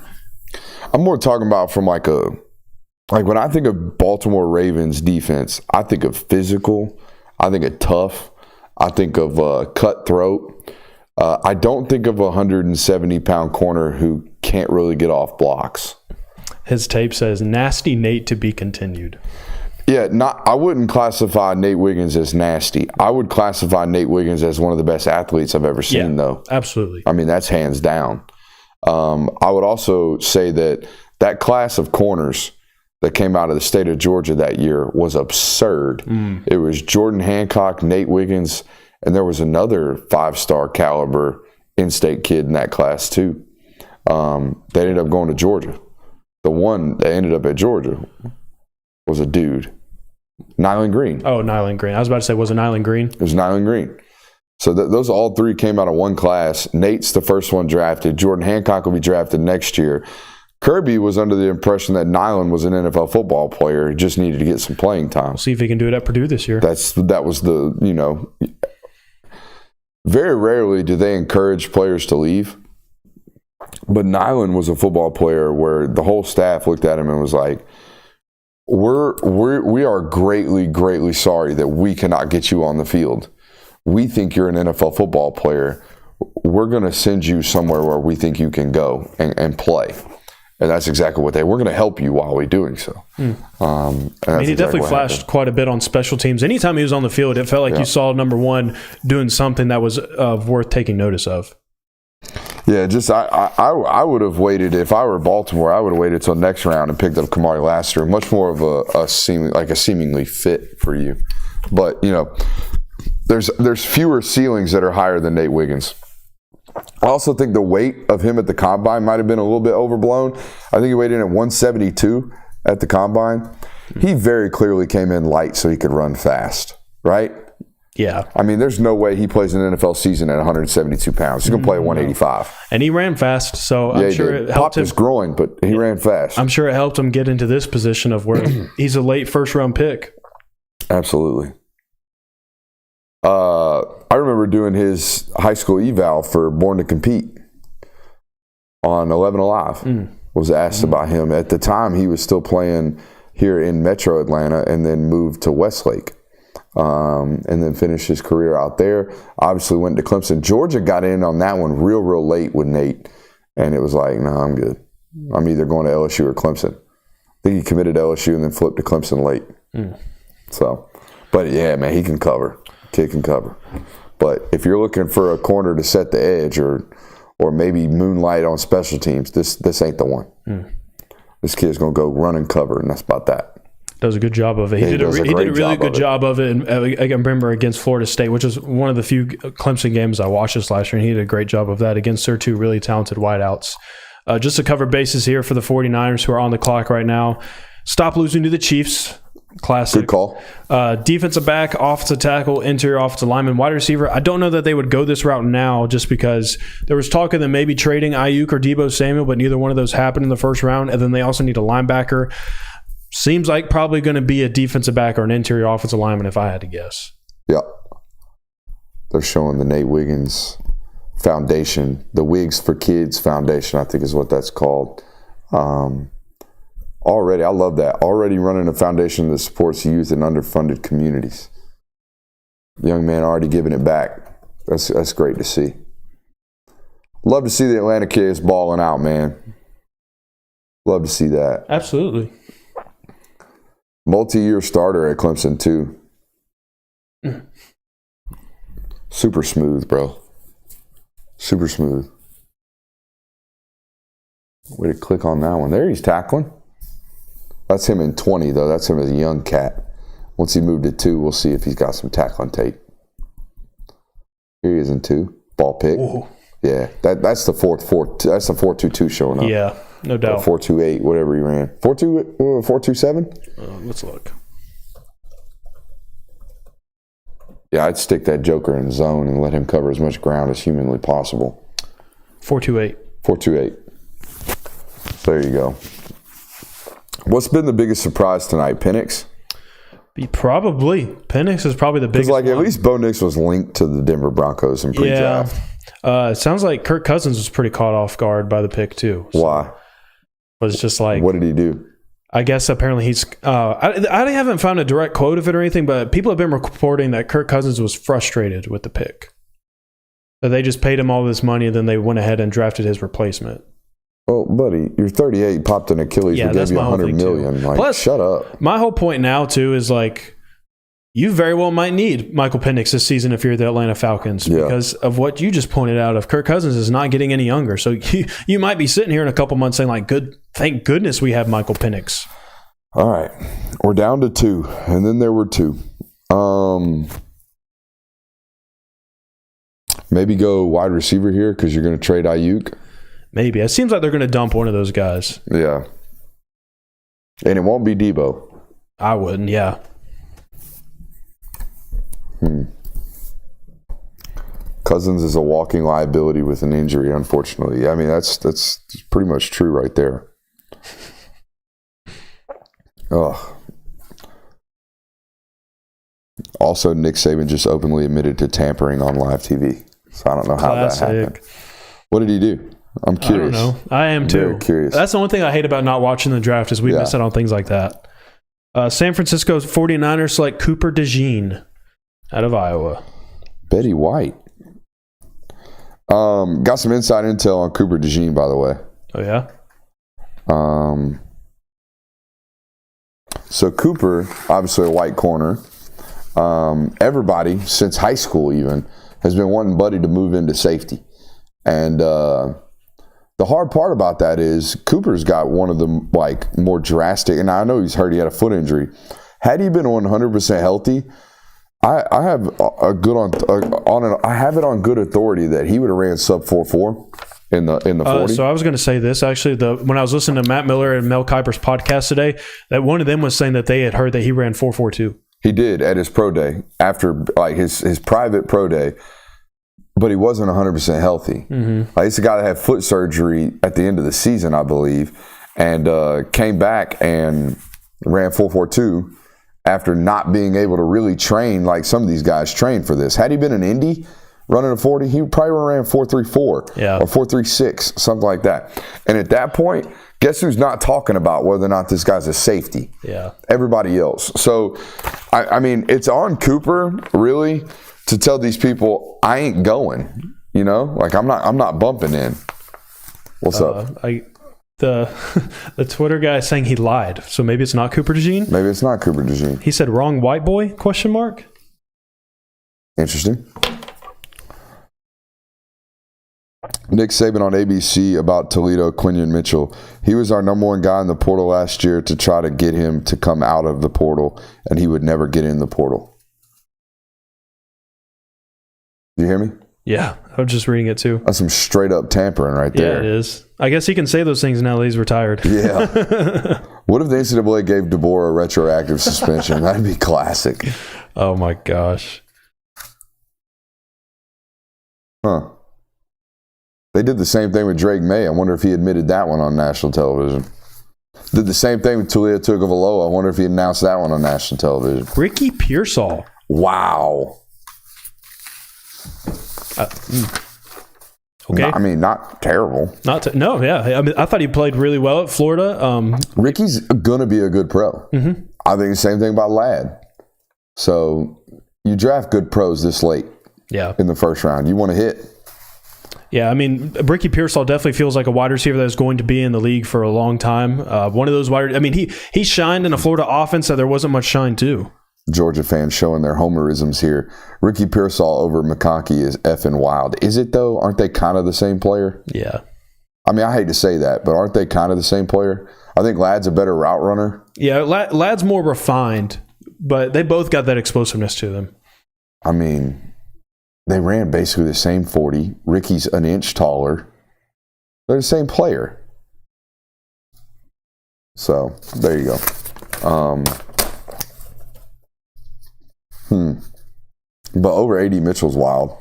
I'm more talking about from like when I think of Baltimore Ravens defense, I think of physical, I think of tough, I think of cutthroat. I don't think of a 170-pound corner who can't really get off blocks. His tape says, nasty Nate to be continued. Yeah, I wouldn't classify Nate Wiggins as nasty. I would classify Nate Wiggins as one of the best athletes I've ever seen, though. Absolutely. I mean, that's hands down. I would also say that class of corners that came out of the state of Georgia that year was absurd. It was Jordan Hancock, Nate Wiggins, and there was another 5-star caliber in-state kid in that class too. They ended up going to Georgia. The one that ended up at Georgia was a dude, Nyland Green. Oh, Nyland Green. I was about to say, was it Nyland Green? It was Nyland Green. So those all 3 came out of one class. Nate's the first one drafted. Jordan Hancock will be drafted next year. Kirby was under the impression that Nyland was an NFL football player. He just needed to get some playing time. We'll see if he can do it at Purdue this year. That was the, very rarely do they encourage players to leave. But Nyland was a football player where the whole staff looked at him and was like, we are greatly, greatly sorry that we cannot get you on the field. We think you're an NFL football player. We're going to send you somewhere where we think you can go and play. And that's exactly what we're going to help you while we're doing so. He definitely flashed quite a bit on special teams. Anytime he was on the field, it felt like you saw number one doing something that was worth taking notice of. Yeah, just I would have waited if I were Baltimore. I would have waited till next round and picked up Kamari Lassiter. Much more of a seemingly fit for you, but there's fewer ceilings that are higher than Nate Wiggins. I also think the weight of him at the combine might have been a little bit overblown. I think he weighed in at 172 at the combine. He very clearly came in light so he could run fast, right? Yeah. I mean, there's no way he plays an NFL season at 172 pounds. He's going to play at 185. And he ran fast, so I'm sure it helped popped him. His groin, but he ran fast. I'm sure it helped him get into this position of where he's a late first-round pick. Absolutely. I remember doing his high school eval for Born to Compete on 11 Alive. Was asked about him. At the time, he was still playing here in Metro Atlanta and then moved to Westlake. And then finished his career out there. Obviously went to Clemson. Georgia got in on that one real late with Nate. And it was like, no, I'm good. I'm either going to LSU or Clemson. I think he committed to LSU and then flipped to Clemson late. So, but yeah, man, he can cover. Kid can cover. But if you're looking for a corner to set the edge or maybe moonlight on special teams, this ain't the one. This kid's going to go run and cover, and that's about that. Does a good job of it. He did a really good job of it. And I can remember against Florida State, which was one of the few Clemson games I watched this last year, and he did a great job of that against their two really talented wideouts. Just to cover bases here for the 49ers who are on the clock right now. Stop losing to the Chiefs. Classic. Good call. Defensive back, offensive tackle, interior offensive lineman, wide receiver. I don't know that they would go this route now just because there was talk of them maybe trading Ayuk or Deebo Samuel, but neither one of those happened in the first round. And then they also need a linebacker. Seems like probably going to be a defensive back or an interior offensive lineman if I had to guess. Yeah. They're showing the Nate Wiggins Foundation, the Wigs for Kids Foundation, I think is what that's called. Already, I love that. Already running a foundation that supports youth in underfunded communities. Young man already giving it back. That's great to see. Love to see the Atlanta kids balling out, man. Love to see that. Absolutely. Multi-year starter at Clemson, too. Super smooth, bro. Super smooth. Way to click on that one. There he's tackling. That's him in 20, though. That's him as a young cat. Once he moved to 2, we'll see if he's got some tackling tape. Here he is in 2. Ball pick. Ooh. Yeah, that's the 4.22 showing up. Yeah, no doubt. 4.28, whatever he ran. 4.27? Let's look. Yeah, I'd stick that joker in zone and let him cover as much ground as humanly possible. 4.28. 4.28. There you go. What's been the biggest surprise tonight? Penix? Probably. Penix is probably the biggest one. At least Bo Nix was linked to the Denver Broncos in pre-draft. It sounds like Kirk Cousins was pretty caught off guard by the pick, too. So why? Was just like... What did he do? I guess apparently he's... I haven't found a direct quote of it or anything, but people have been reporting that Kirk Cousins was frustrated with the pick. That they just paid him all this money and then they went ahead and drafted his replacement. Well, buddy, you're 38, popped an Achilles, we gave you $100 million. Like, plus, shut up. My whole point now, too, is like, you very well might need Michael Penix this season if you're the Atlanta Falcons because of what you just pointed out of Kirk Cousins is not getting any younger. So you might be sitting here in a couple months saying, like, thank goodness we have Michael Penix. All right. We're down to 2, and then there were 2. Maybe go wide receiver here because you're going to trade Ayuk. Maybe. It seems like they're going to dump one of those guys. Yeah. And it won't be Debo. I wouldn't, yeah. Cousins is a walking liability with an injury, unfortunately. I mean, that's pretty much true right there. Ugh. Also, Nick Saban just openly admitted to tampering on live TV. So I don't know how that happened. What did he do? I'm curious. I don't know. I am too. Very curious. That's the one thing I hate about not watching the draft is we miss out on things like that. San Francisco 49ers select Cooper DeJean out of Iowa. Betty White. Got some inside intel on Cooper DeJean, by the way. Oh, yeah? So Cooper, obviously a white corner. Everybody, since high school even, has been wanting Buddy to move into safety. And the hard part about that is Cooper's got one of the more drastic, and I know he's hurt, he had a foot injury. Had he been 100% healthy, I have I have it on good authority that he would have ran sub 4.4 in the 40. So I was going to say this actually. When I was listening to Matt Miller and Mel Kiper's podcast today, that one of them was saying that they had heard that he ran 4.42. He did at his pro day after his private pro day, but he wasn't 100% healthy. Mm-hmm. He's the guy that had foot surgery at the end of the season, I believe, and came back and ran 4.42 after not being able to really train like some of these guys train for this. Had he been an Indy running a 40, he probably ran 4.34 or 4.36, something like that. And at that point, guess who's not talking about whether or not this guy's a safety? Yeah. Everybody else. So, I mean, it's on Cooper, really, to tell these people, I ain't going. You know? Like, I'm not bumping in. What's up? The Twitter guy is saying he lied. So maybe it's not Cooper DeJean? Maybe it's not Cooper DeJean. He said wrong white boy, question mark? Interesting. Nick Saban on ABC about Toledo, Quinyon Mitchell. He was our number one guy in the portal last year to try to get him to come out of the portal, and he would never get in the portal. Do you hear me? Yeah, I was just reading it too. That's some straight up tampering right there. Yeah, it is. I guess he can say those things now that he's retired. Yeah. What if the NCAA gave DeBoer a retroactive suspension? That'd be classic. Oh my gosh. Huh. They did the same thing with Drake May. I wonder if he admitted that one on national television. Did the same thing with Tulia Tagovailoa. I wonder if he announced that one on national television. Ricky Pearsall. Wow. Okay. Not terrible. I thought he played really well at Florida. Ricky's going to be a good pro. Mm-hmm. I think the same thing about Ladd. So you draft good pros this late in the first round. You want to hit. Yeah, I mean, Ricky Pearsall definitely feels like a wide receiver that is going to be in the league for a long time. One of those he shined in a Florida offense that there wasn't much shine to. Georgia fans showing their homerisms here. Ricky Pearsall over McCarthy is effing wild. Is it, though? Aren't they kind of the same player? Yeah. I mean, I hate to say that, but aren't they kind of the same player? I think Ladd's a better route runner. Yeah, Ladd's more refined, but they both got that explosiveness to them. I mean, they ran basically the same 40. Ricky's an inch taller. They're the same player. So, there you go. But over 80 Mitchell's wild.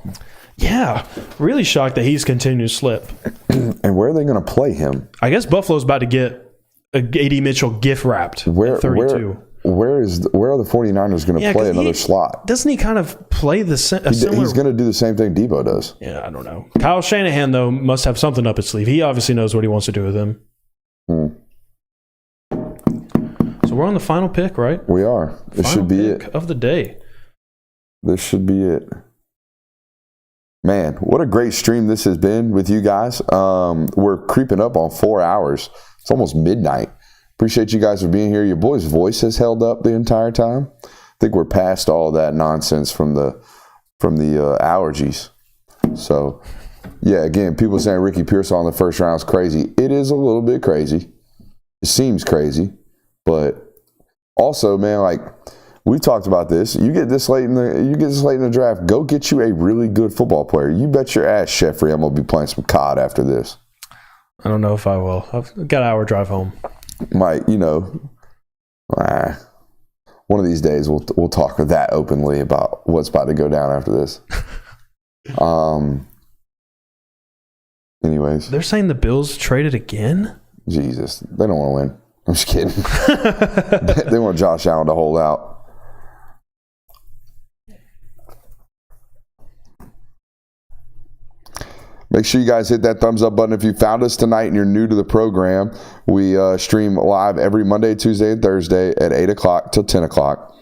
Yeah, really shocked that he's continued to slip. And where are they going to play him? I guess Buffalo's about to get a 80 Mitchell gift wrapped at 32. Where are the 49ers going to play another slot? Doesn't he kind of play similar? He's going to do the same thing Debo does. Yeah, I don't know. Kyle Shanahan, though, must have something up his sleeve. He obviously knows what he wants to do with him. So we're on the final pick, right? We are. This should be it. Of the day. This should be it. Man, what a great stream this has been with you guys. We're creeping up on 4 hours. It's almost midnight. Appreciate you guys for being here. Your boy's voice has held up the entire time. I think we're past all that nonsense from the allergies. So, yeah, again, people saying Ricky Pearsall in the first round is crazy. It is a little bit crazy. It seems crazy. But also, man, like, we've talked about this. You get this late in the draft, go get you a really good football player. You bet your ass, Sheffrey, I'm going to be playing some COD after this. I don't know if I will. I've got an hour drive home. Might, one of these days we'll talk with that openly about what's about to go down after this. Anyways. They're saying the Bills traded again? Jesus, they don't want to win. I'm just kidding. They want Josh Allen to hold out. Make sure you guys hit that thumbs up button if you found us tonight and you're new to the program. We stream live every Monday, Tuesday, and Thursday at 8 o'clock till 10 o'clock.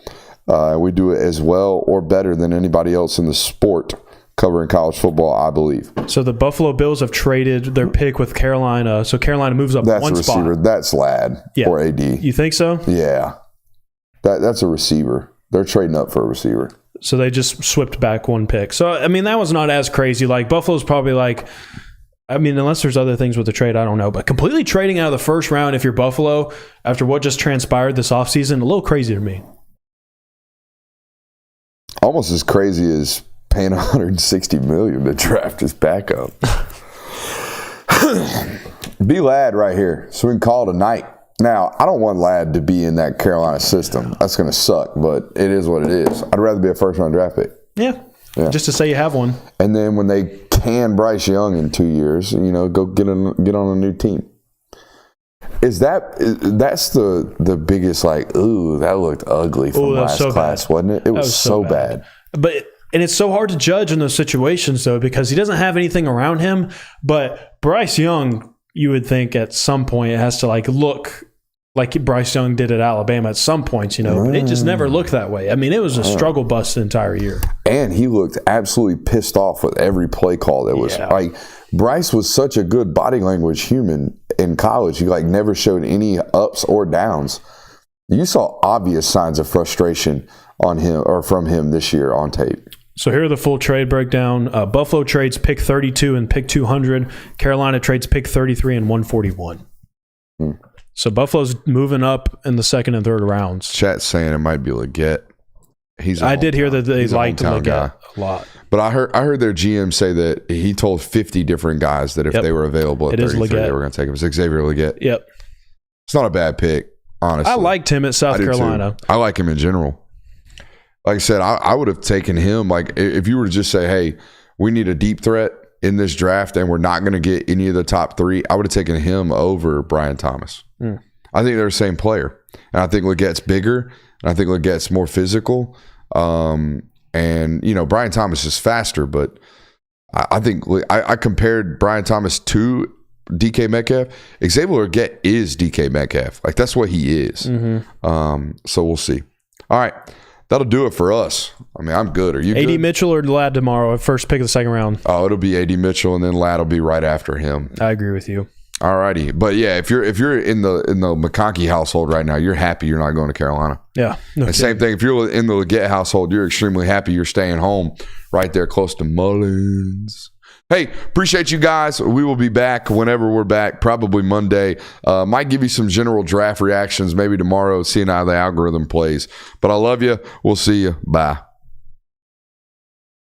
We do it as well or better than anybody else in the sport covering college football, I believe. So the Buffalo Bills have traded their pick with Carolina. So Carolina moves up That's one a receiver. spot. That's Ladd or AD. You think so? Yeah. That's a receiver. They're trading up for a receiver. So they just swept back one pick. So, I mean, that was not as crazy. Like, Buffalo's probably like, I mean, unless there's other things with the trade, I don't know. But completely trading out of the first round if you're Buffalo after what just transpired this offseason, a little crazy to me. Almost as crazy as paying $160 million to draft his backup. Be Ladd right here, so we can call it a night. Now, I don't want Ladd to be in that Carolina system. That's going to suck, but it is what it is. I'd rather be a first-round draft pick. Yeah, just to say you have one. And then when they can Bryce Young in 2 years, go get on a new team. That's the biggest, like, ooh, that looked ugly from last class, wasn't it? It was so bad. And it's so hard to judge in those situations, though, because he doesn't have anything around him. But Bryce Young, you would think at some point it has to look like Bryce Young did at Alabama at some points, But it just never looked that way. I mean, it was a struggle bus the entire year. And he looked absolutely pissed off with every play call that was like Bryce was such a good body language human in college. He never showed any ups or downs. You saw obvious signs of frustration on him or from him this year on tape. So here are the full trade breakdown. Buffalo trades pick 32 and pick 200. Carolina trades pick 33 and 141. So Buffalo's moving up in the second and third rounds. Chat's saying it might be Leggett. I did hear that they liked Leggett a lot. But I heard their GM say that he told 50 different guys that if they were available at 33, they were going to take him. It's Xavier Leggett. Yep. It's not a bad pick, honestly. I liked him at South Carolina. I like him in general. Like I said, I would have taken him. If you were to just say, hey, we need a deep threat in this draft and we're not going to get any of the top three, I would have taken him over Brian Thomas. I think they're the same player. And I think Leggett's bigger. And I think Leggett's more physical. And, Brian Thomas is faster. But I think I compared Brian Thomas to DK Metcalf. Xavier Leggett is DK Metcalf. That's what he is. So we'll see. All right. That'll do it for us. I mean, I'm good. Are you good? AD Mitchell or Ladd tomorrow? First pick of the second round. Oh, it'll be AD Mitchell, and then Ladd will be right after him. I agree with you. All righty. But yeah, if you're in the McCarthy household right now, you're happy you're not going to Carolina. Yeah. And same thing. If you're in the Leggett household, you're extremely happy you're staying home right there close to Mullins. Hey, appreciate you guys. We will be back whenever we're back, probably Monday. Might give you some general draft reactions maybe tomorrow, seeing how the algorithm plays. But I love you. We'll see you. Bye.